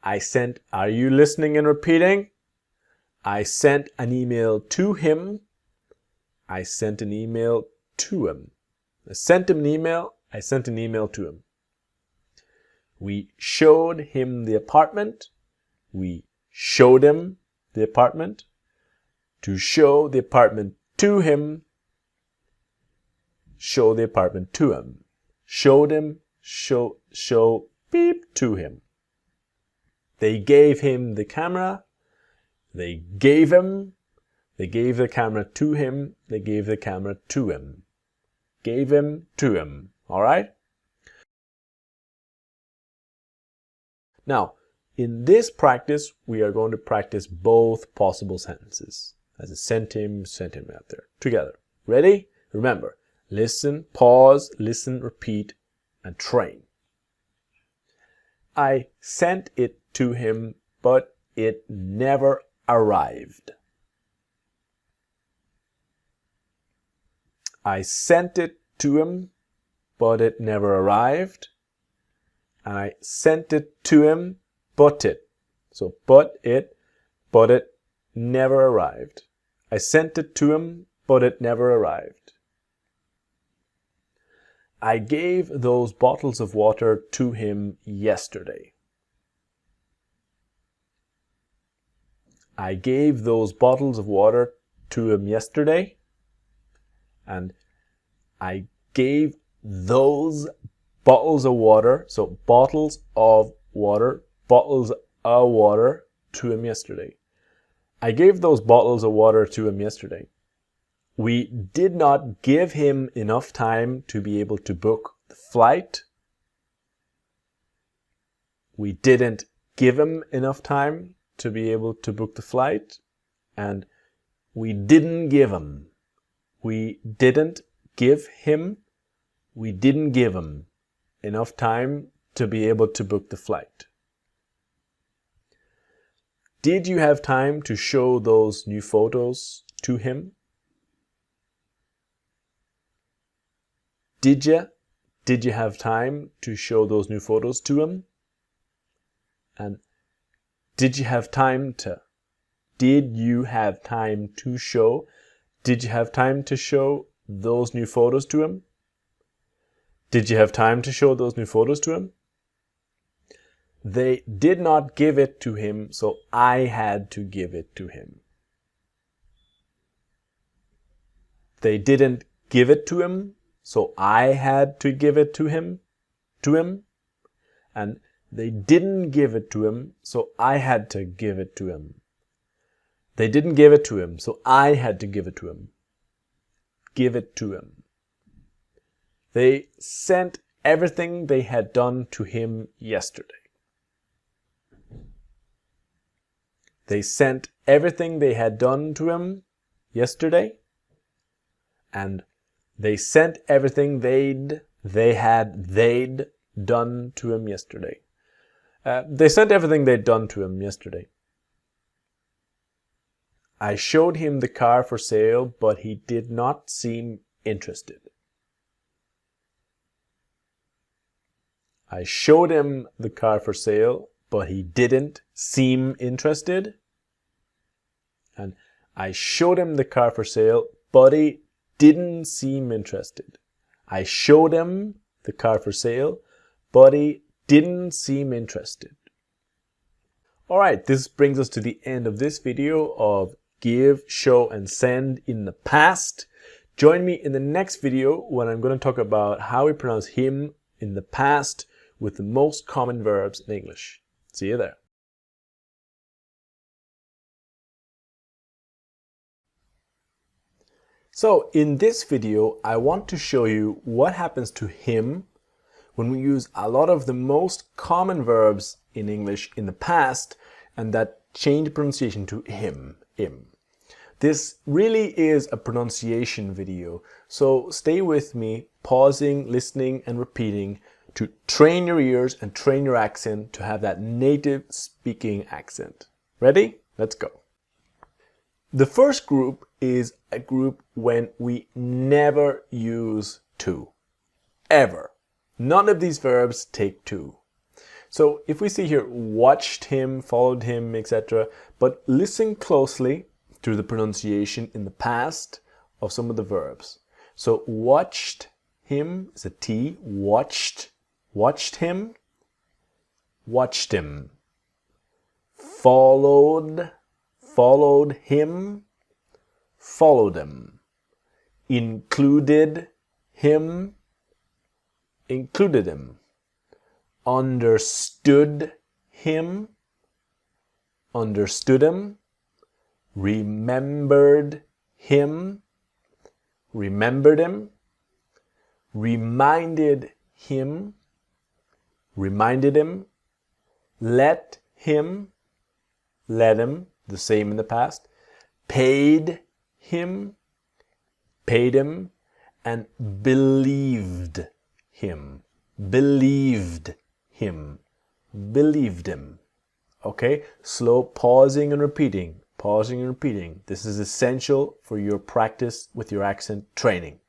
I sent, are you listening and repeating? I sent an email to him. I sent an email to him. I sent him an email. I sent an email to him. We showed him the apartment. We showed him the apartment. To show the apartment to him. Show the apartment to him. Showed him, show, beep, to him. They gave him the camera. They gave the camera to him. They gave the camera to him. Gave him to him. All right? Now, in this practice, we are going to practice both possible sentences. As a sent him out there. Together. Ready? Remember, listen, pause, listen, repeat, and train. I sent it to him, but it never arrived. I sent it to him, but it never arrived. I sent it to him, but it. So, but it never arrived. I sent it to him, but it never arrived. I gave those bottles of water to him yesterday. I gave those bottles of water to him yesterday. And I gave those bottles of water, so bottles of water to him yesterday. I gave those bottles of water to him yesterday. We did not give him enough time to be able to book the flight. We didn't give him enough time to be able to book the flight. And we didn't give him. We didn't give him enough time to be able to book the flight. Did you have time to show those new photos to him? Did you have time to show those new photos to him? And did you have time to show those new photos to him? Did you have time to show those new photos to him? They did not give it to him, so I had to give it to him. They didn't give it to him, so I had to give it to him. And they didn't give it to him, so I had to give it to him. They didn't give it to him, so I had to give it to him. Give it to him. They sent everything they had done to him yesterday. They sent everything they had done to him yesterday. And they sent everything they'd done to him yesterday. They sent everything they'd done to him yesterday. I showed him the car for sale, but he did not seem interested. I showed him the car for sale, but he didn't seem interested. And I showed him the car for sale, but he didn't seem interested. I showed him the car for sale, but he didn't seem interested. Alright, this brings us to the end of this video of give, show, and send in the past. Join me in the next video when I'm going to talk about how we pronounce him in the past with the most common verbs in English. See you there. So in this video, I want to show you what happens to him when we use a lot of the most common verbs in English in the past and that change pronunciation to him. This really is a pronunciation video, so stay with me, pausing, listening, and repeating to train your ears and train your accent to have that native speaking accent. Ready? Let's go. The first group is a group when we never use to. Ever. None of these verbs take to. So if we see here, watched him, followed him, etc. But listen closely to the pronunciation in the past of some of the verbs. So watched him is a T. Watched. Watched him. Watched him. Followed. Followed him. Followed him. Included him. Included him. Understood him. Understood him. Remembered him. Remembered him. Reminded him. Reminded him. Let him. Let him. The same in the past. Paid him. Paid him. And believed him. Believed him. Believed him. Okay? Slow pausing and repeating. Pausing and repeating. This is essential for your practice with your accent training.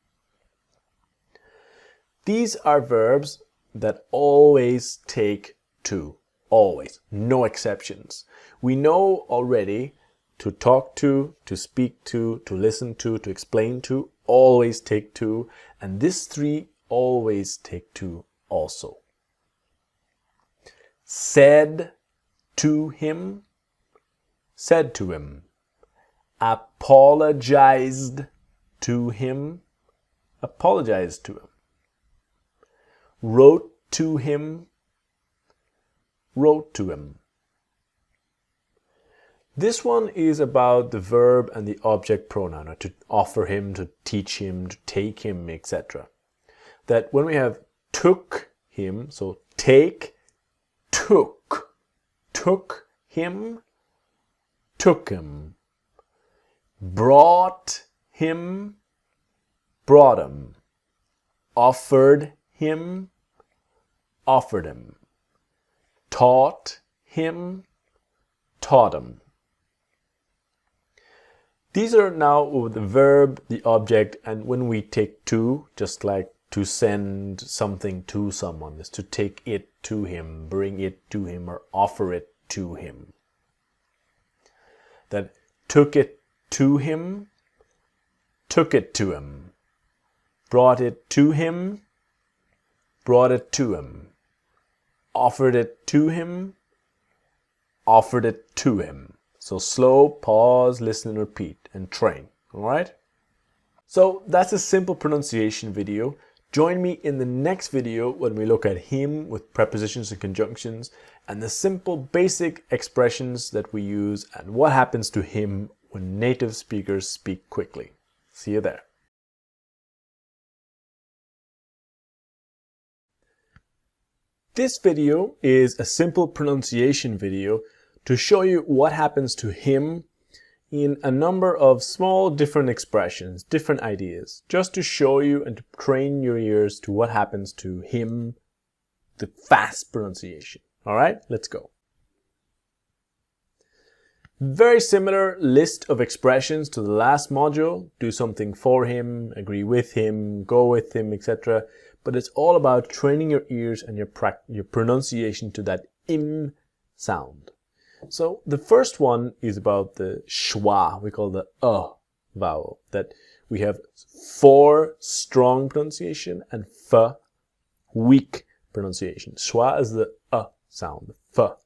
These are verbs that always take to. Always. No exceptions. We know already to talk to speak to listen to explain to, always take to. And these three always take to also. Said to him. Said to him. Apologized to him. Apologized to him. Wrote to him. Wrote to him. This one is about the verb and the object pronoun, or to offer him, to teach him, to take him, etc. That when we have took him, so take, took, took him, took him, brought him, brought him, offered him, offered him, taught him, taught him. These are now the verb, the object, and when we take to, just like to send something to someone, is to take it to him, bring it to him, or offer it to him. That took it to him, took it to him, brought it to him, brought it to him, offered it to him, offered it to him. So slow, pause, listen and repeat and train. All right? So that's a simple pronunciation video. Join me in the next video when we look at him with prepositions and conjunctions and the simple basic expressions that we use and what happens to him when native speakers speak quickly. See you there. This video is a simple pronunciation video to show you what happens to him in a number of small different expressions, different ideas, just to show you and to train your ears to what happens to him, the fast pronunciation. All right, let's go. Very similar list of expressions to the last module. Do something for him, agree with him, go with him, etc. But it's all about training your ears and your pronunciation to that im sound. So the first one is about the schwa, we call the vowel, that we have for strong pronunciation and f weak pronunciation. Schwa is the sound, f.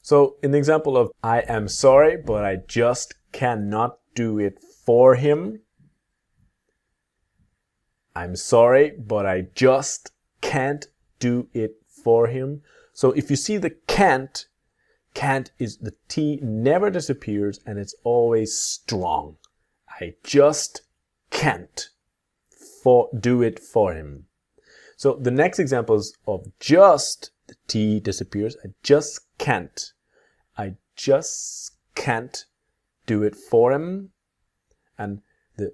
So in the example of I am sorry, but I just cannot do it for him. I'm sorry, but I just can't do it for him. So if you see the can't is the T never disappears and it's always strong. I just can't do it for him. So the next examples of just, the T disappears. I just can't. I just can't do it for him. And the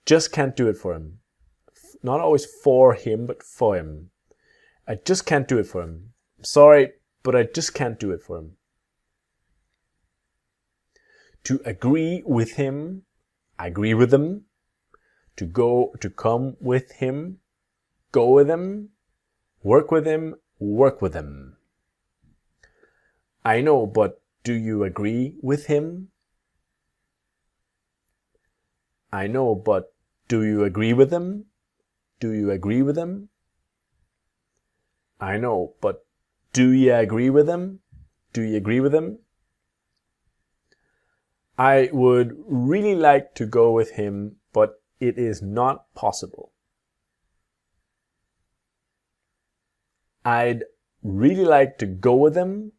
just can't do it for him. Not always for him, but for him. I just can't do it for him. I'm sorry, but I just can't do it for him. To agree with him, I agree with him. to go, to come with him, go with him, work with him, work with him. I know, but do you agree with him? I know, but do you agree with him? Do you agree with him? I know, but do you agree with him? Do you agree with him? I would really like to go with him, but it is not possible. I'd really like to go with him,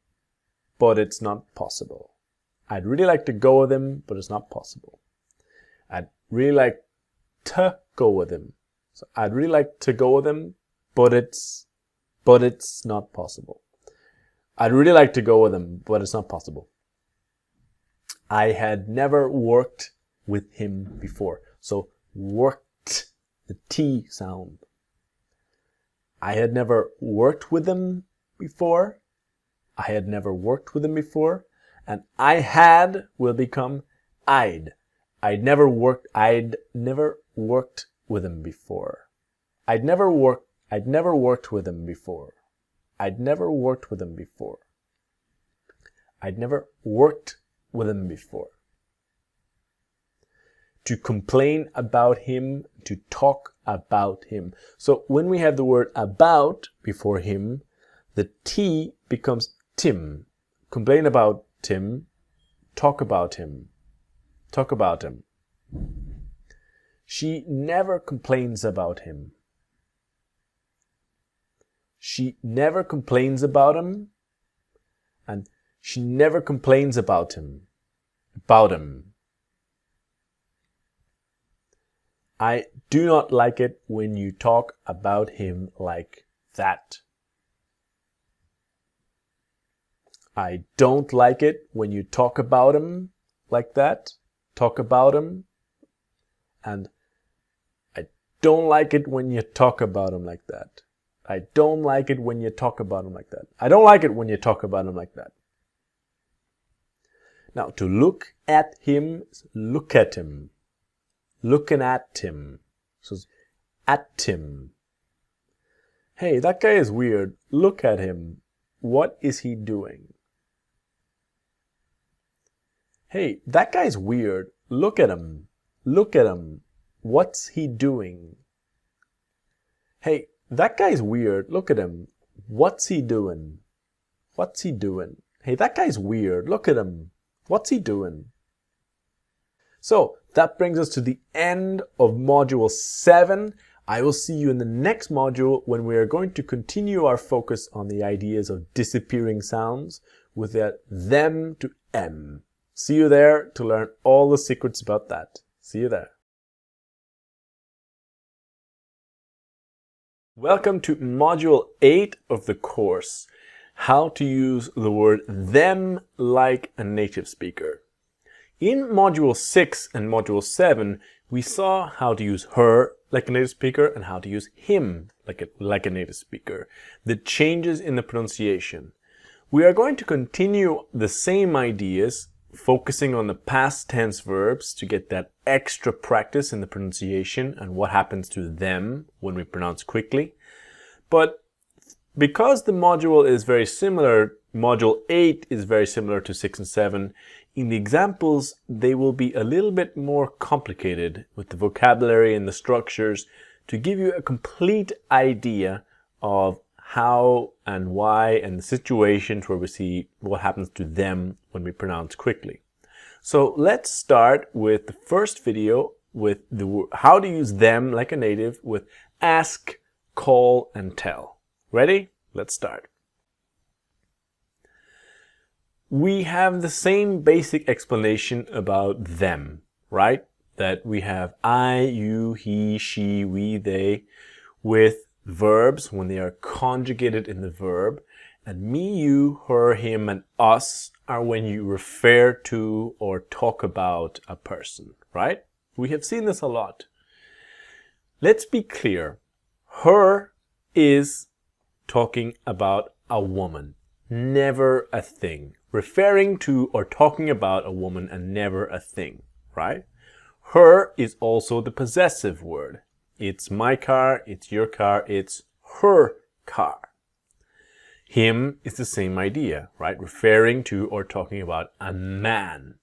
but it's not possible. I'd really like to go with him, but it's not possible. I'd really like to go with him. So I'd really like to go with him, but it's not possible. I'd really like to go with him, but it's not possible. I had never worked with him before. So worked, the T sound. I had never worked with him before. I had never worked with him before. And I had will become I'd. I'd never worked with him before. I'd never worked with him before. I'd never worked with him before. I'd never worked with him before. To complain about him, to talk about him. So when we have the word about before him, the T becomes Tim. Complain about Tim, talk about him. Talk about him. She never complains about him. She never complains about him, and she never complains about him. About him. I do not like it when you talk about him like that. I don't like it when you talk about him like that. Talk about him. And I don't like it when you talk about him like that. I don't like it when you talk about him like that. I don't like it when you talk about him like that. Now, to look at him, look at him. Looking at him. So, at him. Hey, that guy is weird. Look at him. What is he doing? Hey, that guy's weird. Look at him. Look at him. What's he doing? Hey, that guy's weird. Look at him. What's he doing? What's he doing? Hey, that guy's weird. Look at him. What's he doing? So, that brings us to the end of Module 7. I will see you in the next module when we are going to continue our focus on the ideas of disappearing sounds with that them to M. See you there to learn all the secrets about that. See you there. Welcome to Module 8 of the course, How to Use the Word Them Like a Native Speaker. In Module 6 and Module 7, we saw how to use her like a native speaker and how to use him like a native speaker, the changes in the pronunciation. We are going to continue the same ideas, focusing on the past tense verbs to get that extra practice in the pronunciation and what happens to them when we pronounce quickly. But because the module is very similar, Module 8 is very similar to 6 and 7, in the examples they will be a little bit more complicated with the vocabulary and the structures to give you a complete idea of how and why and the situations where we see what happens to them when we pronounce quickly. So let's start with the first video with how to use them like a native with ask, call, and tell. Ready? Let's start. We have the same basic explanation about them, right? That we have I, you, he, she, we, they with verbs when they are conjugated in the verb. And me, you, her, him, and us are when you refer to or talk about a person, right? We have seen this a lot. Let's be clear. Her is talking about a woman, never a thing. Referring to or talking about a woman and never a thing, right? her is also the possessive word. It's my car, it's your car, it's her car. Him is the same idea, right? Referring to or talking about a man.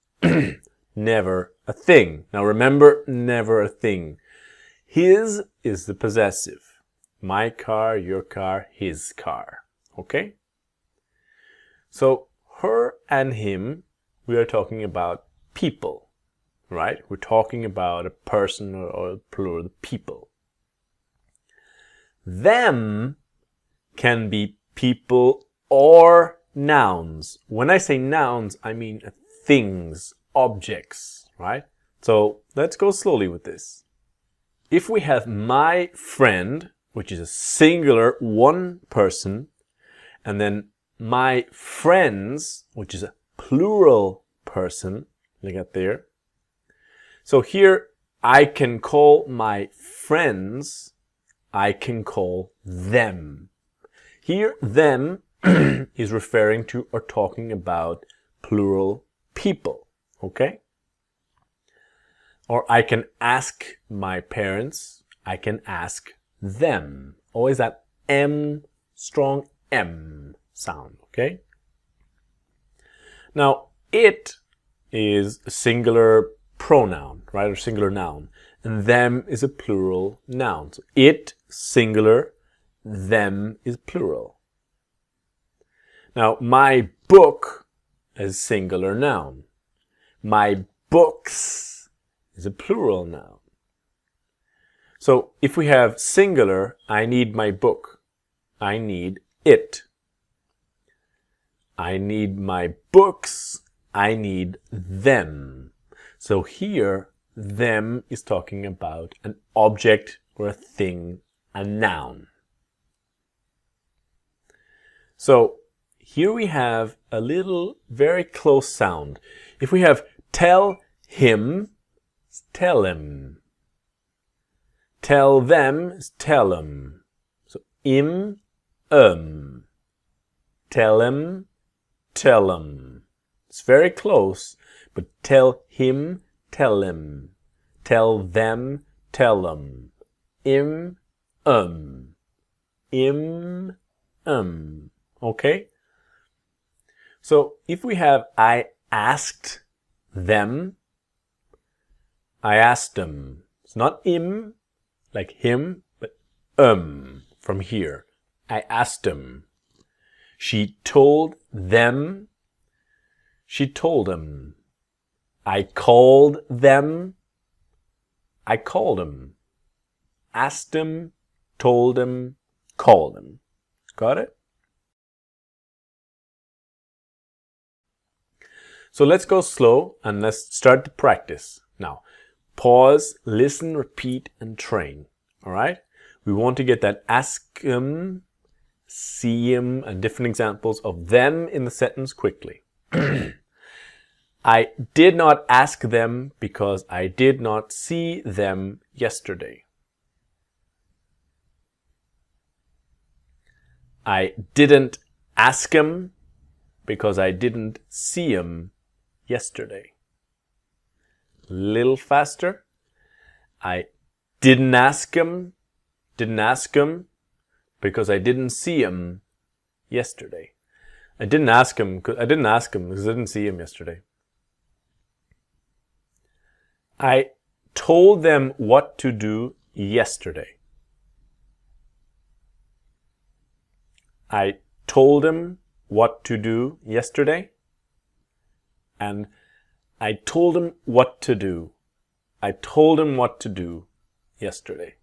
Never a thing. Now remember, never a thing. His is the possessive. My car, your car, his car. Okay? So her and him, we are talking about people, right? We're talking about a person or plural, people. Them can be people or nouns. When I say nouns, I mean things, objects, right? So let's go slowly with this. If we have my friend, which is a singular one person, and then my friends, which is a plural person, look at there. So here I can call my friends, I can call them. Here, them is referring to or talking about plural people, okay? Or I can ask my parents, I can ask them. Always that M, strong M sound, okay? Now, it is a singular pronoun, right? Or singular noun. And them is a plural noun. So it, singular, them is plural. Now, my book is singular noun. My books is a plural noun. So if we have singular, I need my book. I need it. I need my books. I need them. So here, them is talking about an object or a thing, a noun. So here we have a little very close sound. If we have tell him, tell him. Tell them, tell them. So im, tell him, tell him. It's very close, but tell him, tell him. Tell them, tell them. Im, okay? So if we have I asked them, I asked them. It's not im, like him, but from here. I asked them. She told them. She told them. I called them. I called them. Asked them, told them, called them. Got it? So let's go slow and let's start to practice. Now, pause, listen, repeat, and train. All right? We want to get that ask them, see them, and different examples of them in the sentence quickly. I did not ask them because I did not see them yesterday. I didn't ask him because I didn't see him yesterday. Little faster. I didn't ask him because I didn't see him yesterday. I didn't ask him because I didn't see him yesterday. I told them what to do yesterday. I told him what to do yesterday. And I told him what to do. I told him what to do yesterday.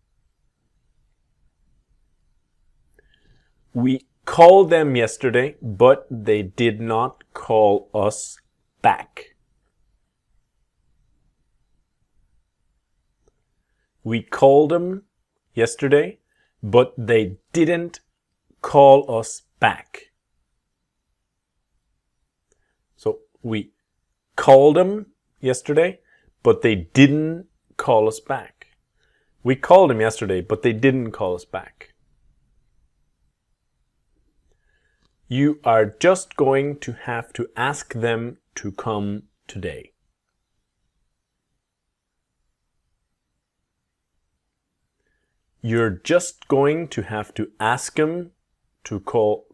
We called them yesterday, but they did not call us back. We called them yesterday, but they didn't call us back. So we called them yesterday, but they didn't call us back. We called them yesterday, but they didn't call us back. You are just going to have to ask them to come today. you're just going to have to ask him to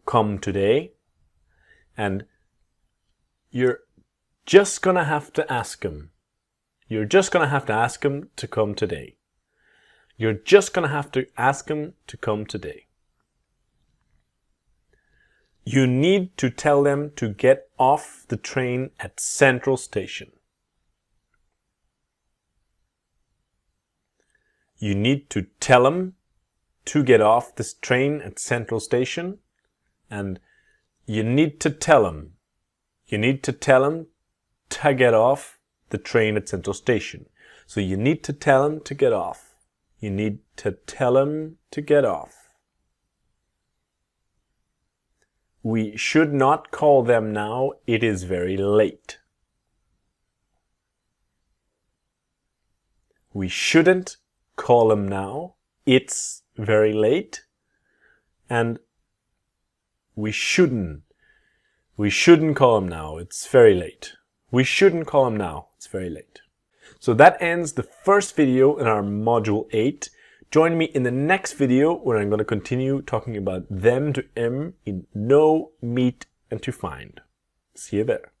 come today. And you're just gonna have to ask him. You're just gonna have to ask him to come today. You're just gonna have to ask him to come today. You need to tell them to get off the train at Central Station. You need to tell him to get off this train at Central Station. And you need to tell him. You need to tell him to get off the train at Central Station. So you need to tell him to get off. You need to tell him to get off. We should not call them now. It is very late. We shouldn't call him now. It's very late. And we shouldn't call him now. It's very late. We shouldn't call him now. It's very late. So that ends the first video in our module 8. Join me in the next video where I'm going to continue talking about them to in know, meet, and to find. See you there.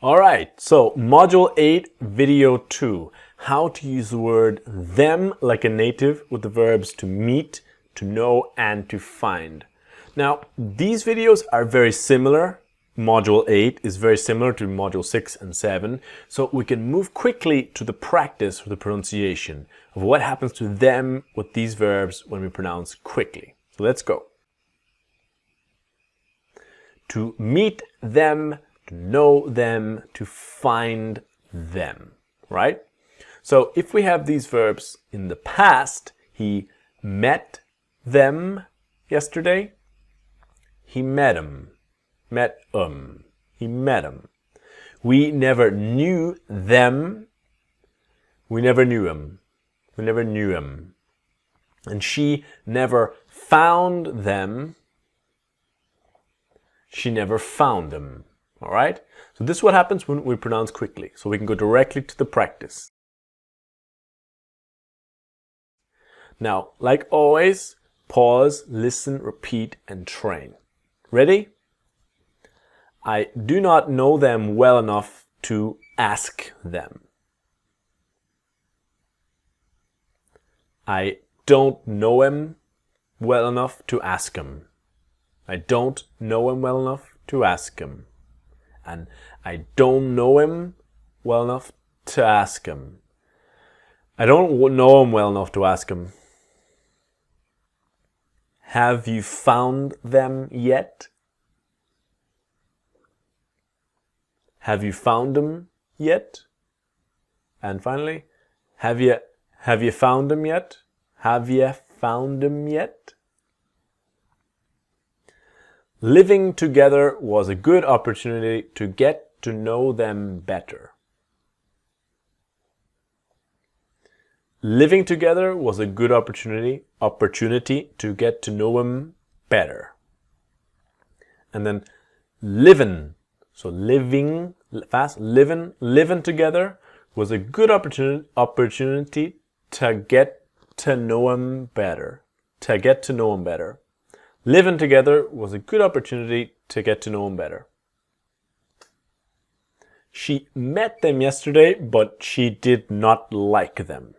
Alright, so module 8, video 2. How to use the word them like a native with the verbs to meet, to know, and to find. Now, these videos are very similar. Module 8 is very similar to Module 6 and 7, so we can move quickly to the practice of the pronunciation of what happens to them with these verbs when we pronounce quickly. So let's go. To meet them, to know them, to find them, right? So if we have these verbs in the past, he met them yesterday, he met them. He met them. We never knew them. We never knew him. We never knew him. And she never found them. She never found them. All right? So this is what happens when we pronounce quickly. So we can go directly to the practice. Now, like always, pause, listen, repeat, and train. Ready? I do not know them well enough to ask them. I don't know him well enough to ask him. I don't know him well enough to ask him. And I don't know him well enough to ask him. I don't know him well enough to ask him. Have you found them yet? Have you found them yet? And finally, have you found them yet? Have you found them yet? Living together was a good opportunity to get to know them better. Living together was a good opportunity to get to know them better. And then living. So living, fast, living together was a good opportunity to get to know him better. To get to know him better. Living together was a good opportunity to get to know him better. She met them yesterday, but she did not like them.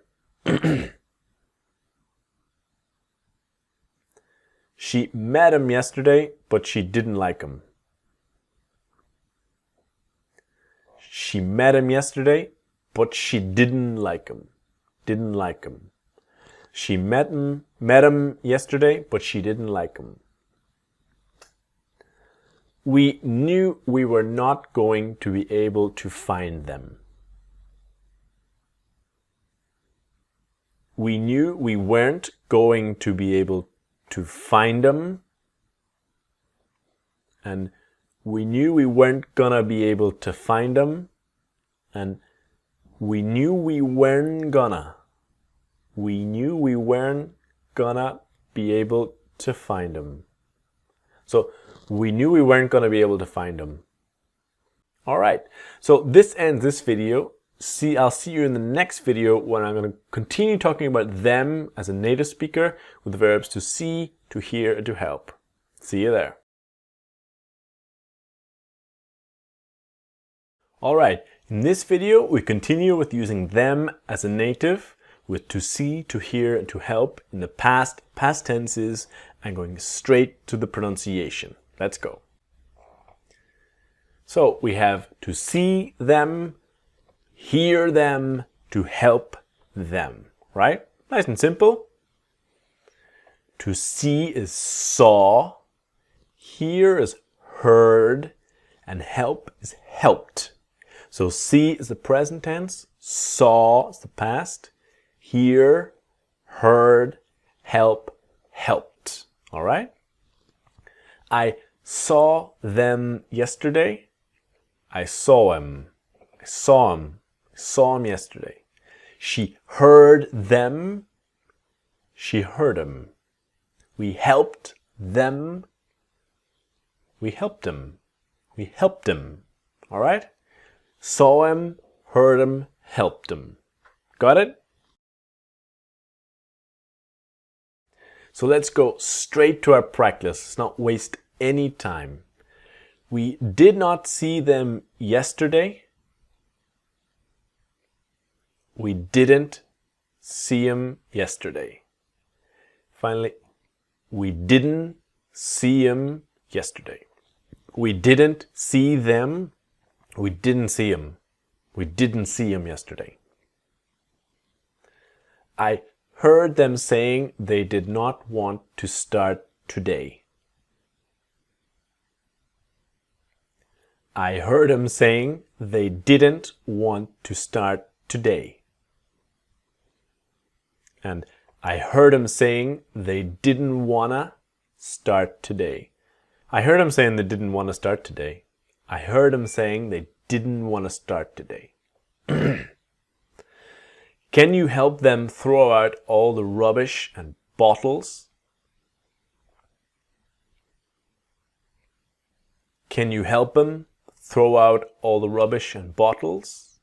She met him yesterday, but she didn't like him. She met him yesterday, but she didn't like him. Didn't like him. She met him yesterday, but she didn't like him. We knew we were not going to be able to find them. We knew we weren't going to be able to find them. And we knew we weren't gonna be able to find them. And we knew we weren't gonna. We knew we weren't gonna be able to find them. So we knew we weren't gonna be able to find them. All right. So this ends this video. I'll see you in the next video when I'm going to continue talking about them as a native speaker with the verbs to see, to hear, and to help. See you there. Alright, in this video we continue with using them as a native with to see, to hear, and to help in the past tenses and going straight to the pronunciation. Let's go. So we have to see them, hear them, to help them, right? Nice and simple. To see is saw, hear is heard, and help is helped. So see is the present tense, saw is the past, hear, heard, help, helped. All right? I saw them yesterday. I saw him. I saw him. I saw him yesterday. She heard them. She heard him. We helped them. We helped him. We helped him. All right? Saw him, heard him, helped him. Got it? So let's go straight to our practice. Let's not waste any time. We did not see them yesterday. We didn't see him yesterday. Finally, we didn't see him yesterday. We didn't see them. We didn't see him. We didn't see him yesterday. I heard them saying they did not want to start today. I heard them saying they didn't want to start today. And I heard them saying they didn't wanna start today. I heard them saying they didn't want to start today. I heard them saying they didn't want to start today. Can you help them throw out all the rubbish and bottles? Can you help them throw out all the rubbish and bottles?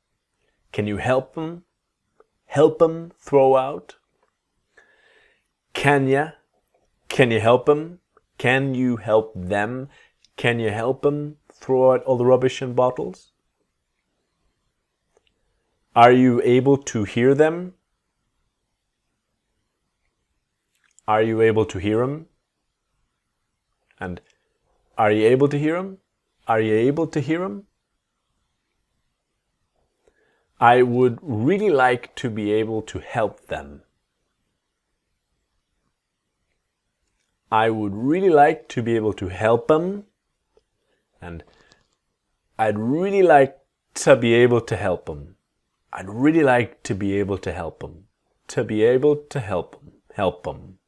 Can you help them throw out? Can you help them? Can you help them? Can you help them throw out all the rubbish and bottles? Are you able to hear them? Are you able to hear them? And are you able to hear them? Are you able to hear them? I would really like to be able to help them. I would really like to be able to help them. And I'd really like to be able to help them. I'd really like to be able to help them. To be able to help them. Help them.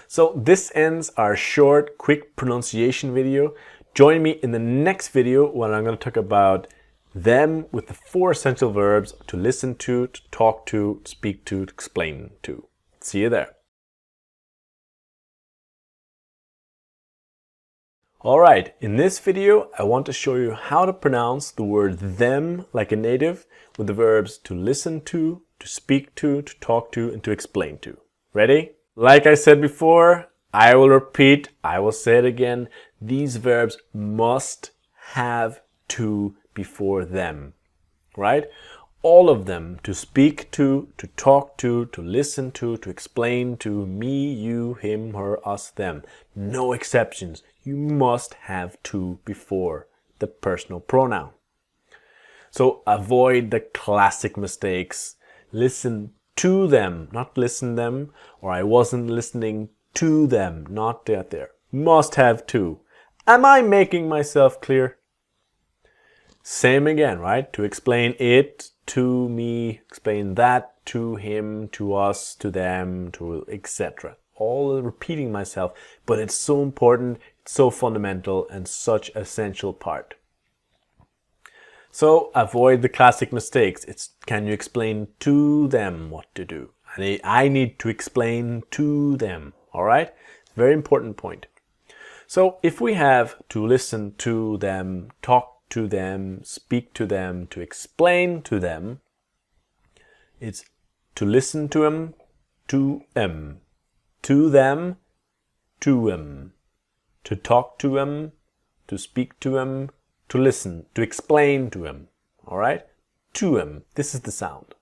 So this ends our short, quick pronunciation video. Join me in the next video when I'm going to talk about them with the 4 essential verbs to listen to talk to speak to explain to. See you there. Alright, in this video I want to show you how to pronounce the word them like a native with the verbs to listen to speak to talk to, and to explain to. Ready? Like I said before, I will repeat, I will say it again, these verbs must have to before them, right? All of them, to speak to talk to listen to explain to, me, you, him, her, us, them. No exceptions. You must have to before the personal pronoun. So avoid the classic mistakes. Listen to them, not listen them, or I wasn't listening to them, not that there. Must have to. Am I making myself clear? Same again, right? To explain it, to me, explain that, to him, to us, to them, to etc. All repeating myself, but it's so important, it's so fundamental, and such an essential part. So avoid the classic mistakes. It's can you explain to them what to do? I need to explain to them, all right? Very important point. So if we have to listen to them, talk to them, speak to them, to explain to them. It's to listen to them, to them, to them, to them, to talk to them, to speak to them, to listen, to explain to them. All right? To them. This is the sound.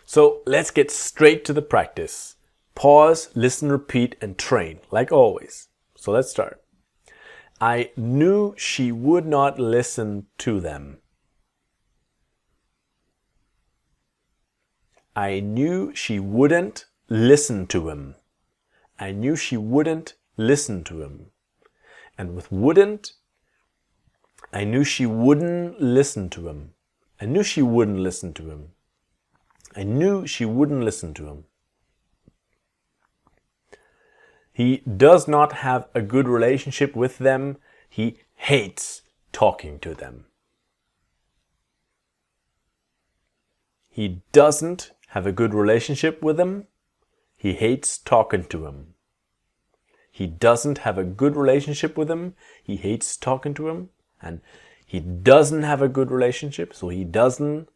So let's get straight to the practice. Pause, listen, repeat, and train, like always. So let's start. I knew she would not listen to them. I knew she wouldn't listen to him. I knew she wouldn't listen to him. And with wouldn't, I knew she wouldn't listen to him. I knew she wouldn't listen to him. I knew she wouldn't listen to him. He does not have a good relationship with them. He hates talking to them. He doesn't have a good relationship with them. He hates talking to him. He doesn't have a good relationship with him. He hates talking to him. And he doesn't have a good relationship, so he doesn't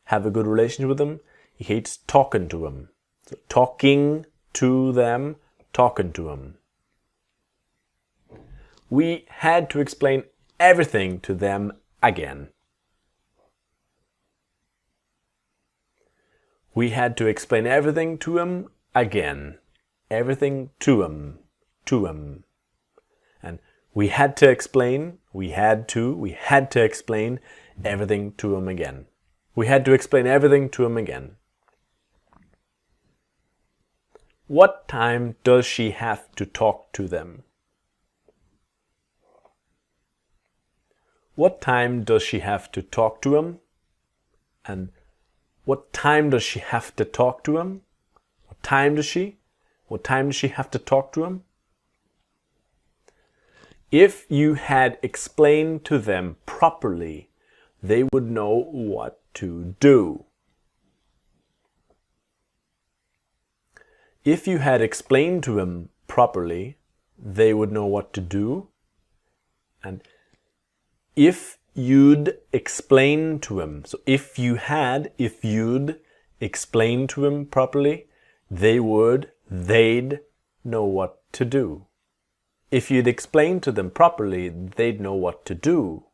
have a good relationship with them. He hates talking to him. So talking to them, talking to him. We had to explain everything to them again. We had to explain everything to him again. Everything to him. To him. And we had to explain, we had to explain everything to him again. We had to explain everything to him again. What time does she have to talk to them? What time does she have to talk to him? And what time does she have to talk to him? What time does she? What time does she have to talk to him? If you had explained to them properly, they would know what to do. If you had explained to them properly, they would know what to do. And if you'd explain to them, so if you'd explain to them properly, they'd know what to do. If you'd explain to them properly, they'd know what to do.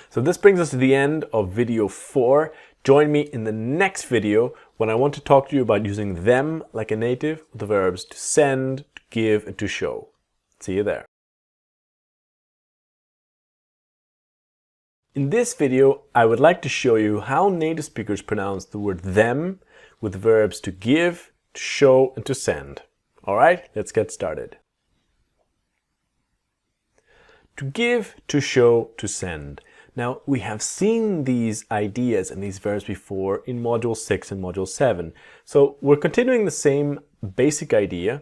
So this brings us to the end of video 4. Join me in the next video when I want to talk to you about using them like a native with the verbs to send, to give, and to show. See you there. In this video, I would like to show you how native speakers pronounce the word them with the verbs to give, to show, and to send. Alright, let's get started. To give, to show, to send. Now, we have seen these ideas and these verbs before in Module 6 and Module 7. So we're continuing the same basic idea.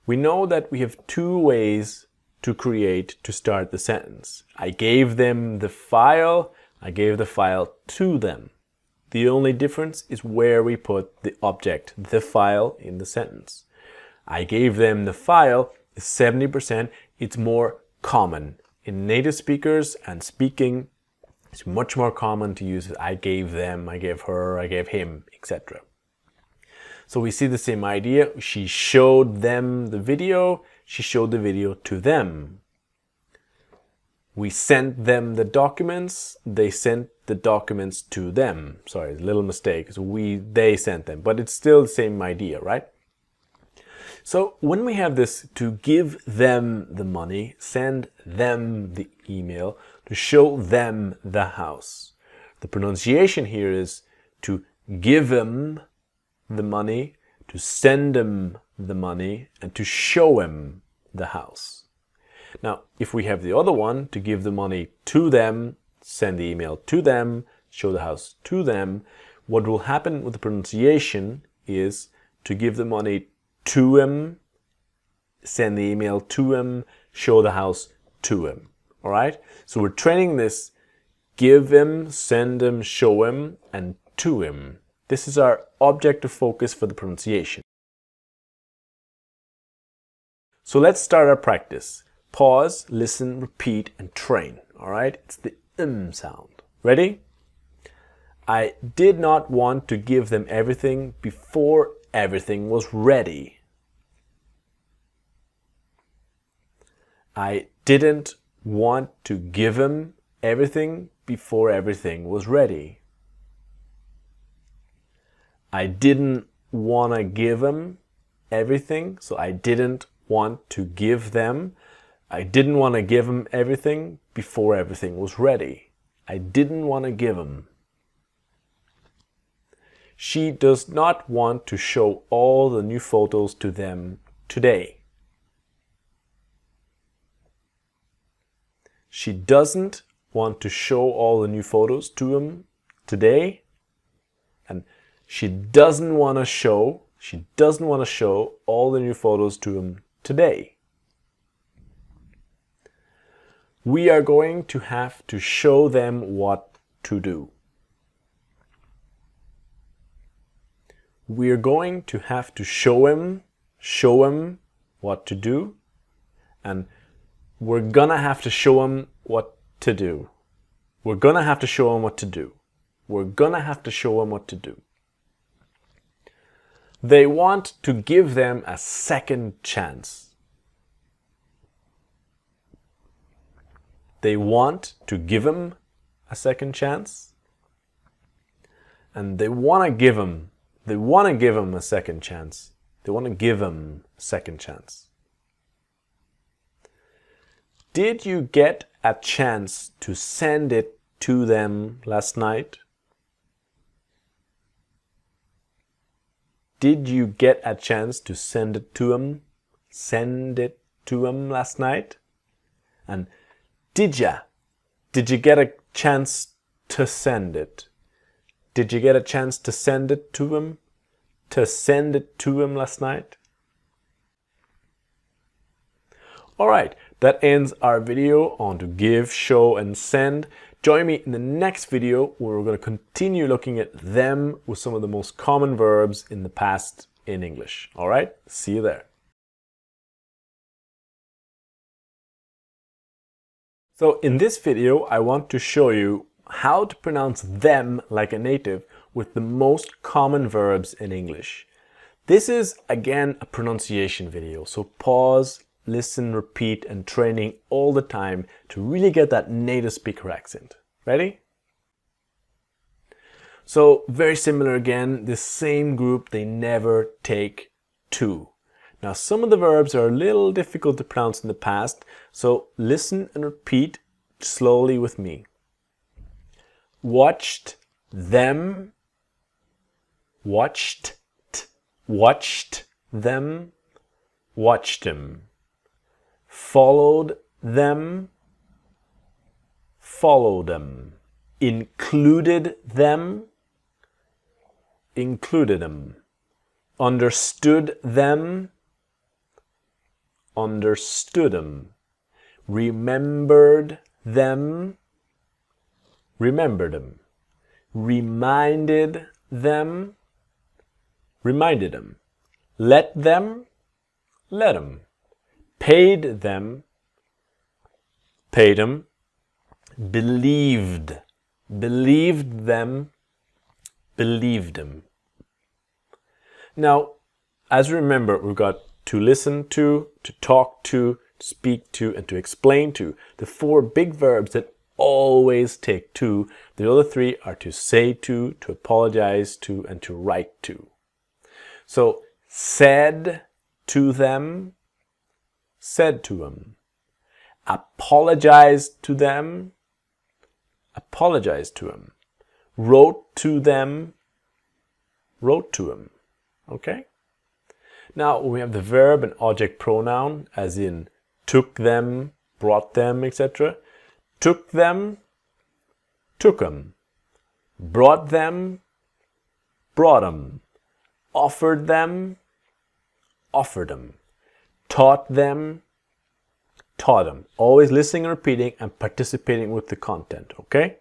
We know that we have two ways to create to start the sentence. I gave them the file. I gave the file to them. The only difference is where we put the object, the file, in the sentence. I gave them the file is 70%. It's more common. In native speakers and speaking, it's much more common to use I gave them, I gave her, I gave him, etc. So we see the same idea. She showed them the video. She showed the video to them. We sent them the documents. They sent the documents to them. Sorry, a little mistake. So they sent them, but it's still the same idea, right? So when we have this to give them the money, send them the email, to show them the house. The pronunciation here is to give them the money, to send them the money, and to show him the house. Now, if we have the other one, to give the money to them, send the email to them, show the house to them, what will happen with the pronunciation is to give the money to him, send the email to him, show the house to him. All right? So we're training this give him, send him, show him, and to him. This is our objective focus for the pronunciation. So let's start our practice. Pause, listen, repeat, and train. All right? It's the sound. Ready? I did not want to give them everything before everything was ready. I didn't want to give them everything before everything was ready. I didn't want to give them everything, so I didn't want to give them. I didn't want to give them everything before everything was ready. I didn't want to give them. She does not want to show all the new photos to them today. She doesn't want to show all the new photos to them today. And she doesn't want to show all the new photos to him today. We are going to have to show them what to do. We are going to have to show him what to do, and we're gonna have to show him what to do. We're gonna have to show him what to do. We're gonna have to show him what to do. They want to give them a second chance. They want to give him a second chance. And they want to give him a second chance. They want to give him a second chance. Did you get a chance to send it to them last night? Did you get a chance to send it to them? Send it to them last night? And did you get a chance to send it? Did you get a chance to send it to him? To send it to him last night? Alright, that ends our video on to give, show, and send. Join me in the next video where we're going to continue looking at them with some of the most common verbs in the past in English. Alright, see you there. So in this video, I want to show you how to pronounce them like a native with the most common verbs in English. This is, again, a pronunciation video, so pause, listen, repeat, and training all the time to really get that native speaker accent. Ready? So, very similar again, the same group, they never take to. Now, some of the verbs are a little difficult to pronounce in the past, so listen and repeat slowly with me. Watched them, watched them, watched them. Followed them, followed them. Included them, included them. Understood them, understood them. Remembered them, remembered them. Reminded them, reminded them. Let them, let them. Paid them, paid them. Believed, believed them, believed them. Now, as you remember, we've got to listen to talk to speak to, and to explain to. The four big verbs that always take to. The other three are to say to apologize to, and to write to. So, said to them, said to them. Apologized to them, apologized to them. Wrote to them, wrote to them. Okay? Now we have the verb and object pronoun, as in took them, brought them, etc. Took them, took them. Brought them, brought them. Offered them, offered them. Taught them, taught them. Always listening and repeating and participating with the content, okay?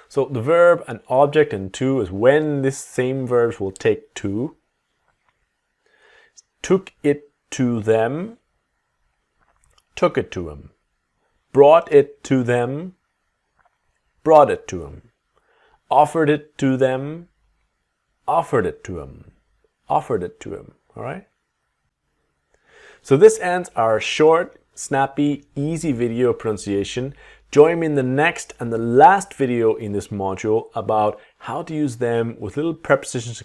So the verb and object and to is when this same verbs will take to. Took it to them, took it to him. Brought it to them, brought it to him. Offered it to them, offered it to him. Offered it to him, all right? So this ends our short, snappy, easy video pronunciation. Join me in the next and the last video in this module about how to use them with little prepositions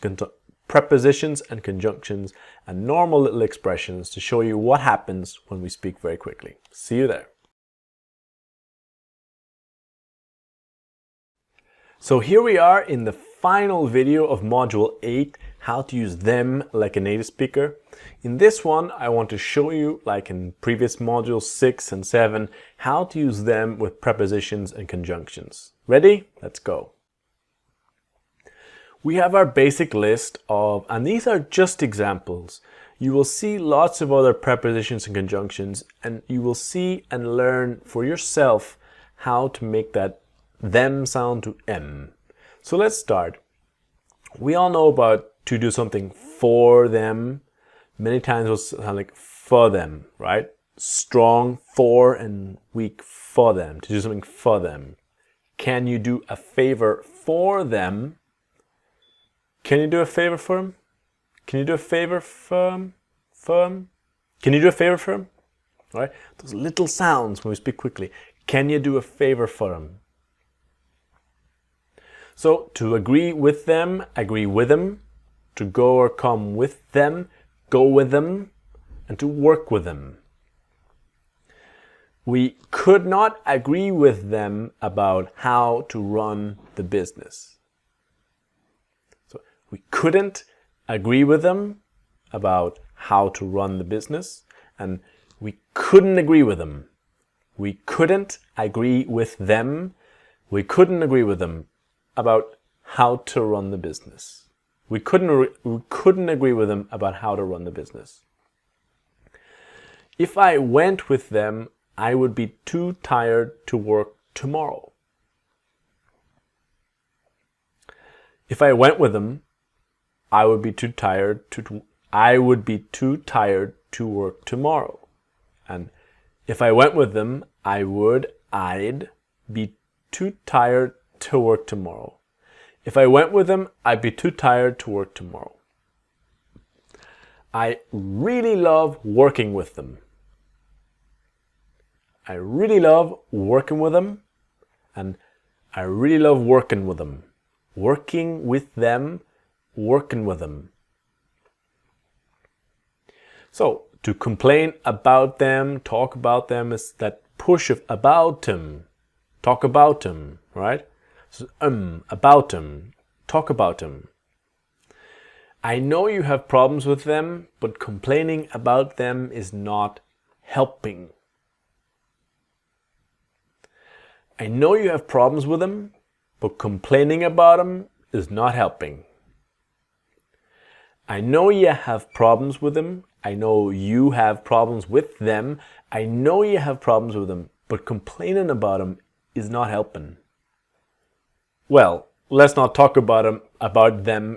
and conjunctions and normal little expressions to show you what happens when we speak very quickly. See you there. So here we are in the final video of Module 8, how to use them like a native speaker. In this one, I want to show you, like in previous modules 6 and 7, how to use them with prepositions and conjunctions. Ready? Let's go. We have our basic list of, and these are just examples. You will see lots of other prepositions and conjunctions, and you will see and learn for yourself how to make that them sound to m. So let's start. We all know about to do something for them. Many times it'll sound like for them, right? Strong for and weak for them. To do something for them. Can you do a favor for them? Can you do a favor for them? Can you do a favor for them? Can you do a favor for them? All right? Those little sounds when we speak quickly. Can you do a favor for them? So to agree with them, agree with them. To go or come with them, go with them. And to work with them. We could not agree with them about how to run the business. So we couldn't agree with them about how to run the business, and we couldn't agree with them. We couldn't agree with them. We couldn't agree with them about how to run the business. We couldn't agree with them about how to run the business. If I went with them, I would be too tired to work tomorrow. If I went with them, I would be too tired to work tomorrow. And if I went with them, I'd be too tired to work tomorrow. If I went with them, I'd be too tired to work tomorrow. I really love working with them. I really love working with them, and I really love working with them. Working with them, working with them. So, to complain about them, talk about them, is that push of about them. Talk about them, right? So, about them. Talk about them. I know you have problems with them, but complaining about them is not helping. I know you have problems with them, but complaining about them is not helping. I know you have problems with them. I know you have problems with them. I know you have problems with them, but complaining about them is not helping. Well, let's not talk about them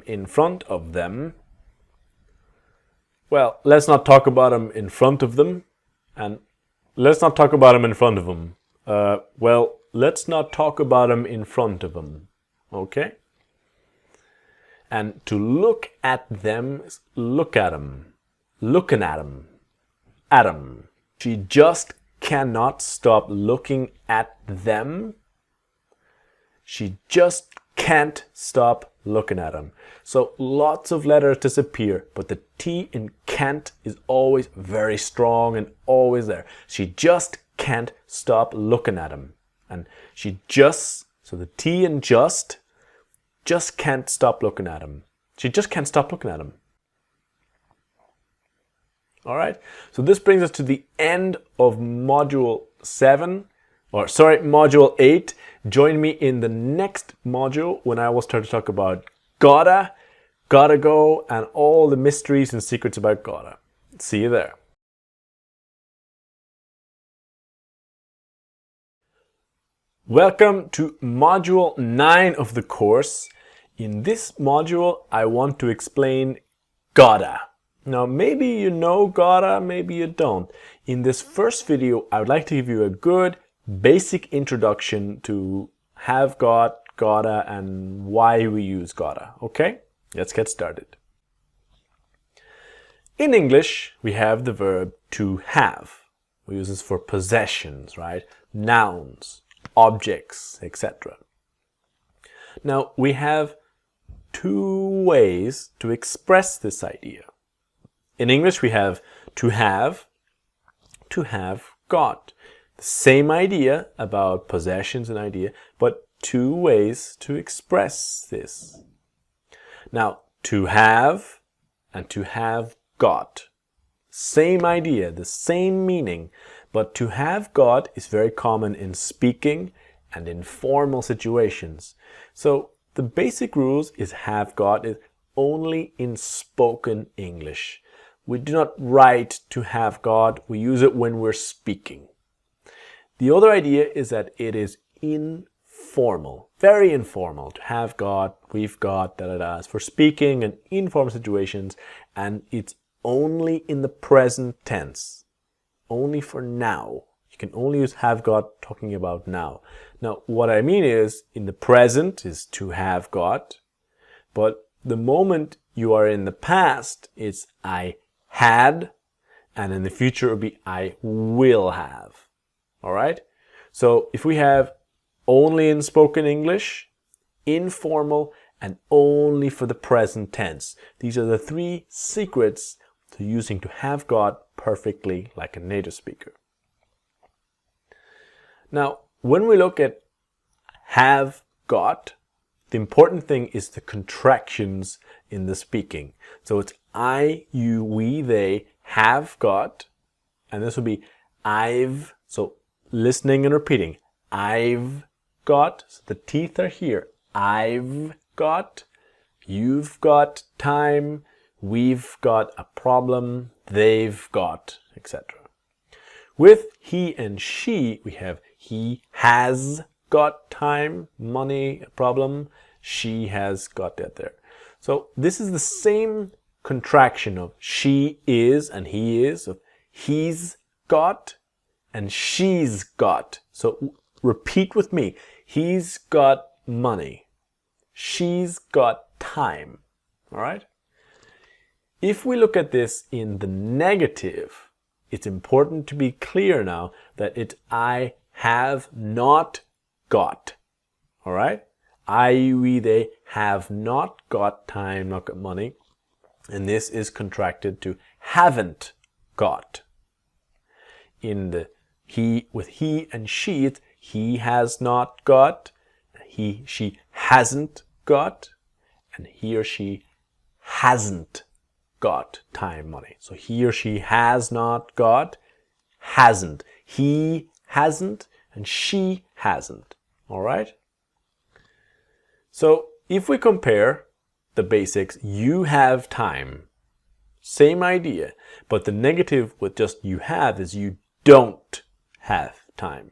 in front of them. Well, let's not talk about them in front of them. And let's not talk about them in front of them. Well, let's not talk about them in front of them. Okay? And to look at them is look at them. Looking at them. At them. She just cannot stop looking at them. She just can't stop looking at them. So lots of letters disappear, but the T in can't is always very strong and always there. She just can't stop looking at him. And she just, so the T in just can't stop looking at him. She just can't stop looking at him. All right, so this brings us to the end of module 8. Join me in the next module when I will start to talk about Gota, gotta go, and all the mysteries and secrets about Gota. See you there. Welcome to module 9 of the course. In this module, I want to explain Gota. Now, maybe you know gotta, maybe you don't. In this first video, I would like to give you a good basic introduction to have got, gotta, and why we use gotta. Okay, let's get started. In English, we have the verb to have. We use this for possessions, right? Nouns, objects, etc. Now, we have two ways to express this idea. In English, we have to have got. The same idea about possessions and idea, but two ways to express this. Now, to have and to have got. Same idea, the same meaning, but to have got is very common in speaking and in formal situations. So the basic rules is have got is only in spoken English. We do not write to have got, we use it when we're speaking. The other idea is that it is informal, very informal. To have got, we've got, It's for speaking and informal situations, and it's only in the present tense, only for now. You can only use have got talking about now. Now, what I mean is, in the present is to have got, but the moment you are in the past, it's I had, and in the future it will be I will have. All right? So if we have only in spoken English, informal, and only for the present tense, these are the three secrets to using to have got perfectly like a native speaker. Now, when we look at have got, the important thing is the contractions in the speaking. So it's I, you, we, they have got, and this will be I've, so listening and repeating, I've got, so the teeth are here, I've got, you've got time, we've got a problem, they've got, etc. With he and she, we have he has got time, money, a problem, she has got that there. So this is the same contraction of she is and he is, of he's got and she's got. So repeat with me, he's got money, she's got time, all right? If we look at this in the negative, it's important to be clear now that it's I have not got, all right? I, we, they have not got time, not got money, and this is contracted to haven't got. In the he, with he and she, it's he has not got, he, she hasn't got, and he or she hasn't got time, money. So he or she has not got, hasn't. He hasn't, and she hasn't. All right? So if we compare the basics, you have time. Same idea, but the negative with just you have is you don't have time.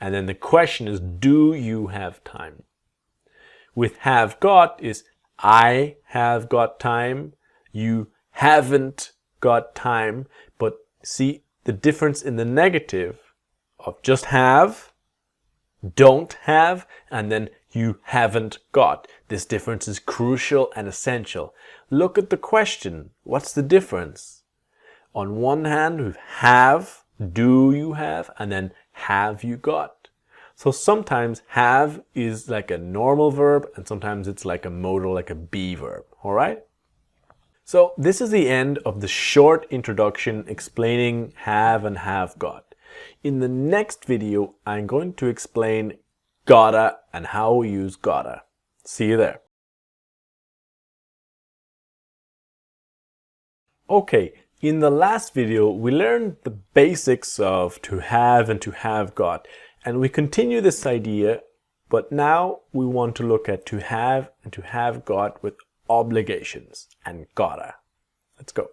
And then the question is, do you have time? With have got is I have got time, you haven't got time, but see the difference in the negative of just have, don't have, and then you haven't got. This difference is crucial and essential. Look at the question. What's the difference? On one hand, we have, do you have, and then have you got. So sometimes have is like a normal verb, and sometimes it's like a modal, like a be verb. All right? So this is the end of the short introduction explaining have and have got. In the next video, I'm going to explain gotta and how we use gotta. See you there. Okay, in the last video, we learned the basics of to have and to have got, and we continue this idea, but now we want to look at to have and to have got with obligations and gotta. Let's go.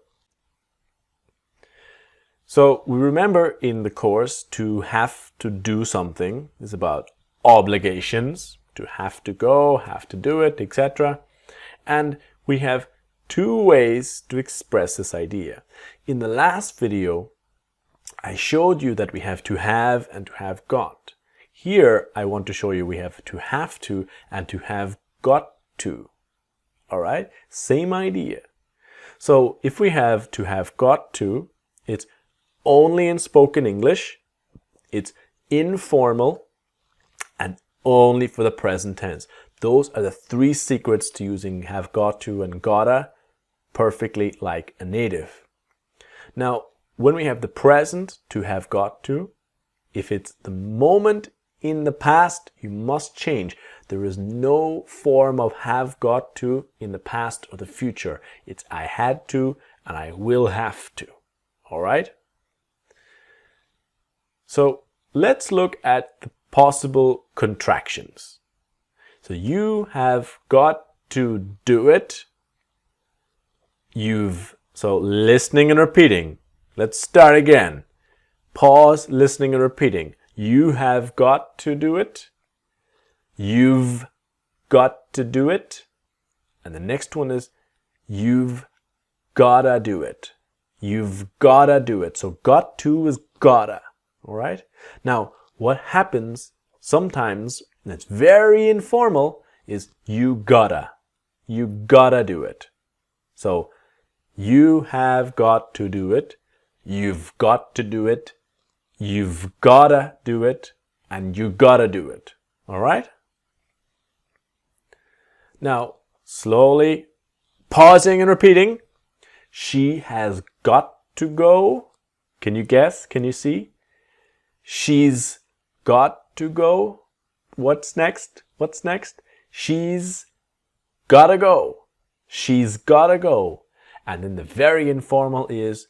So we remember in the course to have to do something is about obligations, to have to go, have to do it, etc. And we have two ways to express this idea. In the last video, I showed you that we have to have and to have got. Here, I want to show you we have to and to have got to. All right, same idea. So if we have to have got to, it's only in spoken English, it's informal, and only for the present tense. Those are the three secrets to using have got to and gotta perfectly like a native. Now, when we have the present to have got to, if it's the moment in the past, you must change. There is no form of have got to in the past or the future. It's I had to and I will have to. All right? So let's look at the possible contractions. So you have got to do it. So listening and repeating. Let's start again. Pause, listening and repeating. You have got to do it. You've got to do it. And the next one is you've gotta do it. You've gotta do it. So got to is gotta. All right? Now, what happens sometimes, and it's very informal, is you gotta. You gotta do it. So you have got to do it. You've got to do it. You've gotta do it. And you gotta do it. All right? Now, slowly pausing and repeating. She has got to go. Can you guess? Can you see? She's got to go. What's next? What's next? She's gotta go. She's gotta go. And then the very informal is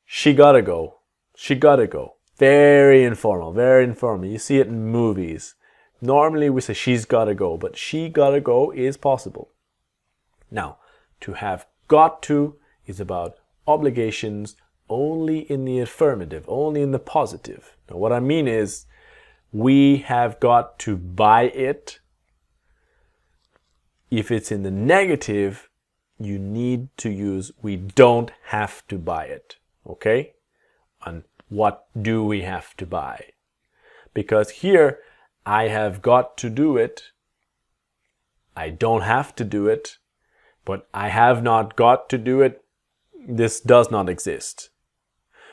she gotta go. She gotta go. Very informal, very informal. You see it in movies. Normally we say she's gotta go, but she gotta go is possible. Now, to have got to is about obligations only in the affirmative, only in the positive. Now, what I mean is we have got to buy it. If it's in the negative, you need to use we don't have to buy it. Okay? And what do we have to buy? Because here, I have got to do it. I don't have to do it. But I have not got to do it. This does not exist.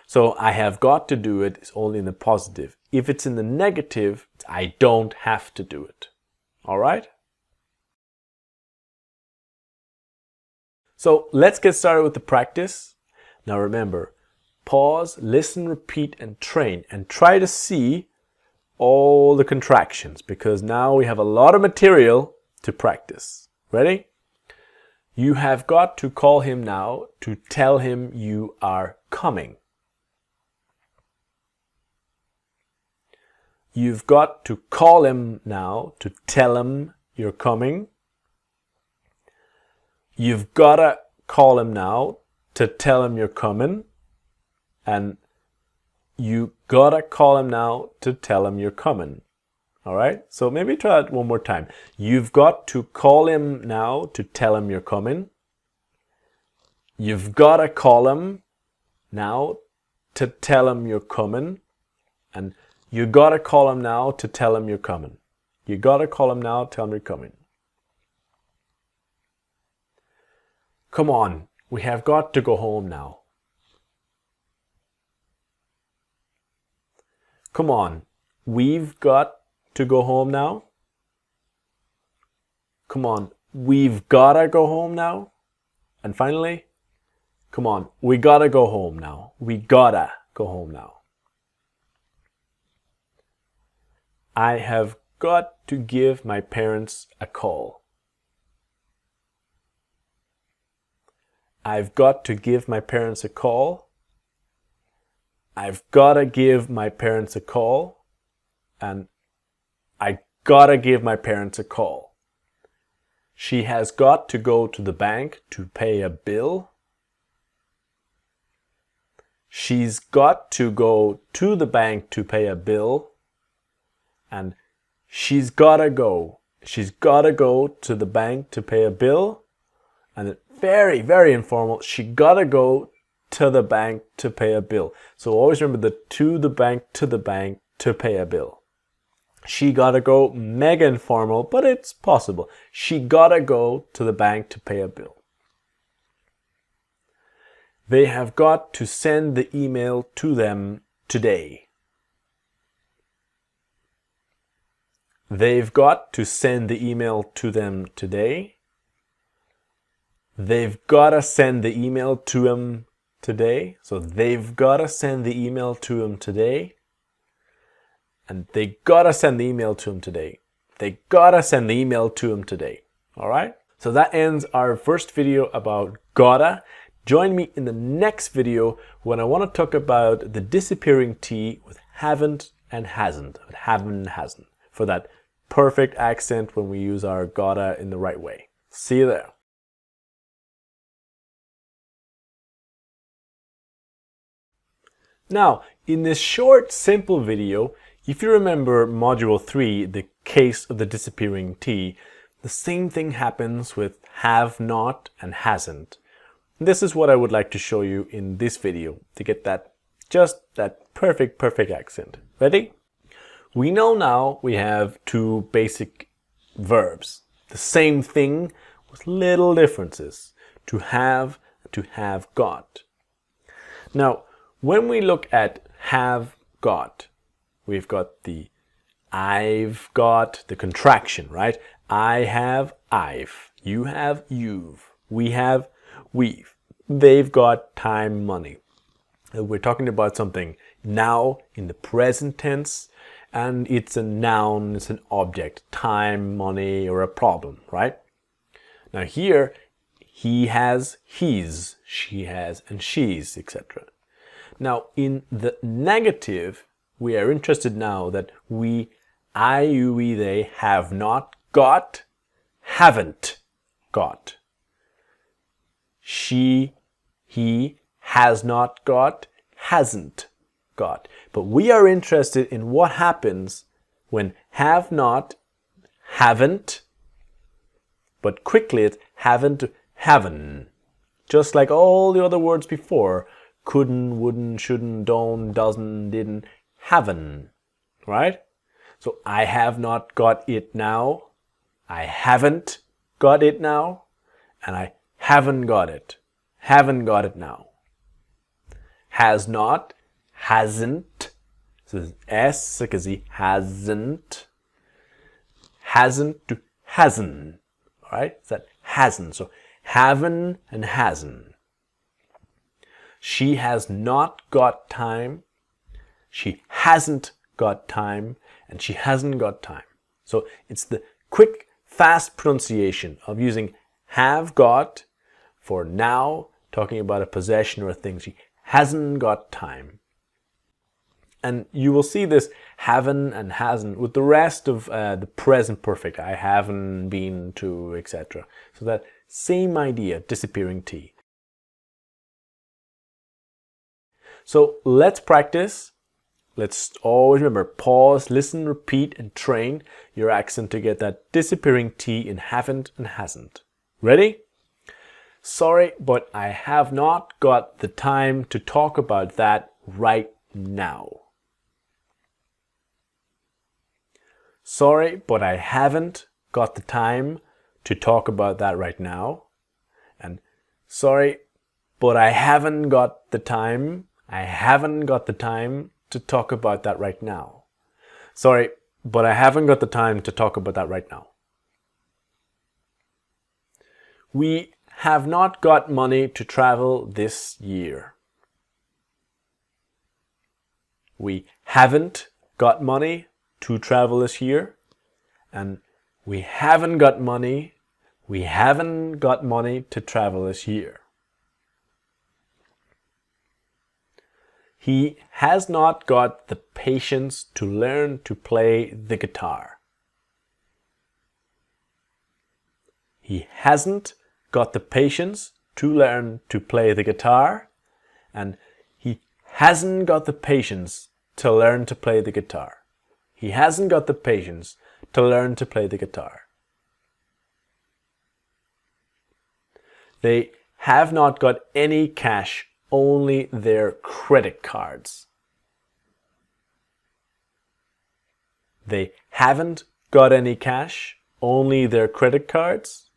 So I have got to do it is only in the positive. If it's in the negative, I don't have to do it. All right? So let's get started with the practice. Now remember, pause, listen, repeat, and train. And try to see all the contractions because now we have a lot of material to practice. Ready? You have got to call him now to tell him you are coming. You've got to call him now to tell him you're coming. You've got to call him now to tell him you're coming. And you got to call him now to tell him you're coming. All right? So maybe try that one more time. You've got to call him now to tell him you're coming. You've got to call him now to tell him you're coming. And you got to call him now to tell him you're coming. You got to call him now to tell him you're coming. Come on, we have got to go home now. Come on, we've got to go home now. Come on, we've gotta go home now. And finally, come on, we gotta go home now. We gotta go home now. I have got to give my parents a call. I've got to give my parents a call. I've got to give my parents a call. And I got to give my parents a call. She has got to go to the bank to pay a bill. She's got to go to the bank to pay a bill. And she's got to go. She's got to go to the bank to pay a bill. And very, very informal. She gotta go to the bank to pay a bill. So always remember the to the bank to pay a bill. She gotta go, mega informal, but it's possible. She gotta go to the bank to pay a bill. They have got to send the email to them today. They've got to send the email to them today. They've gotta send the email to them today. So they've gotta send the email to them today. And they gotta send the email to him today. They gotta send the email to him today. All right? So that ends our first video about gotta. Join me in the next video when I want to talk about the disappearing T with haven't and hasn't. Haven't and hasn't. For that perfect accent when we use our gotta in the right way. See you there. Now, in this short, simple video, if you remember Module 3, the case of the disappearing T, the same thing happens with have not and hasn't. This is what I would like to show you in this video to get that, just that perfect accent. Ready? We know now we have two basic verbs. The same thing with little differences. To have got. Now, when we look at have got, we've got the I've got, the contraction, right? I have, I've. You have, you've. We have, we've. They've got time, money. We're talking about something now in the present tense, and it's a noun, it's an object, time, money, or a problem, right? Now here, he has, he's, she has, and she's, etc. Now in the negative, we are interested now that we, I, you, we, they have not got, haven't got. She, he has not got, hasn't got. But we are interested in what happens when have not, haven't, but quickly it's haven't to haven't. Just like all the other words before, couldn't, wouldn't, shouldn't, don't, doesn't, didn't, haven't, right? So I have not got it now, I haven't got it now, and I haven't got it now. Has not, hasn't, so this is S because he hasn't to hasn't, all right? It's that hasn't, so haven't and hasn't. She has not got time, she hasn't got time, and she hasn't got time. So it's the quick, fast pronunciation of using have got for now, talking about a possession or a thing. She hasn't got time. And you will see this haven't and hasn't with the rest of the present perfect. I haven't been to, etc. So that same idea, disappearing T. So let's practice. Let's always remember, pause, listen, repeat, and train your accent to get that disappearing T in haven't and hasn't. Ready? Sorry, but I have not got the time to talk about that right now. Sorry, but I haven't got the time to talk about that right now. And sorry, but I haven't got the time. I haven't got the time to talk about that right now. Sorry, but I haven't got the time to talk about that right now. We have not got money to travel this year. We haven't got money to travel this year, and we haven't got money to travel this year. He has not got the patience to learn to play the guitar. He hasn't got the patience to learn to play the guitar, and he hasn't got the patience to learn to play the guitar. He hasn't got the patience to learn to play the guitar. They have not got any cash, only their credit cards. They haven't got any cash, only their credit cards.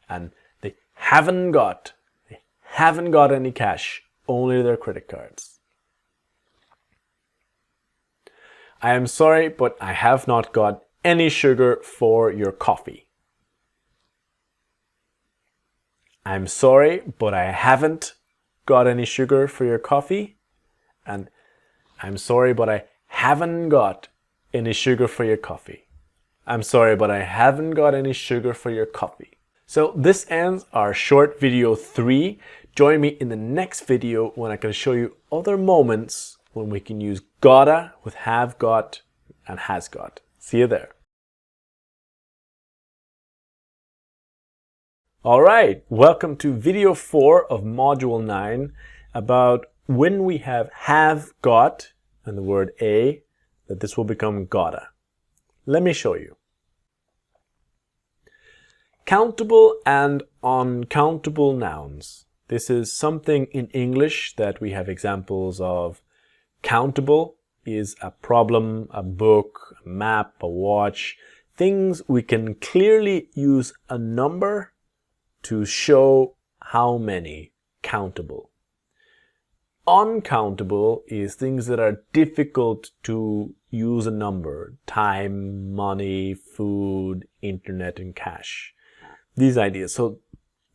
And they haven't got any cash, only their credit cards. I am sorry, but I have not got any sugar for your coffee. I'm sorry, but I haven't got any sugar for your coffee. And I'm sorry, but I haven't got any sugar for your coffee. I'm sorry, but I haven't got any sugar for your coffee. So this ends our short video 3. Join me in the next video when I can show you other moments when we can use gotta with have got and has got. See you there. Alright, welcome to video 4 of module 9 about when we have got and the word a, that this will become gotta. Let me show you. Countable and uncountable nouns. This is something in English that we have examples of. Countable is a problem, a book, a map, a watch, things we can clearly use a number to show how many. Countable. Uncountable is things that are difficult to use a number. Time, money, food, internet, and cash. These ideas. So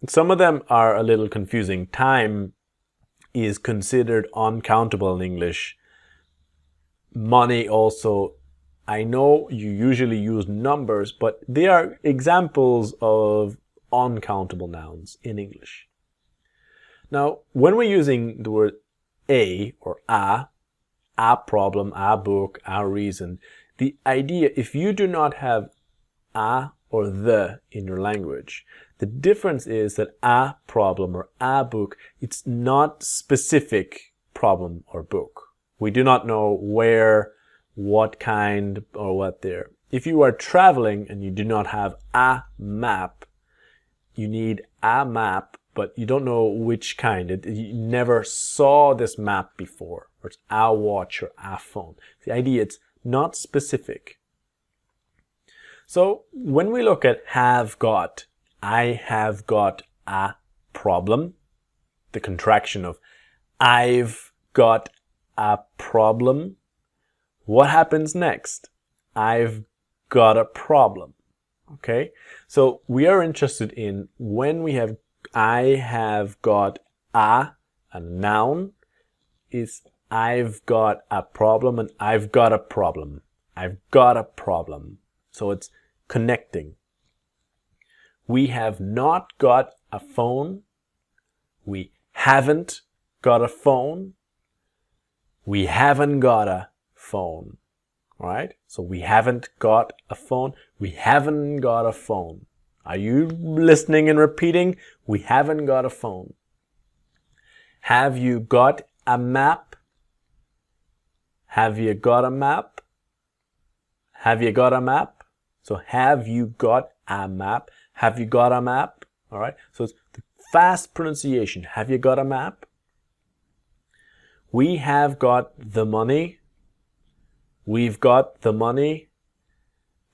some of them are a little confusing. Time is considered uncountable in English. Money also, I know you usually use numbers, but they are examples of uncountable nouns in English. Now, when we're using the word a or a problem, a book, a reason, the idea, if you do not have a or the in your language, the difference is that a problem or a book, it's not specific problem or book. We do not know where, what kind, or what there. If you are traveling and you do not have a map, you need a map, but you don't know which kind. You never saw this map before, or it's a watch or a phone. The idea, it's not specific. So when we look at have got, I have got a problem, the contraction of I've got a problem. What happens next? I've got a problem. Okay, so we are interested in when we have I have got a noun, is I've got a problem and I've got a problem. I've got a problem. So it's connecting. We have not got a phone. We haven't got a phone. We haven't got a phone. All right? So we haven't got a phone. We haven't got a phone. Are you listening and repeating? We haven't got a phone. Have you got a map? Have you got a map? Have you got a map? So have you got a map? Have you got a map? All right? So it's the fast pronunciation. Have you got a map? We have got the money. We've got the money.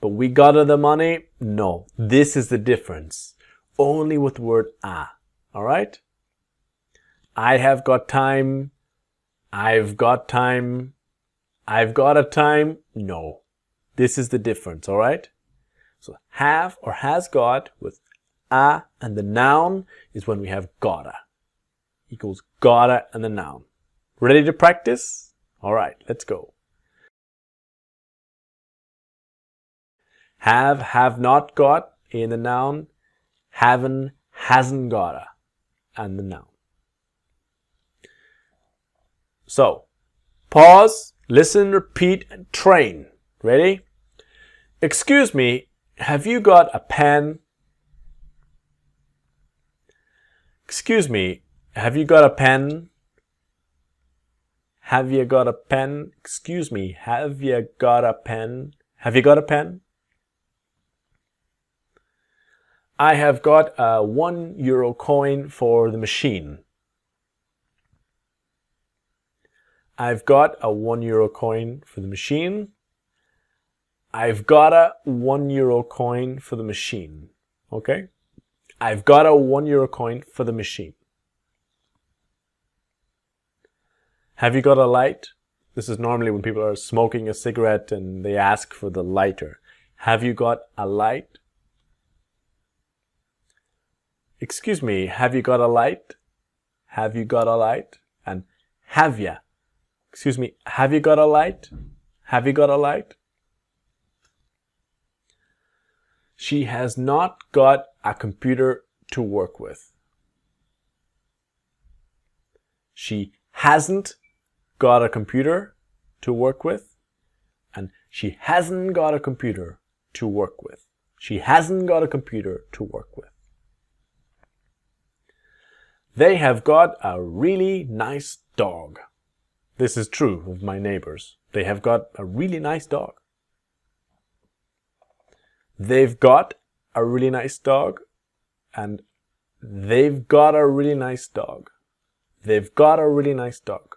But we got the money? No. This is the difference. Only with the word a. All right? I have got time. I've got time. I've got a time. No. This is the difference. All right? So have or has got with a and the noun is when we have gotta. Equals gotta and the noun. Ready to practice? All right, let's go. Have not got in the noun. Haven't, hasn't gotta and the noun. So, pause, listen, repeat, and train. Ready? Excuse me, have you got a pen? Excuse me, have you got a pen? Have you got a pen? Excuse me, have you got a pen? Have you got a pen? I have got a €1 coin for the machine. I've got a €1 coin for the machine. I've got a €1 coin for the machine. Okay? I've got a €1 coin for the machine. Have you got a light? This is normally when people are smoking a cigarette and they ask for the lighter. Have you got a light? Excuse me, have you got a light? Have you got a light? And have ya? Excuse me, have you got a light? Have you got a light? She has not got a computer to work with. She hasn't got a computer to work with. And she hasn't got a computer to work with. She hasn't got a computer to work with. They have got a really nice dog. This is true of my neighbors. They have got a really nice dog. They've got a really nice dog. And they've got a really nice dog. They've got a really nice dog.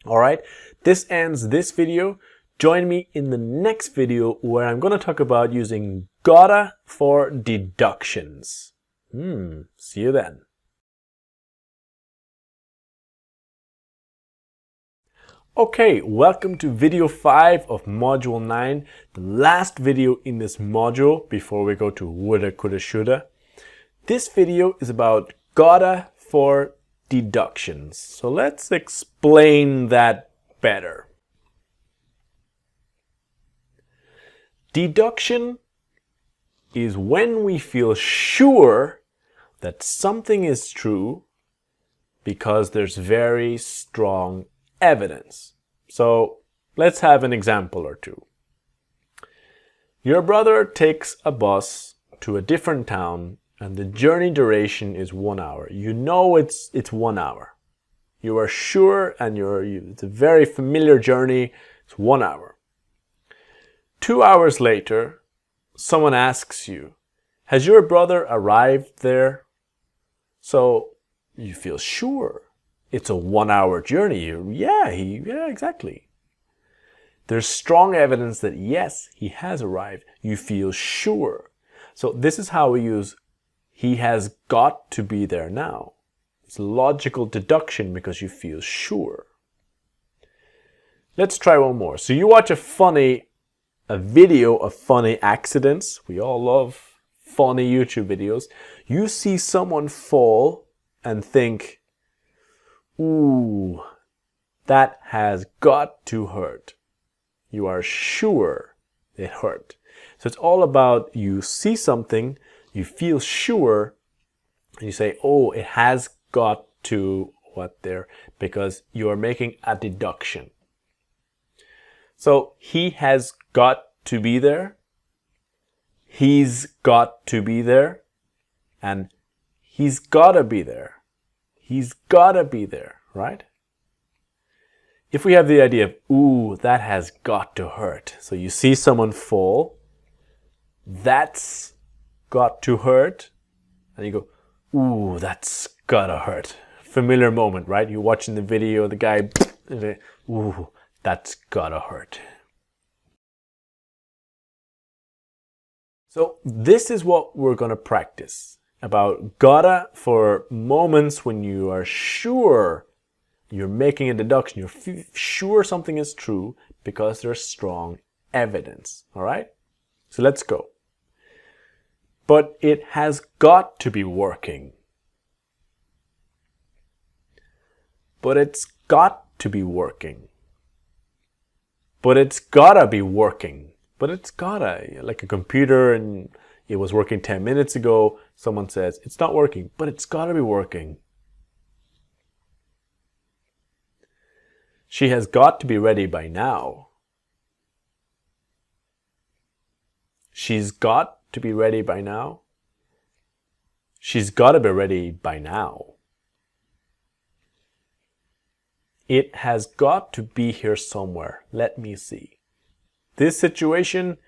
All right, this ends this video. Join me in the next video where I'm going to talk about using Gota for deductions. See you then. Okay, welcome to video 5 of module 9, the last video in this module before we go to Woulda, Coulda, Shoulda. This video is about Gota for deductions. So let's explain that better. Deduction is when we feel sure that something is true because there's very strong evidence. So let's have an example or two. Your brother takes a bus to a different town and the journey duration is 1 hour. You know it's 1 hour. You are sure and it's a very familiar journey. It's 1 hour. 2 hours later, someone asks you, has your brother arrived there? So you feel sure. It's a 1 hour journey. Yeah, exactly. There's strong evidence that yes, he has arrived. You feel sure. So this is how we use he has got to be there now. It's logical deduction because you feel sure. Let's try one more. So you watch a video of funny accidents. We all love funny YouTube videos. You see someone fall and think, ooh, that has got to hurt. You are sure it hurt. So it's all about you see something, you feel sure, and you say, oh, it has got to what there, because you are making a deduction. So he has got to be there, he's got to be there, and he's gotta be there. He's gotta be there, right? If we have the idea of, ooh, that has got to hurt. So you see someone fall, that's got to hurt, and you go, ooh, that's gotta hurt. Familiar moment, right? You're watching the video, the guy, ooh, that's gotta hurt. So this is what we're gonna practice about gotta for moments when you are sure you're making a deduction, you're sure something is true because there's strong evidence, all right? So let's go. But it has got to be working. But it's got to be working. But it's gotta be working. But it's gotta, like a computer and it was working 10 minutes ago, someone says, it's not working, but it's gotta be working. She has got to be ready by now. She's got to be ready by now. She's got to be ready by now. It has got to be here somewhere. Let me see. This situation,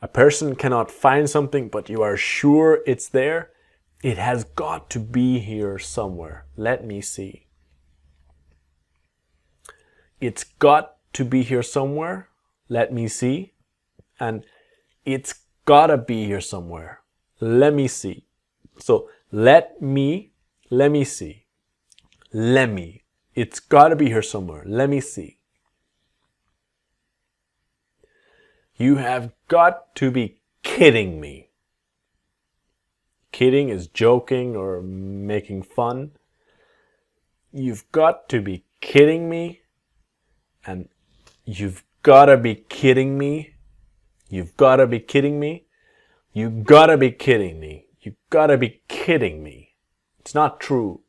A person cannot find something, but you are sure it's there. It has got to be here somewhere. Let me see. It's got to be here somewhere. Let me see. And it's gotta be here somewhere. Let me see. So let me see. Let me. It's gotta be here somewhere. Let me see. You have got to be kidding me. Kidding is joking or making fun. You've got to be kidding me. And you've gotta be kidding me. You've gotta be kidding me. You gotta be kidding me. You gotta be kidding me. It's not true.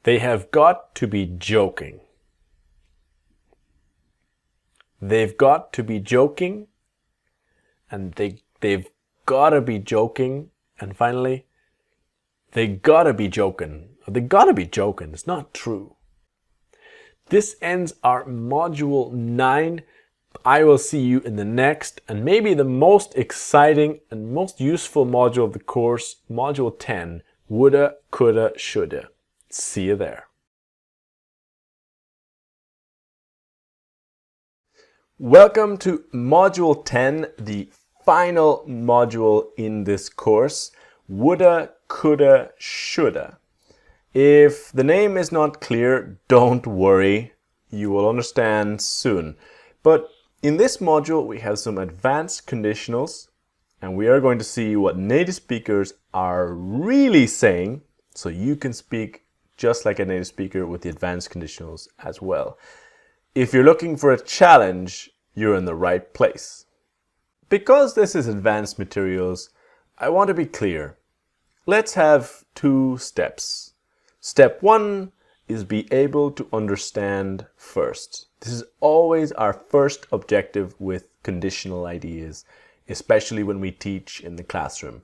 They have got to be joking. They've got to be joking. And they've gotta be joking. And finally, they gotta be joking. They gotta be joking. It's not true. This ends our module 9. I will see you in the next and maybe the most exciting and most useful module of the course, module 10, Woulda, Coulda, Shoulda. See you there. Welcome to module 10, the final module in this course, Woulda, Coulda, Shoulda. If the name is not clear, don't worry, you will understand soon. But in this module, we have some advanced conditionals, and we are going to see what native speakers are really saying, so you can speak just like a native speaker with the advanced conditionals as well. If you're looking for a challenge, you're in the right place. Because this is advanced materials, I want to be clear. Let's have 2 steps. Step 1 is be able to understand first. This is always our first objective with conditional ideas, especially when we teach in the classroom.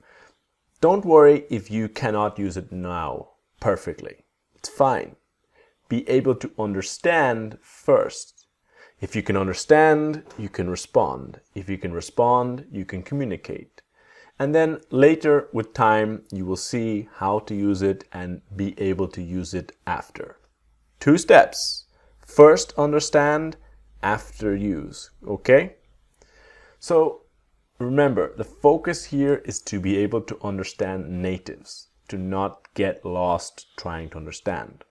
Don't worry if you cannot use it now perfectly. It's fine. Be able to understand first. If you can understand, you can respond. If you can respond, you can communicate. And then later with time, you will see how to use it and be able to use it after. 2 steps. First understand, after use. Okay? So remember, the focus here is to be able to understand natives, to not get lost trying to understand.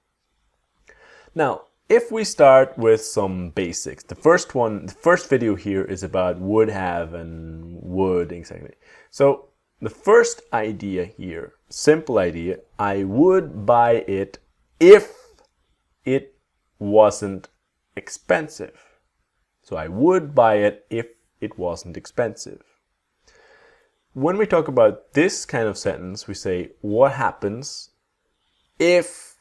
Now, if we start with some basics, the first video here is about would have and would exactly. So the first idea here, simple idea, I would buy it if it wasn't expensive. So I would buy it if it wasn't expensive. When we talk about this kind of sentence, we say, what happens if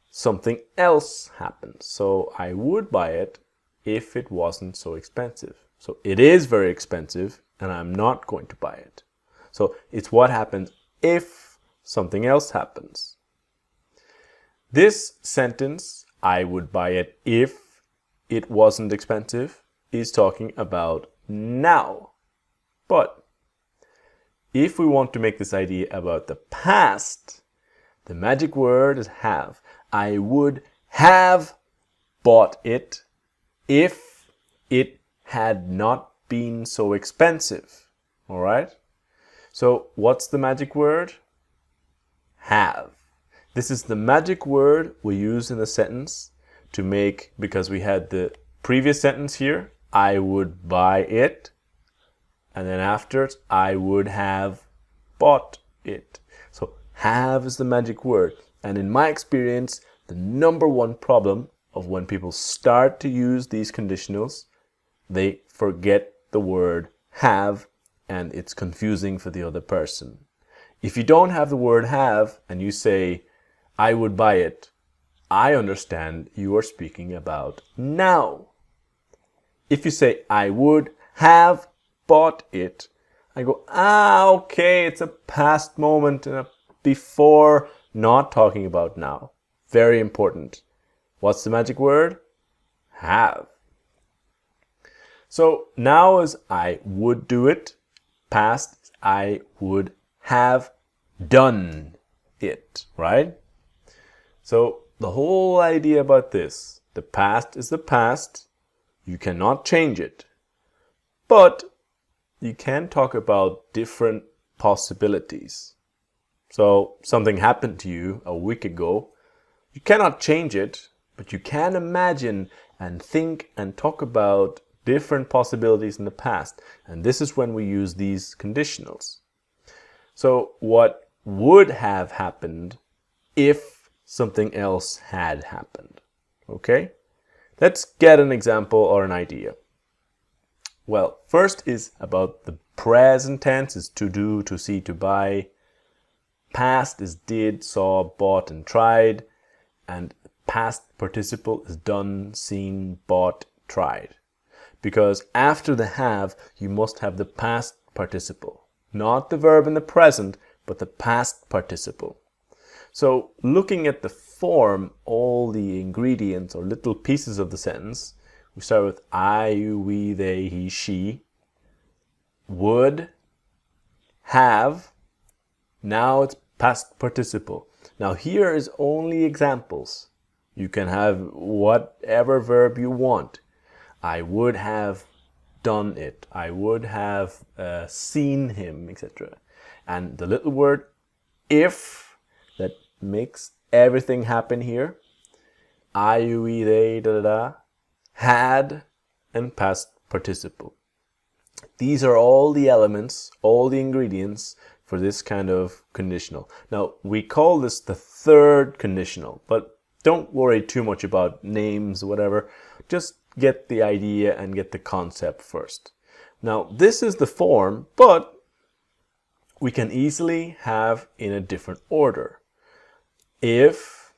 something else happens? So I would buy it if it wasn't so expensive. So it is very expensive and I'm not going to buy it. So it's what happens if something else happens. This sentence, I would buy it if it wasn't expensive, is talking about now. But if we want to make this idea about the past, the magic word is have. I would have bought it if it had not been so expensive. All right? So what's the magic word? Have. This is the magic word we use in the sentence to make, because we had the previous sentence here, I would buy it, and then after it, I would have bought it. So have is the magic word. And in my experience, the number one problem of when people start to use these conditionals, they forget the word have, and it's confusing for the other person. If you don't have the word have and you say, I would buy it, I understand you are speaking about now. If you say, I would have bought it, I go, okay, it's a past moment and a before, not talking about now. Very important. What's the magic word? Have. So now is I would do it. Past, I would have done it, right? So the whole idea about this, the past is the past. You cannot change it. But you can talk about different possibilities. So something happened to you a week ago. You cannot change it, but you can imagine and think and talk about different possibilities in the past. And this is when we use these conditionals. So what would have happened if something else had happened? Okay? Let's get an example or an idea. Well, first is about the present tense is to do, to see, to buy. Past is did, saw, bought, and tried. And past participle is done, seen, bought, tried. Because after the have, you must have the past participle. Not the verb in the present, but the past participle. So looking at the form, all the ingredients or little pieces of the sentence, we start with I, you, we, they, he, she, would, have, now it's past participle. Now here is only examples. You can have whatever verb you want. I would have done it. I would have seen him, etc. And the little word if that makes everything happen here. I, you, we, they, da, da, da, had, and past participle. These are all the elements, all the ingredients for this kind of conditional. Now, we call this the third conditional, but don't worry too much about names, whatever. Just get the idea and get the concept first. Now, this is the form, but we can easily have in a different order. If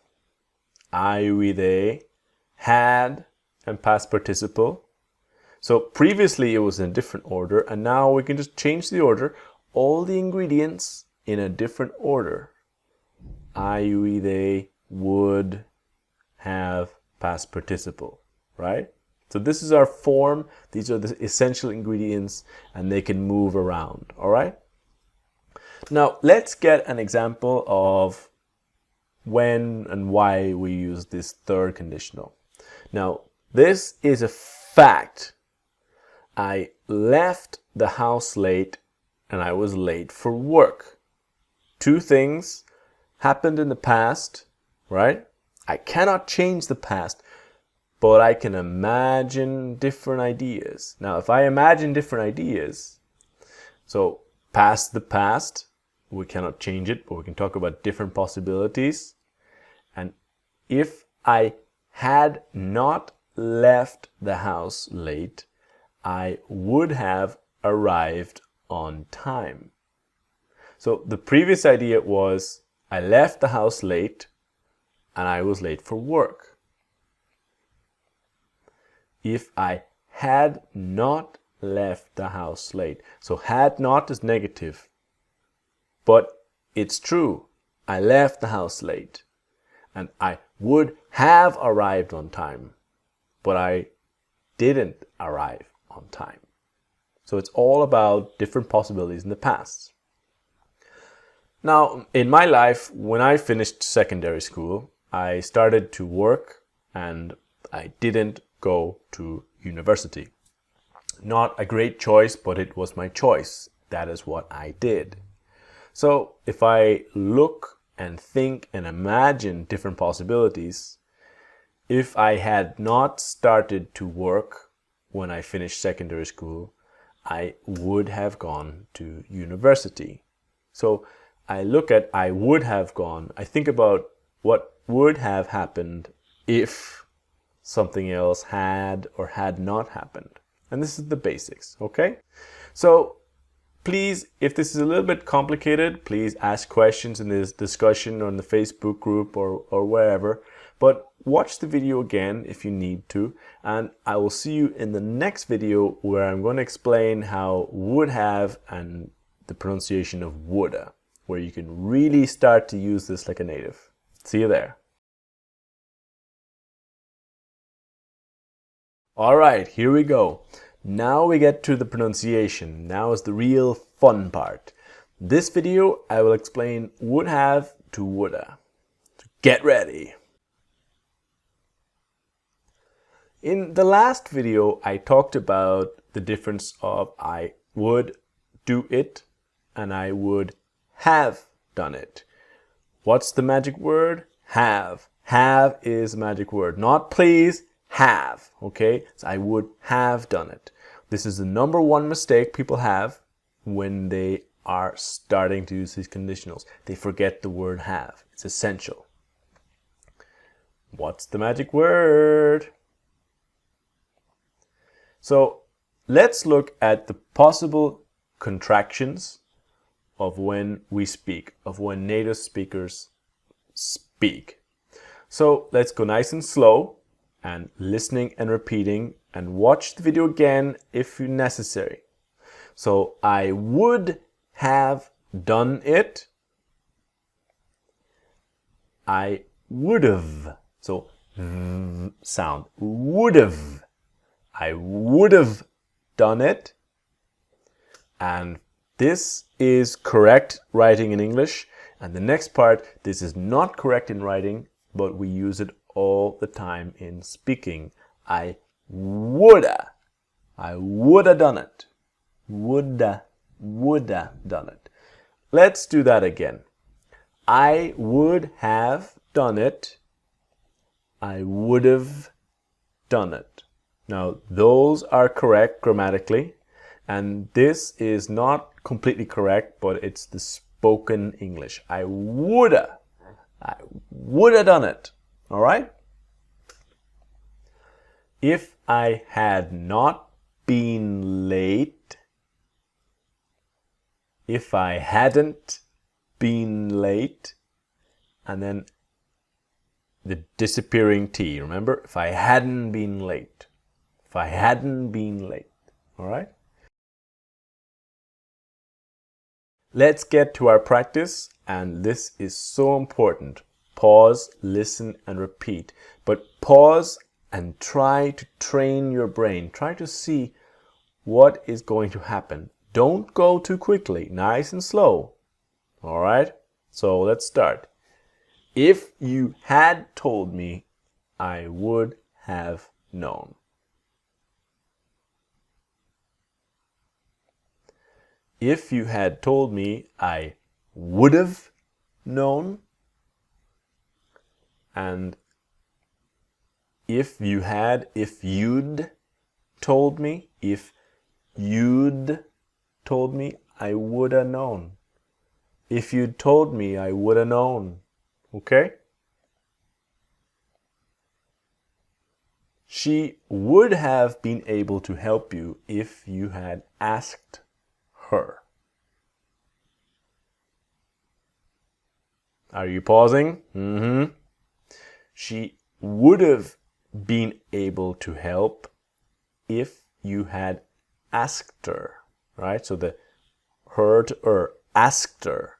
I, we, they had, and past participle. So previously it was in a different order, and now we can just change the order. All the ingredients in a different order. I, we, they would have, past participle, right? So this is our form. These are the essential ingredients, and they can move around, all right? Now, let's get an example of when and why we use this third conditional. Now, this is a fact. I left the house late and I was late for work. Two things happened in the past, right? I cannot change the past, but I can imagine different ideas. Now, if I imagine different ideas, so past the past, we cannot change it, but we can talk about different possibilities. And if I had not left the house late, I would have arrived on time. So the previous idea was I left the house late and I was late for work. If I had not left the house late, so had not is negative, but it's true. I left the house late and I would have arrived on time, but I didn't arrive on time. So it's all about different possibilities in the past. Now, in my life, when I finished secondary school, I started to work and I didn't go to university. Not a great choice, but it was my choice. That is what I did. So if I look and think and imagine different possibilities, if I had not started to work when I finished secondary school, I would have gone to university. So I look at I would have gone, I think about what would have happened if something else had or had not happened. And this is the basics, okay? So please, if this is a little bit complicated, please ask questions in this discussion or in the Facebook group or wherever. But watch the video again if you need to. And I will see you in the next video where I'm going to explain how would have and the pronunciation of Woulda, where you can really start to use this like a native. See you there. All right, here we go. Now we get to the pronunciation. Now is the real fun part. This video I will explain would have to woulda. So get ready. In the last video I talked about the difference of I would do it and I would have done it. What's the magic word? Have. Have is a magic word. Not please, have. Okay? So I would have done it. This is the number one mistake people have when they are starting to use these conditionals. They forget the word have. It's essential. What's the magic word? So let's look at the possible contractions of when we speak, of when native speakers speak. So let's go nice and slow and listening and repeating, and watch the video again if necessary. So I would have done it. I would have. So sound. Would have. I would have done it. And this is correct writing in English. And the next part, this is not correct in writing, but we use it all the time in speaking. I woulda done it. Woulda done it. Let's do that again. I would have done it. I would have done it. Now, those are correct grammatically, and this is not completely correct, but it's the spoken English. I woulda done it. All right? If I had not been late, if I hadn't been late, and then the disappearing T, remember? If I hadn't been late. If I hadn't been late. All right? Let's get to our practice, and this is so important. Pause, listen, and repeat. But pause and try to train your brain. Try to see what is going to happen. Don't go too quickly. Nice and slow. All right? So let's start. If you had told me, I would have known. If you had told me, I would have known. And if you'd told me, I would have known. If you'd told me, I would have known. Okay? She would have been able to help you if you had asked her. Are you pausing? Mm-hmm. She would have been able to help if you had asked her, right? So the her to her, asked her,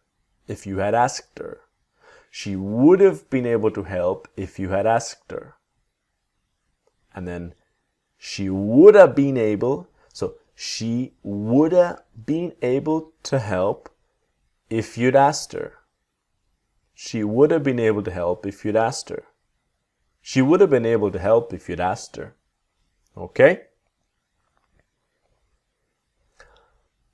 if you had asked her. She would have been able to help if you had asked her. And then she would have been able, so she would have been able to help if you'd asked her. She would have been able to help if you'd asked her. She would have been able to help if you'd asked her. Okay?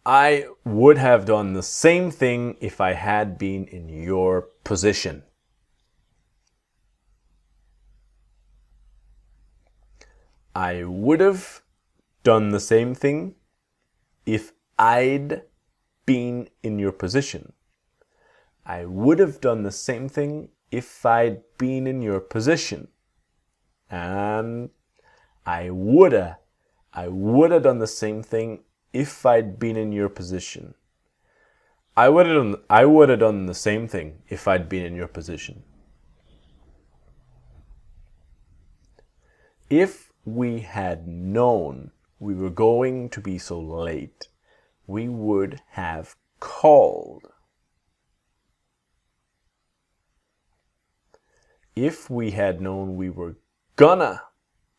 I would have done the same thing if I had been in your position. I would have done the same thing if I'd been in your position. I would have done the same thing if I'd been in your position. And I woulda done the same thing if I'd been in your position. I would have done the same thing if I'd been in your position. If we had known we were going to be so late, we would have called. If we had known we were gonna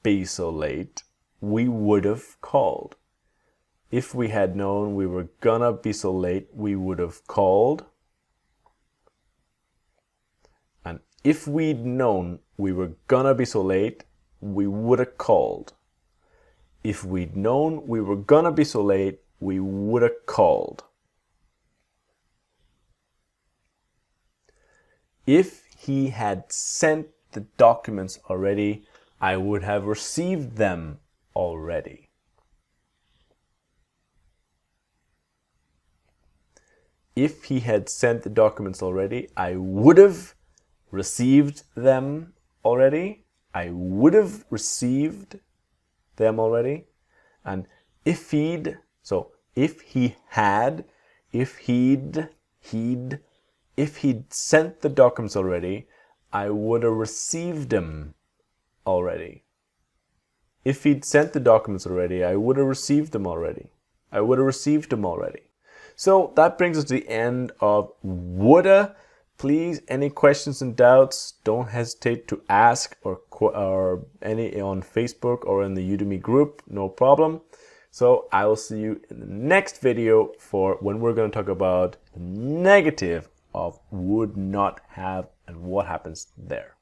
be so late, we would have called. if we had known we were gonna be so late, we would have called. And if we'd known we were gonna be so late, we would have called. If we'd known we were gonna be so late, we would have called. If he had sent the documents already, I would have received them already. If he had sent the documents already, I would have received them already. I would have received them already. And if he'd, so if he had, if he'd sent the documents already, I would have received them already. If he'd sent the documents already, I would have received them already. I would have received them already. So that brings us to the end of woulda. Please, any questions and doubts, don't hesitate to ask or any on Facebook or in the Udemy group, no problem. So I will see you in the next video for when we're going to talk about the negative of would not have and what happens there.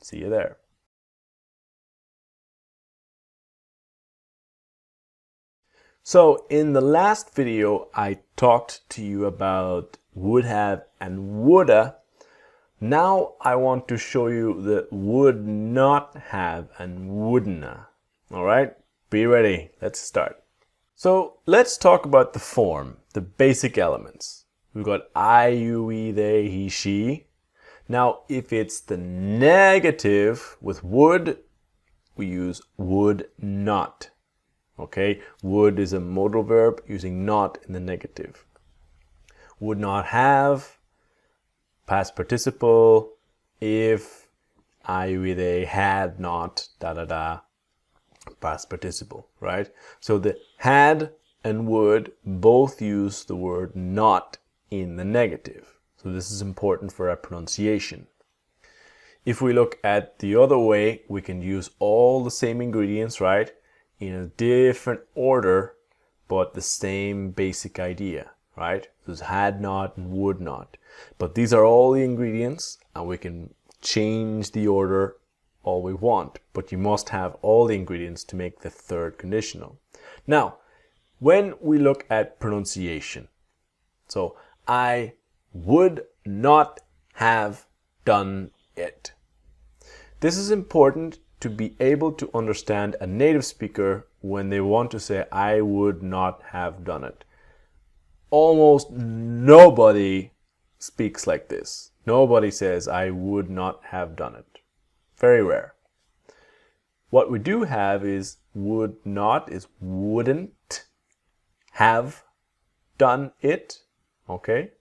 See you there. So in the last video, I talked to you about would have and woulda. Now I want to show you the would not have and wouldna. All right, be ready. Let's start. So let's talk about the form, the basic elements. We've got I, you, we, they, he, she. Now, if it's the negative with would, we use would not. Okay, would is a modal verb using not in the negative. Would not have, past participle, if I, we, they had not, past participle, right? So the had and would both use the word not in the negative. So this is important for our pronunciation. If we look at the other way, we can use all the same ingredients, right? In a different order, but the same basic idea, right? There's had not and would not. But these are all the ingredients, and we can change the order all we want. But you must have all the ingredients to make the third conditional. Now, when we look at pronunciation, so I would not have done it. This is important to be able to understand a native speaker when they want to say, I would not have done it. Almost nobody speaks like this. Nobody says, I would not have done it. Very rare. What we do have is would not is wouldn't have done it. Okay.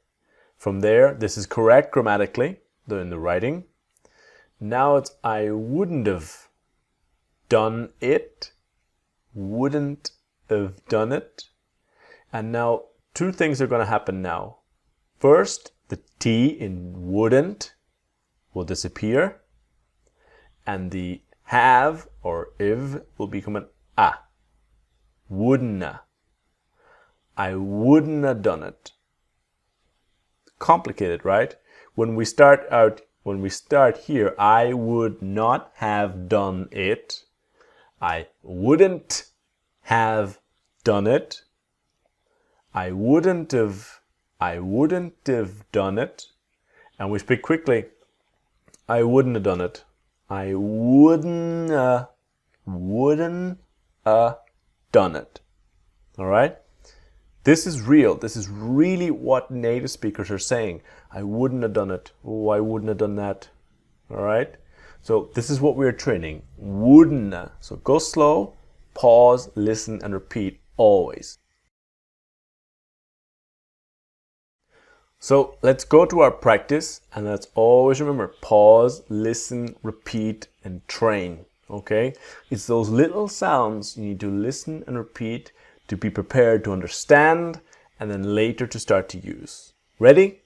From there, this is correct grammatically in the writing. Now it's I wouldn't have done it, wouldn't have done it. And now two things are going to happen now. First, the T in wouldn't will disappear, and the have or if will become an a. Wouldna. I wouldn't have done it. Complicated, right? When we start here, I would not have done it. I wouldn't have done it. I wouldn't have done it. And we speak quickly. I wouldn't have done it. I wouldn't done it. All right? This is real. This is really what native speakers are saying. I wouldn't have done it. Oh, I wouldn't have done that. All right? So this is what we're training. Wouldn't. So go slow, pause, listen, and repeat always. So let's go to our practice, and let's always remember, pause, listen, repeat, and train. Okay? It's those little sounds you need to listen and repeat to be prepared to understand, and then later to start to use. Ready?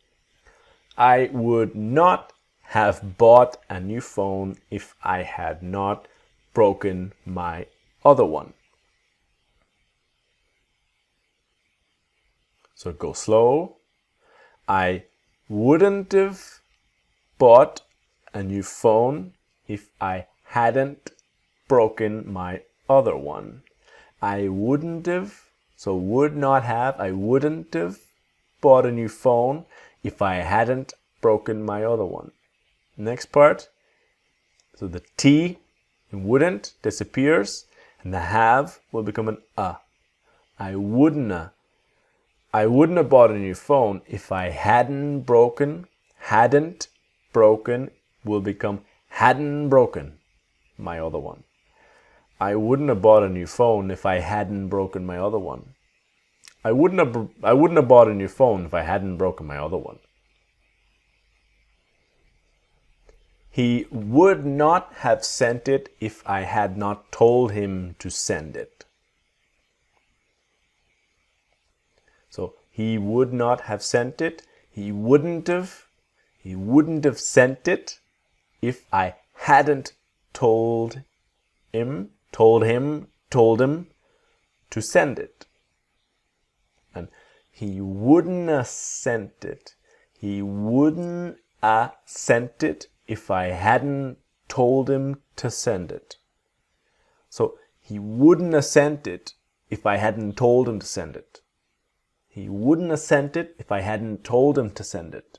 I would not have bought a new phone if I had not broken my other one. So go slow. I wouldn't have bought a new phone if I hadn't broken my other one. I wouldn't have, so would not have, I wouldn't have bought a new phone if I hadn't broken my other one. Next part, so the T in wouldn't disappears and the have will become an a. I wouldn't have bought a new phone if I hadn't broken will become hadn't broken my other one. I wouldn't have bought a new phone if I hadn't broken my other one. I wouldn't have bought a new phone if I hadn't broken my other one. He would not have sent it if I had not told him to send it. So he would not have sent it. He wouldn't have sent it if I hadn't told him to send it. And he wouldn't have sent it. He wouldn't have sent it if I hadn't told him to send it. So he wouldn't have sent it if I hadn't told him to send it. He wouldn't have sent it if I hadn't told him to send it.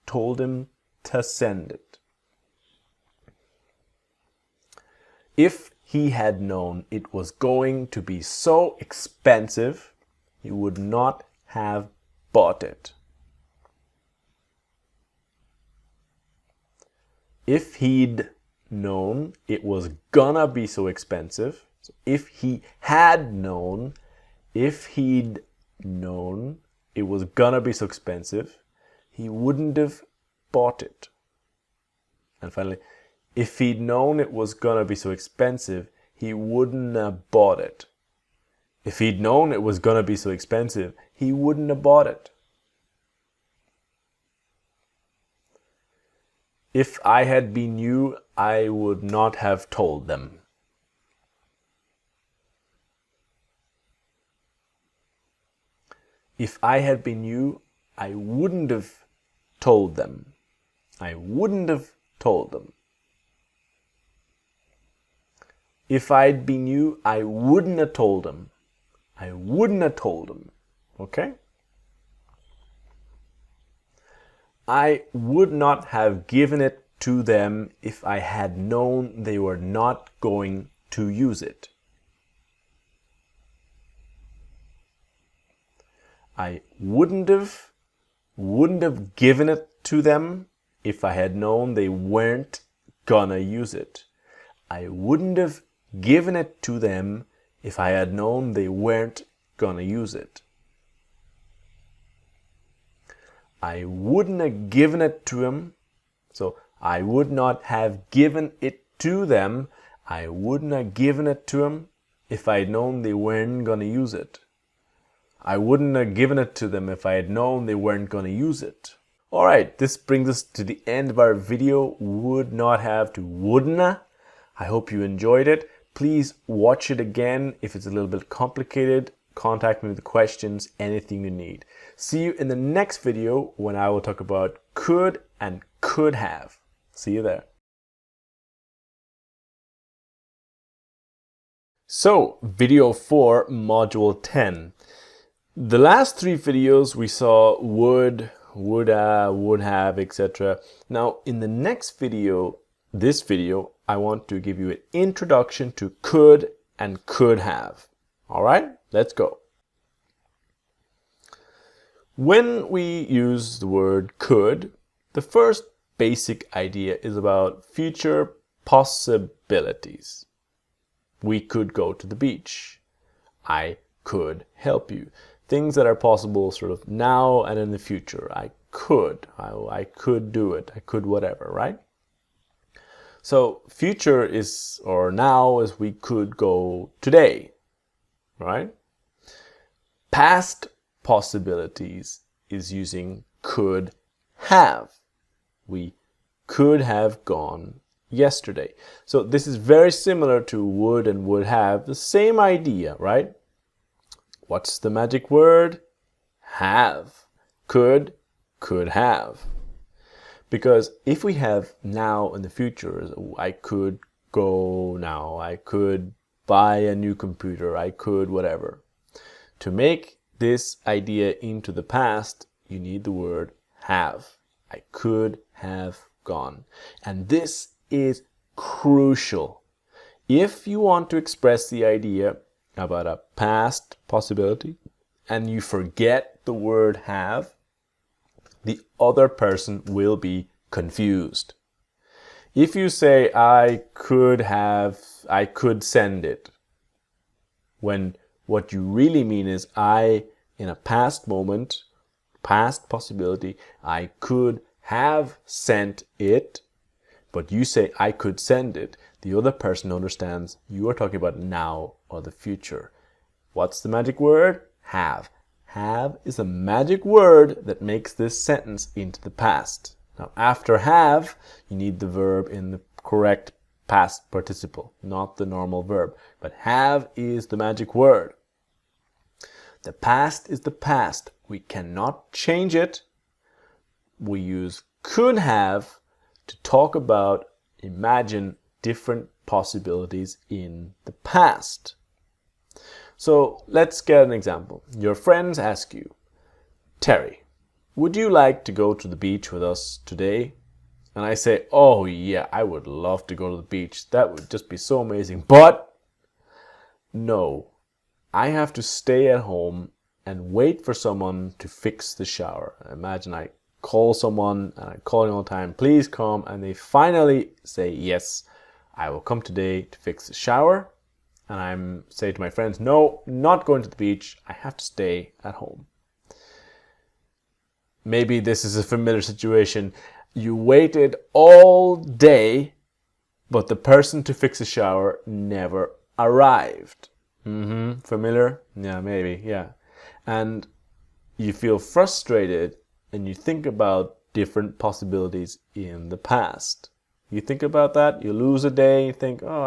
Told him to send it. If he had known it was going to be so expensive, he would not have bought it. If he'd known it was gonna be so expensive, so if he'd known it was gonna be so expensive, he wouldn't have bought it. And finally, if he'd known it was gonna be so expensive, he wouldn't have bought it. If he'd known it was gonna be so expensive, he wouldn't have bought it. If I had been you, I would not have told them. If I had been you, I wouldn't have told them. I wouldn't have told them. If I'd been you, I wouldn't have told them. I wouldn't have told them. Okay? I would not have given it to them if I had known they were not going to use it. I wouldn't have given it to them if I had known they weren't gonna use it. I wouldn't have given it to them if I had known they weren't gonna use it. I wouldn't have given it to him, so I would not have given it to them. I wouldn't have given it to him if I had known they weren't gonna use it. I wouldn't have given it to them if I had known they weren't gonna use it. Alright, this brings us to the end of our video. Would not have to wouldn't. I hope you enjoyed it. Please watch it again. If it's a little bit complicated, contact me with questions, anything you need. See you in the next video when I will talk about could and could have. See you there. So, video 4, module 10. The last 3 videos we saw would, woulda, would have, etc. Now, in the next video, this video, I want to give you an introduction to could and could have. Alright, let's go. When we use the word could, the first basic idea is about future possibilities. We could go to the beach. I could help you. Things that are possible sort of now and in the future. I could do it. I could whatever, right? So future is, or now is we could go today, right? Past possibilities is using could have. We could have gone yesterday. So this is very similar to would and would have, the same idea, right? What's the magic word? have. Could have. Because if we have now in the future, I could go now, I could buy a new computer, I could whatever. To make this idea into the past, you need the word have. I could have gone. And this is crucial. If you want to express the idea about a past possibility and you forget the word have, the other person will be confused. If you say, I could send it, when what you really mean is, in a past moment, past possibility, I could have sent it, but you say, I could send it, the other person understands you are talking about now or the future. What's the magic word? Have. Have is a magic word that makes this sentence into the past. Now, after have, you need the verb in the correct past participle, not the normal verb. But have is the magic word. The past is the past. We cannot change it. We use could have to talk about, imagine different possibilities in the past. So let's get an example. Your friends ask you, Terry, would you like to go to the beach with us today? And I say, oh yeah, I would love to go to the beach. That would just be so amazing. But no, I have to stay at home and wait for someone to fix the shower. Imagine I call someone and I'm calling all the time, please come. And they finally say, yes, I will come today to fix the shower. And I'm saying to my friends, no, not going to the beach. I have to stay at home. Maybe this is a familiar situation. You waited all day, but the person to fix the shower never arrived. Familiar? Yeah, maybe, yeah. And you feel frustrated and you think about different possibilities in the past. You think about that, you lose a day, you think, oh,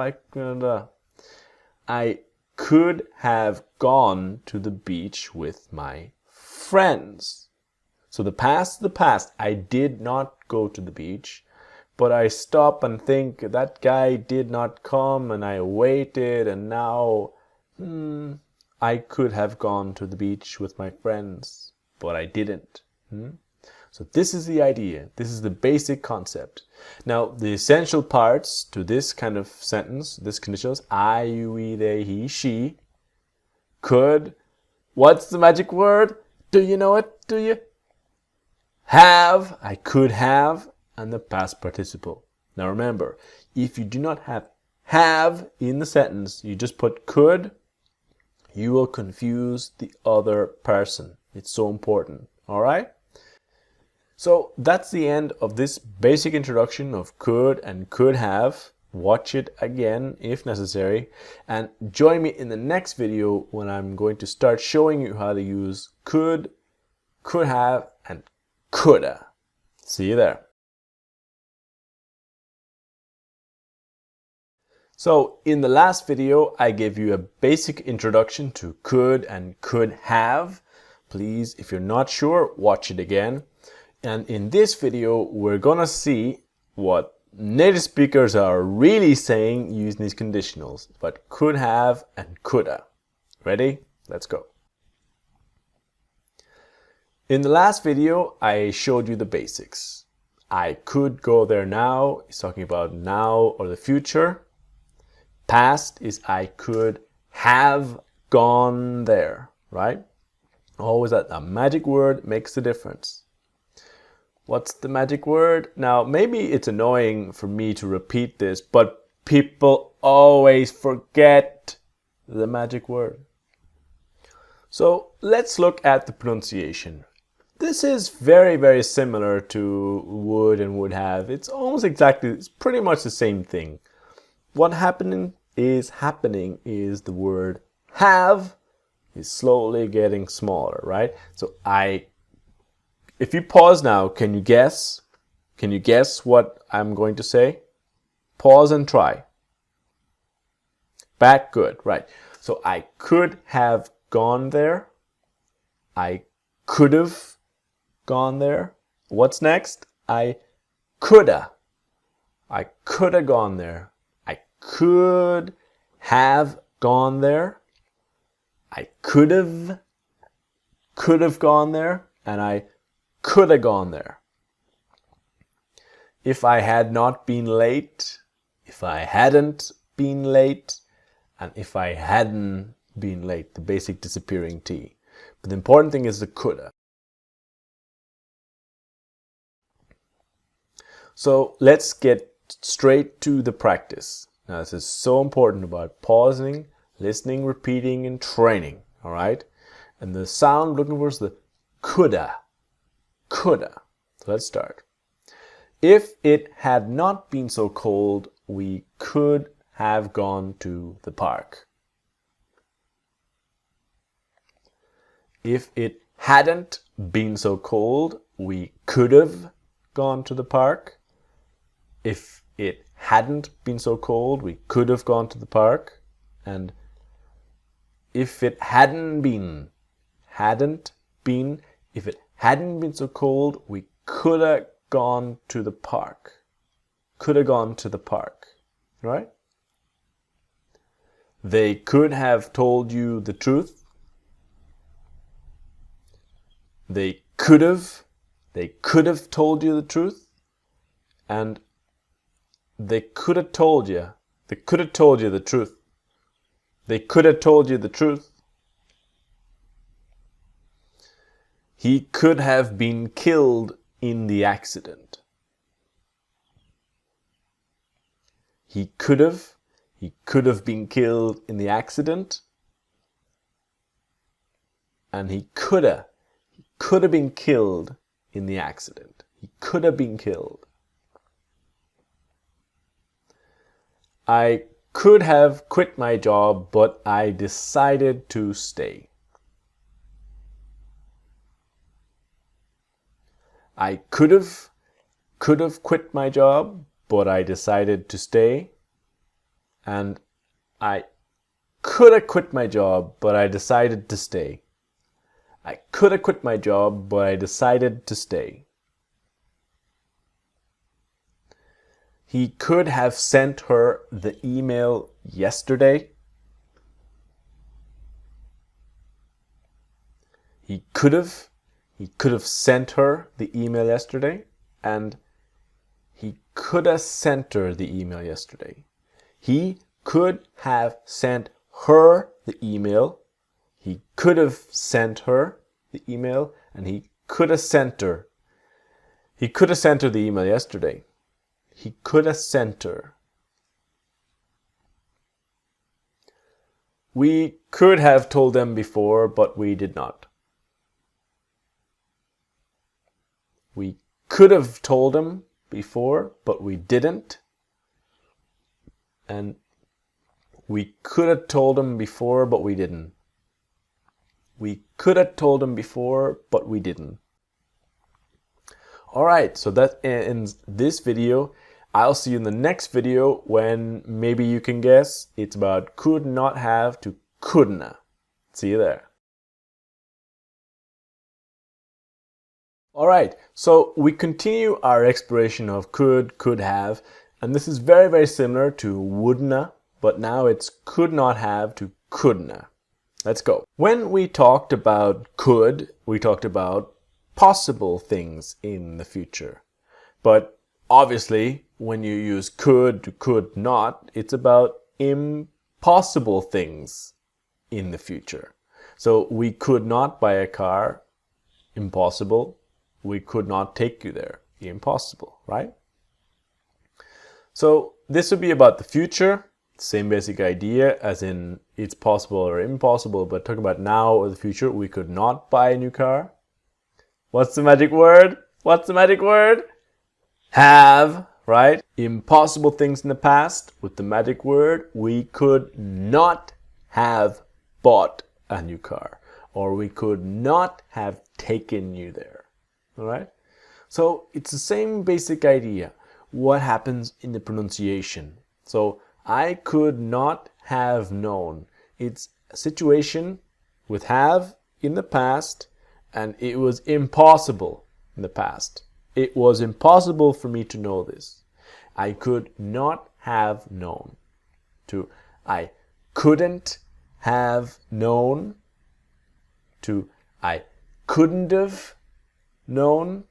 I could have gone to the beach with my friends. So the past is the past. I did not go to the beach, but I stop and think that guy did not come and I waited and now I could have gone to the beach with my friends, but I didn't. So this is the idea. This is the basic concept. Now, the essential parts to this kind of sentence, this conditionals, I, you, we, they, he, she, could. What's the magic word? Do you know it? Do you? Have, I could have, and the past participle. Now remember, if you do not have in the sentence, you just put could, you will confuse the other person. It's so important. All right? So that's the end of this basic introduction of could and could have. Watch it again if necessary. And join me in the next video when I'm going to start showing you how to use could have, and coulda. See you there. So in the last video, I gave you a basic introduction to could and could have. Please, if you're not sure, watch it again. And in this video, we're gonna see what native speakers are really saying using these conditionals, but could have and coulda. Ready? Let's go. In the last video, I showed you the basics. I could go there now. It's talking about now or the future. Past is I could have gone there, right? Always that a magic word makes the difference. What's the magic word? Now, maybe it's annoying for me to repeat this, but people always forget the magic word. So let's look at the pronunciation. This is very, very similar to would and would have. It's pretty much the same thing. What happening is the word have is slowly getting smaller, right? So if you pause now, can you guess? Can you guess what I'm going to say? Pause and try. Back, good, right. So I could have gone there. I could have gone there. What's next? I coulda. I coulda gone there. I could have gone there. I could have gone there, and I could have gone there. If I had not been late, if I hadn't been late, and if I hadn't been late, the basic disappearing T. But the important thing is the coulda. So let's get straight to the practice. Now this is so important about pausing, listening, repeating, and training. All right? And the sound I'm looking for is the coulda. Coulda. So let's start. If it had not been so cold, we could have gone to the park. If it hadn't been so cold, we could have gone to the park. If it hadn't been so cold, we could have gone to the park. And if it hadn't been so cold, we could have gone to the park. Could have gone to the park, right? They could have told you the truth. They could have told you the truth. And they could have told you the truth. They could have told you the truth. He could have been killed in the accident. He could have been killed in the accident. And he could have been killed in the accident. He could have been killed. I could have quit my job, but I decided to stay. I could have quit my job, but I decided to stay. And I could have quit my job, but I decided to stay. I could have quit my job, but I decided to stay. He could have sent her the email yesterday. He could have sent her the email yesterday, and he could have sent her the email yesterday. He could have sent her the email. He could have sent her the email, and he could have sent her. He could have sent her the email yesterday. He could have sent her. We could have told them before, but we did not. We could have told them before, but we didn't. And we could have told them before, but we didn't. We could have told them before, but we didn't. Alright, so that ends this video. I'll see you in the next video when maybe you can guess it's about could not have to couldn't. See you there. Alright, so we continue our exploration of could have, and this is very, very similar to wouldn't, but now it's could not have to couldn't. Let's go. When we talked about could, we talked about possible things in the future. But obviously, when you use could to could not, it's about impossible things in the future. So we could not buy a car, impossible. We could not take you there, impossible, right? So this would be about the future, same basic idea as in it's possible or impossible, but talking about now or the future, we could not buy a new car. What's the magic word? What's the magic word? Have, right? Impossible things in the past, with the magic word, we could not have bought a new car, or we could not have taken you there. All right? So it's the same basic idea. What happens in the pronunciation? So I could not have known. It's a situation with have in the past, And it was impossible in the past. It was impossible for me to know this. I could not have known. To I couldn't have known. To I couldn't have known.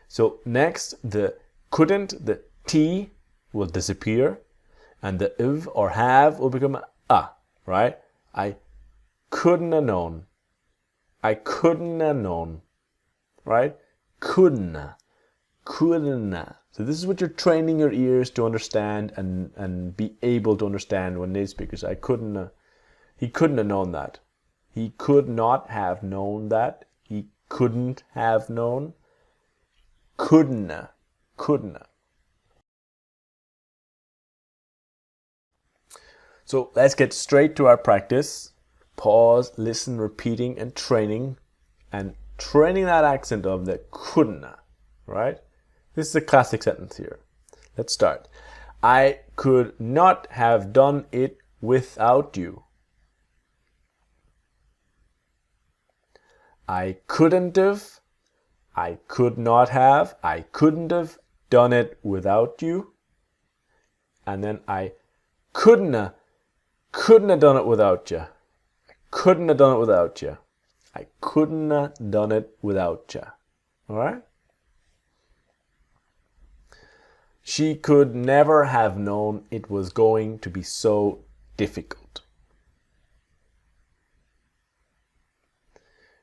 So next, the couldn't, the T will disappear, and the iv or have will become a, right? I couldn't have known. I couldn't have known, right? Couldn't. So this is what you're training your ears to understand and be able to understand when native speakers. He couldn't have known that. He could not have known that. He couldn't have known. Couldn't. So let's get straight to our practice. Pause, listen, repeating, and training that accent of the couldn't, right? This is a classic sentence here. Let's start. I could not have done it without you. I couldn't have, I could not have, I couldn't have done it without you. And then I couldn't have done it without you. Couldn't have done it without you. I couldn't have done it without you. All right? She could never have known it was going to be so difficult.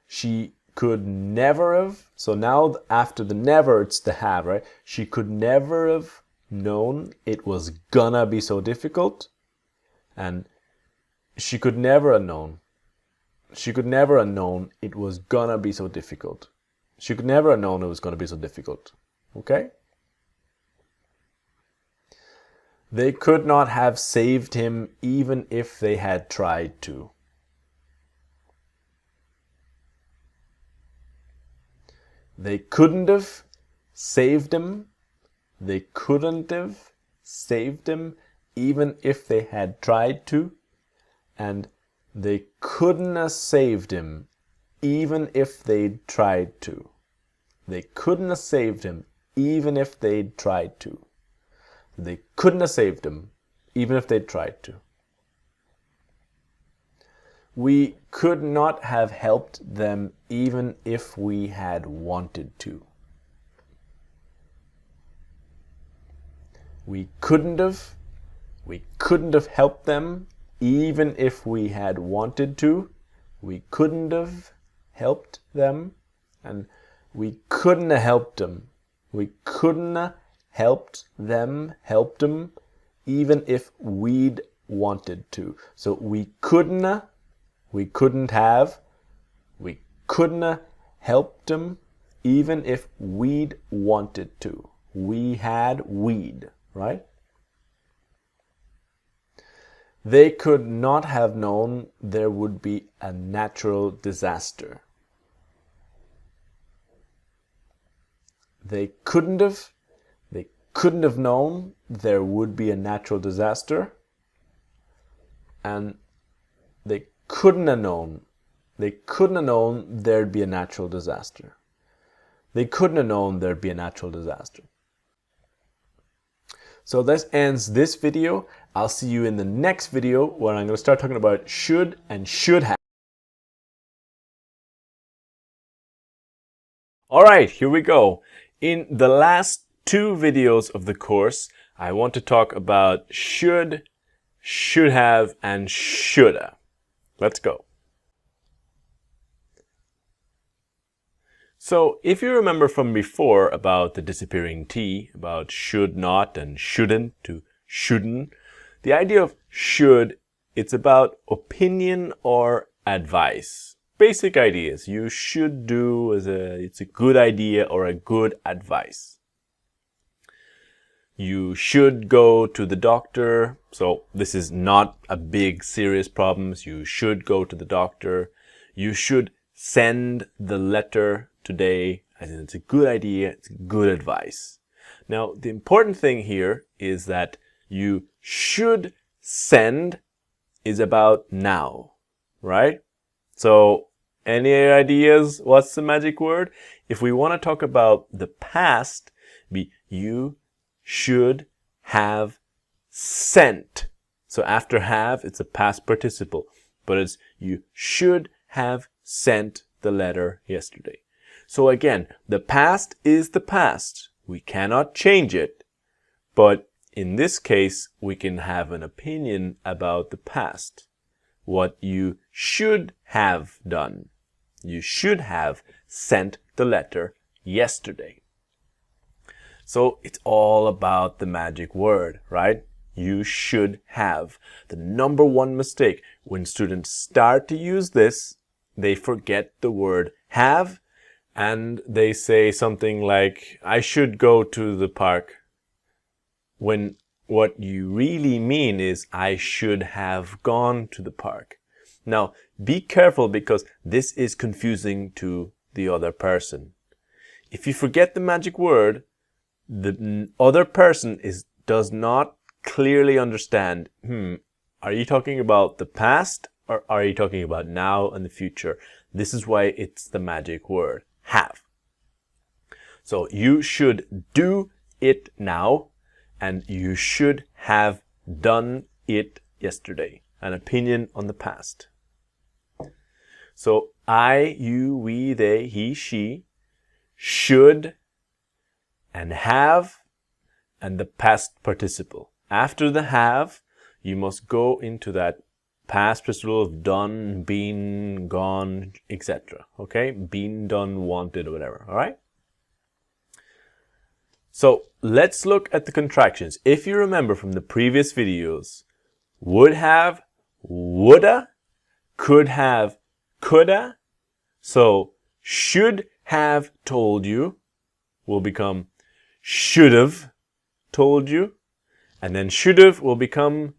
She could never have, so now after the never, it's the have, right? She could never have known it was gonna be so difficult. And she could never have known. She could never have known it was gonna be so difficult. She could never have known it was gonna be so difficult. Okay? They could not have saved him even if they had tried to. They couldn't have saved him. They couldn't have saved him even if they had tried to. And they couldn't have saved him even if they'd tried to. They couldn't have saved him even if they'd tried to. They couldn't have saved him even if they'd tried to. We could not have helped them even if we had wanted to. We couldn't have helped them even if we had wanted to. We couldn't have helped them, and we couldn't have helped them. We couldn't have helped them, even if we'd wanted to. So we couldn't have, we couldn't have helped them, even if we'd wanted to. We had, we'd, right? They could not have known there would be a natural disaster. They couldn't have known there would be a natural disaster. And they couldn't have known there'd be a natural disaster. They couldn't have known there'd be a natural disaster. So this ends this video. I'll see you in the next video where I'm going to start talking about should and should have. Alright, here we go. In the last two videos of the course, I want to talk about should have, and shoulda. Let's go. So if you remember from before about the disappearing T, about should not and shouldn't to shouldn't, the idea of should, it's about opinion or advice. Basic ideas. You should do, it's a good idea or a good advice. You should go to the doctor. So this is not a big serious problem. You should go to the doctor. You should send the letter today. I think it's a good idea. It's good advice. Now, the important thing here is that you should send is about now, right? So Any ideas? What's the magic word? If we want to talk about the past, be you should have sent. So after have, it's a past participle, but it's you should have sent the letter yesterday. So again, the past is the past. We cannot change it, but in this case, we can have an opinion about the past. What you should have done. You should have sent the letter yesterday. So it's all about the magic word, right? You should have. The number one mistake when students start to use this, they forget the word have and they say something like, I should go to the park, when what you really mean is, I should have gone to the park. Now, be careful because this is confusing to the other person. If you forget the magic word, the other person does not clearly understand, are you talking about the past or are you talking about now and the future? This is why it's the magic word, have. So you should do it now and you should have done it yesterday. An opinion on the past. So I, you, we, they, he, she should and have and the past participle. After the have, you must go into that past participle of done, been, gone, etc. Okay? Been, done, wanted, or whatever. All right? So let's look at the contractions. If you remember from the previous videos, would have, woulda, could have, coulda. So should have told you will become should have told you. And then should have will become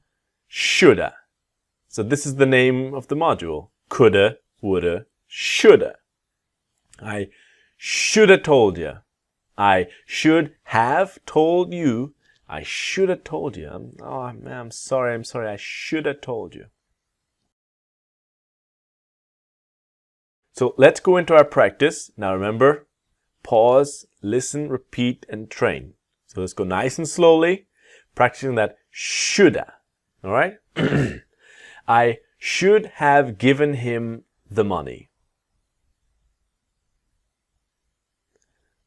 shoulda. So this is the name of the module. Coulda, woulda, shoulda. I should have told you. I should have told you. I should have told you. Oh man, I'm sorry. I should have told you. So let's go into our practice. Now remember, pause, listen, repeat, and train. So let's go nice and slowly, practicing that shoulda. All right? I should have given him the money.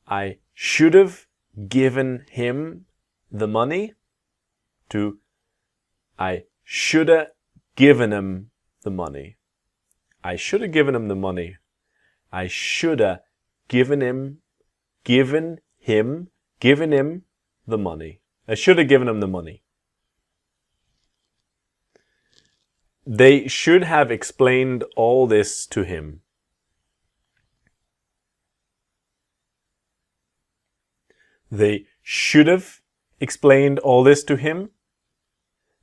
I should have given him the money to I should have given him the money. I should have given him the money. I should have given him the money. I should have given him the money. They should have explained all this to him. They should have explained all this to him,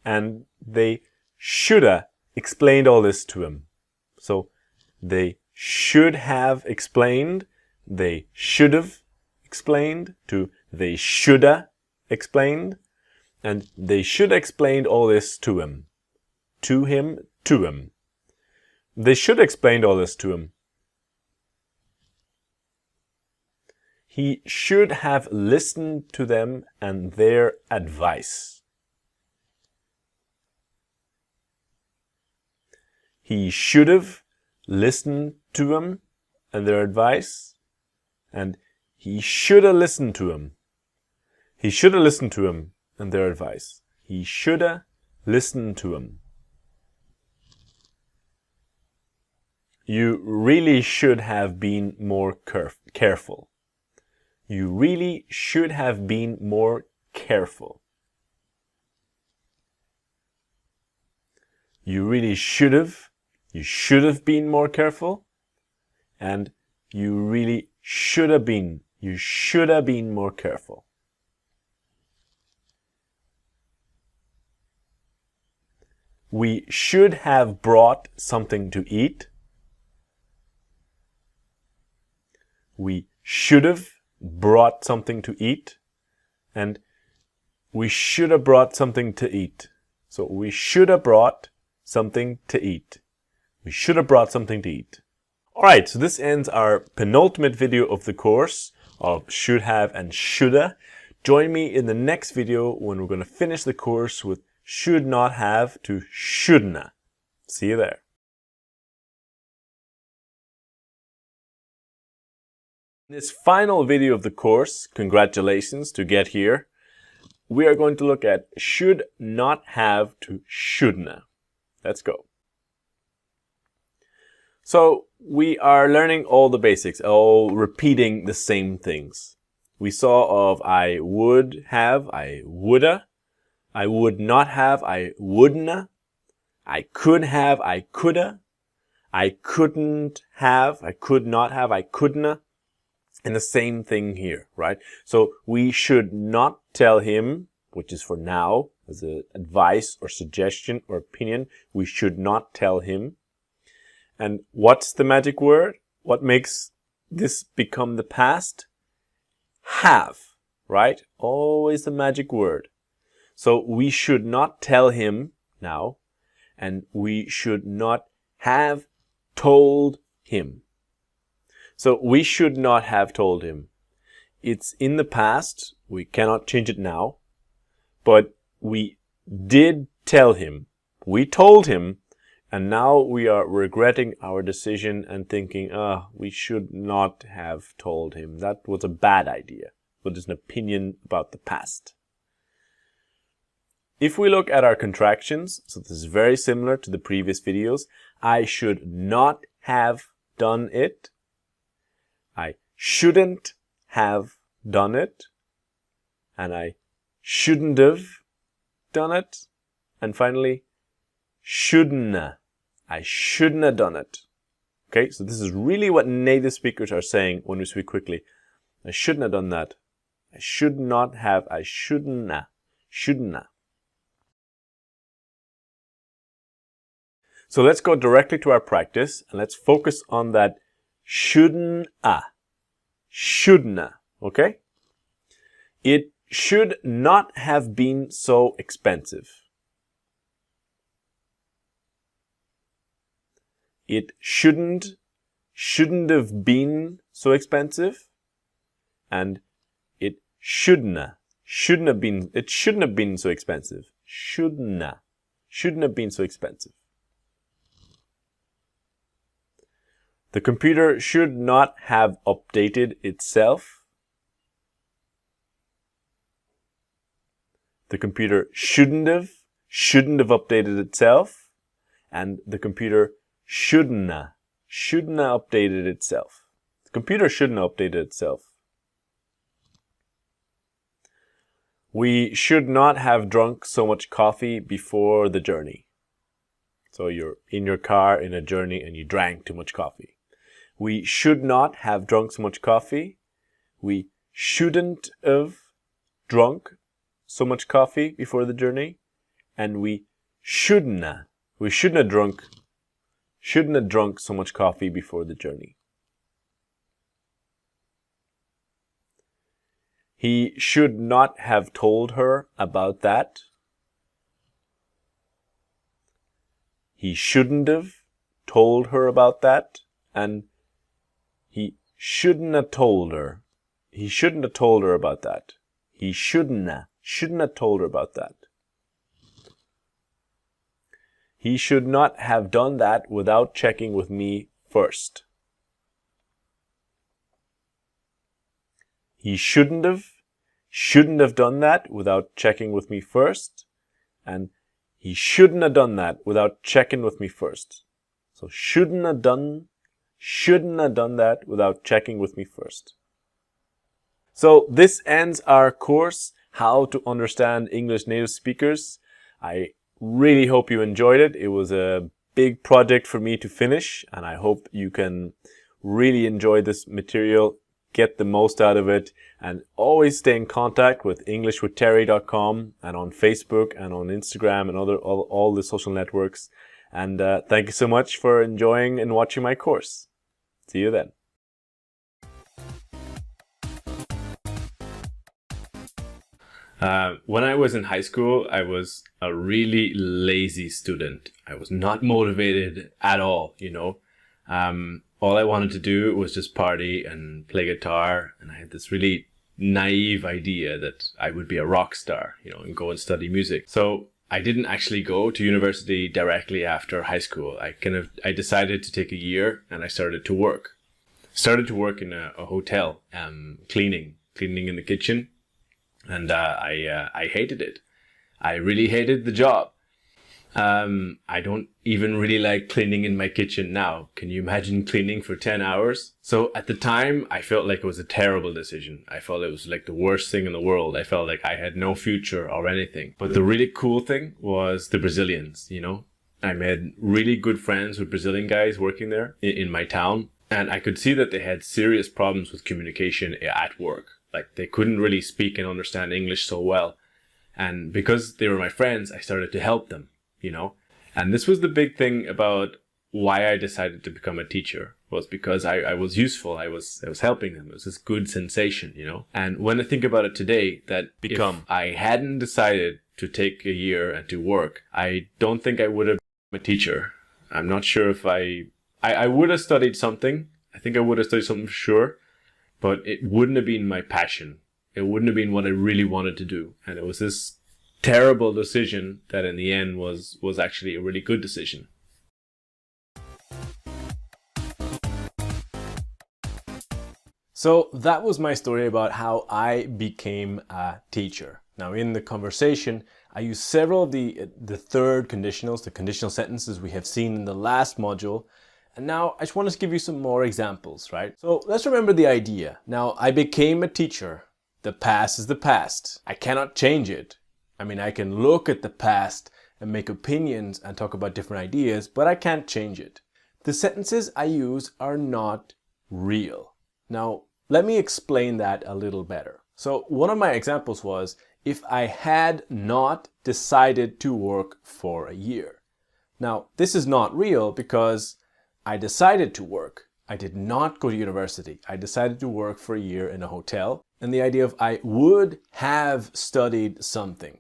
and they shoulda explained all this to him. So they should have explained, they should have explained, to they shoulda explained, and they should have explained all this to him. To him, to him. They should have explained all this to him. He should have listened to them and their advice. He should have listened to them and their advice, and he should have listened to them. He should have listened to them and their advice. He should have listened to them. You really should have been more careful. You really should have been more careful. You really should have. You should have been more careful. And you really should have been. You should have been more careful. We should have brought something to eat. We should have brought something to eat, and we should have brought something to eat. So we should have brought something to eat. We should have brought something to eat. Alright, so this ends our penultimate video of the course of should have and shoulda. Join me in the next video when we're going to finish the course with should not have to shouldna. See you there. In this final video of the course, congratulations to get here, we are going to look at should not have to shouldna. Let's go. So we are learning all the basics, all repeating the same things. We saw of I would have, I woulda. I would not have, I wouldna. I could have, I coulda. I couldn't have, I could not have, I couldna. And the same thing here, right? So we should not tell him, which is for now, as an advice or suggestion or opinion, we should not tell him. And what's the magic word? What makes this become the past? Have, right? Always the magic word. So we should not tell him now, and we should not have told him. So we should not have told him. It's in the past. We cannot change it now. But we did tell him. We told him. And now we are regretting our decision and thinking, we should not have told him. That was a bad idea. But it's an opinion about the past. If we look at our contractions, so this is very similar to the previous videos, I should not have done it. I shouldn't have done it. And I shouldn't have done it. And finally, shouldn't. I shouldn't have done it. Okay, so this is really what native speakers are saying when we speak quickly. I shouldn't have done that. I should not have. I shouldn't. Shouldn't. So let's go directly to our practice and let's focus on that shouldn't. Shouldn't. Okay? It should not have been so expensive. It shouldn't have been so expensive, and it shouldn't have been so expensive. Shouldn't have been so expensive. The computer should not have updated itself. The computer shouldn't have updated itself, and the computer shouldn't have updated itself. The computer shouldn't have updated itself. We should not have drunk so much coffee before the journey. So you're in your car in a journey and you drank too much coffee. We should not have drunk so much coffee. We shouldn't have drunk so much coffee before the journey. And we shouldn't have drunk so much coffee before the journey. He should not have told her about that. He shouldn't have told her about that. And he shouldn't have told her. He shouldn't have told her about that. He shouldn't have told her about that. He should not have done that without checking with me first. He shouldn't have done that without checking with me first. And he shouldn't have done that without checking with me first. So shouldn't have done that without checking with me first. So this ends our course, How to Understand English Native Speakers. I really hope you enjoyed it. It was a big project for me to finish, and I hope you can really enjoy this material, get the most out of it, and always stay in contact with EnglishWithTerry.com and on Facebook and on Instagram and all the social networks. And thank you so much for enjoying and watching my course. See you then. When I was in high school, I was a really lazy student. I was not motivated at all, you know. all I wanted to do was just party and play guitar. And I had this really naive idea that I would be a rock star, and go and study music. So I didn't actually go to university directly after high school. I decided to take a year and I started to work. Started to work in a hotel, cleaning in the kitchen. And I hated it. I really hated the job. I don't even really like cleaning in my kitchen now. Can you imagine cleaning for 10 hours? So at the time, I felt like it was a terrible decision. I felt it was like the worst thing in the world. I felt like I had no future or anything. But the really cool thing was the Brazilians, I made really good friends with Brazilian guys working there in my town. And I could see that they had serious problems with communication at work. Like they couldn't really speak and understand English so well. And because they were my friends, I started to help them. And this was the big thing about why I decided to become a teacher, was because I was useful. I was helping them. It was this good sensation, And when I think about it today, that if I hadn't decided to take a year and to work, I don't think I would have become a teacher. I'm not sure if I would have studied something. I think I would have studied something for sure, but it wouldn't have been my passion. It wouldn't have been what I really wanted to do. And it was this terrible decision that in the end was actually a really good decision. So that was my story about how I became a teacher. Now in the conversation, I used several of the third conditionals, the conditional sentences we have seen in the last module. And now I just want to give you some more examples, right? So let's remember the idea. Now I became a teacher. The past is the past. I cannot change it. I can look at the past and make opinions and talk about different ideas, but I can't change it. The sentences I use are not real. Now, let me explain that a little better. So one of my examples was, if I had not decided to work for a year. Now, this is not real because I decided to work. I did not go to university. I decided to work for a year in a hotel. And the idea of I would have studied something.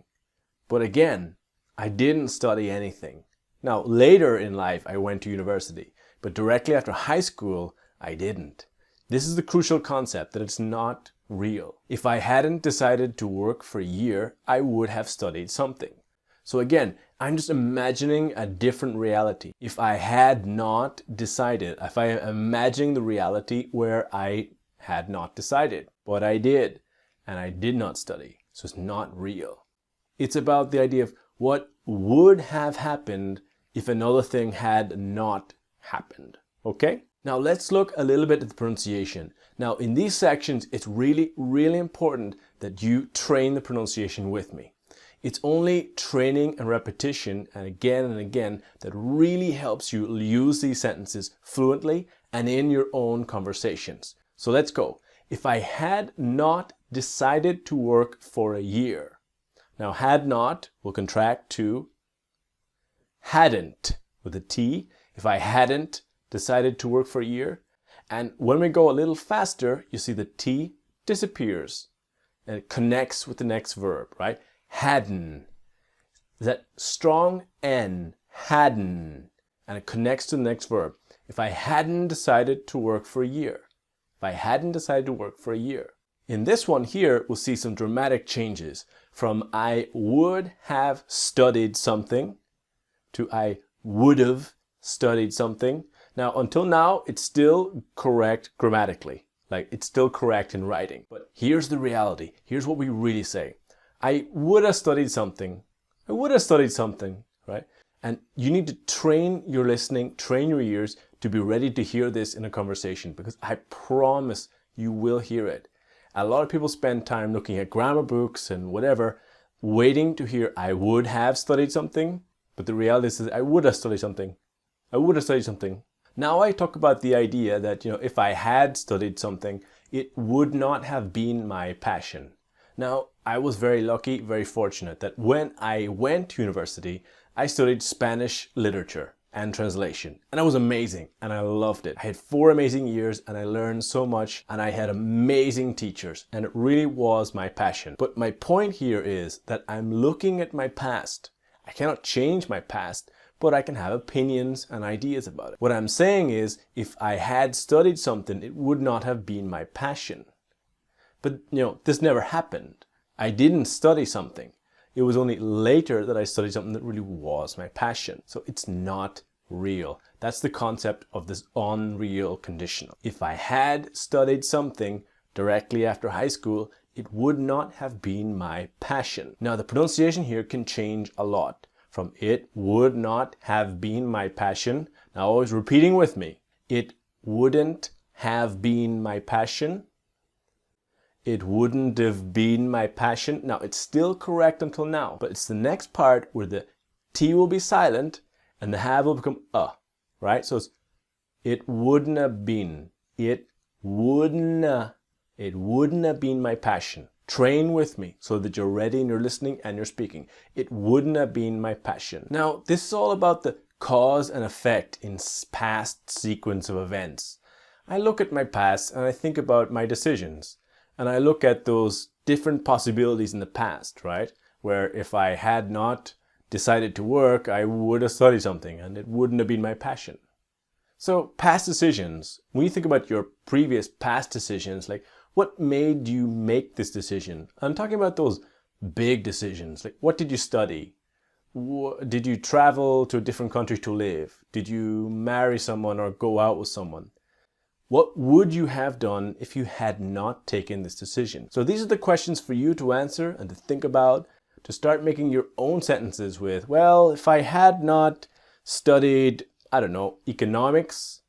But again, I didn't study anything. Now, later in life, I went to university. But directly after high school, I didn't. This is the crucial concept, that it's not real. If I hadn't decided to work for a year, I would have studied something. So again, I'm just imagining a different reality. If I had not decided, if I am imagining the reality where I had not decided, but I did, and I did not study. So it's not real. It's about the idea of what would have happened if another thing had not happened. Okay? Now let's look a little bit at the pronunciation. Now in these sections, it's really, really important that you train the pronunciation with me. It's only training and repetition and again that really helps you use these sentences fluently and in your own conversations. So let's go. If I had not decided to work for a year. Now had not will contract to hadn't with a T. If I hadn't decided to work for a year. And when we go a little faster, you see the T disappears and it connects with the next verb, right? Hadn't. That strong N, hadn't, and it connects to the next verb. If I hadn't decided to work for a year. If I hadn't decided to work for a year. In this one here, we'll see some dramatic changes from I would have studied something to I would have studied something. Now, until now, it's still correct grammatically. Like, it's still correct in writing. But here's the reality. Here's what we really say. I would have studied something. I would have studied something, right? And you need to train your listening, train your ears to be ready to hear this in a conversation, because I promise you will hear it. A lot of people spend time looking at grammar books and whatever, waiting to hear I would have studied something. But the reality is I would have studied something. I would have studied something. Now I talk about the idea that, if I had studied something, it would not have been my passion. Now, I was very lucky, very fortunate that when I went to university, I studied Spanish literature and translation. And it was amazing and I loved it. I had 4 amazing years and I learned so much and I had amazing teachers and it really was my passion. But my point here is that I'm looking at my past. I cannot change my past, but I can have opinions and ideas about it. What I'm saying is, if I had studied something, it would not have been my passion. But this never happened. I didn't study something. It was only later that I studied something that really was my passion. So it's not real. That's the concept of this unreal conditional. If I had studied something directly after high school, it would not have been my passion. Now the pronunciation here can change a lot. From it would not have been my passion. Now always repeating with me. It wouldn't have been my passion. It wouldn't have been my passion. Now it's still correct until now, but it's the next part where the T will be silent and the have will become right? So it's, it wouldn't have been. It wouldn't have been my passion. Train with me so that you're ready and you're listening and you're speaking. It wouldn't have been my passion. Now, this is all about the cause and effect in past sequence of events. I look at my past and I think about my decisions. And I look at those different possibilities in the past, right? Where if I had not decided to work, I would have studied something and it wouldn't have been my passion. So past decisions, when you think about your previous past decisions, like what made you make this decision? I'm talking about those big decisions, like what did you study? Did you travel to a different country to live? Did you marry someone or go out with someone? What would you have done if you had not taken this decision? So these are the questions for you to answer and to think about, to start making your own sentences with, well, if I had not studied, I don't know, economics,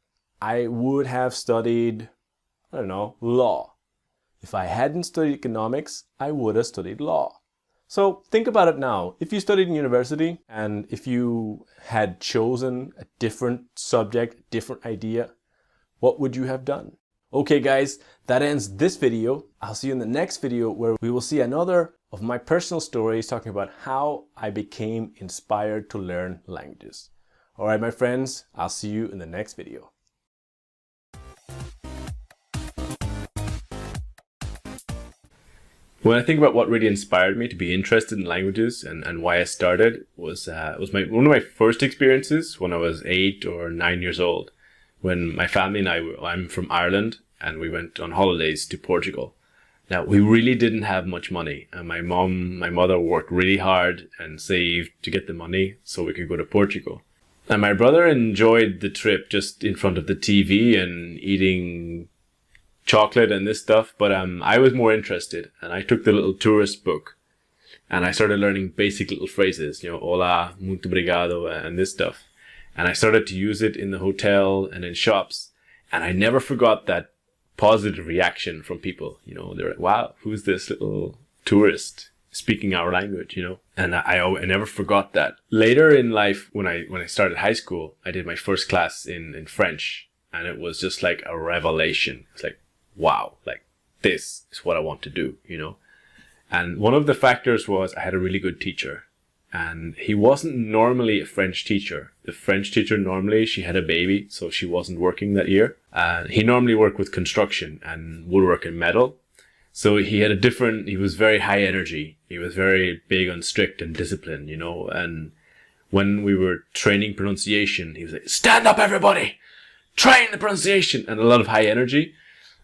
I would have studied, I don't know, law. If I hadn't studied economics, I would have studied law. So think about it now. If you studied in university and if you had chosen a different subject, a different idea, what would you have done? Okay guys, that ends this video. I'll see you in the next video where we will see another of my personal stories talking about how I became inspired to learn languages. Alright my friends, I'll see you in the next video. When I think about what really inspired me to be interested in languages and why I started was one of my first experiences when I was 8 or 9 years old. When my family and I'm from Ireland, and we went on holidays to Portugal. Now, we really didn't have much money, and my mother worked really hard and saved to get the money so we could go to Portugal. And my brother enjoyed the trip just in front of the TV and eating chocolate and this stuff, but I was more interested, and I took the little tourist book, and I started learning basic little phrases, hola, muito obrigado, and this stuff. And I started to use it in the hotel and in shops. And I never forgot that positive reaction from people. They're like, wow, who's this little tourist speaking our language, And I never forgot that. Later in life, when I started high school, I did my first class in French. And it was just like a revelation. It's like, wow, like this is what I want to do, And one of the factors was I had a really good teacher. And he wasn't normally a French teacher. The French teacher normally, she had a baby, so she wasn't working that year. He normally worked with construction and woodwork and metal. So he was very high energy. He was very big on strict and discipline, And when we were training pronunciation, he was like, stand up everybody! Train the pronunciation! And a lot of high energy.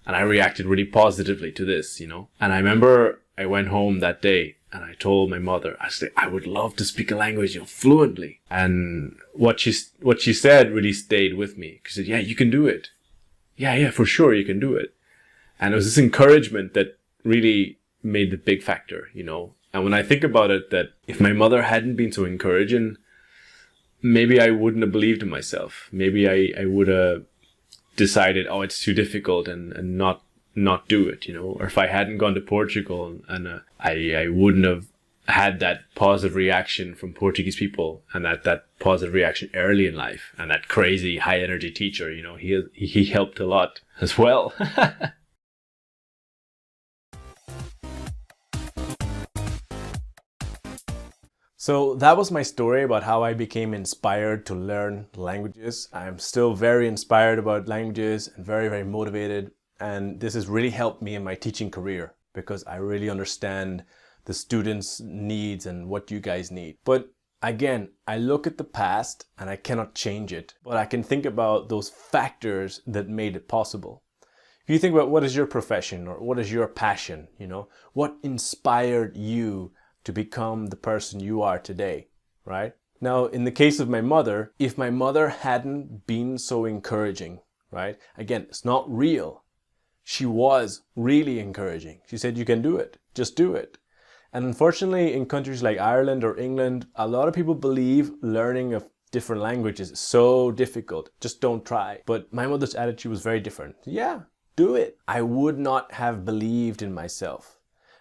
And I reacted really positively to this, And I remember I went home that day and I told my mother, I said, I would love to speak a language fluently. And what she said really stayed with me. She said, yeah, you can do it. Yeah, for sure you can do it. And it was this encouragement that really made the big factor, And when I think about it, that if my mother hadn't been so encouraging, maybe I wouldn't have believed in myself. Maybe I would have decided, oh, it's too difficult and not do it, or if I hadn't gone to Portugal and I wouldn't have had that positive reaction from Portuguese people and that positive reaction early in life, and that crazy high energy teacher, he helped a lot as well. So that was my story about how I became inspired to learn languages. I'm still very inspired about languages and very, very motivated. And this has really helped me in my teaching career because I really understand the students' needs and what you guys need. But Again, I look at the past and I cannot change it, but I can think about those factors that made it possible. If you think about what is your profession or what is your passion, what inspired you to become the person you are today, right? Now, in the case of my mother, if my mother hadn't been so encouraging, right? Again, it's not real. She was really encouraging. She said, you can do it. Just do it. And unfortunately, in countries like Ireland or England, a lot of people believe learning of different languages is so difficult. Just don't try. But my mother's attitude was very different. Yeah, do it. I would not have believed in myself.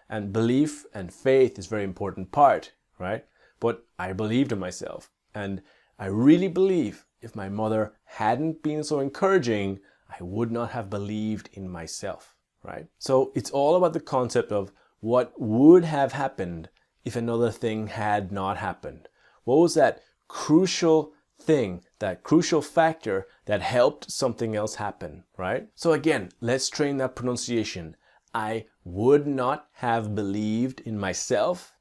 And belief and faith is a very important part, right? But I believed in myself. And I really believe if my mother hadn't been so encouraging, I would not have believed in myself, right? So it's all about the concept of what would have happened if another thing had not happened. What was that crucial thing, that crucial factor that helped something else happen, right? So again, let's train that pronunciation. I would not have believed in myself.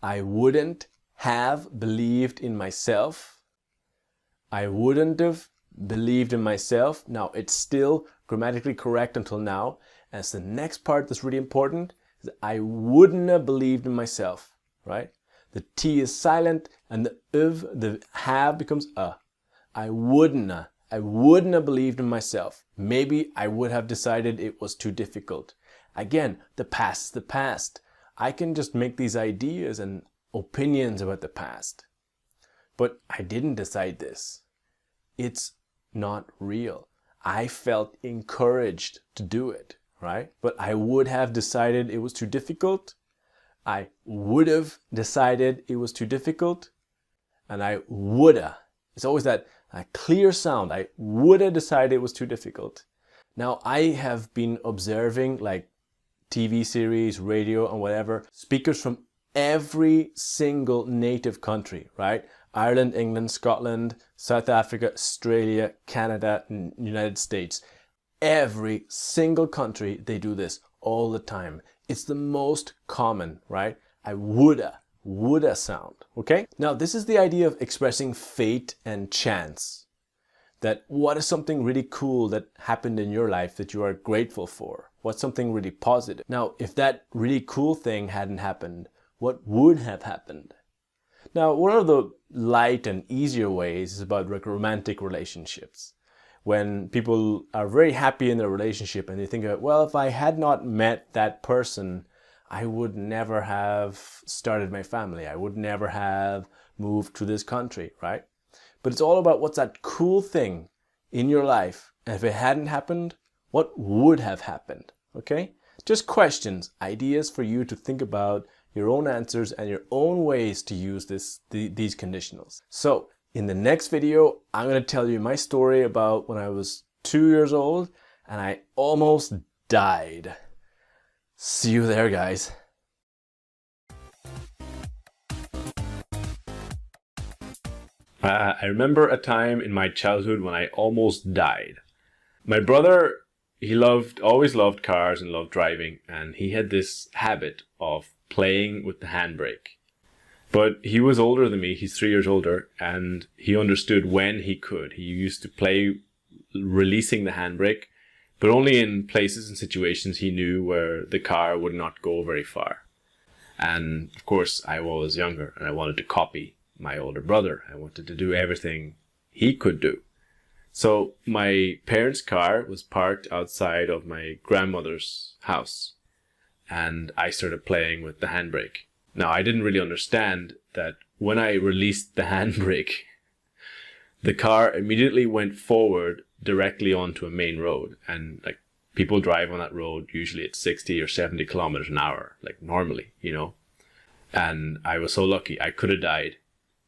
I wouldn't have believed in myself. I wouldn't have believed in myself. Now, it's still grammatically correct until now. And so the next part that's really important is I wouldn't have believed in myself, right? The T is silent and the have becomes a. I wouldn't have believed in myself. Maybe I would have decided it was too difficult. Again, the past is the past. I can just make these ideas and opinions about the past. But I didn't decide this. It's not real. I felt encouraged to do it, right? But I would have decided it was too difficult. I would have decided it was too difficult. And I woulda. It's always that clear sound. I would have decided it was too difficult. Now, I have been observing like TV series, radio, and whatever, speakers from every single native country, right? Ireland, England, Scotland, South Africa, Australia, Canada, and United States. Every single country, they do this all the time. It's the most common, right? I woulda sound, okay? Now, this is the idea of expressing fate and chance. That what is something really cool that happened in your life that you are grateful for? What's something really positive? Now, if that really cool thing hadn't happened, what would have happened? Now, one of the light and easier ways is about romantic relationships. When people are very happy in their relationship and they think about, well, if I had not met that person, I would never have started my family. I would never have moved to this country, right? But it's all about what's that cool thing in your life. And if it hadn't happened, what would have happened? Okay? Just questions, ideas for you to think about your own answers and your own ways to use these conditionals. So in the next video, I'm going to tell you my story about when I was 2 years old and I almost died. See you there, guys. I remember a time in my childhood when I almost died. My brother, he always loved cars and loved driving, and he had this habit of playing with the handbrake. But he was older than me, he's 3 years older, and he understood when he could. He used to play releasing the handbrake, but only in places and situations he knew where the car would not go very far. And of course, I was younger and I wanted to copy my older brother. I wanted to do everything he could do. So my parents' car was parked outside of my grandmother's house, and I started playing with the handbrake. Now, I didn't really understand that when I released the handbrake, the car immediately went forward directly onto a main road. And like people drive on that road usually at 60 or 70 kilometers an hour, like normally, And I was so lucky. I could have died.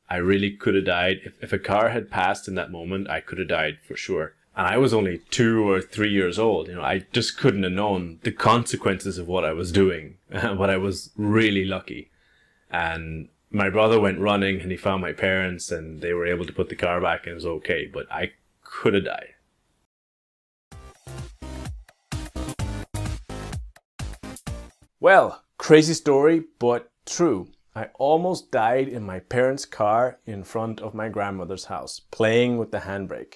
I really could have died. If a car had passed in that moment, I could have died for sure. And I was only 2 or 3 years old. I just couldn't have known the consequences of what I was doing. But I was really lucky. And my brother went running and he found my parents and they were able to put the car back and it was okay. But I could have died. Well, crazy story, but true. I almost died in my parents' car in front of my grandmother's house, playing with the handbrake.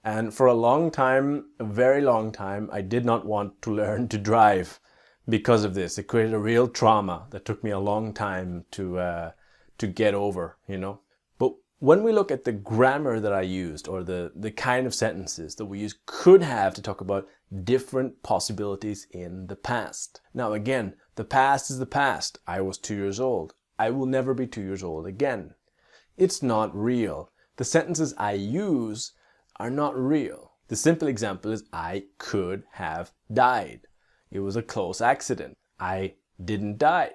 And for a long time, a very long time, I did not want to learn to drive because of this. It created a real trauma that took me a long time to get over, you know. But when we look at the grammar that I used, or the kind of sentences that we use, could have to talk about different possibilities in the past. Now again, the past is the past. I was 2 years old. I will never be 2 years old again. It's not real. The sentences I use are not real. The simple example is I could have died. It was a close accident. I didn't die.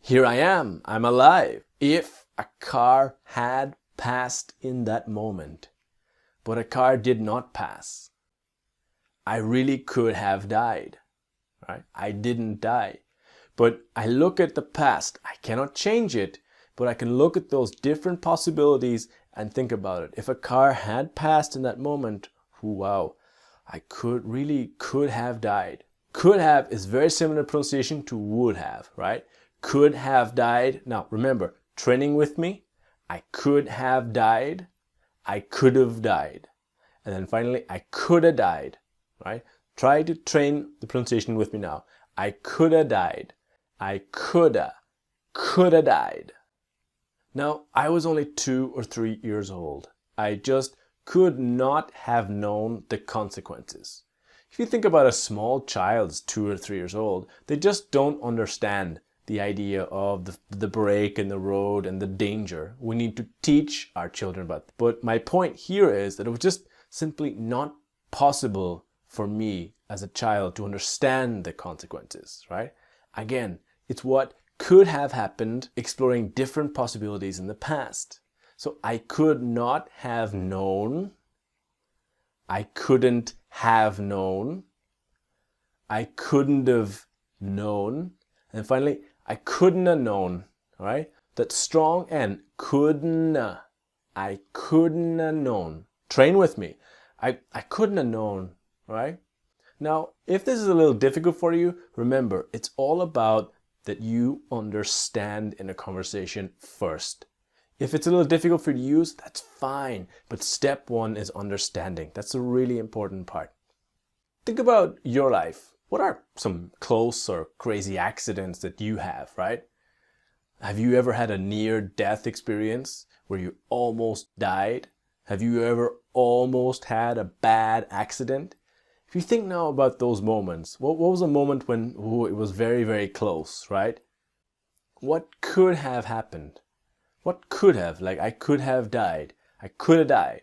Here I am. I'm alive. If a car had passed in that moment, but a car did not pass, I really could have died. Right? I didn't die. But I look at the past. I cannot change it, but I can look at those different possibilities and think about it. If a car had passed in that moment, wow, I really could have died. Could have is very similar pronunciation to would have, right? Could have died. Now remember, training with me. I could have died. I could have died. And then finally, I could have died, right? Try to train the pronunciation with me now. I could have died. I coulda died. Now, I was only 2 or 3 years old. I just could not have known the consequences. If you think about a small child 2 or 3 years old, they just don't understand the idea of the break in the road and the danger. We need to teach our children about that. But my point here is that it was just simply not possible for me as a child to understand the consequences, right? Again, it's what could have happened, exploring different possibilities in the past. So I could not have known. I couldn't have known. I couldn't have known. And finally, I couldn't have known. All right? That strong N, couldn't. I couldn't have known. Train with me. I couldn't have known. All right? Now, if this is a little difficult for you, remember, it's all about that you understand in a conversation first. If it's a little difficult for you to use, that's fine. But step one is understanding. That's a really important part. Think about your life. What are some close or crazy accidents that you have, right? Have you ever had a near-death experience where you almost died? Have you ever almost had a bad accident? If you think now about those moments, what was a moment when it was very, very close, right? What could have happened? What could have? Like, I could have died. I could have died.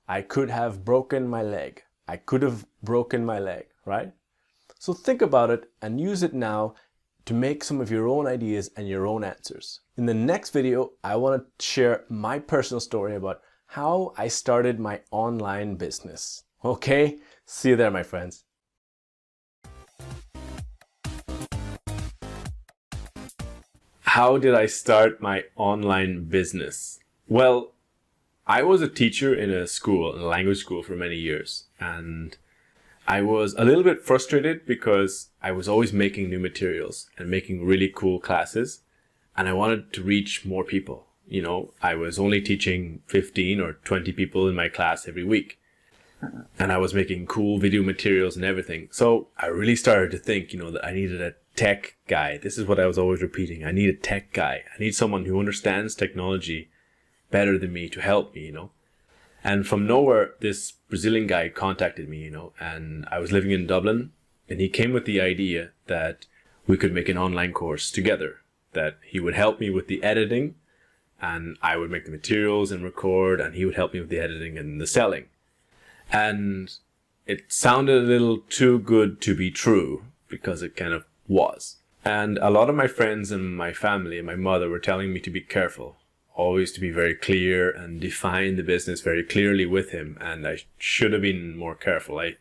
I could have broken my leg. I could have broken my leg, right? So think about it and use it now to make some of your own ideas and your own answers. In the next video, I want to share my personal story about how I started my online business. Okay? See you there, my friends. How did I start my online business? Well, I was a teacher in a language school for many years, and I was a little bit frustrated because I was always making new materials and making really cool classes, and I wanted to reach more people. You know, I was only teaching 15 or 20 people in my class every week. And I was making cool video materials and everything. So I really started to think, that I needed a tech guy. This is what I was always repeating. I need a tech guy. I need someone who understands technology better than me to help me, And from nowhere, this Brazilian guy contacted me, and I was living in Dublin, and he came with the idea that we could make an online course together, that he would help me with the editing, and I would make the materials and record, and he would help me with the editing and the selling. And it sounded a little too good to be true, because it kind of was. And a lot of my friends and my family and my mother were telling me to be careful, always to be very clear and define the business very clearly with him. And I should have been more careful. I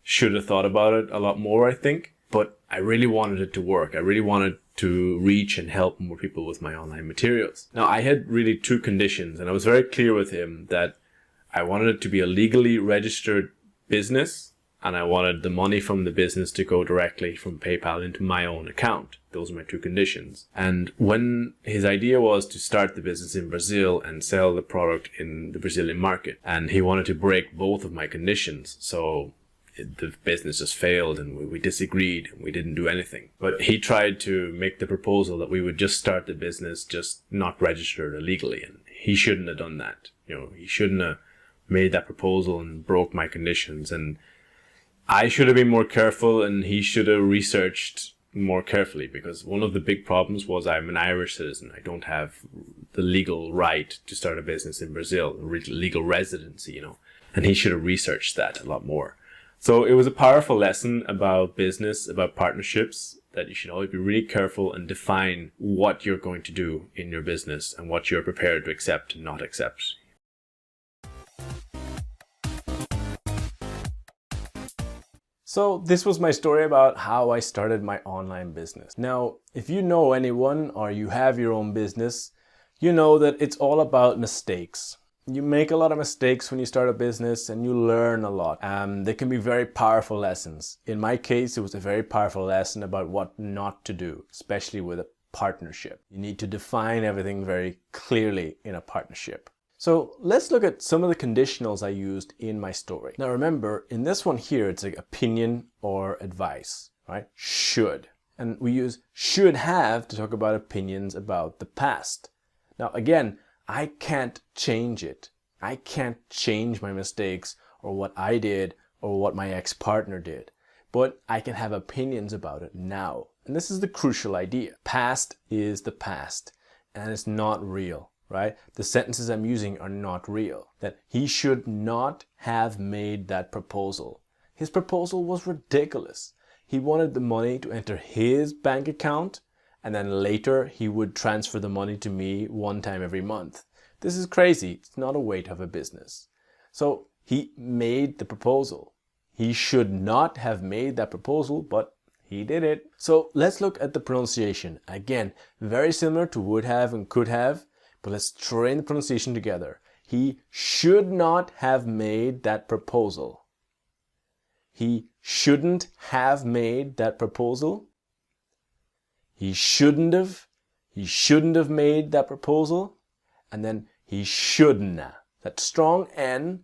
should have thought about it a lot more, I think. But I really wanted it to work. I really wanted to reach and help more people with my online materials. Now, I had really 2 conditions, and I was very clear with him that I wanted it to be a legally registered business, and I wanted the money from the business to go directly from PayPal into my own account. Those are my two conditions. And when his idea was to start the business in Brazil and sell the product in the Brazilian market, and he wanted to break both of my conditions, so the business just failed and we disagreed and we didn't do anything. But he tried to make the proposal that we would just start the business, just not registered illegally, and he shouldn't have done that. He shouldn't have made that proposal and broke my conditions, and I should have been more careful and he should have researched more carefully, because one of the big problems was I'm an Irish citizen. I don't have the legal right to start a business in Brazil, legal residency, and he should have researched that a lot more. So it was a powerful lesson about business, about partnerships, that you should always be really careful and define what you're going to do in your business and what you're prepared to accept and not accept. So this was my story about how I started my online business. Now, if you know anyone or you have your own business, you know that it's all about mistakes. You make a lot of mistakes when you start a business and you learn a lot. They can be very powerful lessons. In my case, it was a very powerful lesson about what not to do, especially with a partnership. You need to define everything very clearly in a partnership. So let's look at some of the conditionals I used in my story. Now remember, in this one here, it's like opinion or advice, right? Should. And we use should have to talk about opinions about the past. Now again, I can't change it. I can't change my mistakes or what I did or what my ex-partner did. But I can have opinions about it now. And this is the crucial idea. Past is the past and it's not real. Right? The sentences I'm using are not real. That he should not have made that proposal. His proposal was ridiculous. He wanted the money to enter his bank account and then later he would transfer the money to me one time every month. This is crazy. It's not a way to have a business. So he made the proposal. He should not have made that proposal, but he did it. So let's look at the pronunciation. Again, very similar to would have and could have. But let's train the pronunciation together. He should not have made that proposal. He shouldn't have made that proposal. He shouldn't have made that proposal. And then he shouldn't. That strong N,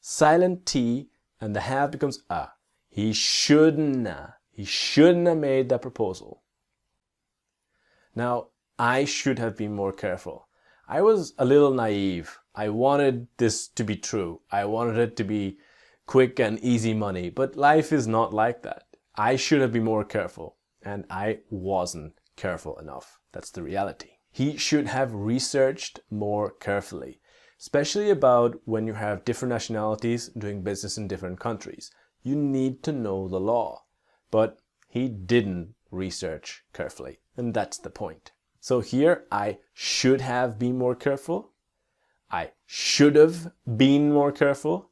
silent T, and the have becomes a. He shouldn't have made that proposal. Now, I should have been more careful. I was a little naive. I wanted this to be true. I wanted it to be quick and easy money, but life is not like that. I should have been more careful, and I wasn't careful enough. That's the reality. He should have researched more carefully, especially about when you have different nationalities doing business in different countries. You need to know the law, but he didn't research carefully, and that's the point. So here, I should have been more careful. I should have been more careful.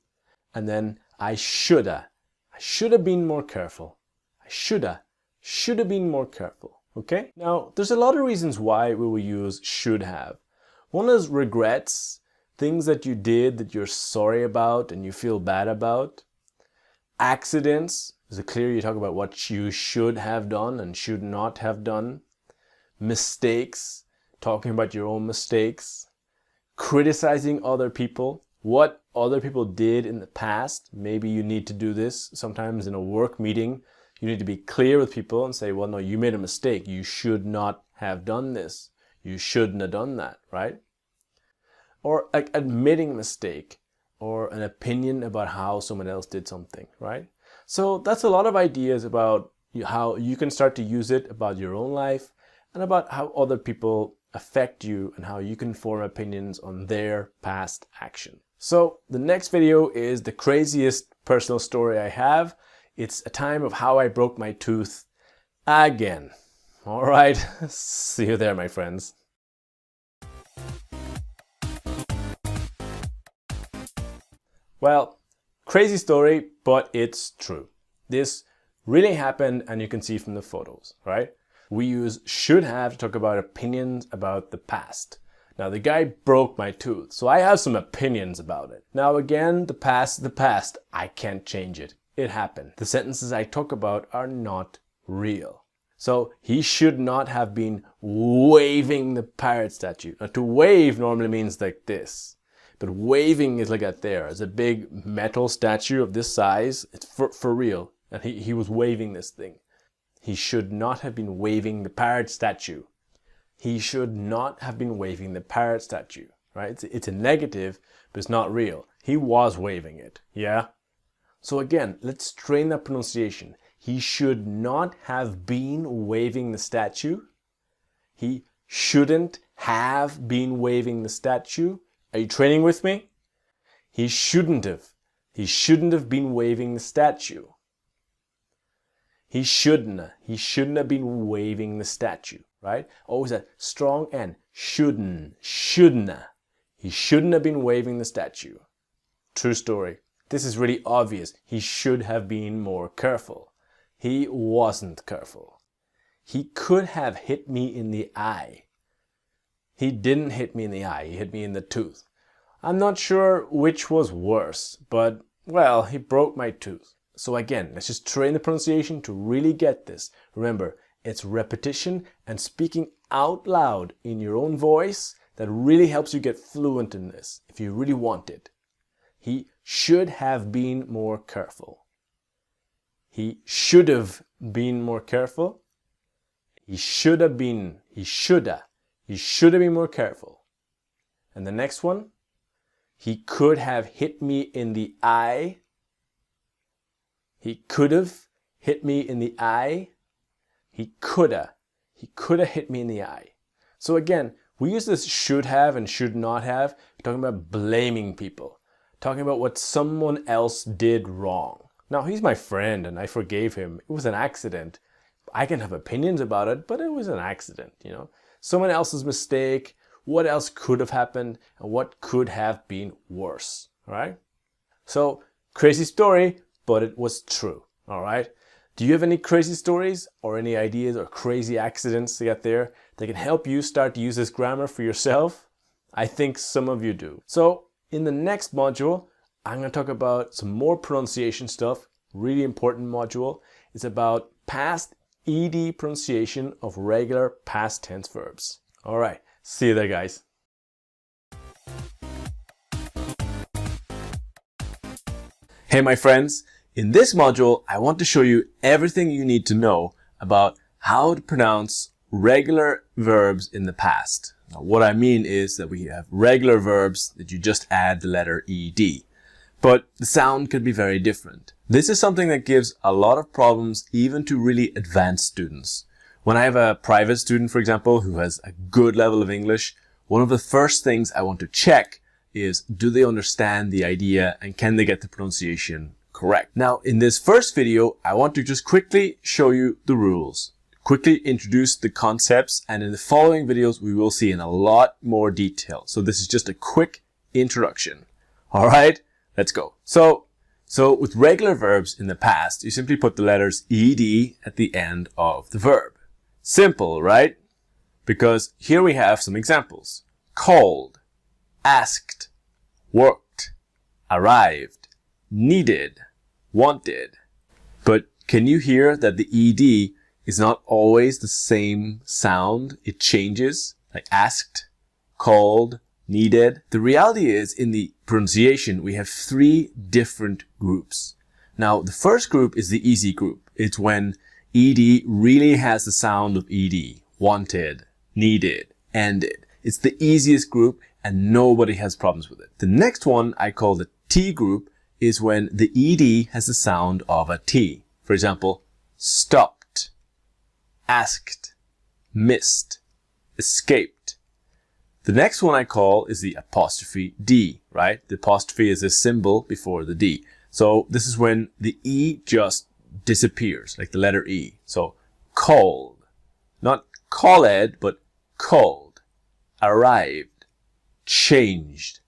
And then I shoulda. I should have been more careful. I should have been more careful. Okay? Now, there's a lot of reasons why we will use should have. One is regrets, things that you did that you're sorry about and you feel bad about. Accidents, is it clear you talk about what you should have done and should not have done. Mistakes, talking about your own mistakes, criticizing other people, what other people did in the past. Maybe you need to do this sometimes in a work meeting. You need to be clear with people and say, well, no, you made a mistake. You should not have done this. You shouldn't have done that, right? Or like admitting a mistake or an opinion about how someone else did something, right? So that's a lot of ideas about how you can start to use it about your own life and about how other people affect you and how you can form opinions on their past action. So the next video is the craziest personal story I have. It's a time of how I broke my tooth again. All right, see you there, my friends. Well, crazy story, but it's true. This really happened and you can see from the photos, right? We use should have to talk about opinions about the past. Now the guy broke my tooth, so I have some opinions about it. Now again, the past is the past. I can't change it. it happened. The sentences I talk about are not real. So he should not have been waving the parrot statue. Now, to wave normally means like this, but waving is like that there. It's a big metal statue of this size. It's for real. And he was waving this thing. He should not have been waving the parrot statue. He should not have been waving the parrot statue, right? It's a negative, but it's not real. He was waving it, yeah? So again, let's train that pronunciation. He should not have been waving the statue. He shouldn't have been waving the statue. Are you training with me? He shouldn't have. He shouldn't have been waving the statue. He shouldn't have been waving the statue, right? Always a strong N. Shouldn't. He shouldn't have been waving the statue. True story. This is really obvious. He should have been more careful. He wasn't careful. He could have hit me in the eye. He didn't hit me in the eye. He hit me in the tooth. I'm not sure which was worse, but, well, he broke my tooth. So again, let's just train the pronunciation to really get this. Remember, it's repetition and speaking out loud in your own voice that really helps you get fluent in this, if you really want it. He should have been more careful. He should have been more careful. He should have been more careful. And the next one, he could have hit me in the eye. He could have hit me in the eye. He coulda hit me in the eye. So again, we use this should have and should not have. We're talking about blaming people. Talking about what someone else did wrong. Now, he's my friend and I forgave him. It was an accident. I can have opinions about it, but it was an accident, you know. Someone else's mistake. What else could have happened and what could have been worse, all right? So, crazy story, but it was true, all right? Do you have any crazy stories or any ideas or crazy accidents to get there that can help you start to use this grammar for yourself? I think some of you do. So, in the next module, I'm going to talk about some more pronunciation stuff. Really important module. It's about past ED pronunciation of regular past tense verbs. All right. See you there, guys. Hey, my friends. In this module, I want to show you everything you need to know about how to pronounce regular verbs in the past. Now, what I mean is that we have regular verbs that you just add the letter ED. But the sound could be very different. This is something that gives a lot of problems even to really advanced students. When I have a private student, for example, who has a good level of English, one of the first things I want to check is, do they understand the idea and can they get the pronunciation correct? Now, in this first video, I want to just quickly show you the rules, quickly introduce the concepts, and in the following videos, we will see in a lot more detail. So this is just a quick introduction. All right? Let's go. So with regular verbs in the past, you simply put the letters ED at the end of the verb. Simple, right? Because here we have some examples. Called, asked, worked, arrived, needed, wanted. But can you hear that the ED is not always the same sound? It changes, like asked, called, needed. The reality is, in the pronunciation, we have three different groups. Now, the first group is the easy group. It's when ED really has the sound of ED. Wanted, needed, ended. It's the easiest group and nobody has problems with it. The next one I call the T group is when the ED has the sound of a T. For example, stopped, asked, missed, escaped. The next one I call is the apostrophe D, right? The apostrophe is a symbol before the D. So this is when the E just disappears, like the letter E. So called, not called, but called, arrived, changed,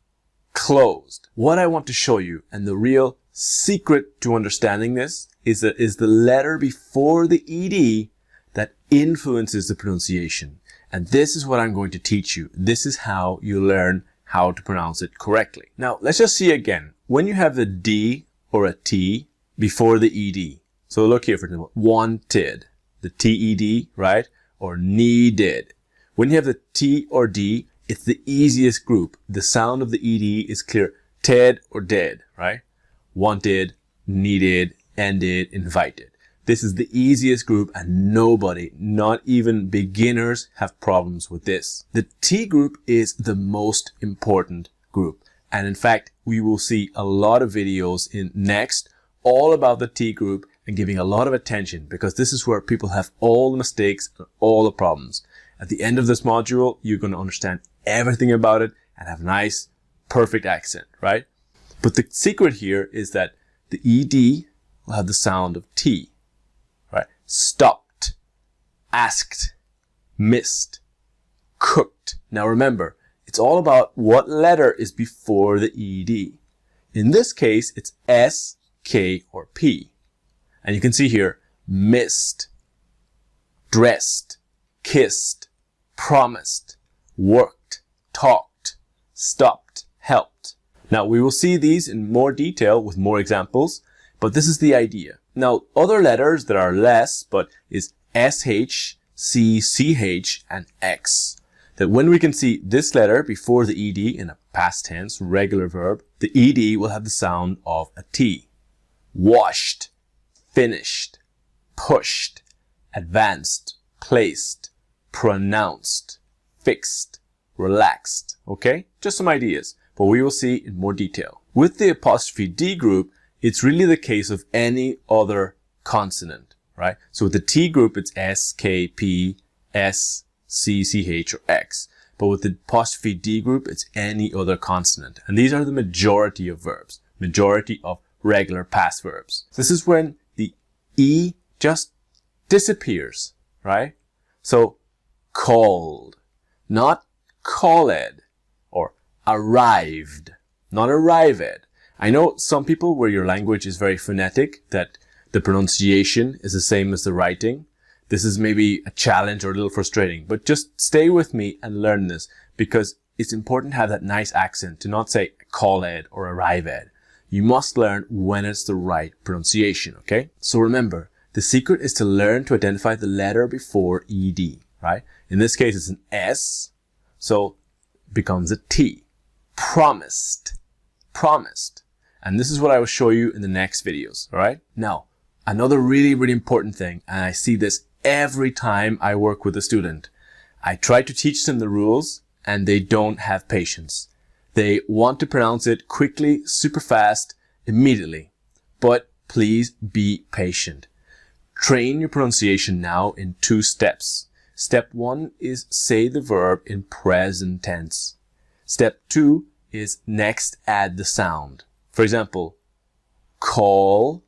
closed. What I want to show you, and the real secret to understanding this, is the letter before the ED that influences the pronunciation. And this is what I'm going to teach you. This is how you learn how to pronounce it correctly. Now, let's just see again. When you have the D or a T, before the ed. So look here, for example, wanted, the ted, right? Or needed. When you have the t or d, it's the easiest group. The sound of the ed is clear. Ted or dead, right? Wanted, needed, ended, invited. This is the easiest group, and nobody, not even beginners, have problems with this. The T group is the most important group. And in fact, we will see a lot of videos in next all about the T group and giving a lot of attention, because this is where people have all the mistakes and all the problems. At the end of this module, you're going to understand everything about it and have nice, perfect accent, right? But the secret here is that the ED will have the sound of T. Right? Stopped, asked, missed, cooked. Now remember, it's all about what letter is before the ED. In this case, it's S, K, or P. And you can see here, missed, dressed, kissed, promised, worked, talked, stopped, helped. Now we will see these in more detail with more examples, but this is the idea. Now, other letters that are less, but is SH, C, CH, and X. That when we can see this letter before the ED in a past tense, regular verb, the ED will have the sound of a T. Washed, finished, pushed, advanced, placed, pronounced, fixed, relaxed. Okay? Just some ideas, but we will see in more detail. With the apostrophe D group, it's really the case of any other consonant, right? So with the T group, it's S, K, P, S, C, CH, or X. But with the apostrophe D group, it's any other consonant. And these are the majority of verbs, majority of regular past verbs. This is when the E just disappears, right? So called, not called, or arrived, not arrived. I know some people where your language is very phonetic, that the pronunciation is the same as the writing. This is maybe a challenge or a little frustrating, but just stay with me and learn this, because it's important to have that nice accent, to not say called or arrived. You must learn when it's the right pronunciation, okay? So remember, the secret is to learn to identify the letter before ED, right? In this case, it's an S, so it becomes a T. Promised, promised. And this is what I will show you in the next videos, all right? Now, another really, really important thing, and I see this every time I work with a student. I try to teach them the rules, and they don't have patience. They want to pronounce it quickly, super fast, immediately. But please be patient. Train your pronunciation now in 2 steps. Step 1 is say the verb in present tense. Step 2 is next add the sound. For example, call,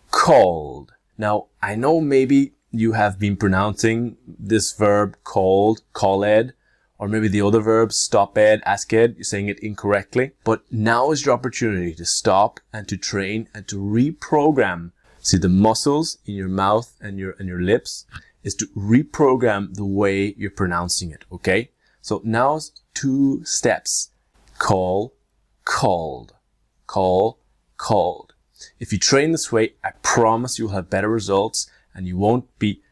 called. Now, I know maybe you have been pronouncing this verb called, called, or maybe the other verbs stopped, asked, you're saying it incorrectly. But now is your opportunity to stop and to train and to reprogram. See, the muscles in your mouth and your lips is to reprogram the way you're pronouncing it, okay? So now's 2 steps. Call, called. Call, called. If you train this way, I promise you'll have better results and you won't be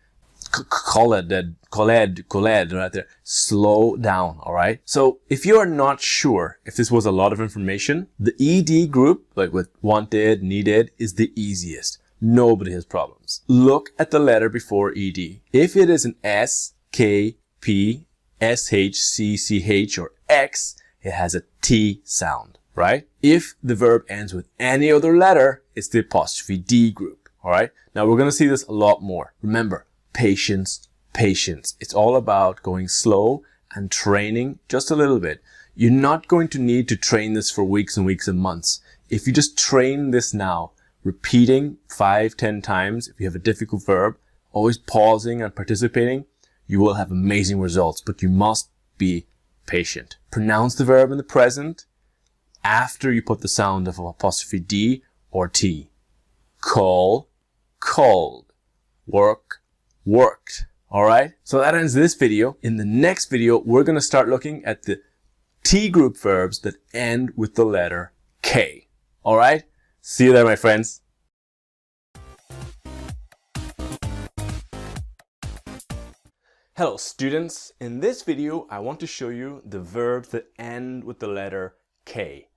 called right there. Slow down, all right? So if you are not sure if this was a lot of information, the ED group, like with wanted, needed, is the easiest. Nobody has problems. Look at the letter before ED. If it is an S, K, P, SH, C, CH, or X, it has a T sound, right? If the verb ends with any other letter, it's the apostrophe D group, all right? Now we're going to see this a lot more. Remember, patience, patience. It's all about going slow and training just a little bit. You're not going to need to train this for weeks and weeks and months. If you just train this now, repeating 5-10 times, if you have a difficult verb, always pausing and participating, you will have amazing results, but you must be patient. Pronounce the verb in the present after you put the sound of apostrophe D or T. Call, called. Work, worked. All right. So that ends this video. In the next video, we're going to start looking at the T group verbs that end with the letter K. All right. See you there, my friends. Hello students, in this video I want to show you the verbs that end with the letter K.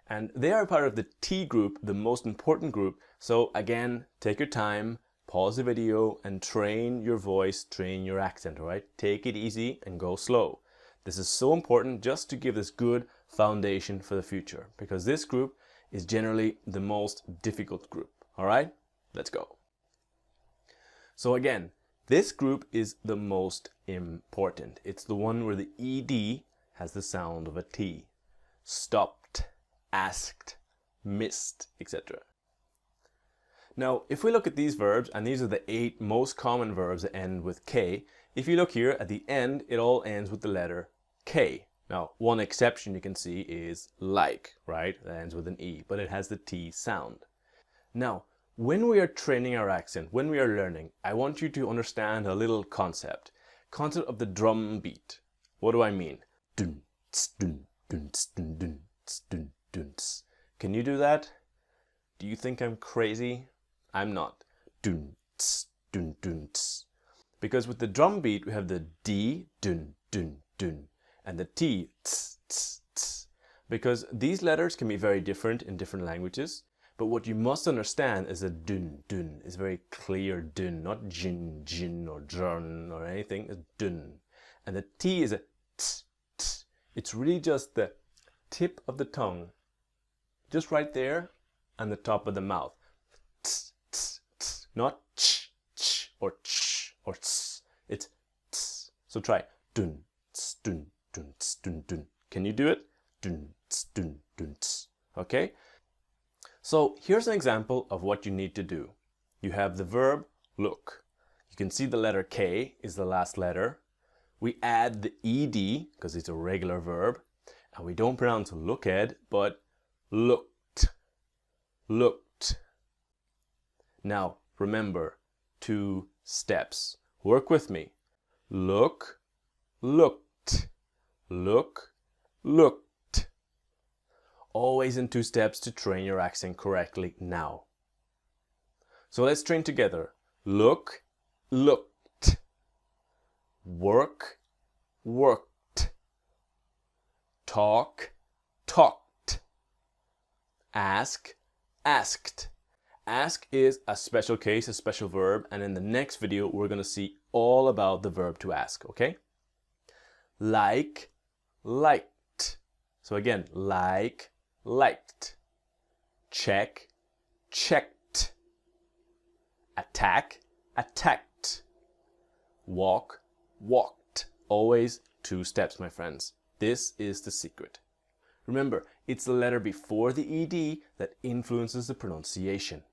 And they are part of the T group, the most important group. So again, take your time, pause the video and train your voice, train your accent, alright? Take it easy and go slow. This is so important just to give this good foundation for the future, because this group is generally the most difficult group, alright? Let's go. So again, this group is the most important. It's the one where the ED has the sound of a T. Stopped, asked, missed, etc. Now, if we look at these verbs, and these are the 8 most common verbs that end with K, if you look here at the end, it all ends with the letter K. Now, one exception you can see is like, right? That ends with an E, but it has the T sound. Now, when we are training our accent, when we are learning, I want you to understand a little concept of the drum beat. What do I mean? Dun, tss, dun, dun, tss, dun, dun, tss, dun, dun, tss. Can you do that? Do you think I'm crazy? I'm not. Dun, tss, dun, dun, tss. Because with the drum beat, we have the D, dun, dun, dun, and the T, tss, tss, tss. Because these letters can be very different in different languages. But what you must understand is that dun, dun is very clear dun, not jin, jin or dun or anything, it's dun. And the T is a ts, ts. It's really just the tip of the tongue, just right there on the top of the mouth. Ts, ts, ts. Not ch, ch or ch or ts. It's ts. So try dun, ts, dun, dun, ts, dun, dun. Can you do it? Dun, ts, dun, dun, ts. Okay? So here's an example of what you need to do. You have the verb look. You can see the letter K is the last letter. We add the ED because it's a regular verb. And we don't pronounce looked, but looked. Looked. Now remember, 2 steps. Work with me. Look, looked. Look, looked. Always in 2 steps to train your accent correctly now. So let's train together. Look, looked. Work, worked. Talk, talked. Ask, asked. Ask is a special case, a special verb, and in the next video we're going to see all about the verb to ask, okay? Like, liked. So again, like, liked. Check, checked. Attack, attacked. Walk, walked. Always 2 steps, my friends. This is the secret. Remember, it's the letter before the ED that influences the pronunciation.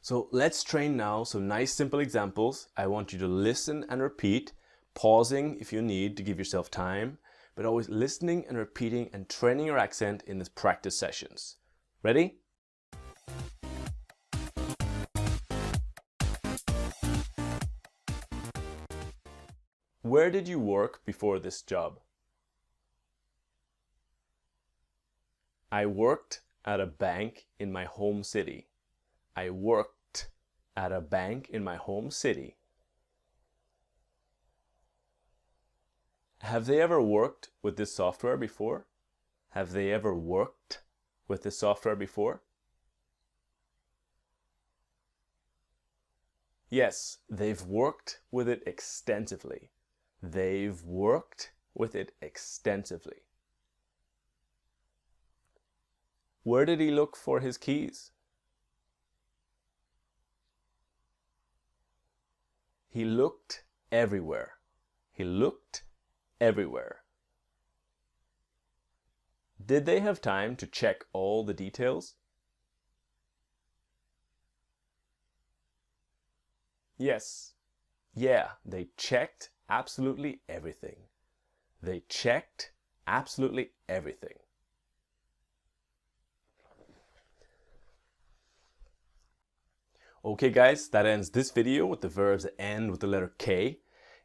So let's train now some nice simple examples. I want you to listen and repeat, pausing if you need to give yourself time, but always listening and repeating and training your accent in these practice sessions. Ready? Where did you work before this job? I worked at a bank in my home city. I worked at a bank in my home city. Have they ever worked with this software before? Have they ever worked with this software before? Yes, they've worked with it extensively. They've worked with it extensively. Where did he look for his keys? He looked everywhere. He looked everywhere. Did they have time to check all the details? Yes. Yeah, they checked absolutely everything. They checked absolutely everything. Okay guys, that ends this video with the verbs that end with the letter K.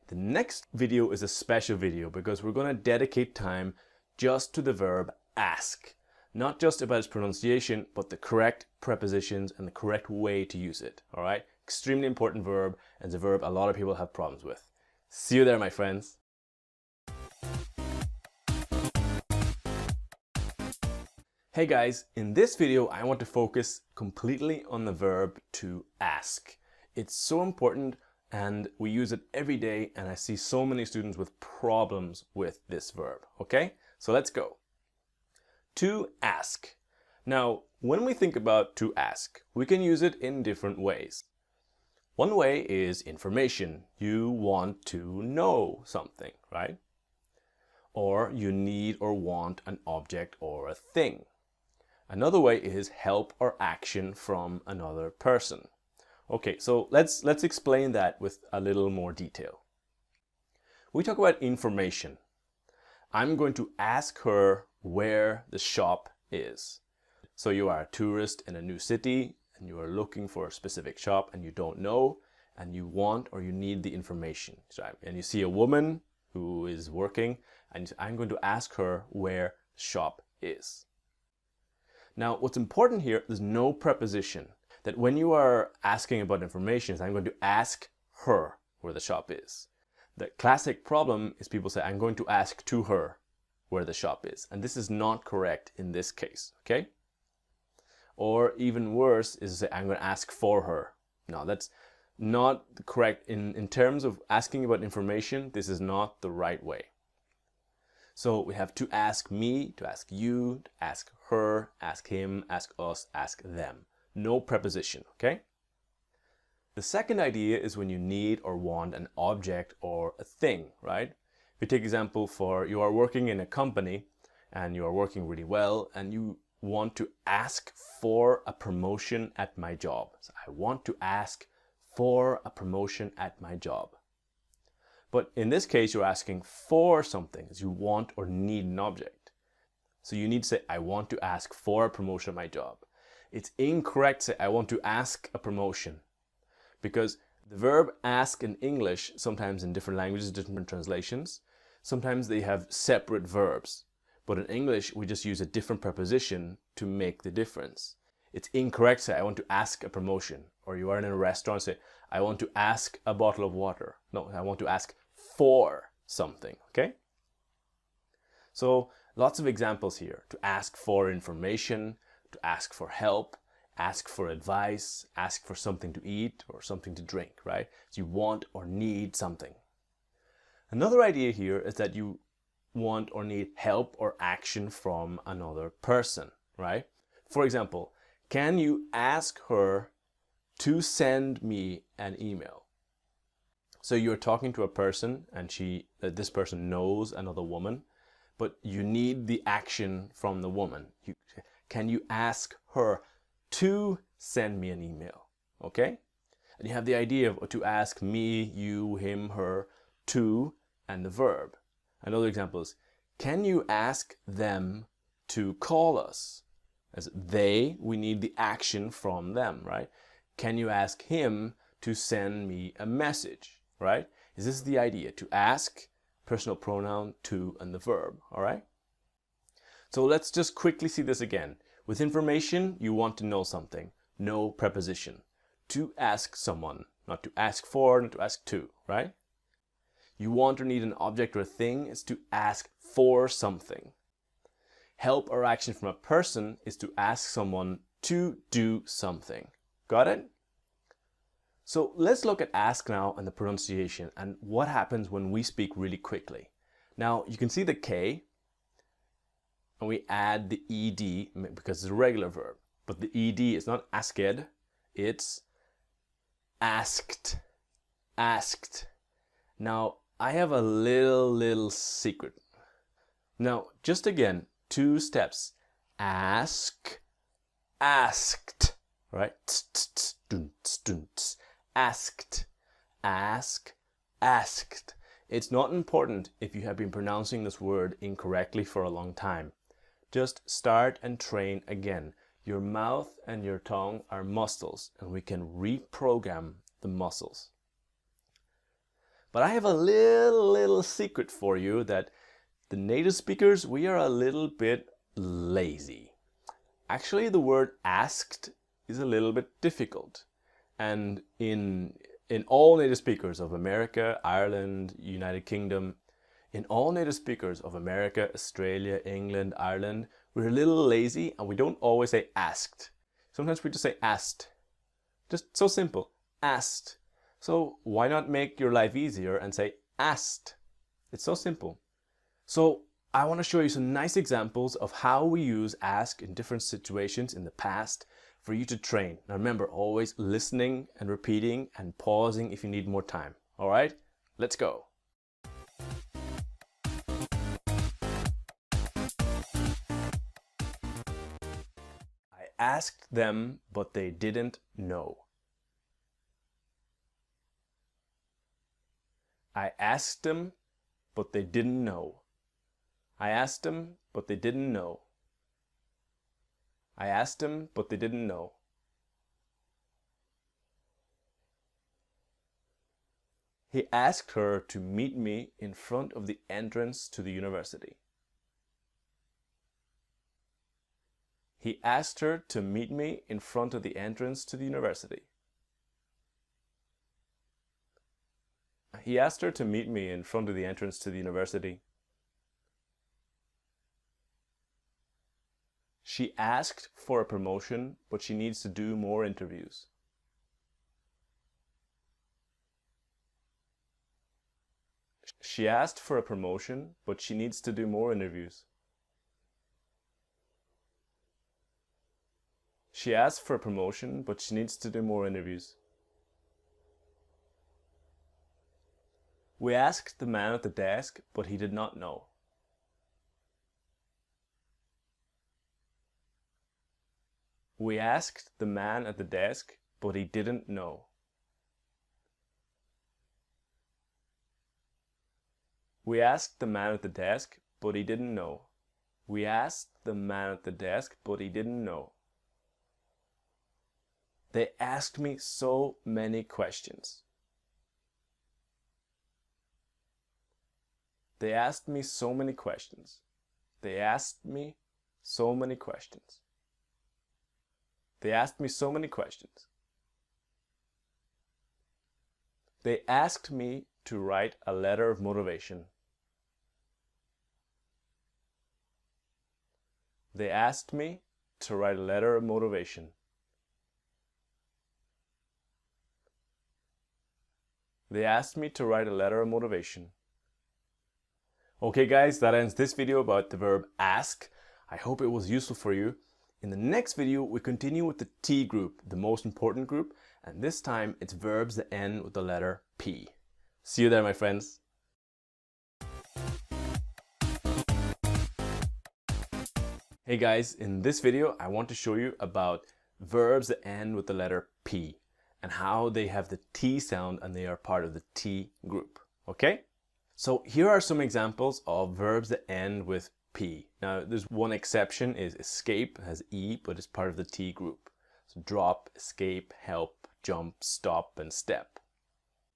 The next video is a special video because we're going to dedicate time just to the verb ask. Not just about its pronunciation, but the correct prepositions and the correct way to use it. Alright? Extremely important verb, and it's a verb a lot of people have problems with. See you there, my friends. Hey guys, in this video I want to focus completely on the verb to ask. It's so important and we use it every day, and I see so many students with problems with this verb. Okay, so let's go. To ask. Now, when we think about to ask, we can use it in different ways. One way is information. You want to know something, right? Or you need or want an object or a thing. Another way is help or action from another person. Okay, so let's explain that with a little more detail. We talk about information. I'm going to ask her where the shop is. So you are a tourist in a new city and you are looking for a specific shop and you don't know and you want or you need the information. And you see a woman who is working and I'm going to ask her where the shop is. Now, what's important here, there's no preposition. That when you are asking about information, I'm going to ask her where the shop is. The classic problem is people say, I'm going to ask to her where the shop is. And this is not correct in this case, okay? Or even worse is to say, I'm going to ask for her. No, that's not correct. In terms of asking about information, this is not the right way. So we have to ask me, to ask you, to ask her, ask him, ask us, ask them. No preposition, okay? The second idea is when you need or want an object or a thing, right? If you take example for you are working in a company and you are working really well and you want to ask for a promotion at my job. So I want to ask for a promotion at my job. But in this case, you're asking for something, as you want or need an object. So you need to say, I want to ask for a promotion at my job. It's incorrect to say, I want to ask a promotion. Because the verb ask in English, sometimes in different languages, different translations, sometimes they have separate verbs. But in English, we just use a different preposition to make the difference. It's incorrect to say, I want to ask a promotion. Or you are in a restaurant, say, I want to ask a bottle of water. No, I want to ask for something, okay? So lots of examples here. To ask for information, to ask for help, ask for advice, ask for something to eat or something to drink, right? So you want or need something. Another idea here is that you want or need help or action from another person, right? For example, can you ask her to send me an email? So you're talking to a person and this person knows another woman, but you need the action from the woman. Can you ask her to send me an email? Okay? And you have the idea of to ask me, you, him, her, to, and the verb. Another example is, can you ask them to call us? As they, we need the action from them, right? Can you ask him to send me a message, right? Is this the idea? To ask, personal pronoun, to, and the verb, all right? So let's just quickly see this again. With information, you want to know something. No preposition. To ask someone, not to ask for, not to ask to, right? You want or need an object or a thing is to ask for something. Help or action from a person is to ask someone to do something. Got it? So let's look at ask now and the pronunciation and what happens when we speak really quickly. Now you can see the K and we add the ED because it's a regular verb. But the ED is not asked, it's asked. Asked. Now I have a little secret. Now just again, 2 steps. Ask, asked, right? Asked, ask, asked. It's not important if you have been pronouncing this word incorrectly for a long time. Just start and train again. Your mouth and your tongue are muscles, and we can reprogram the muscles. But I have a little secret for you that the native speakers, we are a little bit lazy. Actually, the word asked is a little bit difficult. And in in all native speakers of America, Ireland, United Kingdom, in all native speakers of America, Australia, England, Ireland, we're a little lazy and we don't always say asked. Sometimes we just say asked. Just so simple, asked. So why not make your life easier and say asked? It's so simple. So I want to show you some nice examples of how we use ask in different situations in the past for you to train. Now remember, always listening and repeating and pausing if you need more time. All right, let's go. I asked them, but they didn't know. I asked them, but they didn't know. I asked them, but they didn't know. I asked them, but they didn't know. He asked her to meet me in front of the entrance to the university. He asked her to meet me in front of the entrance to the university. He asked her to meet me in front of the entrance to the university. She asked for a promotion, but she needs to do more interviews. She asked for a promotion, but she needs to do more interviews. She asked for a promotion, but she needs to do more interviews. We asked the man at the desk, but he did not know. We asked the man at the desk, but he didn't know. We asked the man at the desk, but he didn't know. We asked the man at the desk, but he didn't know. They asked me so many questions. They asked me so many questions. They asked me so many questions. They asked me so many questions. They asked me to write a letter of motivation. They asked me to write a letter of motivation. They asked me to write a letter of motivation. Okay guys, that ends this video about the verb ask. I hope it was useful for you. In the next video, we continue with the T group, the most important group, and this time it's verbs that end with the letter P. See you there, my friends. Hey guys, in this video, I want to show you about verbs that end with the letter P and how they have the T sound and they are part of the T group, okay? So here are some examples of verbs that end with P. Now there's one exception, is escape, has E, but it's part of the T group. So drop, escape, help, jump, stop, and step.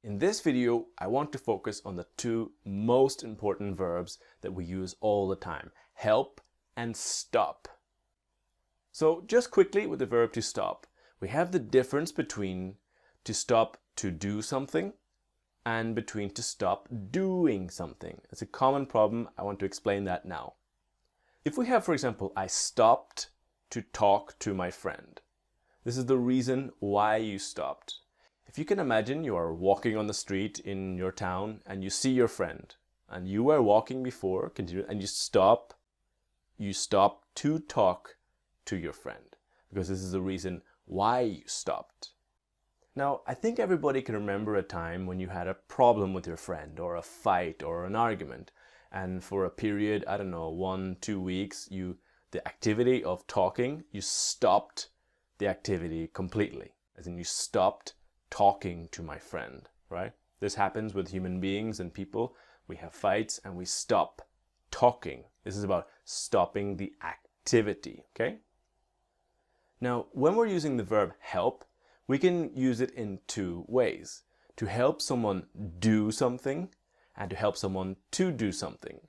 In this video, I want to focus on the two most important verbs that we use all the time, help and stop. So just quickly with the verb to stop, we have the difference between to stop to do something and between to stop doing something. It's a common problem. I want to explain that now. If we have, for example, I stopped to talk to my friend. This is the reason why you stopped. If you can imagine, you are walking on the street in your town and you see your friend and you were walking before, continue, and you stop to talk to your friend because this is the reason why you stopped. Now, I think everybody can remember a time when you had a problem with your friend or a fight or an argument, and for a period, I don't know, 1-2 weeks, the activity of talking, you stopped the activity completely. As in you stopped talking to my friend, right? This happens with human beings and people. We have fights and we stop talking. This is about stopping the activity, okay? Now, when we're using the verb help, we can use it in two ways. To help someone do something and to help someone to do something.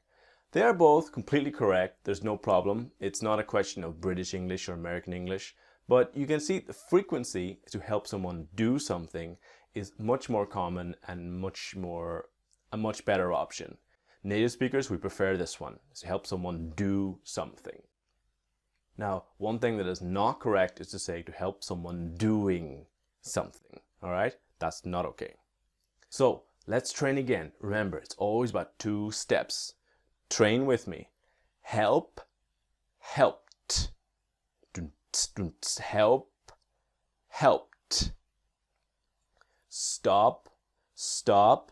They are both completely correct. There's no problem. It's not a question of British English or American English, but you can see the frequency to help someone do something is much more common and a much better option. Native speakers, we prefer this one, to help someone do something. Now, one thing that is not correct is to say to help someone doing something, all right? That's not okay. So let's train again. Remember, it's always about 2 steps. Train with me. Help, helped. Help, helped. Stop, stop,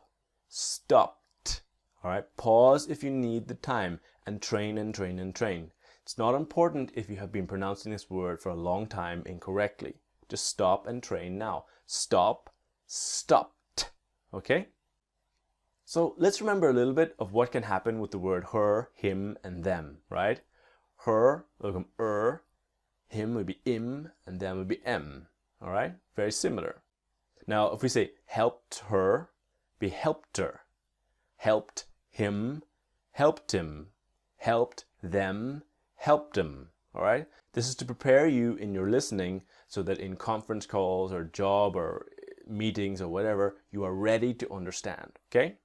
stopped. All right, pause if you need the time and train and train and train. It's not important if you have been pronouncing this word for a long time incorrectly. Just stop and train now. Stop, stopped. Okay? So let's remember a little bit of what can happen with the word her, him, and them, right? Her will become him would be im, and them would be em. All right? Very similar. Now, if we say helped her, be helped her. Helped him, helped him. Helped them, helped them. All right? This is to prepare you in your listening so that in conference calls or job or meetings or whatever, you are ready to understand. Okay?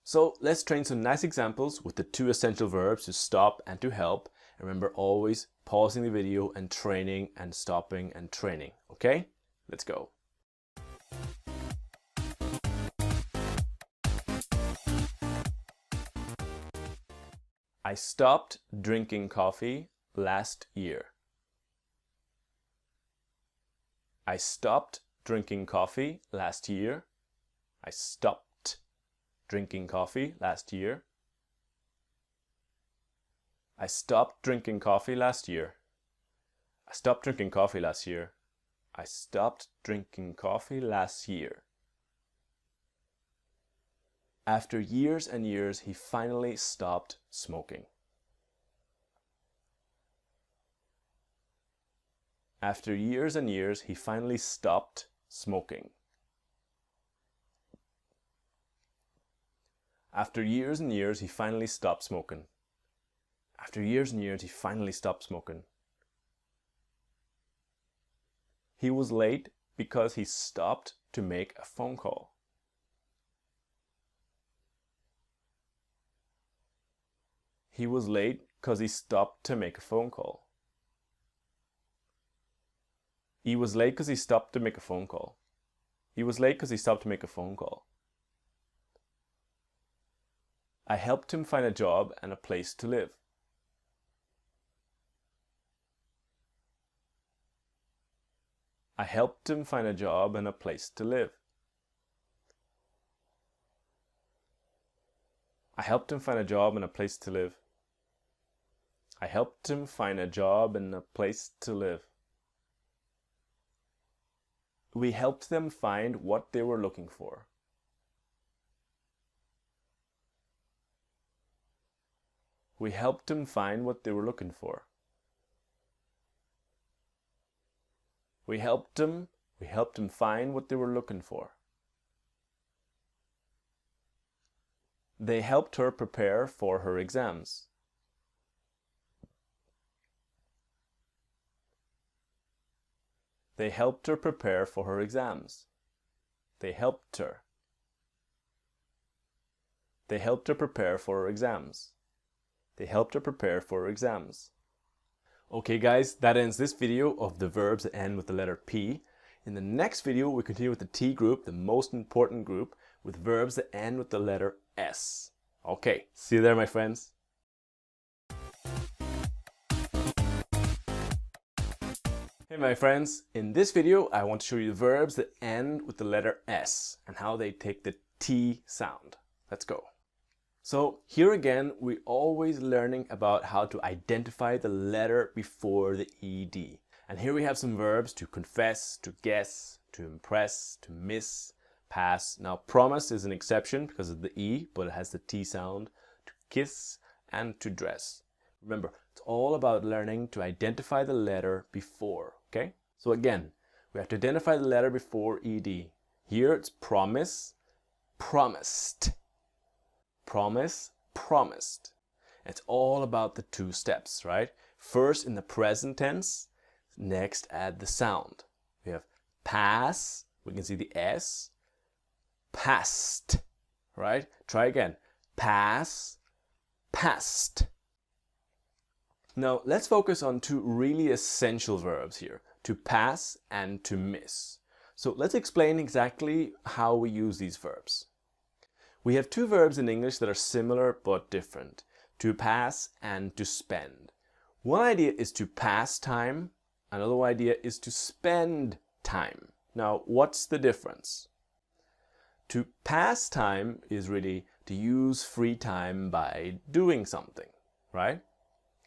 So let's train some nice examples with the 2 essential verbs to stop and to help. And remember, always pausing the video and training and stopping and training. Okay? Let's go. I stopped drinking coffee last year. I stopped drinking coffee last year. I stopped drinking coffee last year. I stopped drinking coffee last year. I stopped drinking coffee last year. I stopped drinking coffee last year. After years and years, he finally stopped smoking. After years and years, he finally stopped smoking. After years and years, he finally stopped smoking. After years and years, he finally stopped smoking. He was late because he stopped to make a phone call. He was late because he stopped to make a phone call. He was late because he stopped to make a phone call. He was late because he stopped to make a phone call. I helped him find a job and a place to live. I helped him find a job and a place to live. I helped him find a job and a place to live. I helped him find a job and a place to live. We helped them find what they were looking for. We helped them find what they were looking for. We helped them find what they were looking for. They helped her prepare for her exams. They helped her prepare for her exams. They helped her. They helped her prepare for her exams. They helped her prepare for her exams. Okay guys, that ends this video of the verbs that end with the letter P. In the next video, we continue with the T group, the most important group, with verbs that end with the letter S. Okay, see you there, my friends. Hey my friends, in this video I want to show you the verbs that end with the letter S and how they take the T sound. Let's go. So here again, we're always learning about how to identify the letter before the ED. And here we have some verbs to confess, to guess, to impress, to miss, pass. Now promise is an exception because of the E, but it has the T sound, to kiss and to dress. Remember, it's all about learning to identify the letter before, okay? So again, we have to identify the letter before ED. Here it's promise, promised. Promise, promised. It's all about the 2 steps, right? First in the present tense, next add the sound. We have pass, We can see the S. Passed, right? Try again. Pass, passed. Now let's focus on two really essential verbs here, to pass and to miss. So let's explain exactly how we use these verbs. We have two verbs in English that are similar but different, to pass and to spend. One idea is to pass time, another idea is to spend time. Now, what's the difference? To pass time is really to use free time by doing something, right?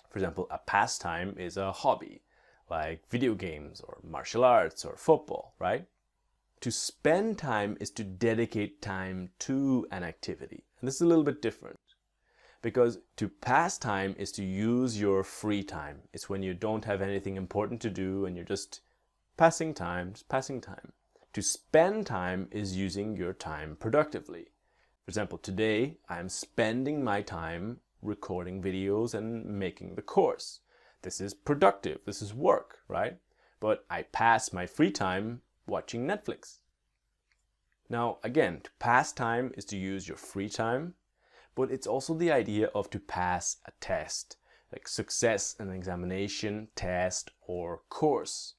For example, a pastime is a hobby, like video games or martial arts or football, right? To spend time is to dedicate time to an activity. And this is a little bit different, because to pass time is to use your free time. It's when you don't have anything important to do and you're just passing time, To spend time is using your time productively. For example, today I'm spending my time recording videos and making the course. This is productive, this is work, right? But I pass my free time watching Netflix. Now again, to pass time is to use your free time, but it's also the idea of to pass a test, like success in an examination, test, or course.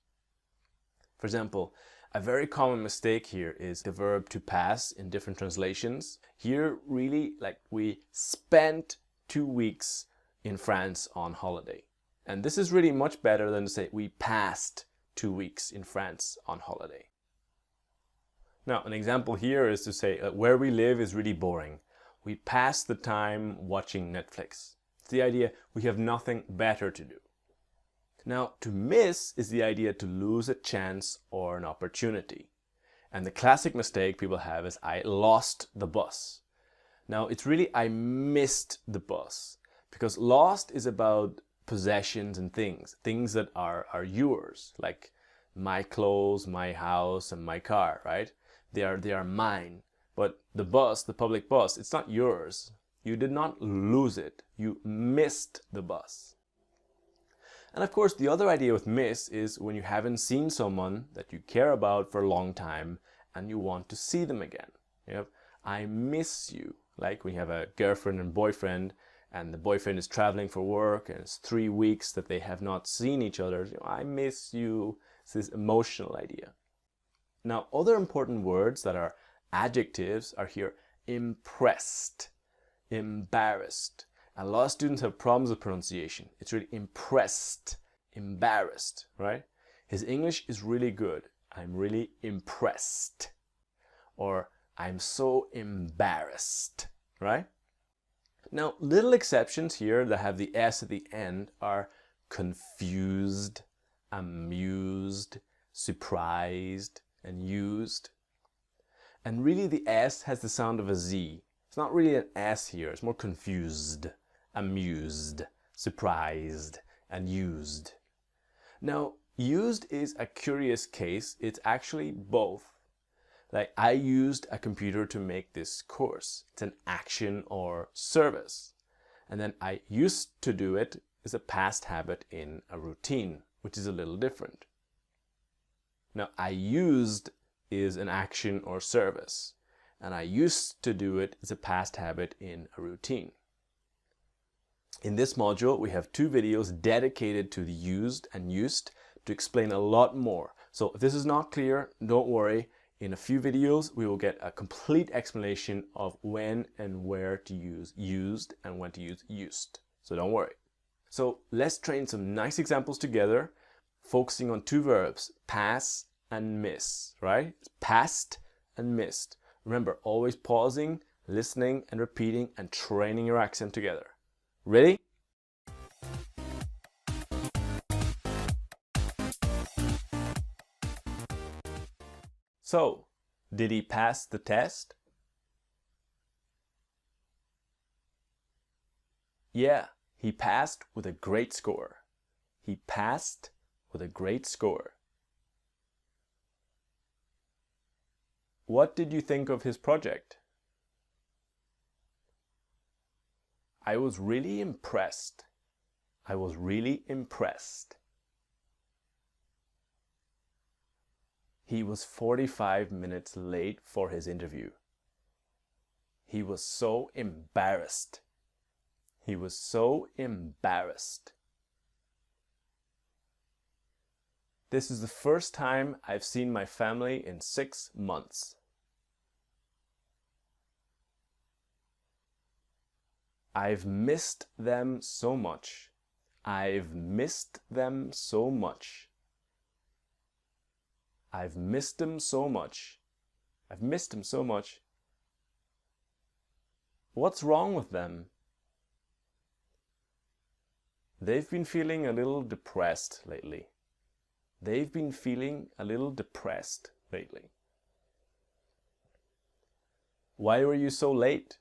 For example, a very common mistake here is the verb to pass in different translations. Here, really, like we spent 2 weeks in France on holiday. And this is really much better than to say we passed 2 weeks in France on holiday. Now, an example here is to say where we live is really boring. We pass the time watching Netflix. It's the idea we have nothing better to do. Now, to miss is the idea to lose a chance or an opportunity. And the classic mistake people have is I lost the bus. Now, it's really I missed the bus, because lost is about possessions and things that are yours, like my clothes, my house, and my car, right? They are mine. But the bus, the public bus, it's not yours. You did not lose it. You missed the bus. And of course, the other idea with miss is when you haven't seen someone that you care about for a long time and you want to see them again. You know, I miss you. Like when you have a girlfriend and boyfriend and the boyfriend is traveling for work and it's 3 weeks that they have not seen each other. You know, I miss you. It's this emotional idea. Now, other important words that are adjectives are here: impressed, embarrassed. A lot of students have problems with pronunciation. It's really impressed, embarrassed, right? His English is really good. I'm really impressed. Or I'm so embarrassed, right? Now, little exceptions here that have the S at the end are confused, amused, surprised, and used. And really the S has the sound of a Z. It's not really an S here, it's more confused, amused, surprised, and used. Now, used is a curious case. It's actually both. Like, I used a computer to make this course. It's an action or service. And then I used to do it is a past habit in a routine, which is a little different. Now, I used is an action or service, and I used to do it is a past habit in a routine. In this module, we have 2 videos dedicated to the used and used to explain a lot more. So if this is not clear, don't worry. In a few videos, we will get a complete explanation of when and where to use used and when to use used. So don't worry. So let's train some nice examples together, focusing on 2 verbs, pass and miss, right? Passed and missed. Remember, always pausing, listening, and repeating and training your accent together. Ready? So, did he pass the test? Yeah, he passed with a great score. He passed with a great score. What did you think of his project? I was really impressed. I was really impressed. He was 45 minutes late for his interview. He was so embarrassed. He was so embarrassed. This is the first time I've seen my family in 6 months. I've missed them so much. I've missed them so much. I've missed them so much. I've missed them so much. What's wrong with them? They've been feeling a little depressed lately. They've been feeling a little depressed lately. Why were you so late?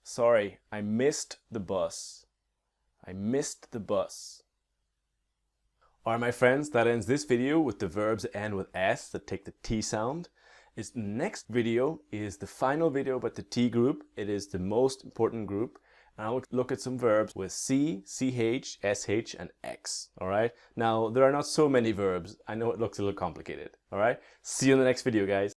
Sorry, I missed the bus. I missed the bus. Alright, my friends, that ends this video with the verbs that end with S that take the T sound. This next video is the final video about the T group. It is the most important group. And I'll look at some verbs with C, CH, SH, and X. Alright? Now, there are not so many verbs. I know it looks a little complicated. Alright? See you in the next video, guys.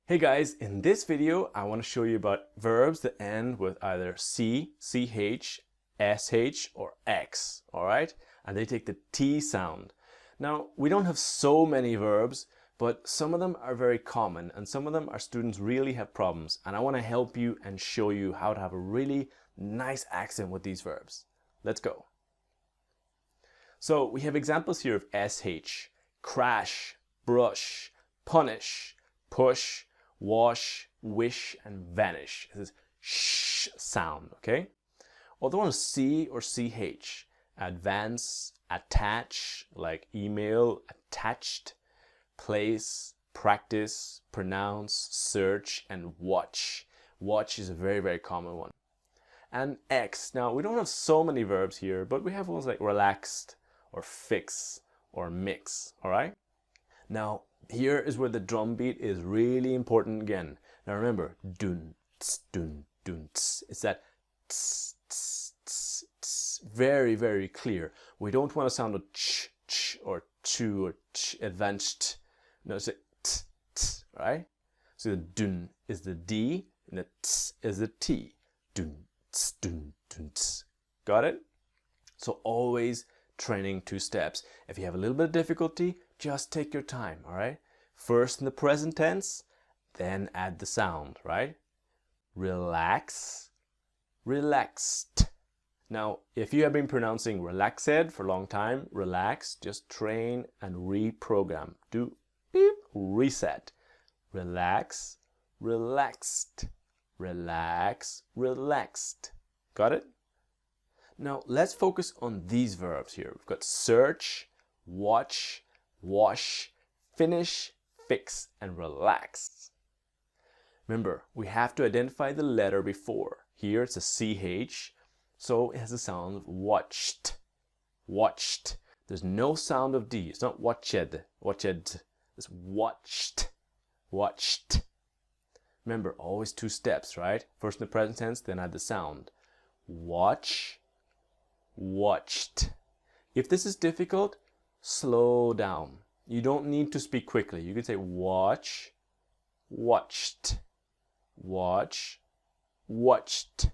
Hey guys, in this video I want to show you about verbs that end with either C, CH, SH, or X, alright? And they take the T sound. Now, we don't have so many verbs, but some of them are very common and some of them our students really have problems. And I want to help you and show you how to have a really nice accent with these verbs. Let's go. So we have examples here of SH, crash, brush, punish, push, wash, wish, and vanish. This is sh sound, okay? Other one is C or CH. Advance, attach, like email, attached, place, practice, pronounce, search, and watch. Watch is a very, very common one. And X. Now, we don't have so many verbs here, but we have ones like relaxed, or fix, or mix, all right? Now, here is where the drum beat is really important again. Now remember, dun, tss, dun, dun, tss. It's that tss, tss, tss, tss. Very, very clear. We don't want to sound a ch, ch, or chu, or ch, advanced. No, it's a t, t, right? So the dun is the D, and the tss is the T. Dun, tss, dun, dun, tss. Got it? So always training 2 steps. If you have a little bit of difficulty, just take your time, all right? First in the present tense, then add the sound, right? Relax, relaxed. Now, if you have been pronouncing relaxed for a long time, relax, just train and reprogram. Do beep, reset. Relax, relaxed, relax, relaxed. Got it? Now, let's focus on these verbs here. We've got search, watch, wash, finish, fix, and relax. Remember, we have to identify the letter before. Here it's a CH, so it has the sound of watched, watched. There's no sound of D. It's not watched, watched. It's watched, watched. Remember, always 2 steps, right? First in the present tense, then add the sound. Watch, watched. If this is difficult, slow down. You don't need to speak quickly. You can say watch, watched, watch, watched.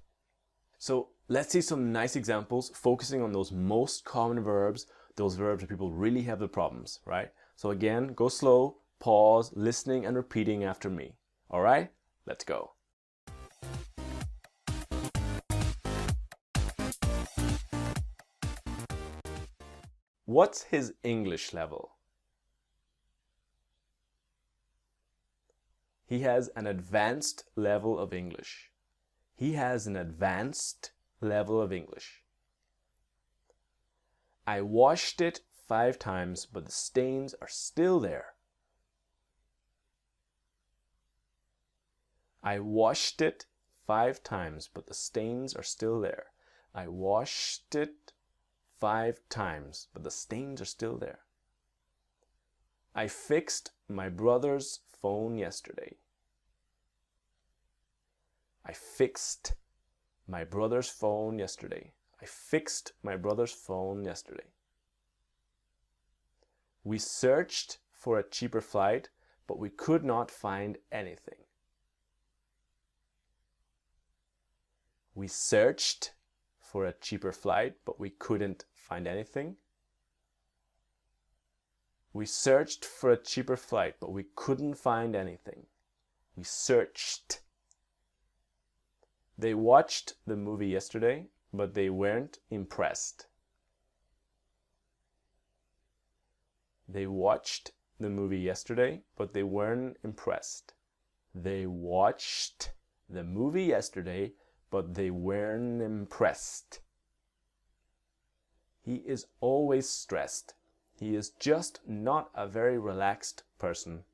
So let's see some nice examples focusing on those most common verbs, those verbs that people really have the problems, right? So again, go slow, pause, listening and repeating after me. All right, let's go. What's his English level? He has an advanced level of English. He has an advanced level of English. I washed it 5 times, but the stains are still there. I washed it 5 times, but the stains are still there. I washed it 5 times, but the stains are still there. I fixed my brother's phone yesterday. I fixed my brother's phone yesterday. I fixed my brother's phone yesterday. We searched for a cheaper flight, but we could not find anything. We searched for a cheaper flight, but we couldn't find anything. We searched for a cheaper flight, but we couldn't find anything. We searched. They watched the movie yesterday, but they weren't impressed. They watched the movie yesterday, but they weren't impressed. They watched the movie yesterday, but they weren't impressed. He is always stressed. He is just not a very relaxed person.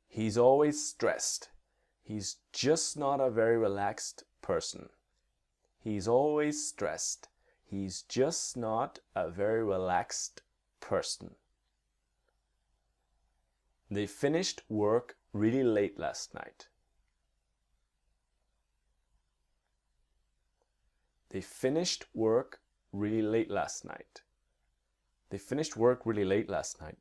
He's always stressed. He's just not a very relaxed person. He's always stressed. He's just not a very relaxed person. They finished work really late last night. They finished work really late last night. They finished work really late last night.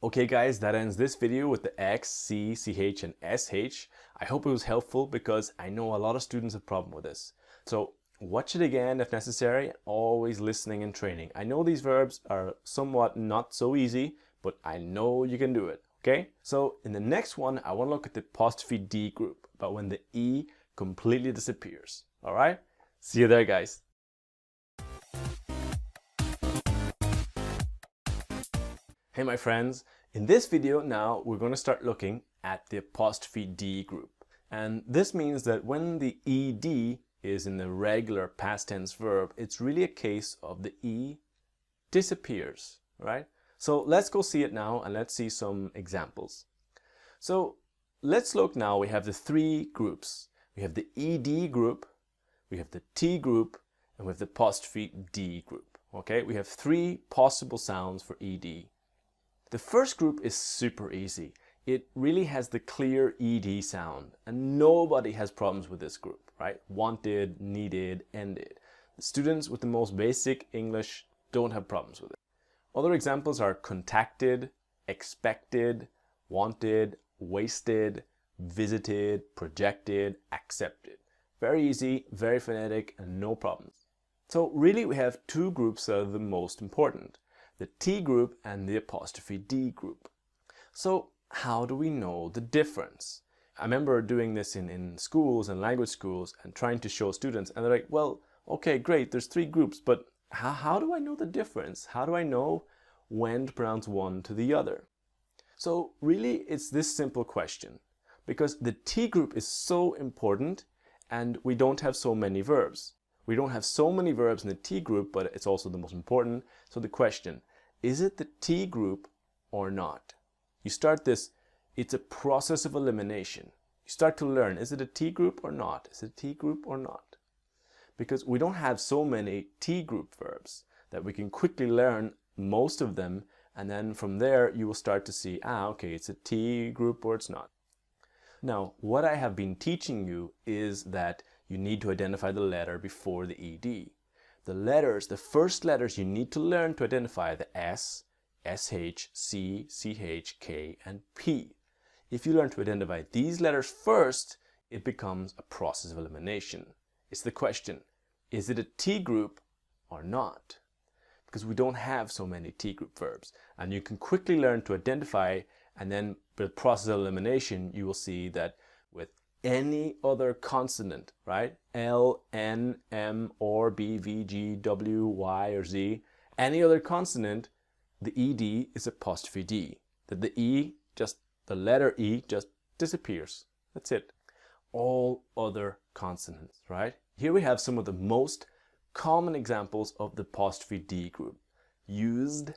Okay guys, that ends this video with the X, C, CH and SH. I hope it was helpful because I know a lot of students have a problem with this. So watch it again if necessary, always listening and training. I know these verbs are somewhat not so easy, but I know you can do it, okay? So in the next one, I want to look at the apostrophe D group, but when the E completely disappears, all right? See you there, guys. Hey my friends, in this video now we're going to start looking at the apostrophe D group. And this means that when the ED is in the regular past tense verb, it's really a case of the E disappears, right? So let's go see it now and let's see some examples. So let's look now, we have the three groups. We have the ED group, we have the T group, and we have the apostrophe D group, okay? We have three possible sounds for ED. The first group is super easy. It really has the clear ED sound and nobody has problems with this group, right? Wanted, needed, ended. The students with the most basic English don't have problems with it. Other examples are contacted, expected, wanted, wasted, visited, projected, accepted. Very easy, very phonetic, and no problems. So really we have two groups that are the most important. The T group and the apostrophe D group. So how do we know the difference? I remember doing this in schools and language schools and trying to show students, and they're like, well, okay, great, there's three groups, but how do I know the difference? How do I know when to pronounce one to the other? So really it's this simple question, because the T group is so important and we don't have so many verbs. We don't have so many verbs in the T group, but it's also the most important. So the question, is it the T group or not? You start this, it's a process of elimination. You start to learn, is it a T group or not? Is it a T group or not? Because we don't have so many T group verbs that we can quickly learn most of them, and then from there you will start to see, okay, it's a T group or it's not. Now, what I have been teaching you is that you need to identify the letter before the ED. The letters, the first letters you need to learn to identify the S, SH, C, CH, K, and P. If you learn to identify these letters first, it becomes a process of elimination. It's the question, is it a T group or not? Because we don't have so many T group verbs. And you can quickly learn to identify, and then with the process of elimination, you will see that with any other consonant, right? L, N, M, or B, V, G, W, Y, or Z, any other consonant, the ED is apostrophe D. That the letter E just disappears. That's it. All other consonants, right? Here we have some of the most common examples of the apostrophe D group. Used,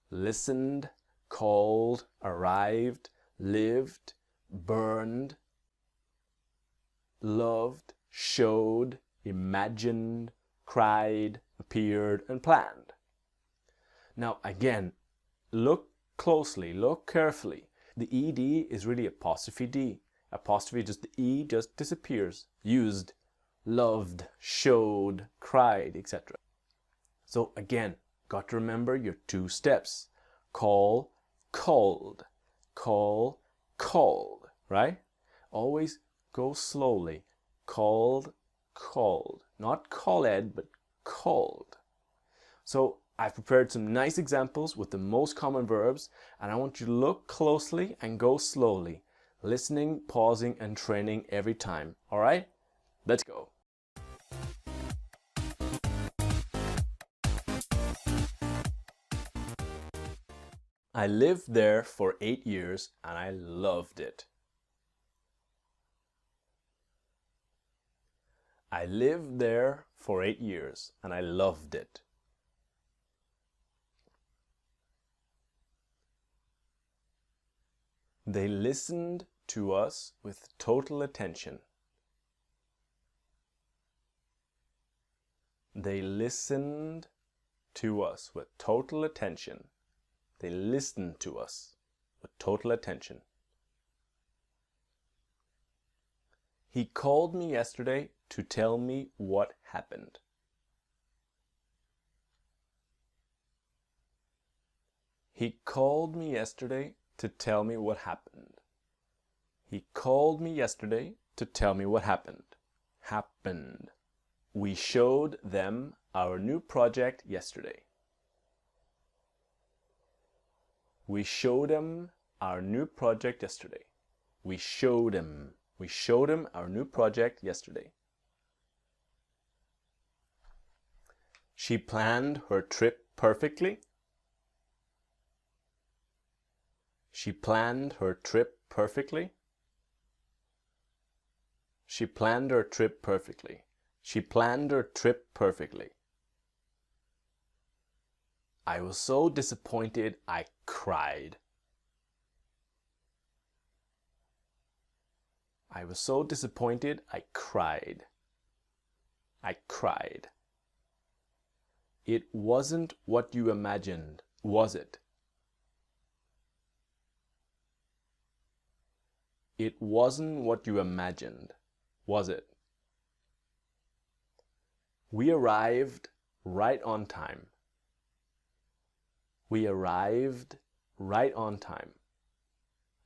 listened, called, arrived, lived, burned, loved, showed, imagined, cried, appeared, and planned. Now again, look closely, look carefully. The ED is really apostrophe D. Apostrophe, just the E just disappears. Used, loved, showed, cried, etc. So again, got to remember your 2 steps. Call, called. Call, called, right? Always go slowly. Called, called. Not called, but called. So I've prepared some nice examples with the most common verbs, and I want you to look closely and go slowly. Listening, pausing, and training every time. All right? Let's go. I lived there for 8 years and I loved it. I lived there for 8 years and I loved it. They listened to us with total attention. They listened to us with total attention. They listened to us with total attention. He called me yesterday to tell me what happened. He called me yesterday to tell me what happened. He called me yesterday to tell me what happened. Happened. We showed them our new project yesterday. We showed them our new project yesterday. We showed him. We showed him our new project yesterday. She planned her trip perfectly. She planned her trip perfectly. She planned her trip perfectly. She planned her trip perfectly. I was so disappointed I cried. I was so disappointed I cried. I cried. It wasn't what you imagined, was it? It wasn't what you imagined, was it? We arrived right on time. We arrived right on time.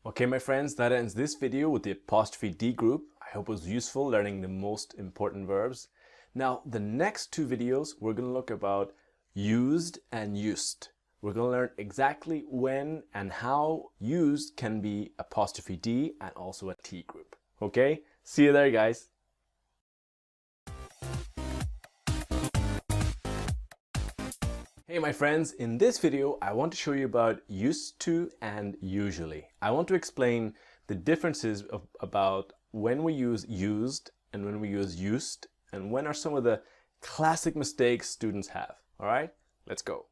Okay, my friends, that ends this video with the apostrophe D group. I hope it was useful learning the most important verbs. Now, the next 2 videos, we're going to look about used and used. We're going to learn exactly when and how used can be apostrophe D and also a T group. Okay, see you there, guys. Hey my friends, in this video I want to show you about used to and usually. I want to explain the differences about when we use used and when we use used, and when are some of the classic mistakes students have. Alright, let's go.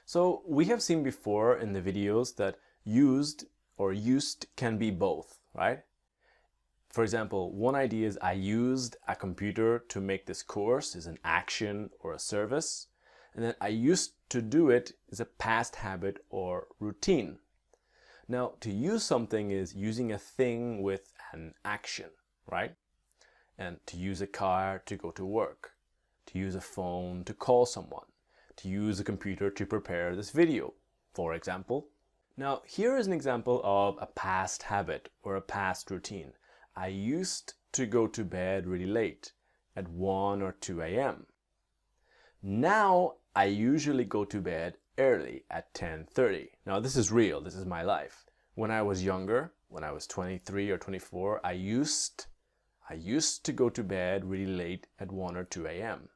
So we have seen before in the videos that used or used can be both, right? For example, one idea is I used a computer to make this course is an action or a service. And then I used to do it is a past habit or routine. Now, to use something is using a thing with an action, right? And to use a car to go to work, to use a phone to call someone, to use a computer to prepare this video, for example. Now, here is an example of a past habit or a past routine. I used to go to bed really late, at 1 or 2 a.m. Now, I usually go to bed early at 10:30. Now, this is real. This is my life. When I was younger, when I was 23 or 24, I used to go to bed really late at 1 or 2 a.m.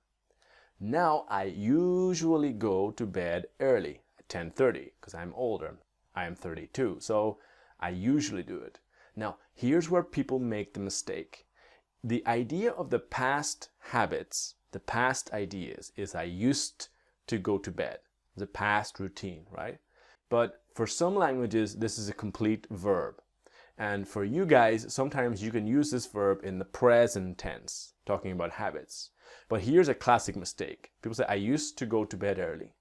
Now, I usually go to bed early at 10:30 because I'm older. I am 32, so I usually do it. Now, here's where people make the mistake. The idea of the past habits, the past ideas, is I used to go to bed. It's a past routine, right? But for some languages, this is a complete verb. And for you guys, sometimes you can use this verb in the present tense, talking about habits. But here's a classic mistake. People say, I used to go to bed early.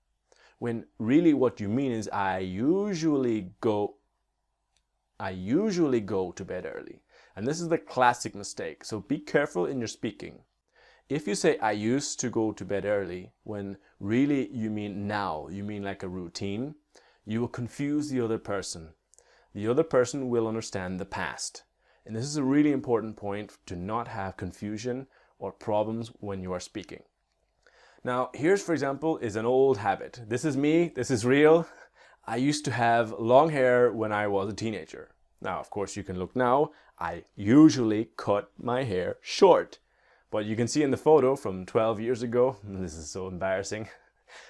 When really what you mean is, I usually go to bed early. And this is the classic mistake. So be careful in your speaking. If you say, I used to go to bed early, when really you mean now, you mean like a routine, you will confuse the other person. The other person will understand the past. And this is a really important point to not have confusion or problems when you are speaking. Now, here's, for example, is an old habit. This is me, this is real. I used to have long hair when I was a teenager. Now, of course, you can look now. I usually cut my hair short. But you can see in the photo from 12 years ago, this is so embarrassing.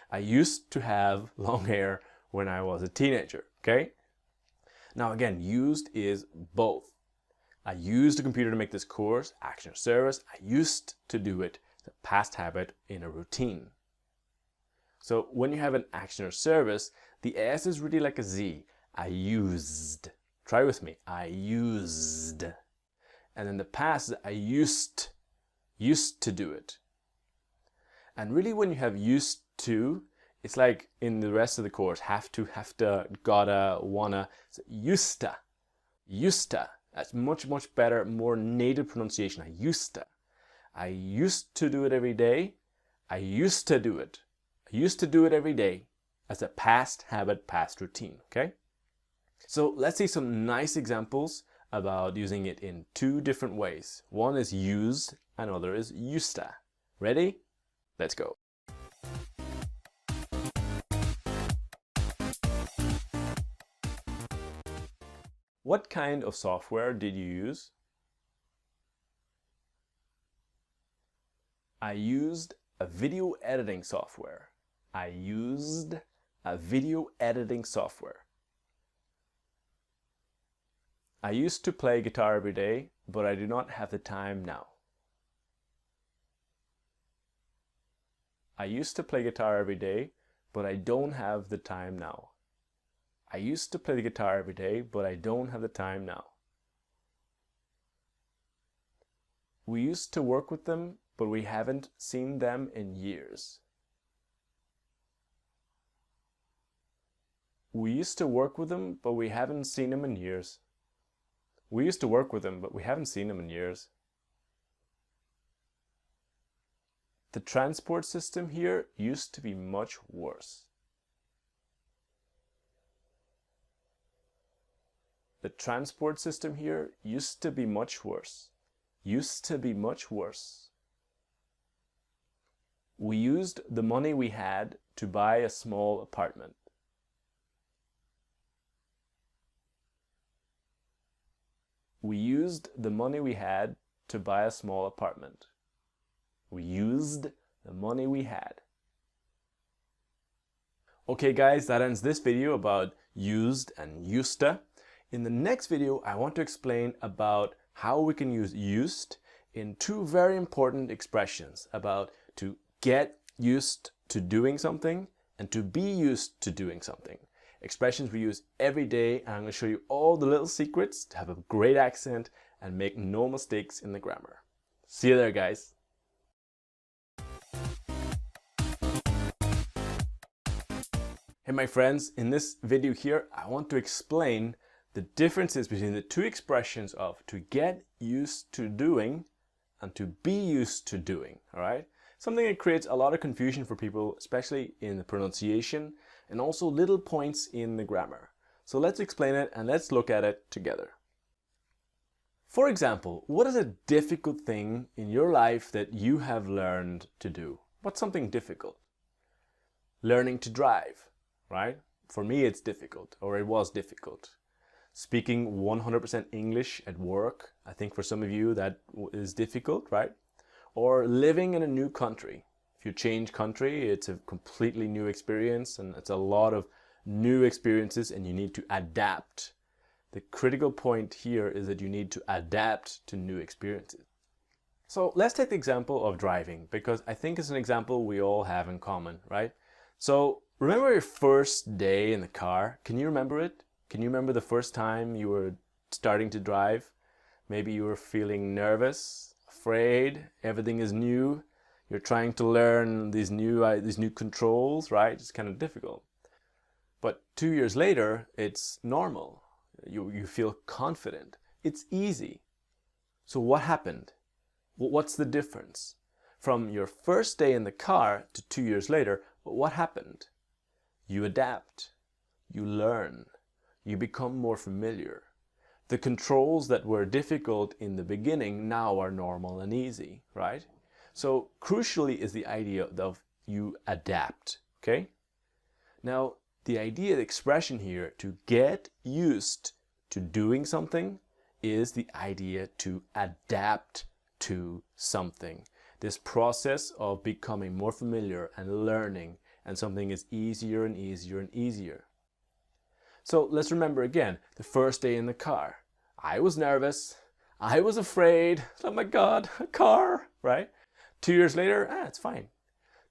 I used to have long hair when I was a teenager, okay? Now again, used is both. I used a computer to make this course, action or service. I used to do it, the past habit in a routine. So when you have an action or service, the S is really like a Z. I used. Try with me. I used. And then the past is I used to do it. And really when you have used to, it's like in the rest of the course, have to, gotta, wanna. So used to. That's much, much better, more native pronunciation. I used to. I used to do it every day. I used to do it. I used to do it every day as a past habit, past routine, okay? So let's see some nice examples about using it in two different ways. One is used, another is used to. Ready? Let's go. What kind of software did you use? I used a video editing software. I used a video editing software. I used to play guitar every day, but I do not have the time now. I used to play guitar every day, but I don't have the time now. I used to play the guitar every day, but I don't have the time now. We used to work with them, but we haven't seen them in years. We used to work with them, but we haven't seen them in years. We used to work with them, but we haven't seen them in years. The transport system here used to be much worse. The transport system here used to be much worse. Used to be much worse. We used the money we had to buy a small apartment. We used the money we had to buy a small apartment. We used the money we had. Okay guys, that ends this video about used and used to. In the next video, I want to explain about how we can use used in two very important expressions about to get used to doing something and to be used to doing something. Expressions we use every day, and I'm going to show you all the little secrets to have a great accent and make no mistakes in the grammar. See you there, guys. Hey my friends, in this video here, I want to explain the differences between the two expressions of to get used to doing and to be used to doing, all right? Something that creates a lot of confusion for people, especially in the pronunciation and also little points in the grammar. So let's explain it and let's look at it together. For example, what is a difficult thing in your life that you have learned to do? What's something difficult? Learning to drive, right? For me, it's difficult, or it was difficult. Speaking 100% English at work, I think for some of you that is difficult, right? Or living in a new country. If you change country, it's a completely new experience and it's a lot of new experiences and you need to adapt. The critical point here is that you need to adapt to new experiences. So let's take the example of driving because I think it's an example we all have in common, right? So remember your first day in the car? Can you remember it? Can you remember the first time you were starting to drive? Maybe you were feeling nervous, afraid, everything is new. You're trying to learn these new controls, right? It's kind of difficult. But 2 years later, it's normal. You feel confident. It's easy. So what happened? What's the difference? From your first day in the car to 2 years later, what happened? You adapt, you learn, you become more familiar. The controls that were difficult in the beginning now are normal and easy, right? So crucially is the idea of you adapt, okay? Now, the idea, the expression here, to get used to doing something, is the idea to adapt to something. This process of becoming more familiar and learning, and something is easier and easier and easier. So let's remember again, the first day in the car. I was nervous, I was afraid, oh my God, a car, right? 2 years later, it's fine.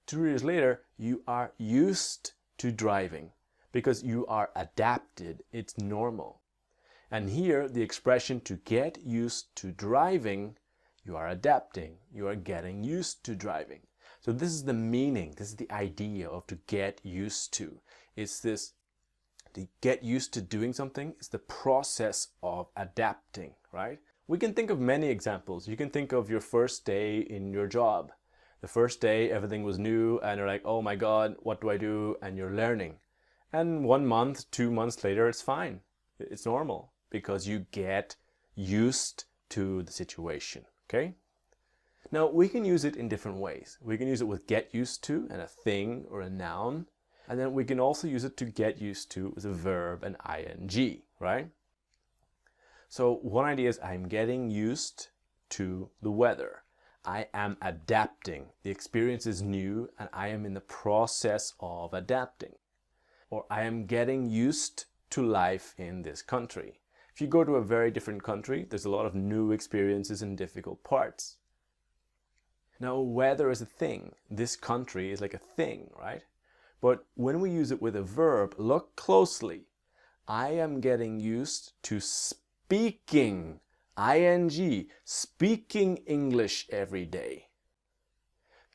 2 years later, you are used to driving because you are adapted, it's normal. And here, the expression to get used to driving, you are adapting, you are getting used to driving. So this is the meaning, this is the idea of to get used to. It's this, to get used to doing something is the process of adapting, right? We can think of many examples. You can think of your first day in your job. The first day, everything was new and you're like, oh my God, what do I do? And you're learning. And 1 month, 2 months later, it's fine. It's normal because you get used to the situation, okay? Now, we can use it in different ways. We can use it with get used to and a thing or a noun. And then we can also use it to get used to with a verb and ing, right? So one idea is I'm getting used to the weather. I am adapting. The experience is new and I am in the process of adapting. Or I am getting used to life in this country. If you go to a very different country, there's a lot of new experiences and difficult parts. Now, weather is a thing. This country is like a thing, right? But when we use it with a verb, look closely. I am getting used to speaking, ing, speaking English every day.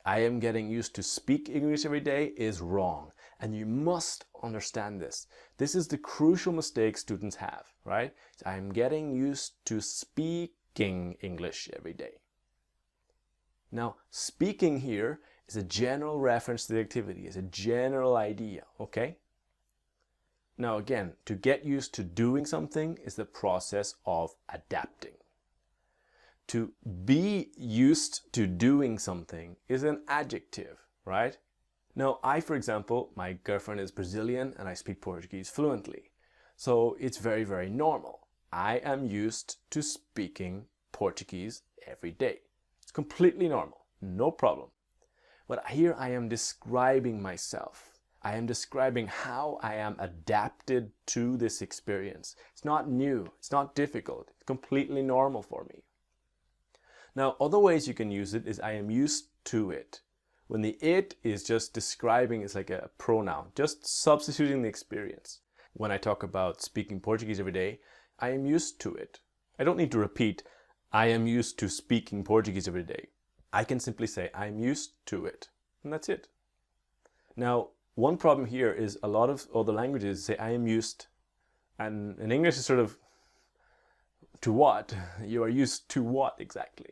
I am getting used to speak English every day is wrong. And you must understand this. This is the crucial mistake students have, right? I am getting used to speaking English every day. Now, speaking here is a general reference to the activity, is a general idea, okay? Now again, to get used to doing something is the process of adapting. To be used to doing something is an adjective, right? Now, for example, my girlfriend is Brazilian and I speak Portuguese fluently. So it's very, very normal. I am used to speaking Portuguese every day. It's completely normal, no problem. But here I am describing myself. I am describing how I am adapted to this experience. It's not new, it's not difficult, it's completely normal for me. Now, other ways you can use it is I am used to it. When the it is just describing, it's like a pronoun, just substituting the experience. When I talk about speaking Portuguese every day, I am used to it. I don't need to repeat, I am used to speaking Portuguese every day. I can simply say, I'm used to it. And that's it. Now, one problem here is a lot of other languages say, I am used. And in English, it's sort of, to what? You are used to what exactly?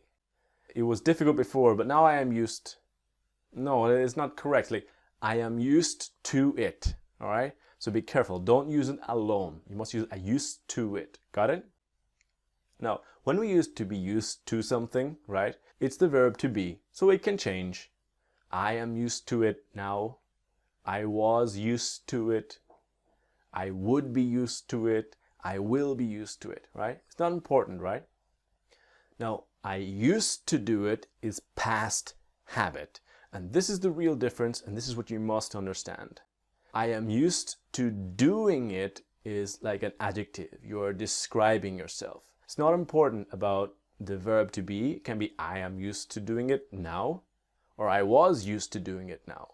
It was difficult before, but now I am used. No, it is not correctly. I am used to it. All right? So be careful. Don't use it alone. You must use I used to it. Got it? Now, when we use to be used to something, right? It's the verb to be, so it can change. I am used to it now. I was used to it. I would be used to it. I will be used to it, right? It's not important, right? Now, I used to do it is past habit. And this is the real difference, and this is what you must understand. I am used to doing it is like an adjective. You are describing yourself. It's not important about the verb to be. It can be I am used to doing it now, or I was used to doing it now.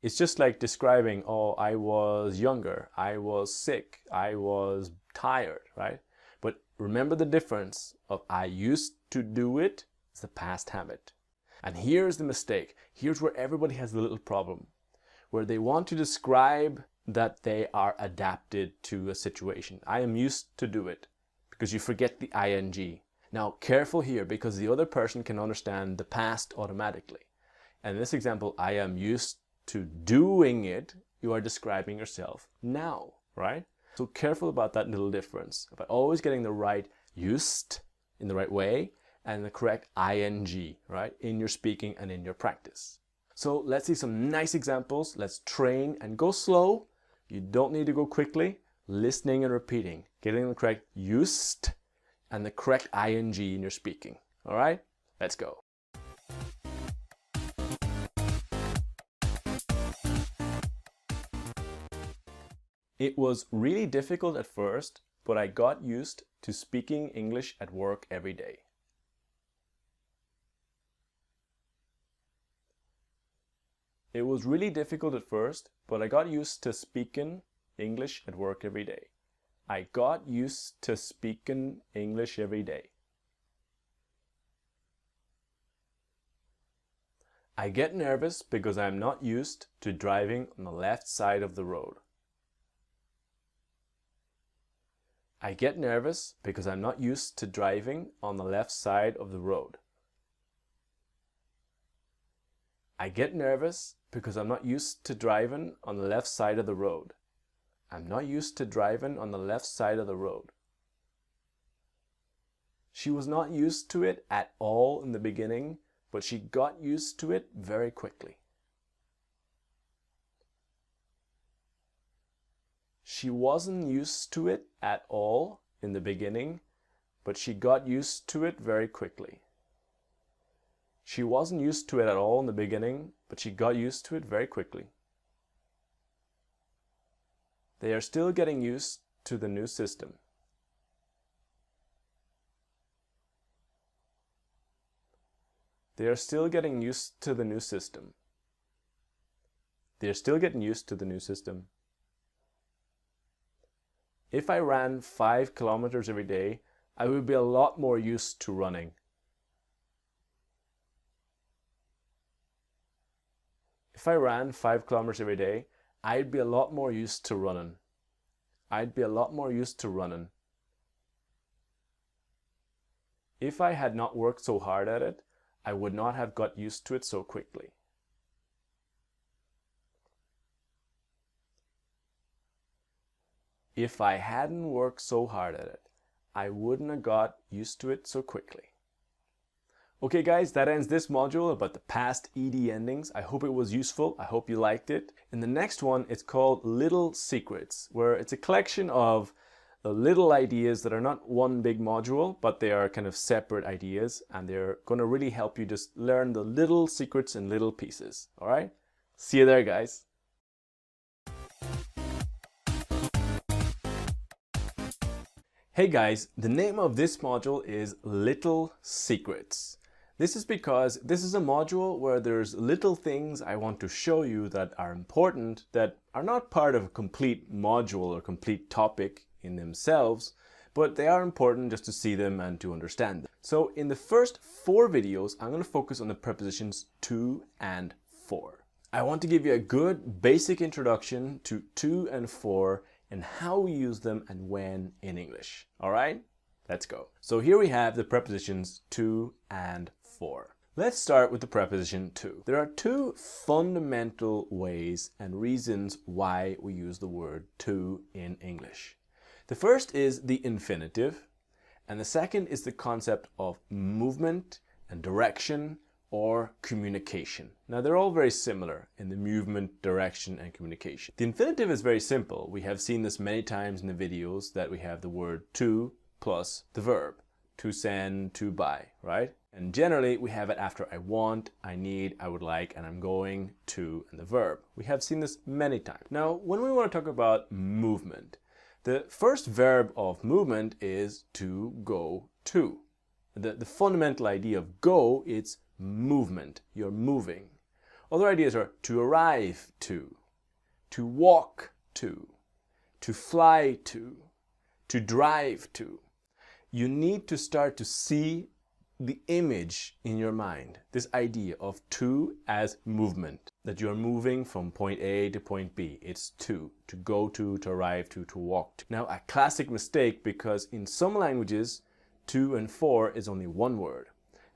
It's just like describing, oh, I was younger, I was sick, I was tired, right? But remember the difference of I used to do it is the past habit. And here's the mistake. Here's where everybody has a little problem, where they want to describe that they are adapted to a situation. I am used to do it, because you forget the ing. Now, careful here because the other person can understand the past automatically. And in this example, I am used to doing it. You are describing yourself now, right? So careful about that little difference, about always getting the right used in the right way and the correct ing, right, in your speaking and in your practice. So let's see some nice examples. Let's train and go slow. You don't need to go quickly. Listening and repeating, getting the correct used and the correct ing in your speaking. All right, let's go. It was really difficult at first, but I got used to speaking English at work every day. It was really difficult at first, but I got used to speaking English at work every day. I got used to speaking English every day. I get nervous because I'm not used to driving on the left side of the road. I get nervous because I'm not used to driving on the left side of the road. I get nervous because I'm not used to driving on the left side of the road. I'm not used to driving on the left side of the road. She was not used to it at all in the beginning, but she got used to it very quickly. She wasn't used to it at all in the beginning, but she got used to it very quickly. She wasn't used to it at all in the beginning, but she got used to it very quickly. They are still getting used to the new system. They are still getting used to the new system. They are still getting used to the new system. If I ran 5 kilometers every day, I would be a lot more used to running. If I ran 5 kilometers every day, I'd be a lot more used to running. I'd be a lot more used to running. If I had not worked so hard at it, I would not have got used to it so quickly. If I hadn't worked so hard at it, I wouldn't have got used to it so quickly. Okay guys, that ends this module about the past ed endings. I hope it was useful. I hope you liked it. In the next one, it's called Little Secrets, where it's a collection of little ideas that are not one big module, but they are kind of separate ideas, and they're going to really help you just learn the little secrets in little pieces. All right? See you there, guys. Hey guys, the name of this module is Little Secrets. This is because this is a module where there's little things I want to show you that are important, that are not part of a complete module or complete topic in themselves, but they are important just to see them and to understand them. So in the first 4 videos, I'm going to focus on the prepositions to and for. I want to give you a good basic introduction to to and for and how we use them and when in English. All right, let's go. So here we have the prepositions to and for. Let's start with the preposition to. There are 2 fundamental ways and reasons why we use the word to in English. The first is the infinitive, and the second is the concept of movement and direction or communication. Now they're all very similar in the movement, direction, and communication. The infinitive is very simple. We have seen this many times in the videos that we have the word to plus the verb. To send, to buy, right? And generally we have it after I want, I need, I would like, and I'm going to, and the verb. We have seen this many times. Now when we want to talk about movement, the first verb of movement is to go to. The fundamental idea of go, it's movement. You're moving. Other ideas are to arrive to walk to fly to drive to. You need to start to see the image in your mind, this idea of to as movement, that you're moving from point A to point B. It's to go to arrive to walk to. Now a classic mistake, because in some languages to and for is only one word.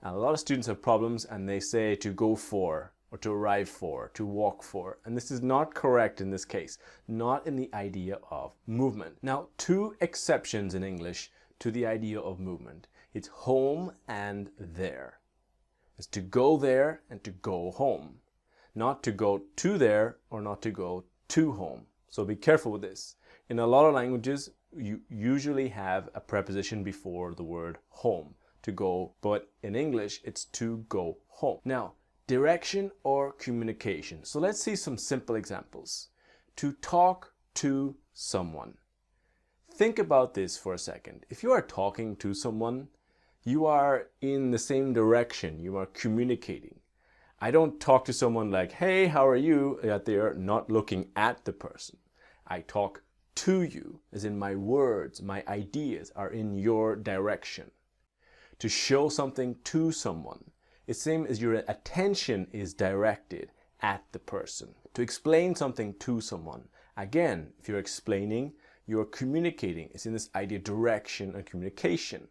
And a lot of students have problems and they say to go for, or to arrive for, to walk for. And this is not correct in this case, not in the idea of movement. Now, two exceptions in English to the idea of movement. It's home and there. It's to go there and to go home. Not to go to there or not to go to home. So be careful with this. In a lot of languages, you usually have a preposition before the word home, to go, but in English, it's to go home. Now, direction or communication. So let's see some simple examples. To talk to someone. Think about this for a second. If you are talking to someone, you are in the same direction. You are communicating. I don't talk to someone like, hey, how are you? That they are not looking at the person. I talk to you, as in my words, my ideas are in your direction. To show something to someone. It's the same as your attention is directed at the person. To explain something to someone. Again, if you're explaining, you're communicating. It's in this idea of direction and communication.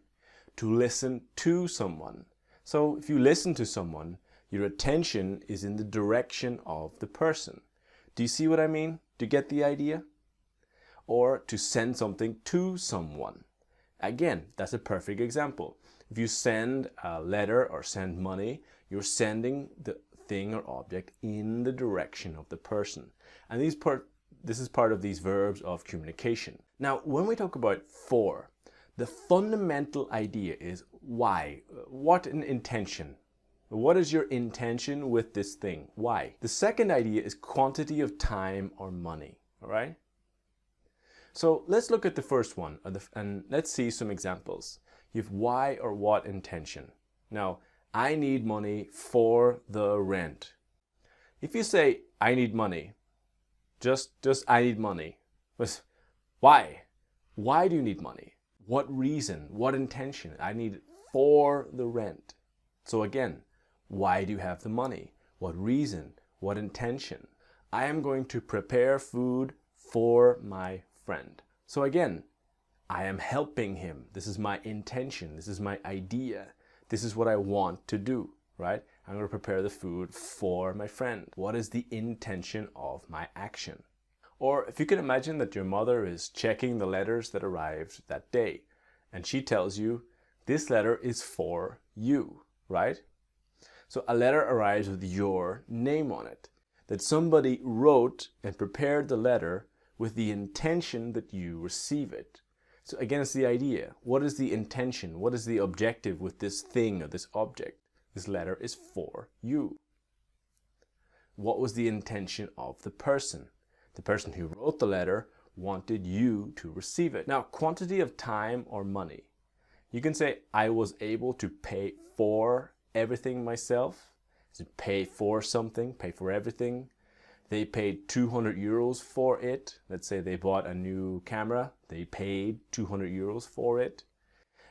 To listen to someone. So if you listen to someone, your attention is in the direction of the person. Do you see what I mean? Do you get the idea? Or to send something to someone. Again, that's a perfect example. If you send a letter or send money, you're sending the thing or object in the direction of the person. And this is part of these verbs of communication. Now, when we talk about for, the fundamental idea is why. What an intention. What is your intention with this thing? Why? The second idea is quantity of time or money. All right? So let's look at the first one and let's see some examples. You have why or what intention. Now, I need money for the rent. If you say, I need money, just I need money. Why? Why do you need money? What reason? What intention? I need it for the rent. So again, why do you have the money? What reason? What intention? I am going to prepare food for my friend. So again, I am helping him. This is my intention. This is my idea. This is what I want to do, right? I'm going to prepare the food for my friend. What is the intention of my action? Or if you can imagine that your mother is checking the letters that arrived that day, and she tells you, this letter is for you, right? So a letter arrives with your name on it, that somebody wrote and prepared the letter with the intention that you receive it. So again, it's the idea. What is the intention? What is the objective with this thing or this object? This letter is for you. What was the intention of the person? The person who wrote the letter wanted you to receive it. Now, quantity of time or money. You can say, I was able to pay for everything myself. So pay for something, pay for everything. They paid 200 euros for it. Let's say they bought a new camera. They paid 200 euros for it.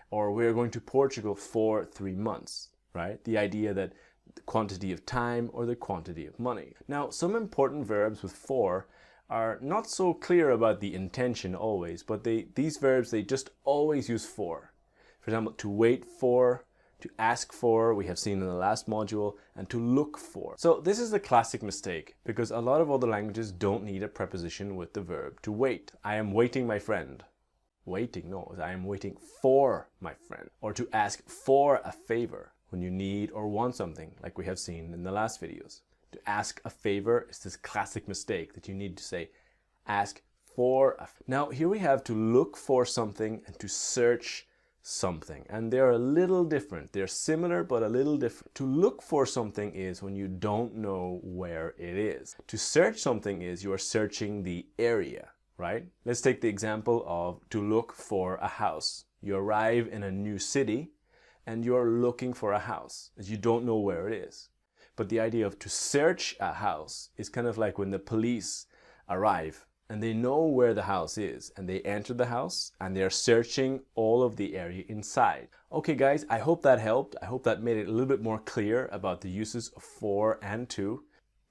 Or we're going to Portugal for 3 months, right? The idea that the quantity of time or the quantity of money. Now, some important verbs with for are not so clear about the intention always, but these verbs, they just always use for. For example, to wait for, to ask for, we have seen in the last module, and to look for. So this is the classic mistake, because a lot of other languages don't need a preposition with the verb to wait. I am waiting my friend. Waiting, no, I am waiting for my friend. Or to ask for a favor when you need or want something, like we have seen in the last videos. To ask a favor is this classic mistake that you need to say, ask for a favor. Now here we have to look for something and to search something, and they're a little different. They're similar but a little different. To look for something is when you don't know where it is. To search something is you are searching the area, right? Let's take the example of to look for a house. You arrive in a new city and you're looking for a house as you don't know where it is. But the idea of to search a house is kind of like when the police arrive and they know where the house is and they enter the house and they're searching all of the area inside. Okay guys, I hope that helped. I hope that made it a little bit more clear about the uses of for and to.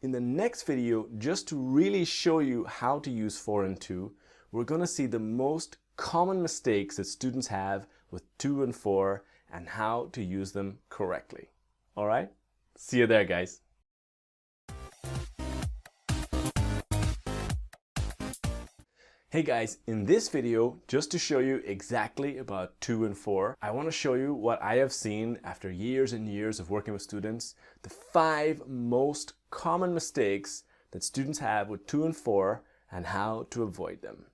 In the next video, just to really show you how to use for and to, we're going to see the most common mistakes that students have with to and for and how to use them correctly. All right? See you there, guys. Hey guys, in this video, just to show you exactly about to and for, I want to show you what I have seen after years and years of working with students, the 5 most common mistakes that students have with to and for and how to avoid them.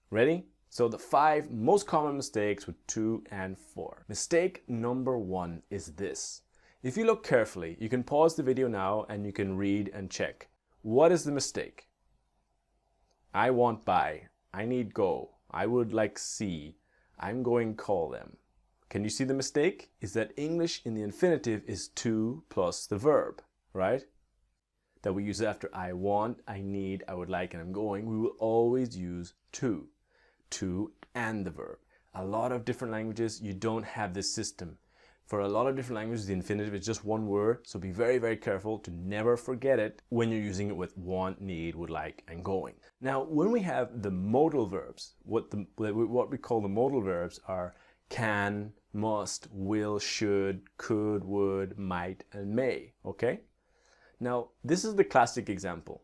Ready? So the 5 most common mistakes with to and for. Mistake number 1 is this. If you look carefully, you can pause the video now and you can read and check. What is the mistake? I want buy. I need go. I would like see. I'm going call them. Can you see the mistake? Is that English in the infinitive is to plus the verb, right? That we use after I want, I need, I would like, and I'm going. We will always use to and the verb. A lot of different languages, you don't have this system. For a lot of different languages, the infinitive is just one word, so be very, very careful to never forget it when you're using it with want, need, would like, and going. Now, when we have the modal verbs, what we call the modal verbs are can, must, will, should, could, would, might, and may, okay? Now, this is the classic example.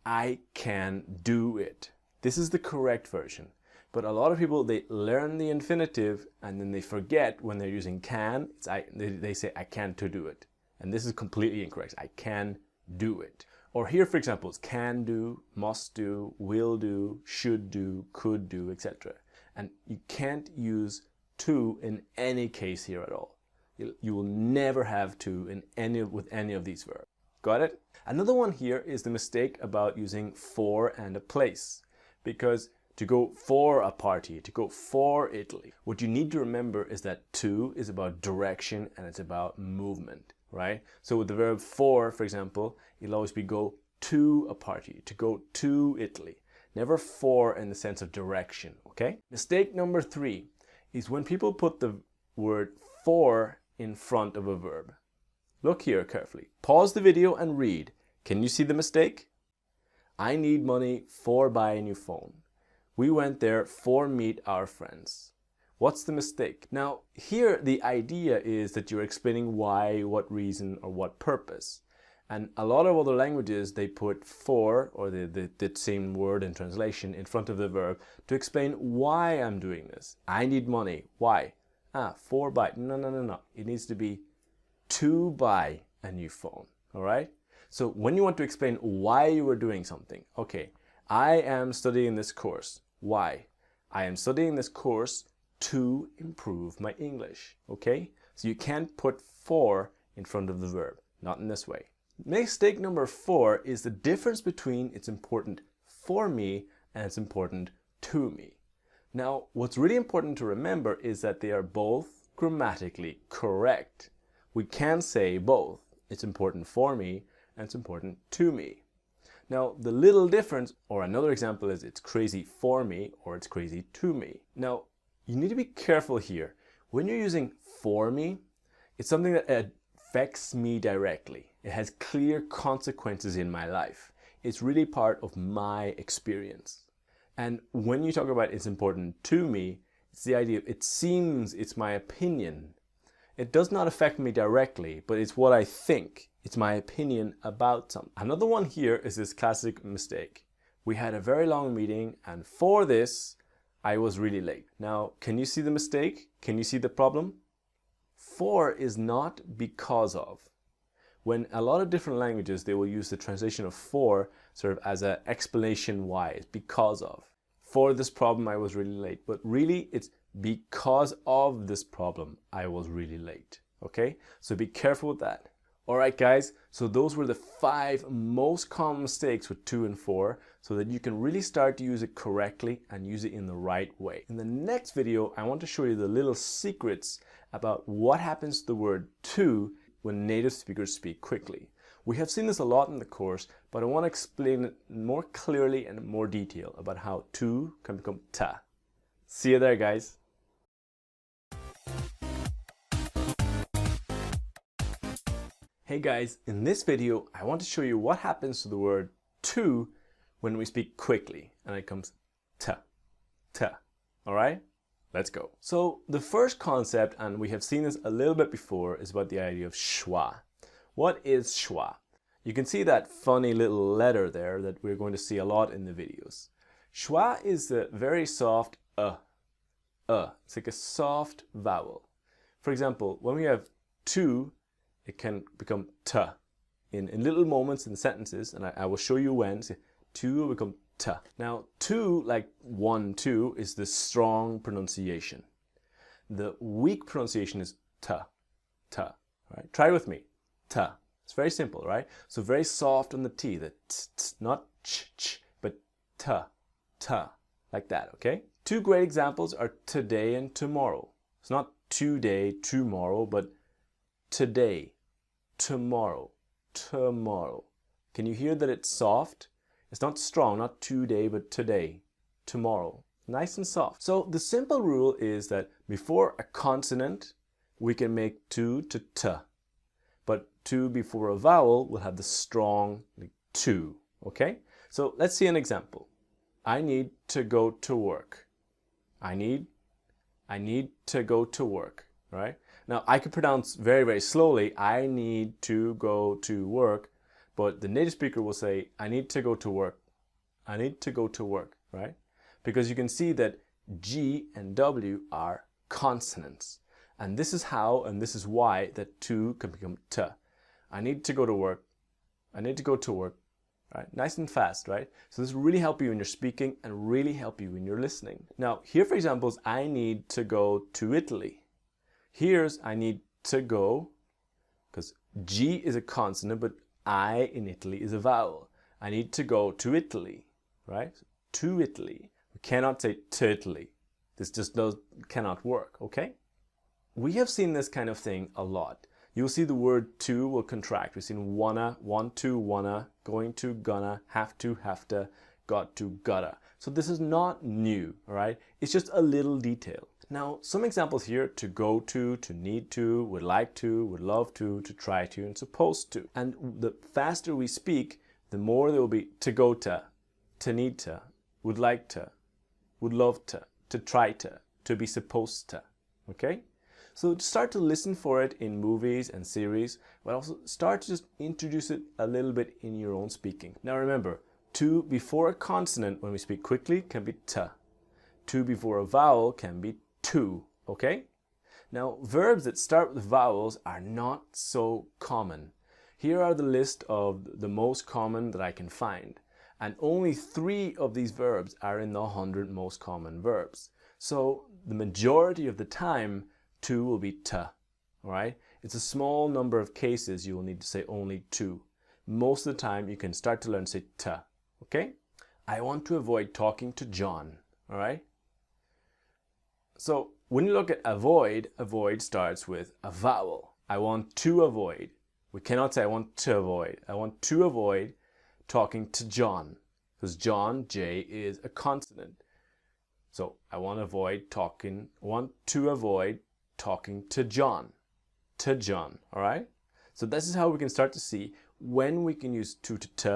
I can do it. This is the correct version. But a lot of people, they learn the infinitive and then they forget when they're using can, they say I can to do it. And this is completely incorrect. I can do it. Or here, for example, it's can do, must do, will do, should do, could do, etc. And you can't use to in any case here at all. You will never have to with any of these verbs. Got it? Another one here is the mistake about using for and a place. Because to go for a party, to go for Italy, what you need to remember is that to is about direction and it's about movement, right? So with the verb for example, it'll always be go to a party, to go to Italy. Never for in the sense of direction, okay? Mistake number 3 is when people put the word for in front of a verb. Look here carefully. Pause the video and read. Can you see the mistake? I need money for buy a new phone. We went there for meet our friends. What's the mistake? Now, here the idea is that you're explaining why, what reason, or what purpose. And a lot of other languages, they put for, or the same word in translation, in front of the verb to explain why I'm doing this. I need money. Why? For buy. No. It needs to be to buy a new phone. All right? So when you want to explain why you were doing something, okay, I am studying this course. Why? I am studying this course to improve my English. Okay? So you can't put for in front of the verb. Not in this way. Mistake number 4 is the difference between it's important for me and it's important to me. Now, what's really important to remember is that they are both grammatically correct. We can say both. It's important for me and it's important to me. Now, the little difference, or another example is it's crazy for me or it's crazy to me. Now, you need to be careful here. When you're using for me, it's something that affects me directly. It has clear consequences in my life. It's really part of my experience. And when you talk about it's important to me, it's the idea of it seems, it's my opinion. It does not affect me directly, but it's what I think. It's my opinion about something. Another one here is this classic mistake. We had a very long meeting and for this, I was really late. Now, can you see the mistake? Can you see the problem? For is not because of. When a lot of different languages, they will use the translation of for sort of as an explanation why. It's because of. For this problem, I was really late. But really, it's because of this problem, I was really late. Okay? So be careful with that. Alright guys, so those were the 5 most common mistakes with to and for, so that you can really start to use it correctly and use it in the right way. In the next video, I want to show you the little secrets about what happens to the word to when native speakers speak quickly. We have seen this a lot in the course, but I want to explain it more clearly and in more detail about how to can become ta. See you there, guys. Hey guys, in this video, I want to show you what happens to the word to when we speak quickly and it comes ta, ta. All right? Let's go. So the first concept, and we have seen this a little bit before, is about the idea of schwa. What is schwa? You can see that funny little letter there that we're going to see a lot in the videos. Schwa is the very soft It's like a soft vowel. For example, when we have to, it can become t in little moments in sentences, and I will show you when. So, to will become t. Now, to, like 1, 2, is the strong pronunciation. The weak pronunciation is t. Right? Try it with me. T. It's very simple, right? So very soft on the T, the t, not ch, but t, like that, okay? Two great examples are today and tomorrow. It's not today, tomorrow, but today, tomorrow. Can you hear that it's soft? It's not strong, not today, but today, tomorrow. Nice and soft. So the simple rule is that before a consonant, we can make to t. But to before a vowel will have the strong to, okay? So let's see an example. I need to go to work. I need to go to work, right? Now I could pronounce very, very slowly, I need to go to work, but the native speaker will say, I need to go to work. I need to go to work, right? Because you can see that G and W are consonants. And this is how, and this is why that to can become t. I need to go to work. I need to go to work. Right? Nice and fast, right? So this will really help you when you're speaking and really help you when you're listening. Now, here for example is I need to go to Italy. Here's I need to go, because G is a consonant, but I in Italy is a vowel. I need to go to Italy, right? To Italy. We cannot say to Italy. This just cannot work, okay? We have seen this kind of thing a lot. You'll see the word to will contract. We've seen wanna, want to, wanna, going to, gonna, have to, got to, gotta. So this is not new, all right? It's just a little detail. Now, some examples here: to go to need to, would like to, would love to try to, and supposed to. And the faster we speak, the more there will be to go to need to, would like to, would love to try to be supposed to, okay? So start to listen for it in movies and series, but also start to just introduce it a little bit in your own speaking. Now remember, to before a consonant when we speak quickly can be t. To before a vowel can be to, okay? Now verbs that start with vowels are not so common. Here are the list of the most common that I can find. And only 3 of these verbs are in the 100 most common verbs. So the majority of the time, to will be t, all right? It's a small number of cases you will need to say only to. Most of the time you can start to learn to say t, okay? I want to avoid talking to John, all right? So when you look at avoid, avoid starts with a vowel. I want to avoid. We cannot say I want to avoid. I want to avoid talking to John, because John, J, is a consonant. So I want to avoid talking to John, all right? So this is how we can start to see when we can use to t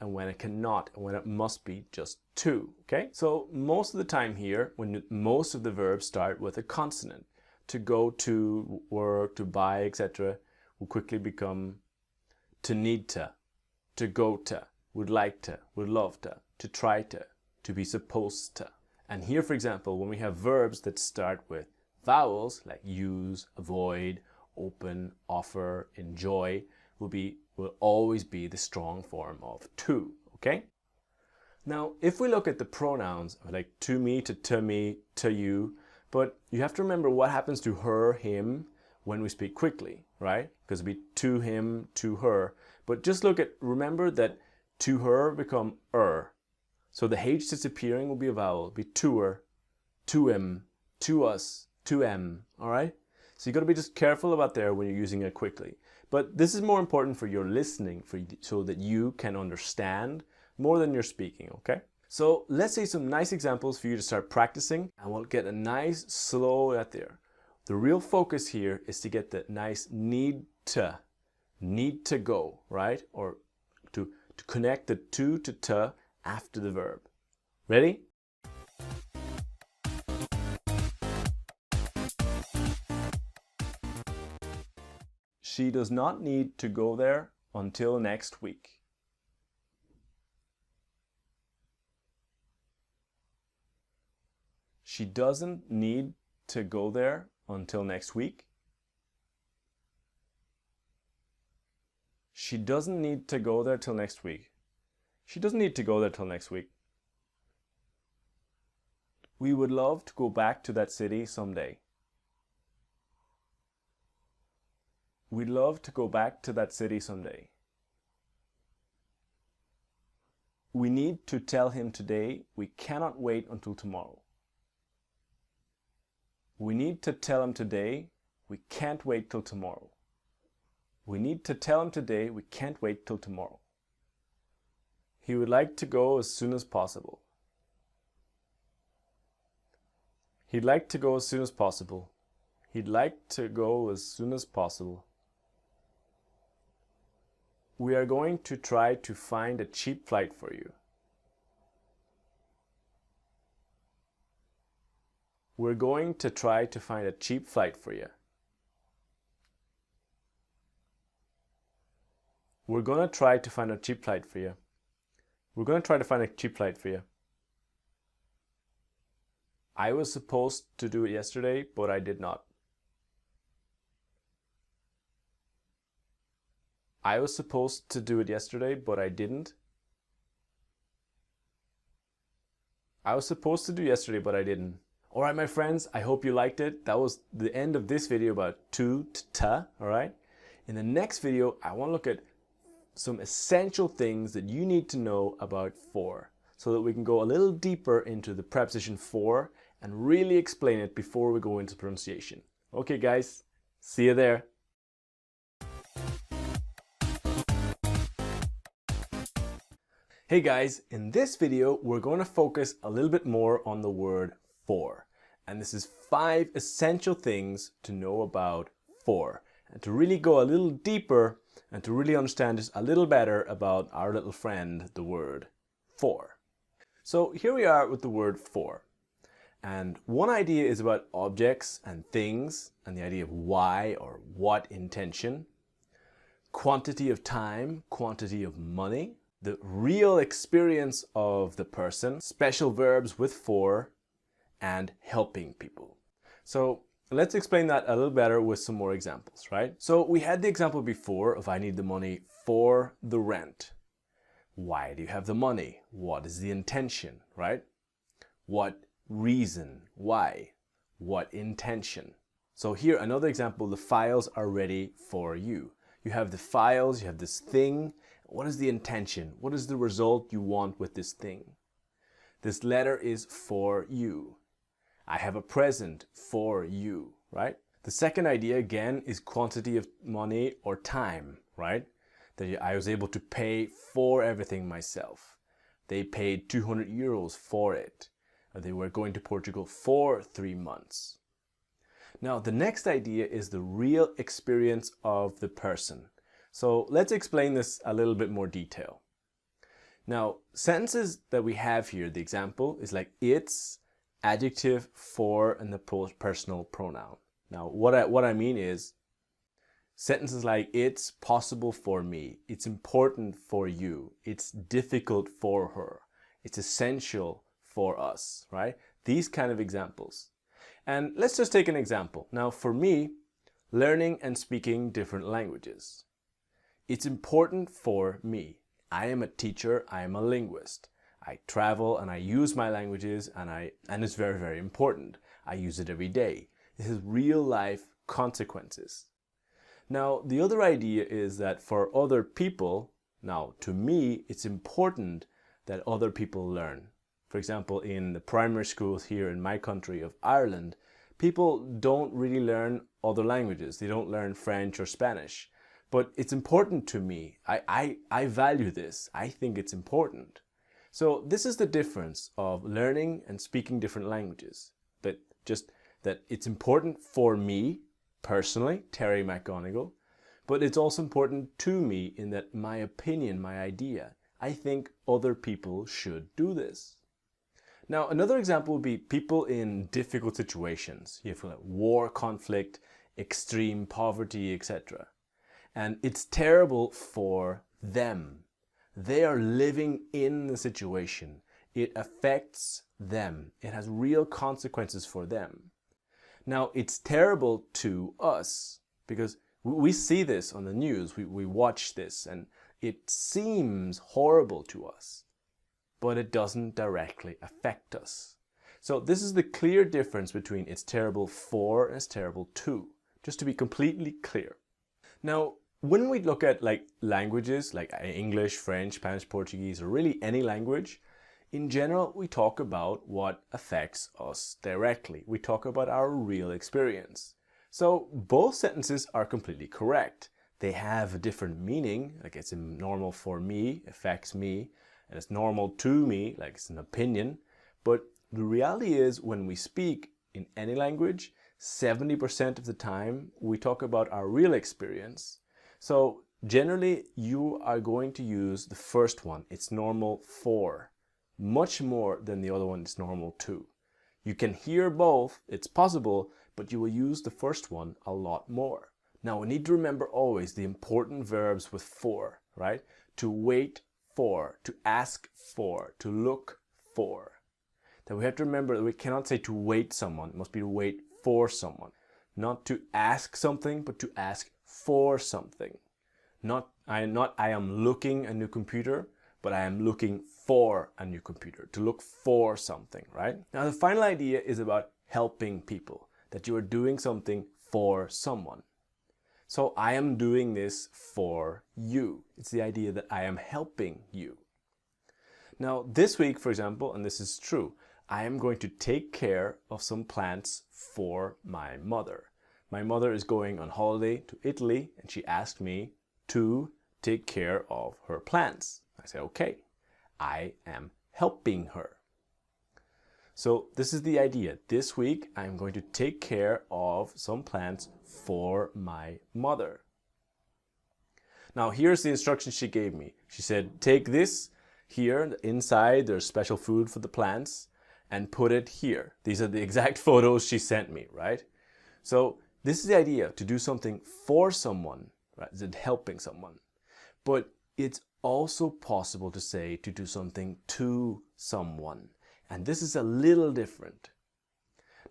and when it cannot, and when it must be just to, okay? So most of the time here, when most of the verbs start with a consonant, to go to, work, to buy, etc., will quickly become to need to go to, would like to, would love to try to be supposed to. And here, for example, when we have verbs that start with vowels like use, avoid, open, offer, enjoy will always be the strong form of to, okay? Now, if we look at the pronouns like to me, to you, but you have to remember what happens to her, him when we speak quickly, right? Because it'd be to him, to her. But just remember that to her become So the H disappearing will be a vowel, it'll be to her, to him, to us, to M, all right? So you got to be just careful about there when you're using it quickly. But this is more important for your listening, so that you can understand more than your speaking, okay? So let's say some nice examples for you to start practicing, and we'll get a nice slow out there. The real focus here is to get the nice need to go, right? Or to connect the to t after the verb. Ready? She does not need to go there until next week. She doesn't need to go there until next week. She doesn't need to go there till next week. She doesn't need to go there till next week. We would love to go back to that city someday. We'd love to go back to that city someday. We need to tell him today. We cannot wait until tomorrow. We need to tell him today. We can't wait till tomorrow. We need to tell him today. We can't wait till tomorrow. He would like to go as soon as possible. He'd like to go as soon as possible. He'd like to go as soon as possible. We are going to try to find a cheap flight for you. We're going to try to find a cheap flight for you. We're going to try to find a cheap flight for you. We're going to try to find a cheap flight for you. I was supposed to do it yesterday, but I did not. I was supposed to do it yesterday, but I didn't. I was supposed to do yesterday, but I didn't. All right, my friends, I hope you liked it. That was the end of this video about to, ta, all right? In the next video, I want to look at some essential things that you need to know about for, so that we can go a little deeper into the preposition for and really explain it before we go into pronunciation. Okay, guys, see you there. Hey guys, in this video, we're going to focus a little bit more on the word for. And this is 5 essential things to know about for. And to really go a little deeper and to really understand just a little better about our little friend, the word for. So here we are with the word for. And one idea is about objects and things and the idea of why or what intention, quantity of time, quantity of money, the real experience of the person, special verbs with for, and helping people. So let's explain that a little better with some more examples, right? So we had the example before of I need the money for the rent. Why do you have the money? What is the intention, right? What reason? Why? What intention? So here, another example, the files are ready for you. You have the files, you have this thing. What is the intention? What is the result you want with this thing? This letter is for you. I have a present for you, right? The second idea, again, is quantity of money or time, right? That I was able to pay for everything myself. They paid 200 euros for it. They were going to Portugal for 3 months. Now, the next idea is the real experience of the person. So let's explain this a little bit more detail. Now, sentences that we have here, the example is like it's, adjective, for, and the personal pronoun. Now, what I mean is sentences like it's possible for me, it's important for you, it's difficult for her, it's essential for us, right? These kind of examples. And let's just take an example. Now, for me, learning and speaking different languages. It's important for me. I am a teacher, I am a linguist. I travel and I use my languages and it's very, very important. I use it every day. This is real life consequences. Now, the other idea is that for other people, now to me, it's important that other people learn. For example, in the primary schools here in my country of Ireland, people don't really learn other languages. They don't learn French or Spanish. But it's important to me. I value this. I think it's important. So this is the difference of learning and speaking different languages. That it's important for me, personally, Terry McGonigal, but it's also important to me in that my opinion, my idea, I think other people should do this. Now, another example would be people in difficult situations. You have like war, conflict, extreme poverty, etc. And it's terrible for them. They are living in the situation. It affects them. It has real consequences for them. Now, it's terrible to us because we see this on the news. We watch this and it seems horrible to us, but it doesn't directly affect us. So this is the clear difference between it's terrible for and it's terrible to, just to be completely clear. Now, when we look at languages like English, French, Spanish, Portuguese, or really any language, in general, we talk about what affects us directly. We talk about our real experience. So both sentences are completely correct. They have a different meaning, like it's normal for me, affects me, and it's normal to me, like it's an opinion. But the reality is when we speak in any language, 70% of the time we talk about our real experience. So generally you are going to use the first one, it's normal for, much more than the other one, it's normal to. You can hear both, it's possible, but you will use the first one a lot more. Now we need to remember always the important verbs with for, right? To wait for, to ask for, to look for. Then we have to remember that we cannot say to wait someone, it must be to wait for someone. Not to ask something, but to ask for something. I am looking a new computer, but I am looking for a new computer, to look for something, right? Now the final idea is about helping people, that you are doing something for someone. So I am doing this for you. It's the idea that I am helping you. Now this week, for example, and this is true, I am going to take care of some plants for my mother. My mother is going on holiday to Italy and she asked me to take care of her plants. I say, okay, I am helping her. So this is the idea. This week I'm going to take care of some plants for my mother. Now here's the instructions she gave me. She said, take this here, inside there's special food for the plants, and put it here. These are the exact photos she sent me, right? So this is the idea, to do something for someone, right? Is it helping someone? But it's also possible to say to do something to someone. And this is a little different.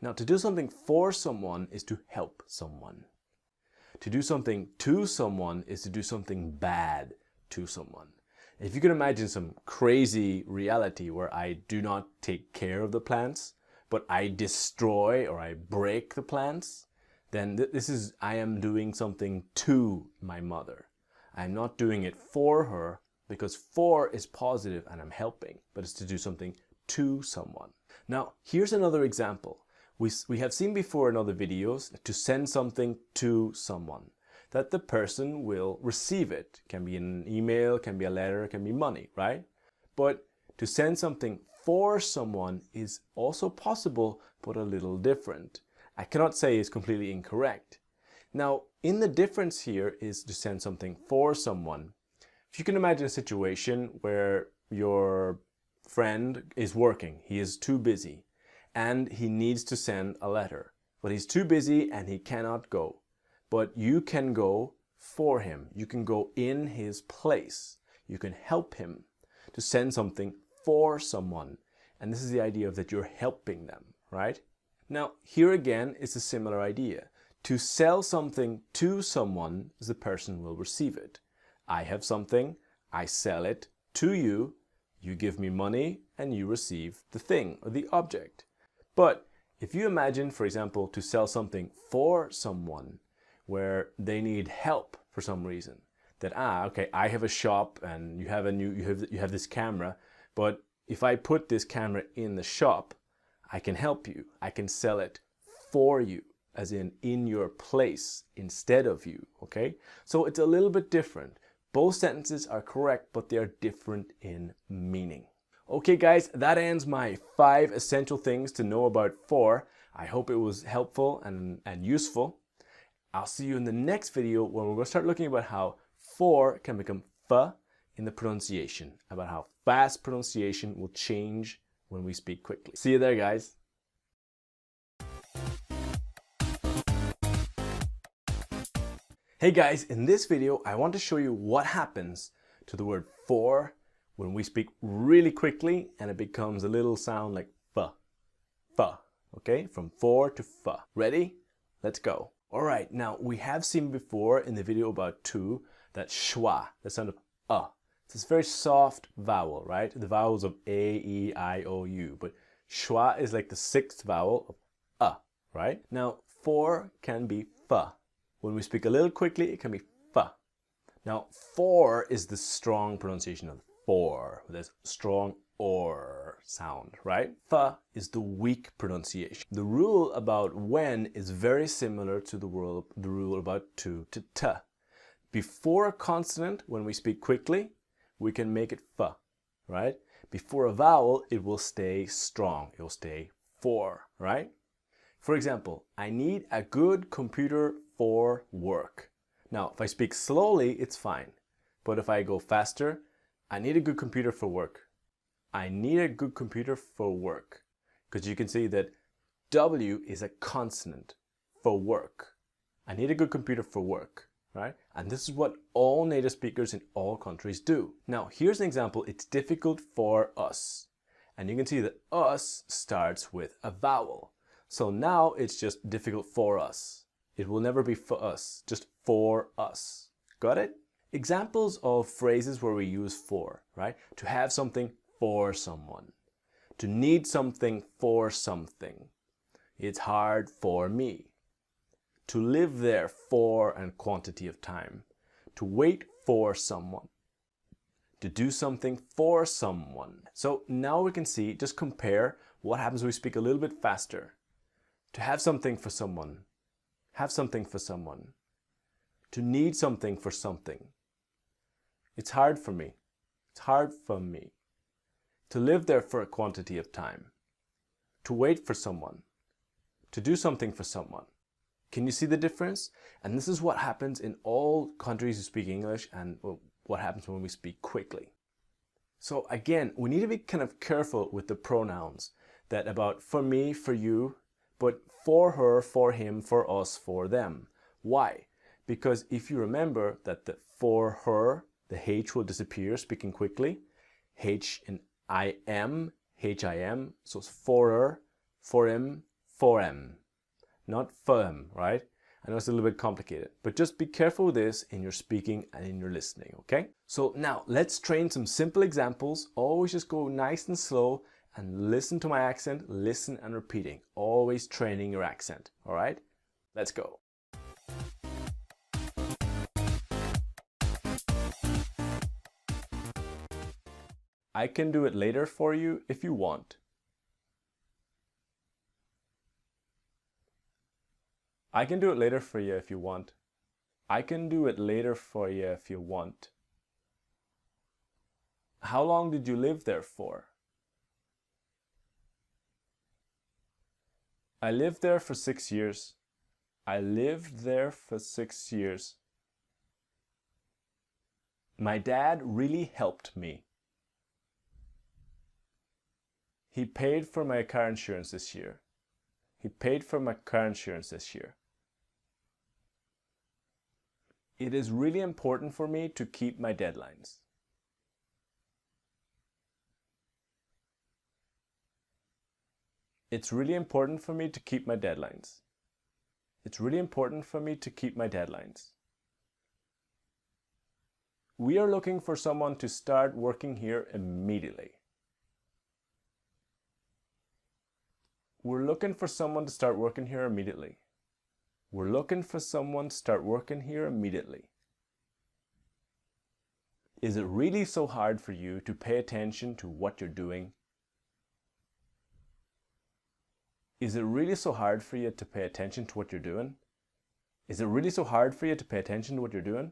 Now, to do something for someone is to help someone. To do something to someone is to do something bad to someone. If you can imagine some crazy reality where I do not take care of the plants, but I destroy or I break the plants, then this is, I am doing something to my mother. I'm not doing it for her, because for is positive and I'm helping, but it's to do something to someone. Now, here's another example. We have seen before in other videos to send something to someone, that the person will receive it. It can be an email, can be a letter, can be money, right? But to send something for someone is also possible, but a little different. I cannot say it's completely incorrect. Now, in the difference here is to send something for someone. If you can imagine a situation where your friend is working, he is too busy, and he needs to send a letter, but he's too busy and he cannot go. But you can go for him. You can go in his place. You can help him to send something for someone. And this is the idea of that you're helping them, right? Now, here again is a similar idea. To sell something to someone is the person will receive it. I have something, I sell it to you, you give me money, and you receive the thing or the object. But if you imagine, for example, to sell something for someone where they need help for some reason, that okay, I have a shop and you have this camera, but if I put this camera in the shop, I can help you. I can sell it for you, as in your place instead of you, okay? So it's a little bit different. Both sentences are correct, but they are different in meaning. Okay guys, that ends my 5 essential things to know about for. I hope it was helpful and useful. I'll see you in the next video where we're going to start looking about how for can become f in the pronunciation, about how fast pronunciation will change when we speak quickly. See you there, guys. Hey guys, in this video, I want to show you what happens to the word for when we speak really quickly and it becomes a little sound like fa, okay? From for to fa. Ready? Let's go. All right, now we have seen before in the video about to that schwa, the sound of It's this very soft vowel, right? The vowels of A, E, I, O, U. But schwa is like the sixth vowel of right? Now, for can be fa. When we speak a little quickly, it can be fa. Now, for is the strong pronunciation of for, with this strong or sound, right? Fa is the weak pronunciation. The rule about when is very similar to the rule about to ta. Before a consonant, when we speak quickly, we can make it fa, right? Before a vowel, it will stay strong. It will stay for, right? For example, I need a good computer for work. Now, if I speak slowly, it's fine. But if I go faster, I need a good computer for work. I need a good computer for work. Because you can see that W is a consonant for work. I need a good computer for work, right? And this is what all native speakers in all countries do. Now, here's an example. It's difficult for us. And you can see that us starts with a vowel. So now it's just difficult for us. It will never be for us, just for us. Got it? Examples of phrases where we use for, right? To have something for someone. To need something for something. It's hard for me. To live there for a quantity of time. To wait for someone. To do something for someone. So now we can see, just compare what happens when we speak a little bit faster. To have something for someone. Have something for someone. To need something for something. It's hard for me. It's hard for me. To live there for a quantity of time. To wait for someone. To do something for someone. Can you see the difference? And this is what happens in all countries who speak English and what happens when we speak quickly. So again, we need to be kind of careful with the pronouns. That about for me, for you, but for her, for him, for us, for them. Why? Because if you remember that the for her, the H will disappear, speaking quickly. H in I am, H-I-M, so it's for her, for him, for em. Not for him, right? I know it's a little bit complicated, but just be careful with this in your speaking and in your listening, okay? So now let's train some simple examples. Always just go nice and slow and listen to my accent, listen and repeating. Always training your accent, all right? Let's go. I can do it later for you if you want. I can do it later for you if you want. I can do it later for you if you want. How long did you live there for? I lived there for 6 years. I lived there for 6 years. My dad really helped me. He paid for my car insurance this year. He paid for my car insurance this year. It is really important for me to keep my deadlines. It's really important for me to keep my deadlines. It's really important for me to keep my deadlines. We are looking for someone to start working here immediately. We're looking for someone to start working here immediately. We're looking for someone to start working here immediately. Is it really so hard for you to pay attention to what you're doing? Is it really so hard for you to pay attention to what you're doing? Is it really so hard for you to pay attention to what you're doing?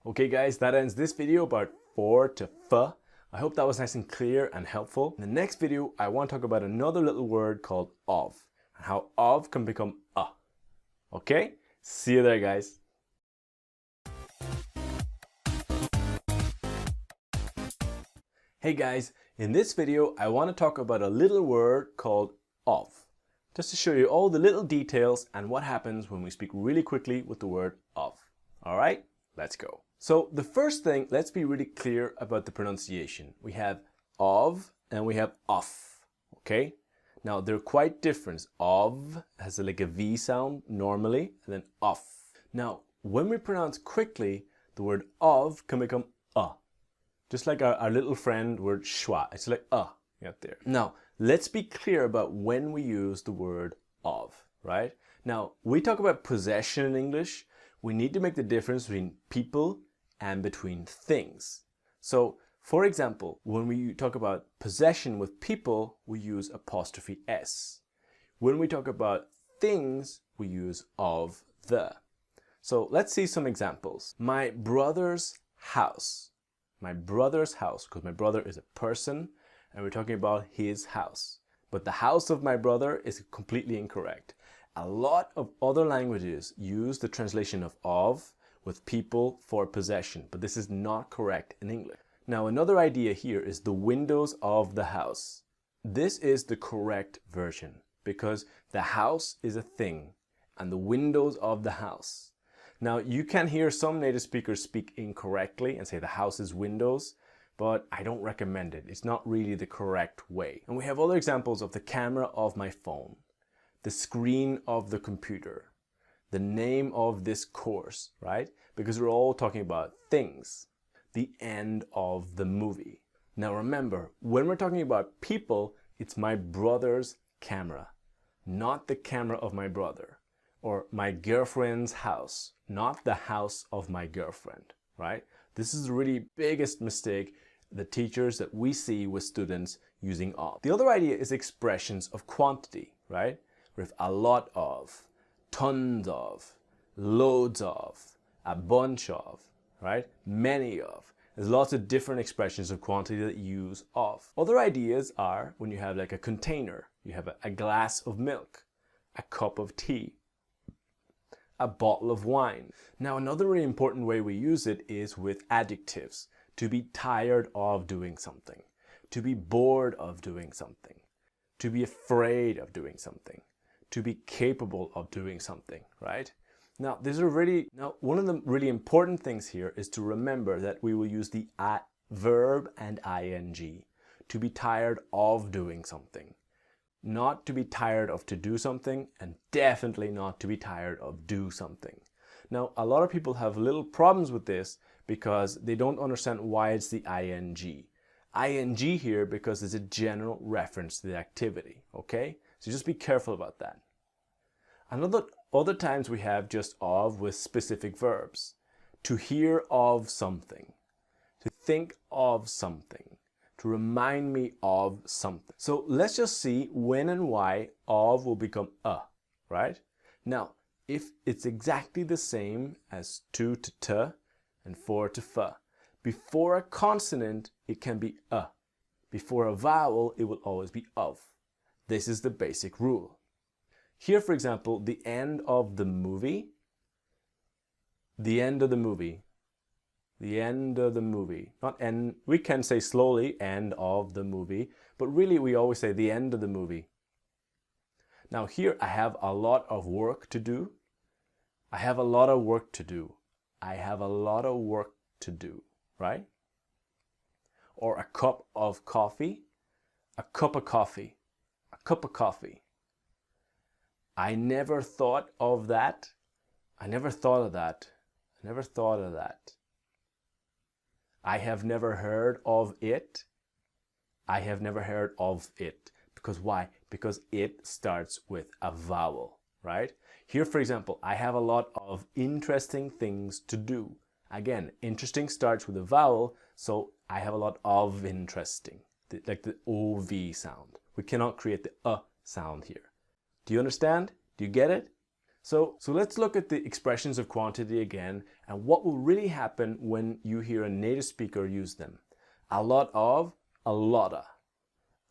Okay guys, that ends this video about for to fa. I hope that was nice and clear and helpful. In the next video, I want to talk about another little word called of, and how of can become a. Okay? See you there, guys. Hey guys, in this video, I want to talk about a little word called of, just to show you all the little details and what happens when we speak really quickly with the word of. All right, let's go. So the first thing, let's be really clear about the pronunciation. We have of and we have of, okay? Now they're quite different. Of has like a V sound normally, and then of. Now, when we pronounce quickly, the word of can become just like our little friend word schwa. It's like out there. Now, let's be clear about when we use the word of, right? Now, we talk about possession in English. We need to make the difference between people and between things. So, for example, when we talk about possession with people, we use apostrophe S. When we talk about things, we use of, the. So let's see some examples. My brother's house. My brother's house, because my brother is a person and we're talking about his house. But the house of my brother is completely incorrect. A lot of other languages use the translation of with people for possession, but this is not correct in English. Now, another idea here is the windows of the house. This is the correct version because the house is a thing and the windows of the house. Now, you can hear some native speakers speak incorrectly and say the house is windows, but I don't recommend it. It's not really the correct way. And we have other examples of the camera of my phone, the screen of the computer, the name of this course, right? Because we're all talking about things. The end of the movie. Now remember, when we're talking about people, it's my brother's camera, not the camera of my brother. Or my girlfriend's house, not the house of my girlfriend, right? This is the really biggest mistake the teachers that we see with students using of. The other idea is expressions of quantity, right? With a lot of, tons of, loads of, a bunch of, right? Many of. There's lots of different expressions of quantity that use of. Other ideas are when you have like a container, you have a glass of milk, a cup of tea, a bottle of wine. Now, another really important way we use it is with adjectives. To be tired of doing something, to be bored of doing something, to be afraid of doing something, to be capable of doing something, right? Now, one of the really important things here is to remember that we will use the verb and ing. To be tired of doing something. Not to be tired of to do something, and definitely not to be tired of do something. Now, a lot of people have little problems with this because they don't understand why it's the ing. Ing here because it's a general reference to the activity, okay? So just be careful about that. Other times we have just of with specific verbs. To hear of something, to think of something, to remind me of something. So let's just see when and why of will become a, right? Now, if it's exactly the same as to and for to f, before a consonant, it can be a. Before a vowel, it will always be of. This is the basic rule. Here, for example, the end of the movie, the end of the movie, the end of the movie. Not end, we can say slowly, end of the movie, but really we always say the end of the movie. Now here I have a lot of work to do. I have a lot of work to do. I have a lot of work to do, right? Or a cup of coffee, a cup of coffee, a cup of coffee. I never thought of that. I never thought of that. I never thought of that. I have never heard of it. I have never heard of it. Because why? Because it starts with a vowel, right? Here, for example, I have a lot of interesting things to do. Again, interesting starts with a vowel, so I have a lot of interesting, like the OV sound. We cannot create the sound here. Do you understand? Do you get it? So let's look at the expressions of quantity again and what will really happen when you hear a native speaker use them. A lot of, a lotta.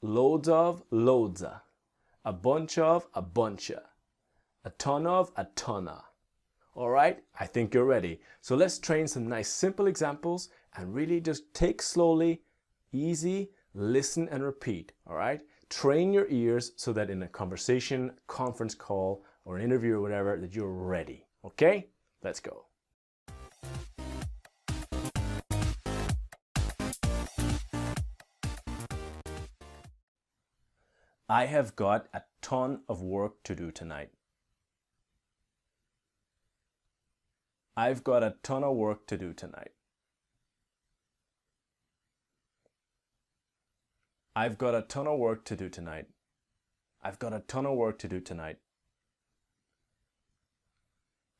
Loads of, loadsa. A bunch of, a buncha. A ton of, a tonna. All right, I think you're ready. So let's train some nice simple examples and really just take slowly, easy, listen and repeat, all right? Train your ears so that in a conversation, conference call, or an interview or whatever, that you're ready, okay? Let's go. I have got a ton of work to do tonight. I've got a ton of work to do tonight. I've got a ton of work to do tonight. I've got a ton of work to do tonight.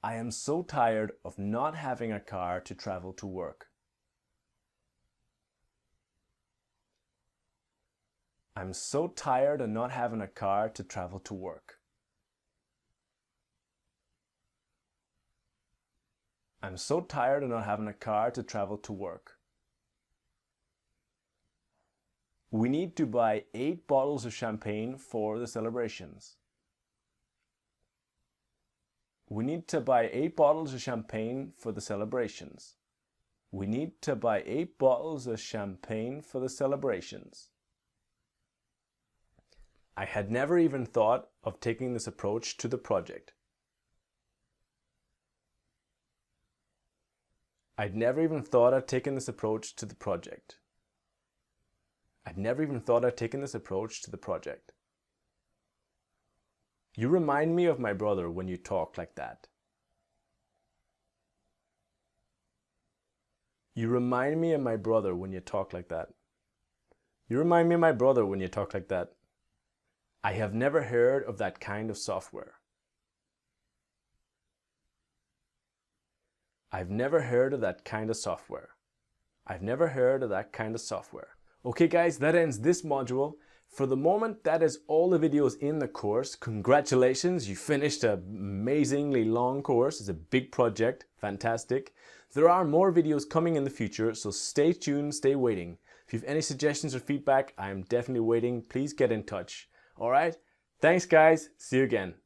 I am so tired of not having a car to travel to work. I'm so tired of not having a car to travel to work. I'm so tired of not having a car to travel to work. We need to buy 8 bottles of champagne for the celebrations. We need to buy 8 bottles of champagne for the celebrations. We need to buy 8 bottles of champagne for the celebrations. I had never even thought of taking this approach to the project. I'd never even thought of taking this approach to the project. I'd never even thought of taking this approach to the project. You remind me of my brother when you talk like that. You remind me of my brother when you talk like that. You remind me of my brother when you talk like that. I have never heard of that kind of software. I've never heard of that kind of software. I've never heard of that kind of software. Okay guys, that ends this module. For the moment, that is all the videos in the course. Congratulations, you finished an amazingly long course. It's a big project, fantastic. There are more videos coming in the future, so stay tuned, stay waiting. If you have any suggestions or feedback, I am definitely waiting. Please get in touch. All right, thanks guys, see you again.